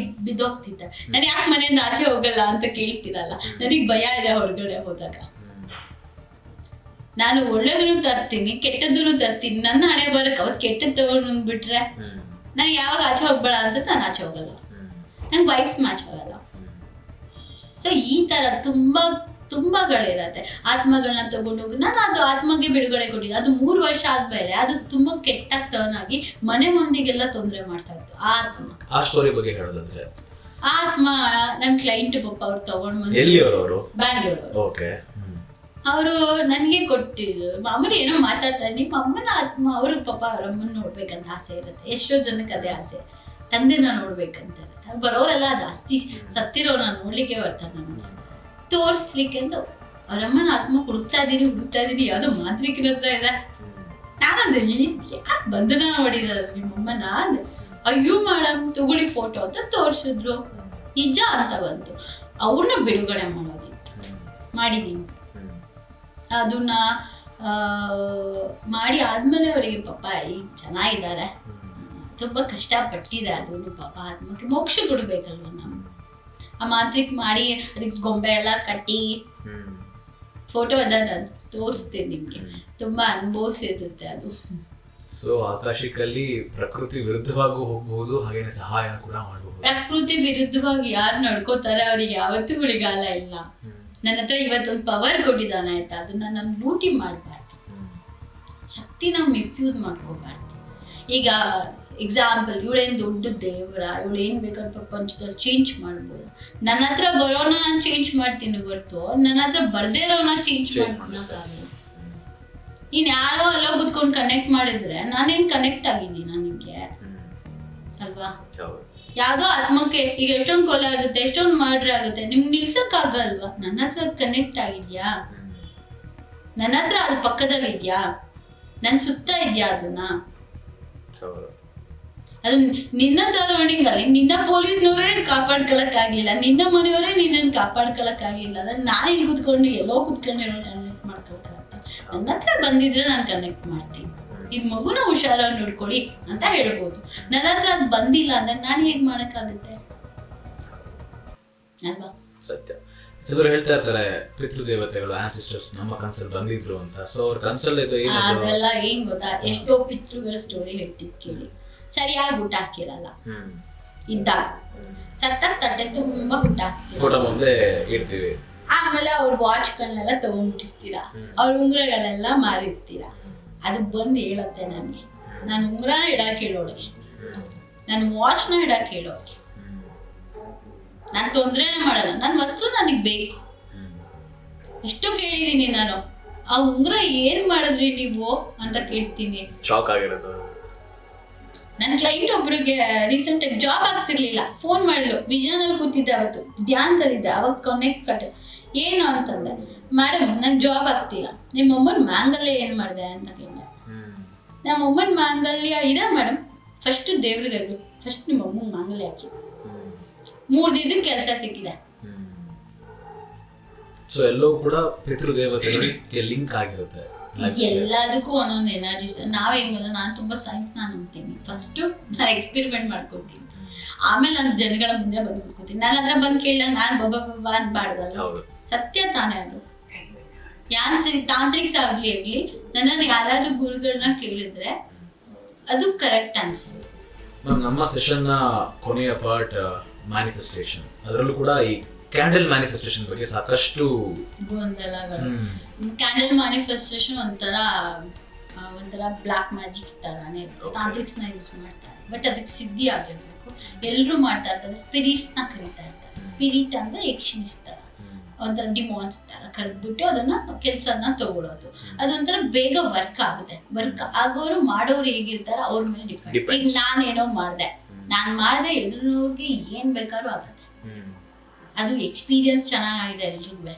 ಬಿದ್ದೋಗ್ತಿದ್ದೆ. ನಾನು ಯಾಕೆ ಮನೆಯಿಂದ ಆಚೆ ಹೋಗಲ್ಲ ಅಂತ ಕೇಳ್ತಿರಲ್ಲ, ನನಗ್ ಭಯ ಇದೆ ಹೊರಗಡೆ ಹೋದಾಗ. ನಾನು ಒಳ್ಳೇದನ್ನು ತರ್ತೀನಿ, ಕೆಟ್ಟದನ್ನು ತರ್ತೀನಿ. ನನ್ನ ಹಣೆ ಬರಕ್ ಅವತ್ತು ಕೆಟ್ಟದ್ ತಗೊಂಡು ಬಿಟ್ರೆ ನನಗೆ ಯಾವಾಗ ಆಚೆ ಹೋಗ್ಬೇಡ ಅನ್ಸುತ್ತೆ, ನಾನು ಆಚೆ ಹೋಗಲ್ಲ. ನಂಗೆ ವೈಬ್ಸ್ ಮ್ಯಾಚ್ ಆಗಲ್ಲ. ಸೊ ಈ ತರ ತುಂಬಾಗಳಿರತ್ತೆ. ಆತ್ಮಗಳನ್ನ ತಗೊಂಡೋಗಿ ನಾನು ಅದು ಆತ್ಮಗೆ ಬಿಡುಗಡೆ ಕೊಟ್ಟಿದ್ದೆ. ಅದು 3 ವರ್ಷ ಆದ್ಮೇಲೆ ಅದು ತುಂಬಾ ಕೆಟ್ಟಾಗಿ ಟರ್ನ್ ಆಗಿ ಮನೆ ಮಂದಿಗೆಲ್ಲ ತೊಂದರೆ ಮಾಡ್ತಾ ಇತ್ತು. ಆ ಸ್ಟೋರಿ ಬಗ್ಗೆ ಹೇಳೋದಂದ್ರೆ, ಆತ್ಮ ನನ್ನ ಕ್ಲೈಂಟ್ ಪಾಪ ಅವ್ರು ತಗೊಂಡ್ ಬಂದು ಬ್ಯಾಂಗ್ಳೂರು, ಅವರು ನನಗೆ ಕೊಟ್ಟಿದ್ರು. ಮಾಮೂಲಿ ಏನೋ ಮಾತಾಡ್ತಾರೆ, ನಿಮ್ಮ ಅಮ್ಮನ ಆತ್ಮ, ಅವರು ಪಾಪ ಅವ್ರ ಅಮ್ಮನ ನೋಡ್ಬೇಕಂತ ಆಸೆ ಇರುತ್ತೆ. ಎಷ್ಟೋ ಜನಕ್ಕೆ ಅದೇ ಆಸೆ, ತಂದೆನ ನೋಡ್ಬೇಕಂತ ಇರುತ್ತೆ. ಬರೋರೆಲ್ಲ ಜಾಸ್ತಿ ಸತ್ತಿರೋನ ನೋಡ್ಲಿಕ್ಕೆ ಬರ್ತಾರೆ ನಮ್ಮ ಹತ್ರ ತೋರ್ಸ್ಲಿಕ್ಕೆ ಅಂತ. ಅವರಮ್ಮನ ಆತ್ಮ ಹುಡುಕ್ತಾ ಇದೀನಿ ಯಾವ್ದೋ ಮಾಂತ್ರಿಕನ ಹತ್ರ ಇದೆ. ನಾನಂದ್ರೆ ಯಾಕೆ ಬಂಧನ ಮಾಡಿದಾರೆ ನಿಮ್ಮಮ್ಮನ ಅಂದೆ. ಅಯ್ಯೋ ಮೇಡಮ್ ತಗೊಳ್ಳಿ ಫೋಟೋ ಅಂತ ತೋರ್ಸಿದ್ರು, ನಿಜ ಅಂತ ಬಂತು. ಅವ್ರನ್ನ ಬಿಡುಗಡೆ ಮಾಡಿದೀನಿ. ಅದನ್ನ ಮಾಡಿ ಆದ್ಮೇಲೆ ಅವರಿಗೆ ಪಾಪ ಈಗ ಚೆನ್ನಾಗಿದ್ದಾರೆ. ತುಂಬಾ ಕಷ್ಟಪಟ್ಟಿದೆ. ಅದನ್ನು ಪಾಪ ಆತ್ಮಕ್ಕೆ ಮೋಕ್ಷ ಕೊಡ್ಬೇಕಲ್ವ ನಾವು. ಆ ಮಾಂತ್ರಿಕ್ ಮಾಡಿ ಅದಕ್ಕೆ ಗೊಂಬೆ ಎಲ್ಲ ಕಟ್ಟಿ ಫೋಟೋ ಅದನ್ನ ತೋರಿಸ್ತೀನಿ ನಿಮ್ಗೆ. ತುಂಬಾ ಅನುಭವಿಸಿರುತ್ತೆ ಅದು. ಸೊ ಆಕಾಶಿಕಲ್ಲಿ ಪ್ರಕೃತಿ ವಿರುದ್ಧವಾಗೂ ಹೋಗಬಹುದು, ಹಾಗೇನೆ ಸಹಾಯ ಕೂಡ ಮಾಡಬಹುದು. ಪ್ರಕೃತಿ ವಿರುದ್ಧವಾಗಿ ಯಾರು ನಡ್ಕೋತಾರೆ ಅವ್ರಿಗೆ ಯಾವತ್ತೂ ಉಳಿಗಾಲ ಇಲ್ಲ. ನನ್ನ ಹತ್ರ ಇವತ್ತೊಂದು ಪವರ್ ಕೊಟ್ಟಿದ್ದಾನೆ ಆಯ್ತಾ, ಅದನ್ನ ನಾನು ಲೂಟಿ ಮಾಡಬಾರ್ದು, ಶಕ್ತಿನ ಮಿಸ್ಯೂಸ್ ಮಾಡ್ಕೋಬಾರ್ದು. ಈಗ ಎಕ್ಸಾಂಪಲ್, ಇವಳೇನು ದೊಡ್ಡ ದೇವರ, ಇವಳು ಏನು ಬೇಕಾದ್ರೆ ಪ್ರಪಂಚದಲ್ಲಿ ಚೇಂಜ್ ಮಾಡ್ಬೋದು. ನನ್ನ ಹತ್ರ ಬರೋನ ನಾನು ಚೇಂಜ್ ಮಾಡ್ತೀನಿ ಹೊರ್ತು ನನ್ನ ಹತ್ರ ಬರ್ದೇ ಇರೋನ ಚೇಂಜ್ ಮಾಡ್ಕೊಳಕ್ಕಾಗಲ್ಲ. ನೀನು ಯಾರೋ ಅಲ್ಲೋ ಕೂತ್ಕೊಂಡು ಕನೆಕ್ಟ್ ಮಾಡಿದ್ರೆ ನಾನೇನು ಕನೆಕ್ಟ್ ಆಗಿದ್ದೀನಿ ನನಗೆ ಅಲ್ವಾ? ಯಾವುದೋ ಆತ್ಮಕ್ಕೆ ಈಗ ಎಷ್ಟೊಂದು ಕೊಲೆ ಆಗುತ್ತೆ, ಎಷ್ಟೊಂದು ಮರ್ಡರ್ ಆಗುತ್ತೆ, ನಿಮ್ಗೆ ನಿಲ್ಸಕ್ಕಾಗಲ್ವಾ? ನನ್ನ ಹತ್ರ ಕನೆಕ್ಟ್ ಆಗಿದ್ಯಾ? ನನ್ನ ಹತ್ರ ಅದು ಪಕ್ಕದಲ್ಲಿ ಇದೆಯಾ? ನನ್ನ ಸುತ್ತ ಇದೆಯಾ? ಅದನ್ನ ಅದು ನಿನ್ನ ಸರೌಂಡಿಂಗ್ ಅಲ್ಲಿ ನಿನ್ನ ಪೊಲೀಸ್ನವರೇ ಕಾಪಾಡ್ಕೊಳಕ್ಕಾಗ್ಲಿಲ್ಲ, ನಿನ್ನ ಮನೆಯವರೇ ನಿನ್ನನ್ನು ಕಾಪಾಡ್ಕೊಳಕ್ಕಾಗ್ಲಿಲ್ಲ, ನಾನು ಇಲ್ಲಿ ಕುತ್ಕೊಂಡು ಎಲ್ಲೋ ಕುತ್ಕೊಂಡಿರೋ ಕನೆಕ್ಟ್ ಮಾಡ್ಕೊಳಕ್ಕಾಗತ್ತ. ನನ್ನ ಹತ್ರ ಬಂದಿದ್ರೆ ನಾನು ಕನೆಕ್ಟ್ ಮಾಡ್ತೀನಿ. ಇದು ಮಗುನ ಹುಷಾರಾಗಿ ನೋಡ್ಕೊಳ್ಳಿ ಅಂತ ಹೇಳ್ಬೋದು. ನನ್ನ ಹತ್ರ ಅದು ಬಂದಿಲ್ಲ ಅಂದ್ರೆ ನಾನು ಹೇಗ್ ಮಾಡಕ್ಕಾಗುತ್ತೆ ಅಲ್ವಾ? ಸತ್ಯ. ಎಲ್ಲರೂ ಹೇಳ್ತಾ ಇರ್ತಾರೆ ಪಿತೃದೇವತೆಗಳು, ಆನ್ಸಿಸ್ಟರ್ಸ್ ನಮ್ಮ ಕನ್ಸಲ್ಲಿ ಬಂದಿದ್ರು ಅಂತ. ಸೊ ಅವ್ರ ಕನ್ಸಲ್ಲಿ ಅದೆಲ್ಲ ಏನ್ ಗೊತ್ತಾ, ಎಷ್ಟೋ ಪಿತೃಗಳ ಸ್ಟೋರಿ ಹೇಳ್ತಿದ್ ಕೇಳಿ. ಸರಿಯಾಗಿ ಊಟ ಹಾಕಿರಲ್ಲ ಇದ್ದಾಗ, ಸತ್ತಾಗ ತಟ್ಟೆ ತುಂಬಾ ಊಟ ಹಾಕ್ತೀವಿ. ಆಮೇಲೆ ಅವ್ರ ವಾಚ್ಗಳನ್ನೆಲ್ಲ ತಗೊಂಡ್ಬಿಟ್ಟಿರ್ತೀರಾ, ಅವ್ರ ಉಂಗುರಗಳೆಲ್ಲ ಮಾರಿರ್ತೀರಾ. ಅದು ಬಂದು ಹೇಳತ್ತೆ ನಮ್ಗೆ, ನಾನು ಉಂಗುರನ ಇಡಕ್ ಹೇಳೋಳಿಗೆ, ನಾನು ವಾಚ್ನ ಇಡಕ್ ಹೇಳೋಳಿಗೆ. ನಾನು ತೊಂದ್ರೆನೇ ಮಾಡಲ್ಲ, ನನ್ನ ವಸ್ತು ನನಗೆ ಬೇಕು. ಎಷ್ಟು ಕೇಳಿದೀನಿ ನಾನು, ಆ ಉಂಗುರ ಏನ್ ಮಾಡಿದ್ರಿ ನೀವು ಅಂತ ಕೇಳ್ತೀನಿ. ಶಾಕ್ ಆಗಿರೋದು. ನನ್ನ ಕ್ಲೈಂಟ್ ಒಬ್ರಿಗೆ ರೀಸೆಂಟ್ ಆಗಿ ಜಾಬ್ ಆಗ್ತಿರ್ಲಿಲ್ಲ, ಫೋನ್ ಮಾಡಿದ್ರು. ವಿಜಯನಲ್ಲಿ ಕೂತಿದ್ದೆ, ಅವತ್ತು ಧ್ಯಾನದಲ್ಲಿದ್ದೆ. ಅವಾಗ ಕನೆಕ್ಟ್ ಕಟ್ಟೆ. ಏನು ಅಂತಂದೆ, ಮೇಡಮ್ ನಂಗೆ ಜಾಬ್ ಆಗ್ತಿಲ್ಲ, ನಿಮ್ಮ ಅಮ್ಮನ ಮಾಂಗಲ್ಯ ಏನು ಮಾಡಿದೆ ಅಂತ ಕೇಳಿದೆ. ನಮ್ಮ ಅಮ್ಮನ ಮಾಂಗಲ್ಯ ಇದೆ ಮೇಡಮ್, ಫಸ್ಟ್ ದೇವ್ರಿಗೆ ಫಸ್ಟ್ ನಿಮ್ಮ ಅಮ್ಮನ ಮಾಂಗಲ್ಯ ಹಾಕಿ 3 ದಿನಕ್ಕೆ ಕೆಲಸ ಸಿಕ್ಕಿದೆ. ಸೊ ಎಲ್ಲವೂ ಕೂಡ ಪಿತೃದೇವತೆಗಳಿಗೆ ಲಿಂಕ್ ಆಗಿರುತ್ತೆ. ಎಲ್ಲದಕ್ಕೂ ಒಂದೊಂದು ಎನರ್ಜಿ ಇಷ್ಟ. ನಾವ್ ಹೆಂಗಲ್ಲ, ನಾನು ತುಂಬಾ ಸೈನ್ಸ್ ನಾನು ನಂಬ್ತೀನಿ. ಫಸ್ಟ್ ನಾನು ಎಕ್ಸ್ಪೆರಿಮೆಂಟ್ ಮಾಡ್ಕೊತೀನಿ, ಆಮೇಲೆ ನಾನು ಜನಗಳ ಮುಂದೆ ಬಂದು ಕೂತ್ಕೋತೀನಿ. ನನ್ನ ಹತ್ರ ಬಂದು ಕೇಳಿದಾಗ ನಾನು ಬಬ್ಬ ಅನ್ಬಾರ್ದಲ್ಲ, ಸತ್ಯ ತಾನೇ ಅದು. ತಾಂತ್ರಿಕ್ಸ್ ಆಗ್ಲಿ ನನ್ನನ್ನು ಯಾರು ಗುರುಗಳನ್ನ ಕೇಳಿದ್ರೆ ಅದು ಕರೆಕ್ಟ್ ಅನ್ಸಲ್ಲ. ಮ್ಯಾಮ್, ನಮ್ಮ ಸೆಷನ್ ನ ಕೊನೆಯ ಪಾರ್ಟ್ ಮ್ಯಾನಿಫೆಸ್ಟೇಷನ್, ಅದರಲ್ಲೂ ಕೂಡ ಈ ಕ್ಯಾಂಡಲ್ ಮ್ಯಾನಿಫೆಸ್ಟೇಷನ್ ಬಗ್ಗೆ ಸಾಕಷ್ಟು ಗೊಂದಲಗಳು. ಕ್ಯಾಂಡಲ್ ಮ್ಯಾನಿಫೆಸ್ಟೇಷನ್ ಒಂಥರ ಬ್ಲಾಕ್ ಮ್ಯಾಜಿಕ್ಸ್ ತರಾನೇ ಇರ್ತದೆ. ತಾಂತ್ರಿಕ್ಸ್ನ ಯೂಸ್ ಮಾಡ್ತಾರೆ, ಬಟ್ ಅದಕ್ಕೆ ಸಿದ್ಧಿ ಆಗಿರ್ಬೇಕು. ಎಲ್ಲರೂ ಮಾಡ್ತಾ ಇರ್ತಾರೆ, ಸ್ಪಿರಿಟ್ಸ್ನ ಕರೀತಾ ಇರ್ತಾರೆ. ಸ್ಪಿರಿಟ್ ಅಂದ್ರೆ ಯಕ್ಷಿಣಿಸ್ ತರ, ಒಂಥರ ಡಿಮಾನ್ಸ್ ತರ ಕರೆದ್ಬಿಟ್ಟು ಅದನ್ನ ಕೆಲ್ಸನ ತಗೊಳ್ಳೋದು. ಅದೊಂಥರ ಬೇಗ ವರ್ಕ್ ಆಗುತ್ತೆ. ವರ್ಕ್ ಆಗೋರು ಮಾಡೋರು ಹೇಗಿರ್ತಾರೆ ಅವ್ರ ಮೇಲೆ ಡಿಪೆಂಡ್. ಈಗ ನಾನೇನೋ ಮಾಡ್ದೆ ಎದುರಿನವ್ರಿಗೆ ಏನ್ ಬೇಕಾದ್ರೂ ಆಗತ್ತೆ. ಅದು ಎಕ್ಸ್ಪೀರಿಯನ್ಸ್ ಚೆನ್ನಾಗಿದೆ ಎಲ್ರಿಗೂ.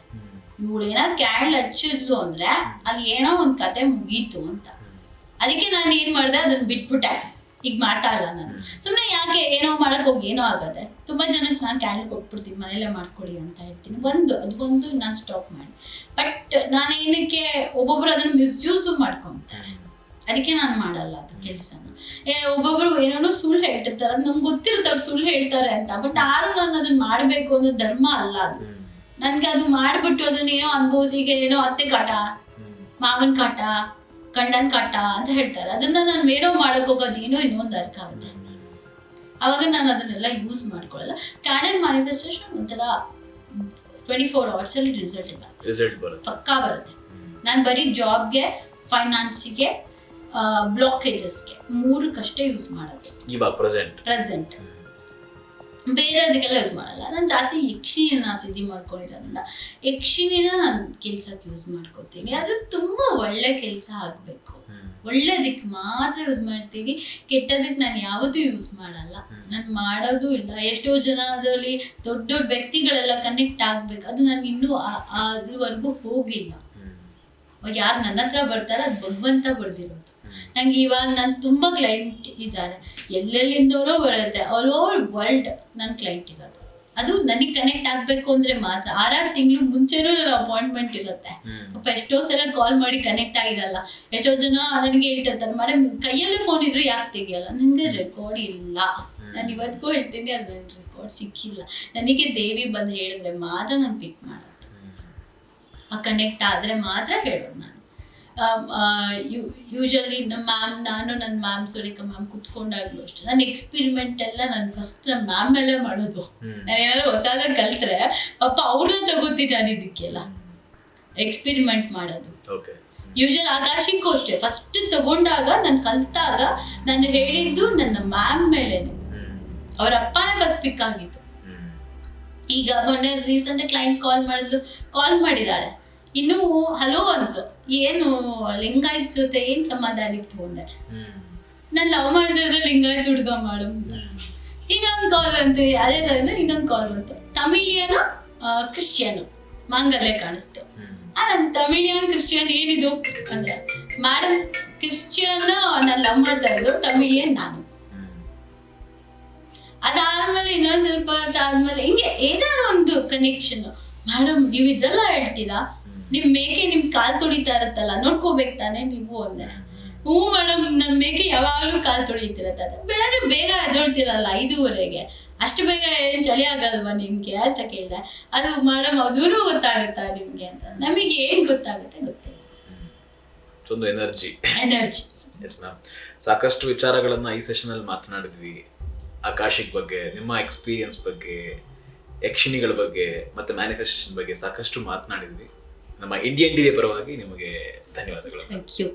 ಇವಳು ಏನಾದ್ರು ಕ್ಯಾಂಡಲ್ ಹಚ್ಚಿದ್ಲು ಅಂದ್ರೆ ಅಲ್ಲಿ ಏನೋ ಒಂದ್ ಕತೆ ಮುಗೀತು ಅಂತ. ಅದಕ್ಕೆ ನಾನು ಏನ್ ಮಾಡ್ದೆ, ಅದನ್ನ ಬಿಟ್ಬಿಟ್ಟೆ. ಈಗ ಮಾಡ್ತಾ ಇಲ್ಲ ನಾನು. ಸುಮ್ಮನೆ ಯಾಕೆ ಏನೋ ಮಾಡಕ್ ಹೋಗಿ ಏನೋ ಆಗತ್ತೆ. ತುಂಬಾ ಜನಕ್ಕೆ ನಾನು ಕ್ಯಾಂಡಲ್ ಕೊಟ್ಬಿಡ್ತೀನಿ, ಮನೇಲೆ ಮಾಡ್ಕೊಡಿ ಅಂತ ಹೇಳ್ತೀನಿ. ಅದು ನಾನು ಸ್ಟಾಪ್ ಮಾಡಿ. ಬಟ್ ನಾನು ಏನಕ್ಕೆ ಒಬ್ಬೊಬ್ರು ಅದನ್ನ ಮಿಸ್ಯೂಸ್ ಮಾಡ್ಕೊಂತಾರೆ, ಅದಕ್ಕೆ ನಾನು ಮಾಡಲ್ಲ ಅದು ಕೆಲಸನ. ಒಬ್ಬೊಬ್ರು ಏನೋ ಸುಳ್ಳು ಹೇಳ್ತಿರ್ತಾರೆ, ಅದು ನಮ್ಗೆ ಗೊತ್ತಿರುತ್ತೆ ಅವ್ರು ಸುಳ್ಳು ಹೇಳ್ತಾರೆ ಅಂತ. ಬಟ್ ಆರು ನಾನು ಅದನ್ನ ಮಾಡ್ಬೇಕು ಅನ್ನೋ ಧರ್ಮ ಅಲ್ಲ ಅದು. ನನ್ಗೆ ಅದು ಮಾಡ್ಬಿಟ್ಟು ಅದನ್ನೇನೋ ಅನುಭವಿಸಿ, ಈಗ ಏನೋ ಅತ್ತೆ ಕಾಟ, ಮಾವನ್ ಕಾಟ, ಗಂಡನ್ ಕಾಟ ಅಂತ ಹೇಳ್ತಾರೆ. ಅದನ್ನ ನಾನು ಏನೋ ಮಾಡಕ್ ಹೋಗೋದೇನೋ ಇನ್ನೊಂದು ಅರ್ಥ ಆಗುತ್ತೆ. ಅವಾಗ ನಾನು ಅದನ್ನೆಲ್ಲ ಯೂಸ್ ಮಾಡ್ಕೊಳ್ಳಲ್ಲ. ಕ್ಯಾಂಡಲ್ ಮ್ಯಾನಿಫೆಸ್ಟೇಷನ್ ಒಂಥರ 24 hours ಅಲ್ಲಿ ರಿಸಲ್ಟ್ ಬರುತ್ತೆ, ಪಕ್ಕಾ ಬರುತ್ತೆ. ನಾನು ಬರೀ ಜಾಬ್ಗೆ, ಫೈನಾನ್ಸಿಗೆ, ಬ್ಲಾಕೇಜಸ್ಗೆ 3 ಯೂಸ್ ಮಾಡೋದು ಇವಾಗ ಪ್ರೆಸೆಂಟ್. ಬೇರೆ ಅದಕ್ಕೆಲ್ಲ ಯೂಸ್ ಮಾಡಲ್ಲ. ನಾನು ಜಾಸ್ತಿ ಯಕ್ಷಿಣಿನ ಸಿದ್ಧಿ ಮಾಡ್ಕೊಂಡಿರೋದ್ರಿಂದ ಯಕ್ಷಿಣಿನ ನಾನು ಕೆಲ್ಸಕ್ಕೆ ಯೂಸ್ ಮಾಡ್ಕೋತೀನಿ. ಅದು ತುಂಬಾ ಒಳ್ಳೆ ಕೆಲಸ ಆಗ್ಬೇಕು, ಒಳ್ಳೇದಕ್ಕೆ ಮಾತ್ರ ಯೂಸ್ ಮಾಡ್ತೀನಿ. ಕೆಟ್ಟದಕ್ಕೆ ನಾನು ಯಾವತ್ತೂ ಯೂಸ್ ಮಾಡಲ್ಲ, ನಾನು ಮಾಡೋದು ಇಲ್ಲ. ಎಷ್ಟೋ ಜನ ಅದರಲ್ಲಿ ದೊಡ್ಡ ದೊಡ್ಡ ವ್ಯಕ್ತಿಗಳೆಲ್ಲ ಕನೆಕ್ಟ್ ಆಗ್ಬೇಕು, ಅದು ನಾನು ಇನ್ನೂ ಅದುವರೆಗೂ ಹೋಗಿಲ್ಲ. ಯಾರು ನನ್ನ ಹತ್ರ ಬರ್ತಾರೆ ಅದು ಭಗವಂತ ಬರ್ದಿರೋದು. ನಂಗೆ ಇವಾಗ ನಾನು ತುಂಬಾ ಕ್ಲೈಂಟ್ ಇದ್ದಾರೆ, ಎಲ್ಲೆಲ್ಲಿಂದವರೋ ಬರುತ್ತೆ, ಆಲ್ ಓವರ್ ವರ್ಲ್ಡ್ ನನ್ನ ಕ್ಲೈಂಟ್ ಇರೋದು. ಅದು ನನಗೆ ಕನೆಕ್ಟ್ ಆಗ್ಬೇಕು ಅಂದ್ರೆ ಮಾತ್ರ 6 ತಿಂಗಳು ಮುಂಚೆನೂ ನನ್ನ ಅಪಾಯಿಂಟ್ಮೆಂಟ್ ಇರುತ್ತೆ. ಪಾಪ ಎಷ್ಟೋ ಸಲ ಕಾಲ್ ಮಾಡಿ ಕನೆಕ್ಟ್ ಆಗಿರಲ್ಲ. ಎಷ್ಟೋ ಜನ ನನಗೆ ಹೇಳ್ತಿರ್ತಾರೆ, ಮೇಡಮ್ ಕೈಯಲ್ಲೇ ಫೋನ್ ಇದ್ರು ಯಾಕೆ ತೆಗಿಯಲ್ಲ? ನನಗೆ ರೆಕಾರ್ಡ್ ಇಲ್ಲ. ನಾನು ಇವತ್ತಿಗೂ ಹೇಳ್ತೀನಿ, ಅದು ನನ್ನ ರೆಕಾರ್ಡ್ ಸಿಕ್ಕಿಲ್ಲ. ನನಗೆ ದೇವಿ ಬಂದು ಹೇಳಿದ್ರೆ ಮಾತ್ರ ನಾನು ಪಿಕ್ ಮಾಡೋದು. ಆ ಕನೆಕ್ಟ್ ಆದ್ರೆ ಮಾತ್ರ ಹೇಳೋದು ನಾನು. ಯೂಶಲಿ ನನ್ನ ಮ್ಯಾಮ್ ಸುರೇಖಾ ಮ್ಯಾಮ್ ಕುತ್ಕೊಂಡಾಗ್ಲೂ ಅಷ್ಟೇ, ನನ್ನ ಎಕ್ಸ್ಪೆರಿಮೆಂಟ್ ಎಲ್ಲ ನಾನು ಫಸ್ಟ್ ನಮ್ಮ ಮ್ಯಾಮ್ ಮೇಲೆ ಮಾಡೋದು. ನಾನು ಏನಾದ್ರು ಹೊಸದಾಗಿ ಕಲ್ತ್ರೆ ಪಾಪ ಅವ್ರನ್ನ ತಗೋತೀನಿ ನಾನು ಇದಕ್ಕೆಲ್ಲ ಎಕ್ಸ್ಪೆರಿಮೆಂಟ್ ಮಾಡೋದು. ಯೂಶಲ್ ಆಕಾಶಕ್ಕೂ ಅಷ್ಟೇ, ಫಸ್ಟ್ ತಗೊಂಡಾಗ ನಾನು ಕಲ್ತಾಗ ನಾನು ಹೇಳಿದ್ದು ನನ್ನ ಮ್ಯಾಮ್ ಮೇಲೇನೆ. ಅವ್ರ ಅಪ್ಪನೇ ಫಸ್ಟ್ ಪಿಕ್ ಆಗಿತ್ತು. ಈಗ ಮೊನ್ನೆ ರೀಸೆಂಟ್ ಕ್ಲೈಂಟ್ ಕಾಲ್ ಮಾಡಿದಾಳೆ, ಇನ್ನು ಹಲೋ ಅಂದ್ಲು, ಏನು ಲಿಂಗಾಯತ್ ಜೊತೆ ಏನ್ ಸಮಾಧಾನ ಇತ್ತು ಅಂದೆ. ನಾನು ಲವ್ ಮಾಡಿದ್ರೆ ಲಿಂಗಾಯತ್ ಹುಡುಗ ಮಾಡು. ಇನ್ನೊಂದು ಕಾಲ್ ಬಂತು, ಅದೇ ತರ ಇನ್ನೊಂದು ಕಾಲ್ ಬಂತು, ತಮಿಳಿಯನ ಕ್ರಿಶ್ಚಿಯನು ಮಾಂಗಲ್ಯ ಕಾಣಿಸ್ತು. ನಾನು ತಮಿಳಿಯನ್ ಕ್ರಿಶ್ಚಿಯನ್ ಏನಿದು ಅಂದ್ರೆ, ಮೇಡಮ್ ಕ್ರಿಶ್ಚಿಯನ್ ನಾನು ಲವ್ ಮಾಡ್ತಾ ಇದ್ದು, ತಮಿಳಿಯನ್ ನಾನು. ಅದಾದ್ಮೇಲೆ ಇನ್ನೊಂದ್ ಸ್ವಲ್ಪ ಆದ್ಮೇಲೆ ಹಿಂಗೆ ಏನಾದ್ರು ಒಂದು ಕನೆಕ್ಷನ್. ಮೇಡಮ್ ನೀವು ಇದೆಲ್ಲ ಹೇಳ್ತೀರಾ, ನಿಮ್ ಮೇಕೆ ನಿಮ್ ಕಾಲ್ ತೊಳಿತಾ ಇರತ್ತಲ್ಲ, ನೋಡ್ಕೋಬೇಕು ತಾನೆ ನೀವು ಅಂದೆ. ಹ್ಞೂ ಮೇಡಮ್, ನಮ್ ಮೇಕೆ ಯಾವಾಗ್ಲೂ ಕಾಲ್ ತೊಳಿತಿರತ್ತ. ಬೆಳಗ್ಗೆ ಬೇಗ ಎದ್ದೊಳ್ತಿರಲ್ಲ 5:30ಗೆ, ಅಷ್ಟು ಬೇಗ ಏನ್ ಚಳಿ ಆಗಲ್ವಾ ನಿಮ್ಗೆ ಅಂತ ಕೇಳಿದೆ. ಅದು ಮೇಡಮ್ ಅದೂ ಗೊತ್ತಾಗುತ್ತಾ ನಿಮ್ಗೆ ಅಂತ. ನಮಗೆ ಏನ್ ಗೊತ್ತಾಗುತ್ತೆ ಗೊತ್ತಿಲ್ಲ, ಒಂದು ಎನರ್ಜಿ. ಎಸ್ ಮ್ಯಾಮ್, ಸಾಕಷ್ಟು ವಿಚಾರಗಳನ್ನ ಈ ಸೆಷನ್ ಅಲ್ಲಿ ಮಾತನಾಡಿದ್ವಿ. ಆಕಾಶಿಕ್ ಬಗ್ಗೆ, ನಿಮ್ಮ ಎಕ್ಸ್ಪೀರಿಯನ್ಸ್ ಬಗ್ಗೆ, ಯಕ್ಷಿಣಿಗಳ ಬಗ್ಗೆ ಮತ್ತೆ ಮ್ಯಾನಿಫೆಸ್ಟೇಷನ್ ಬಗ್ಗೆ ಸಾಕಷ್ಟು ಮಾತನಾಡಿದ್ವಿ. ನಮ್ಮ ಇಂಡಿಯನ್ ಟಿವಿ ಪರವಾಗಿ ನಿಮಗೆ ಧನ್ಯವಾದಗಳು. Thank you.